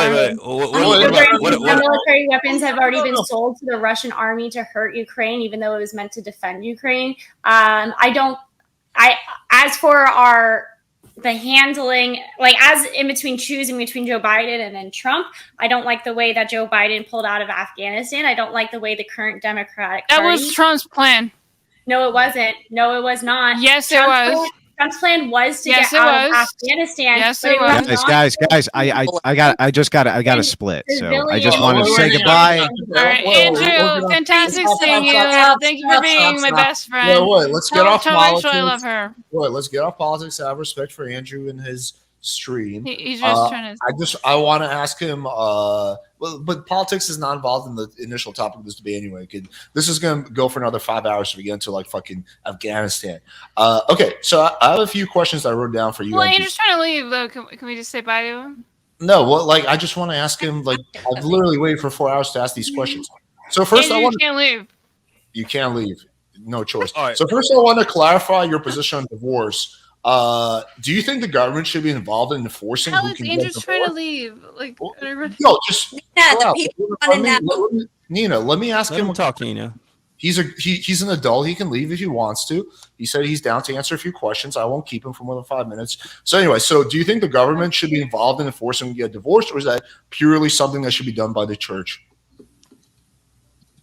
Military weapons have already been sold to the Russian army to hurt Ukraine, even though it was meant to defend Ukraine. As for the handling, like as in between choosing between Joe Biden and then Trump, I don't like the way that Joe Biden pulled out of Afghanistan. I don't like the way the current Democratic Party. That was Trump's plan. No, it wasn't. No, it was not. Yes, it was. Trump's plan was to get out of Afghanistan. Yes, it was. Guys, I got to split. So I just wanted to say goodbye. All right, Andrew, fantastic seeing you. Thank you for being my best friend. Wait, let's get off politics. I love her. Wait, let's get off politics. I have respect for Andrew and his stream. He's just trying to. I want to ask him. But politics is not involved in the initial topic of this debate anyway. This is going to go for another 5 hours if we get into like fucking Afghanistan. Okay, so I have a few questions I wrote down for you. Well, Andrew's trying to leave though. Can we just say bye to him? No, well, I just want to ask him. Like, I've literally waited for 4 hours to ask these questions. So first, Andrew, you can't leave. You can't leave. No choice. All right. So first, I want to clarify your position on divorce. Do you think the government should be involved in enforcing? Alex, Andrew's trying to leave. Like, no, just Nina. Let me ask him. Talk, Nina. He's an adult. He can leave if he wants to. He said he's down to answer a few questions. I won't keep him for more than 5 minutes. So anyway, do you think the government should be involved in enforcing a divorce, or is that purely something that should be done by the church?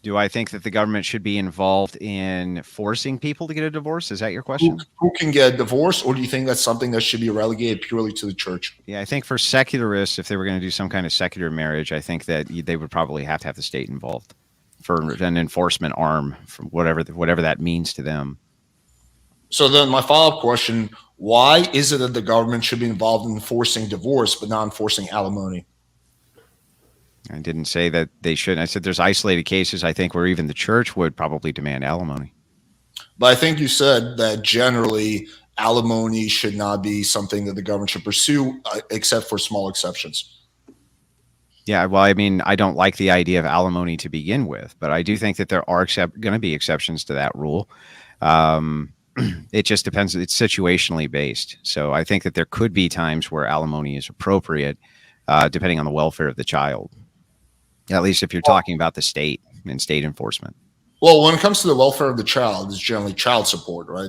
Do I think that the government should be involved in forcing people to get a divorce? Is that your question? Who can get a divorce, or do you think that's something that should be relegated purely to the church? Yeah, I think for secularists, if they were going to do some kind of secular marriage, I think that they would probably have to have the state involved for an enforcement arm, from whatever that means to them. So then my follow-up question, why is it that the government should be involved in enforcing divorce but not enforcing alimony? I didn't say that they shouldn't. I said there's isolated cases, I think, where even the church would probably demand alimony. But I think you said that generally alimony should not be something that the government should pursue, except for small exceptions. Yeah, well, I mean, I don't like the idea of alimony to begin with, but I do think that there are going to be exceptions to that rule. It just depends. It's situationally based. So I think that there could be times where alimony is appropriate, depending on the welfare of the child. At least if you're talking about the state and state enforcement. Well, when it comes to the welfare of the child, it's generally child support, right?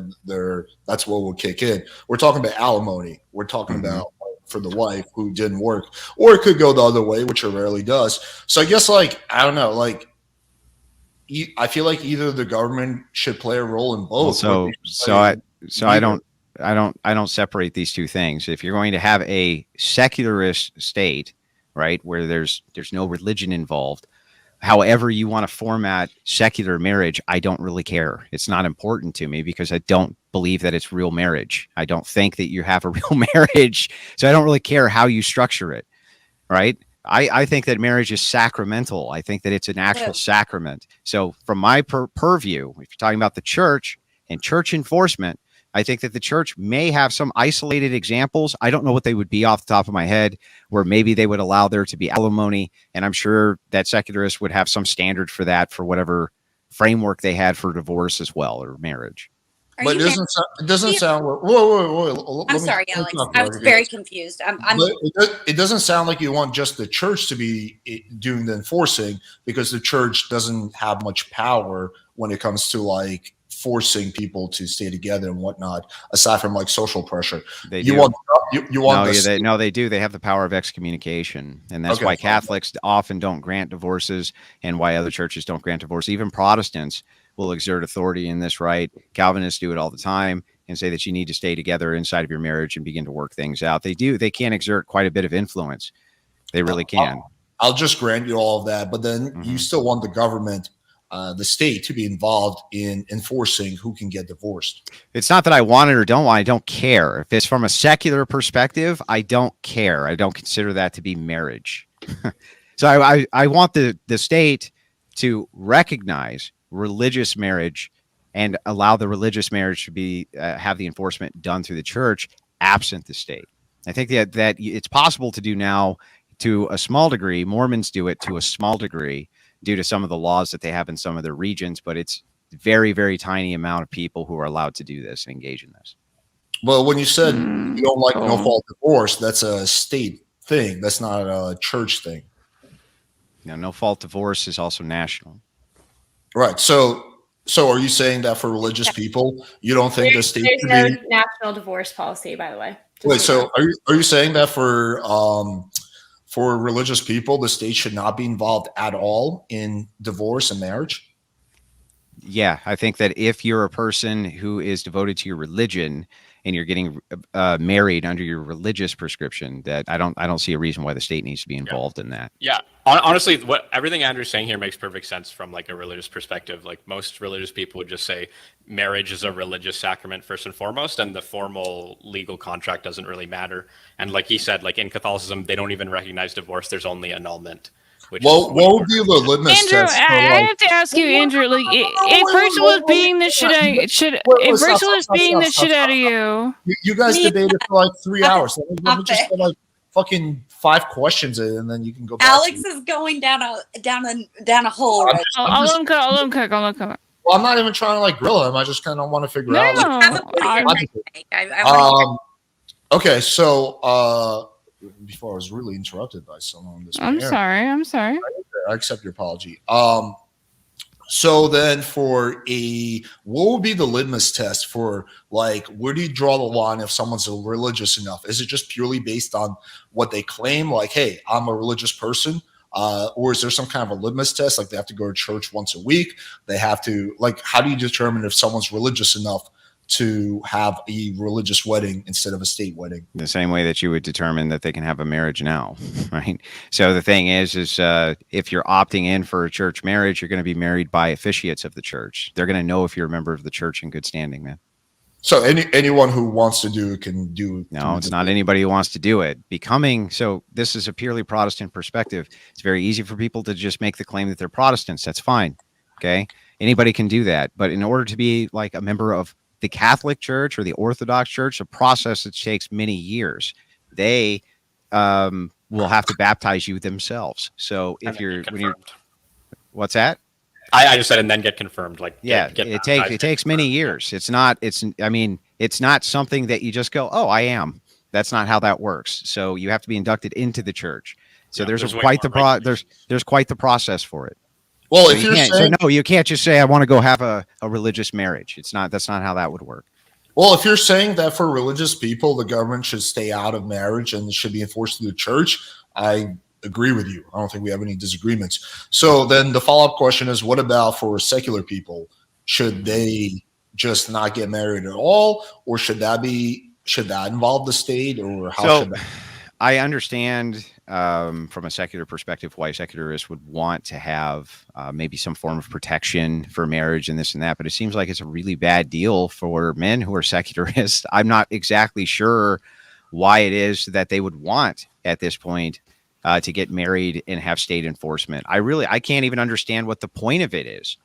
That's what will kick in. We're talking about alimony. We're talking about for the wife who didn't work, or it could go the other way, which it rarely does. So I guess, I don't know, I feel like either the government should play a role in both. I don't separate these two things. If you're going to have a secularist state, right, where there's no religion involved, however you want to format secular marriage, I don't really care. It's not important to me because I don't believe that it's real marriage. I don't think that you have a real marriage, so I don't really care how you structure it, right? I think that marriage is sacramental. I think that it's an actual sacrament. So from my purview, if you're talking about the church and church enforcement, I think that the church may have some isolated examples. I don't know what they would be off the top of my head, where maybe they would allow there to be alimony. And I'm sure that secularists would have some standard for that, for whatever framework they had for divorce as well, or marriage. But it doesn't sound. Whoa. I'm sorry, Alex. I was very confused. It doesn't sound like you want just the church to be doing the enforcing, because the church doesn't have much power when it comes to forcing people to stay together and whatnot, aside from social pressure. They do. They do. They have the power of excommunication, and that's why Catholics often don't grant divorces, and why other churches don't grant divorce. Even Protestants will exert authority in this right. Calvinists do it all the time and say that you need to stay together inside of your marriage and begin to work things out. They do. They can exert quite a bit of influence. They really can. I'll just grant you all of that, but then you still want the government, the state, to be involved in enforcing who can get divorced. It's not that I want it or don't want it. I don't care. If it's from a secular perspective, I don't care. I don't consider that to be marriage. So I want the state to recognize religious marriage and allow the religious marriage to be have the enforcement done through the church, absent the state. I think that it's possible to do now to a small degree. Mormons do it to a small degree due to some of the laws that they have in some of their regions, but it's very, very tiny amount of people who are allowed to do this and engage in this. Well, when you said you don't like no-fault divorce, that's a state thing. That's not a church thing. No-fault divorce is also national. Right. So are you saying that for religious people, you don't think the state? There's no national divorce policy, by the way. Wait. So are you saying that for religious people, the state should not be involved at all in divorce and marriage? Yeah, I think that if you're a person who is devoted to your religion and you're getting married under your religious prescription, that I don't see a reason why the state needs to be involved in that. Yeah. Honestly, everything Andrew's saying here makes perfect sense from a religious perspective. Most religious people would just say marriage is a religious sacrament first and foremost, and the formal legal contract doesn't really matter. And like he said, in Catholicism, they don't even recognize divorce. There's only annulment. What would be the litmus Andrew, test? I have to ask you, Andrew. If Rachel is beating the shit out, if Rachel is beating the shit out of you, you guys debated for 3 hours. Let me just get fucking 5 questions in, and then you can go back. Alex is going down a hole. Right? I'll let him cook. Well, I'm not even trying to grill him. I just kind of want to figure out. Okay, so before I was really interrupted by someone on this. I'm sorry. I accept your apology. So then what would be the litmus test for where do you draw the line if someone's religious enough? Is it just purely based on what they claim? Hey, I'm a religious person. Or is there some kind of a litmus test? Like they have to go to church once a week. They have to, like, how do you determine if someone's religious enough to have a religious wedding instead of a state wedding? The same way that you would determine that they can have a marriage now, right? So the thing is if you're opting in for a church marriage, you're going to be married by officiates of the church. They're going to know if you're a member of the church in good standing, man. So anyone who wants to do it can do it. No, it's not anybody who wants to do it. So this is a purely Protestant perspective. It's very easy for people to just make the claim that they're Protestants. That's fine. Okay. Anybody can do that. But in order to be like a member of the Catholic Church or the Orthodox Church, a process that takes many years, they will have to baptize you themselves. So if what's that? I just said, and then get confirmed. Like, it takes many years. It's not something that you just go, oh, I am. That's not how that works. So you have to be inducted into the church. So there's quite the process for it. Well, so you can't just say I want to go have a religious marriage. That's not how that would work. Well, if you're saying that for religious people, the government should stay out of marriage and should be enforced through the church, I agree with you. I don't think we have any disagreements. So then the follow-up question is, what about for secular people? Should they just not get married at all, or should that involve the state, or how should that? I understand from a secular perspective why secularists would want to have maybe some form of protection for marriage and this and that, but it seems like it's a really bad deal for men who are secularists. I'm not exactly sure why it is that they would want at this point to get married and have state enforcement. I can't even understand what the point of it is.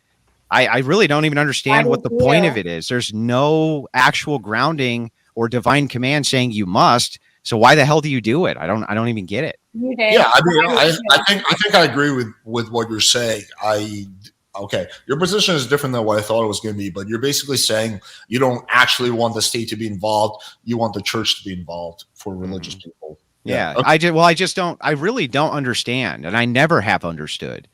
I really don't even understand what the point of it is. There's no actual grounding or divine command saying you must. So why the hell do you do it? I don't even get it. Yeah, I mean, I think I agree with what you're saying. Okay, your position is different than what I thought it was going to be, but you're basically saying you don't actually want the state to be involved. You want the church to be involved for religious people. Yeah. Okay. I really don't understand, and I never have understood.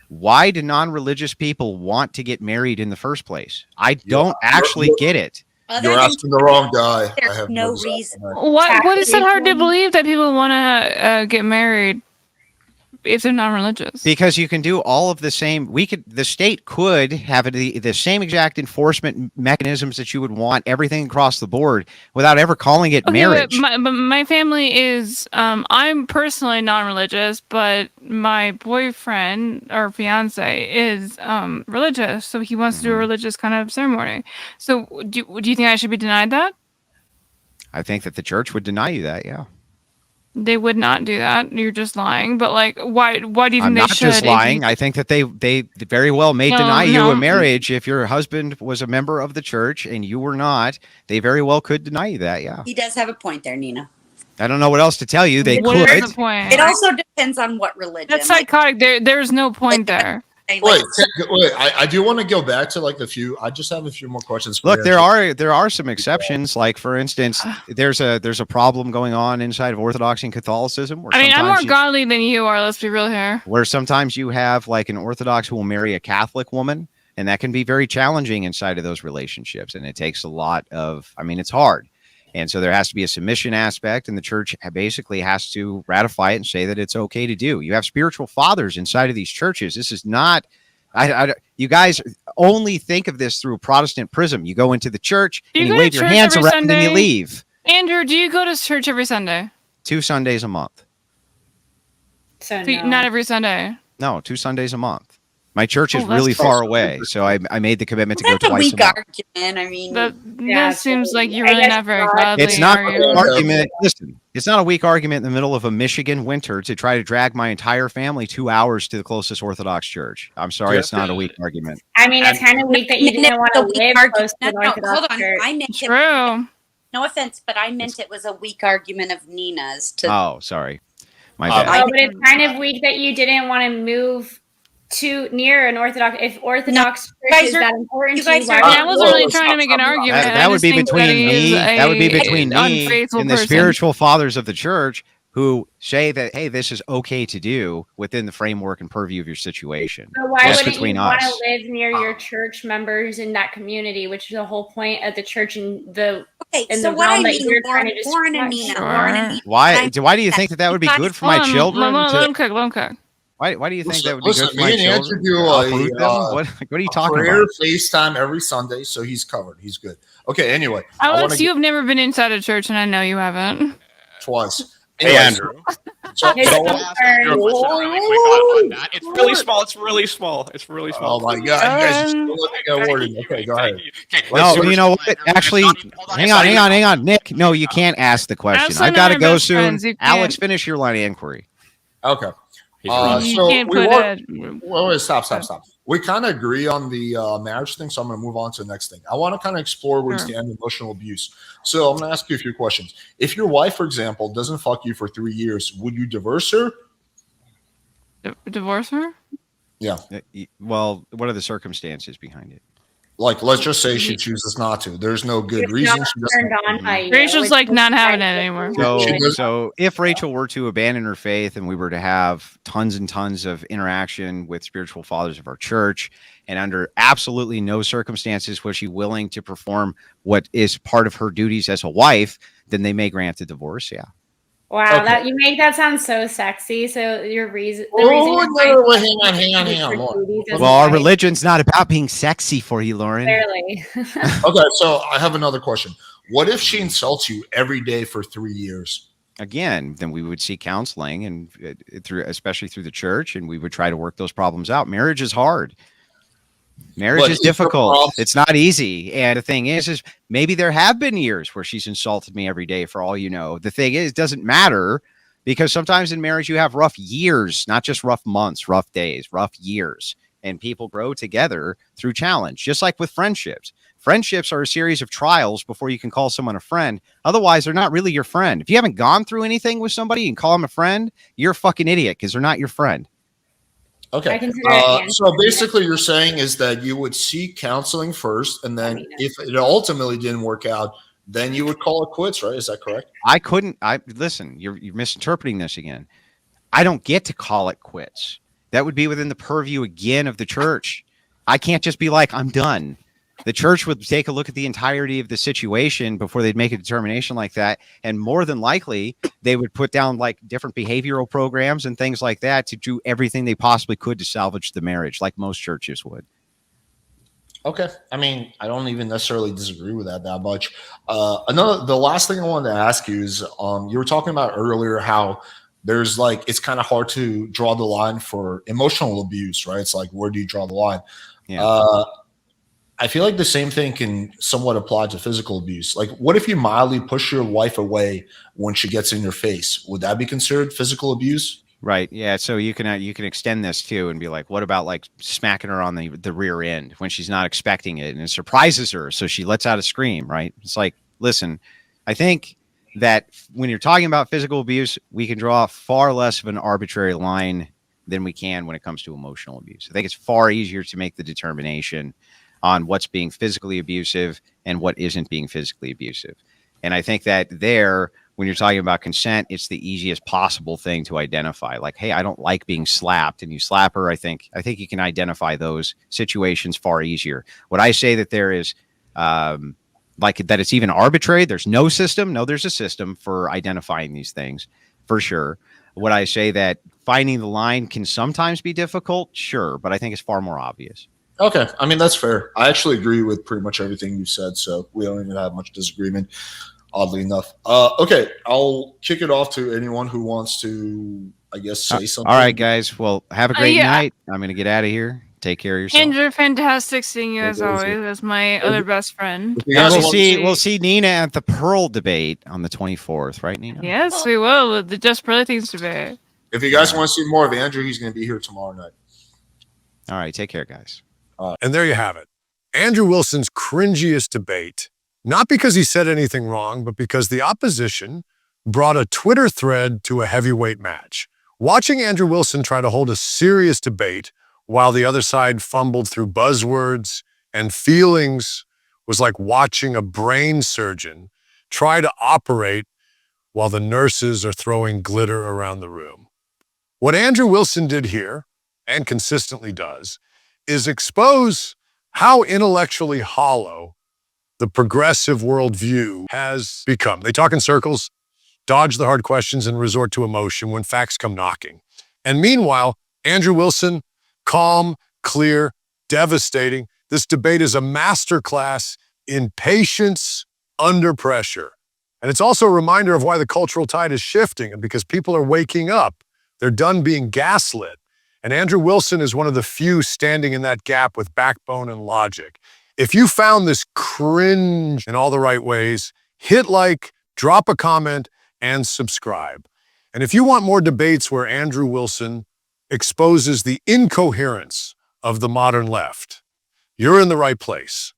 Why do non-religious people want to get married in the first place? I don't actually get it. You're asking the wrong guy. There's no reason. What is it hard to believe that people want to get married if they're non-religious? Because you can do all of the same. The state could have the same exact enforcement mechanisms that you would want, everything across the board, without ever calling it marriage. But my family is. I'm personally non-religious, but my boyfriend or fiance is religious, so he wants to do a religious kind of ceremony. So, do you think I should be denied that? I think that the church would deny you that. Yeah. They would not do that. You're just lying. But like, why do you think they should? I'm not just lying. I think that they very well may deny you a marriage if your husband was a member of the church and you were not. They very well could deny you that. Yeah. He does have a point there, Nina. I don't know what else to tell you. They what could. Is the point? It also depends on what religion. That's psychotic. There's no point there. Wait, I do want to go back to like I just have a few more questions. Look, there are some exceptions. Like for instance, there's a problem going on inside of Orthodoxy and Catholicism. I mean, I'm more godly than you are. Let's be real here. Where sometimes you have like an Orthodox who will marry a Catholic woman, and that can be very challenging inside of those relationships. And it takes a lot of. I mean, it's hard. And so there has to be a submission aspect, and the church basically has to ratify it and say that it's okay to do. You have spiritual fathers inside of these churches. This is not, you guys only think of this through a Protestant prism. You go into the church and you wave your hands around and then you leave. Andrew, do you go to church every Sunday? 2 Sundays a month. So not every Sunday. No, 2 Sundays a month. My church is really far away, so I made the commitment to go twice a month. Argument. I mean, that seems like you're really not very godly. It's not a weak argument. Listen, it's not a weak argument in the middle of a Michigan winter to try to drag my entire family 2 hours to the closest Orthodox church. I'm sorry, it's not a weak argument. I mean, it's kind of weak that you didn't want to live close to the Orthodox church. I meant True. No offense, but I meant it was a weak argument of Nina's. Oh, sorry. My bad. Oh, but it's kind of weak that you didn't want to move too near an Orthodox. If Orthodox church is that important to you, I wasn't really trying to make an argument. That would be between me. That would be between me and the spiritual fathers of the church who say that, hey, this is okay to do within the framework and purview of your situation. So why wouldn't you want to live near your church members in that community, which is the whole point of the church and the realm that you're trying to describe? Why do you think that would be good for my children? Let him cook. Why do you think that would be Listen, good for my me and Andrew children? do I'll fruit them? What are you talking prayer about? FaceTime every Sunday, so he's covered. He's good. Okay, anyway. Alex, you have never been inside a church, and I know you haven't. Twice. Hey, Andrew. So, His so concern. really quick on that. It's really small. It's really small. It's really small. Oh my God, you guys just let me get worded. Okay, go ahead. No, you know what? Actually, hang on, Nick. No, you can't ask the question. Ashley I've and got I to are go best soon. friends. You Alex, can't- finish your line of inquiry. Okay. You So can't we put were, a- wait, stop. We kind of agree on the marriage thing, so I'm going to move on to the next thing. I want to kind of explore where you stand in emotional abuse. So I'm going to ask you a few questions. If your wife, for example, doesn't fuck you for 3 years, would you divorce her? Divorce her? Yeah. Well, what are the circumstances behind it? Like, let's just say she chooses not to. There's no good She's reason. not She doesn't. turned on by you, Rachel's which like is not having right. it anymore. So if Rachel were to abandon her faith and we were to have tons and tons of interaction with spiritual fathers of our church, and under absolutely no circumstances was she willing to perform what is part of her duties as a wife, then they may grant a divorce. Yeah. Wow, Okay. that you make that sound so sexy. So your reason, the Oh, reason you're no, going hang on, for Lauren. duties as Well, a our wife, religion's not about being sexy for you, Lauren. clearly. Okay, so I have another question. What if she insults you every day for 3 years? Again, then we would seek counseling and especially through the church, and we would try to work those problems out. Marriage is hard. Marriage is difficult. It's not easy. And the thing is maybe there have been years where she's insulted me every day for all you know. The thing is, it doesn't matter, because sometimes in marriage you have rough years, not just rough months, rough days, rough years. And people grow together through challenge, just like with friendships. Friendships are a series of trials before you can call someone a friend. Otherwise, they're not really your friend. If you haven't gone through anything with somebody and call them a friend, you're a fucking idiot because they're not your friend. Okay. So basically you're saying is that you would seek counseling first, and then if it ultimately didn't work out, then you would call it quits, right? Is that correct? Listen, you're misinterpreting this again. I don't get to call it quits. That would be within the purview again of the church. I can't just be like, I'm done. The church would take a look at the entirety of the situation before they'd make a determination like that. And more than likely, they would put down like different behavioral programs and things like that to do everything they possibly could to salvage the marriage, like most churches would. Okay. I mean, I don't even necessarily disagree with that much. The last thing I wanted to ask you is, you were talking about earlier how there's like, it's kind of hard to draw the line for emotional abuse, right? It's like, where do you draw the line? Yeah. I feel like the same thing can somewhat apply to physical abuse. Like, what if you mildly push your wife away when she gets in your face? Would that be considered physical abuse? Right. Yeah. So you can extend this too and be like, what about like smacking her on the rear end when she's not expecting it and it surprises her, so she lets out a scream, right? It's like, listen, I think that when you're talking about physical abuse, we can draw far less of an arbitrary line than we can when it comes to emotional abuse. I think it's far easier to make the determination on what's being physically abusive and what isn't being physically abusive. And I think that when you're talking about consent, it's the easiest possible thing to identify. Like, hey, I don't like being slapped, and you slap her. I think you can identify those situations far easier. Would I say that there is like that it's even arbitrary? There's no system. No, there's a system for identifying these things for sure. Would I say that finding the line can sometimes be difficult? Sure. But I think it's far more obvious. Okay. I mean, that's fair. I actually agree with pretty much everything you said, so we don't even have much disagreement, oddly enough. Okay. I'll kick it off to anyone who wants to, I guess, say something. All right, guys. Well, have a great night. I'm going to get out of here. Take care of yourself. Andrew, fantastic seeing you as always as my other best friend. We'll see Nina at the Pearl debate on the 24th, right, Nina? Yes, we will. The Just Pearly Things debate. If you guys want to see more of Andrew, he's going to be here tomorrow night. All right. Take care, guys. And there you have it. Andrew Wilson's cringiest debate, not because he said anything wrong, but because the opposition brought a Twitter thread to a heavyweight match. Watching Andrew Wilson try to hold a serious debate while the other side fumbled through buzzwords and feelings was like watching a brain surgeon try to operate while the nurses are throwing glitter around the room. What Andrew Wilson did here, and consistently does, is expose how intellectually hollow the progressive worldview has become. They talk in circles, dodge the hard questions, and resort to emotion when facts come knocking. And meanwhile, Andrew Wilson, calm, clear, devastating. This debate is a masterclass in patience under pressure. And it's also a reminder of why the cultural tide is shifting, and because people are waking up. They're done being gaslit. And Andrew Wilson is one of the few standing in that gap with backbone and logic. If you found this cringe in all the right ways, hit like, drop a comment, and subscribe. And if you want more debates where Andrew Wilson exposes the incoherence of the modern left, you're in the right place.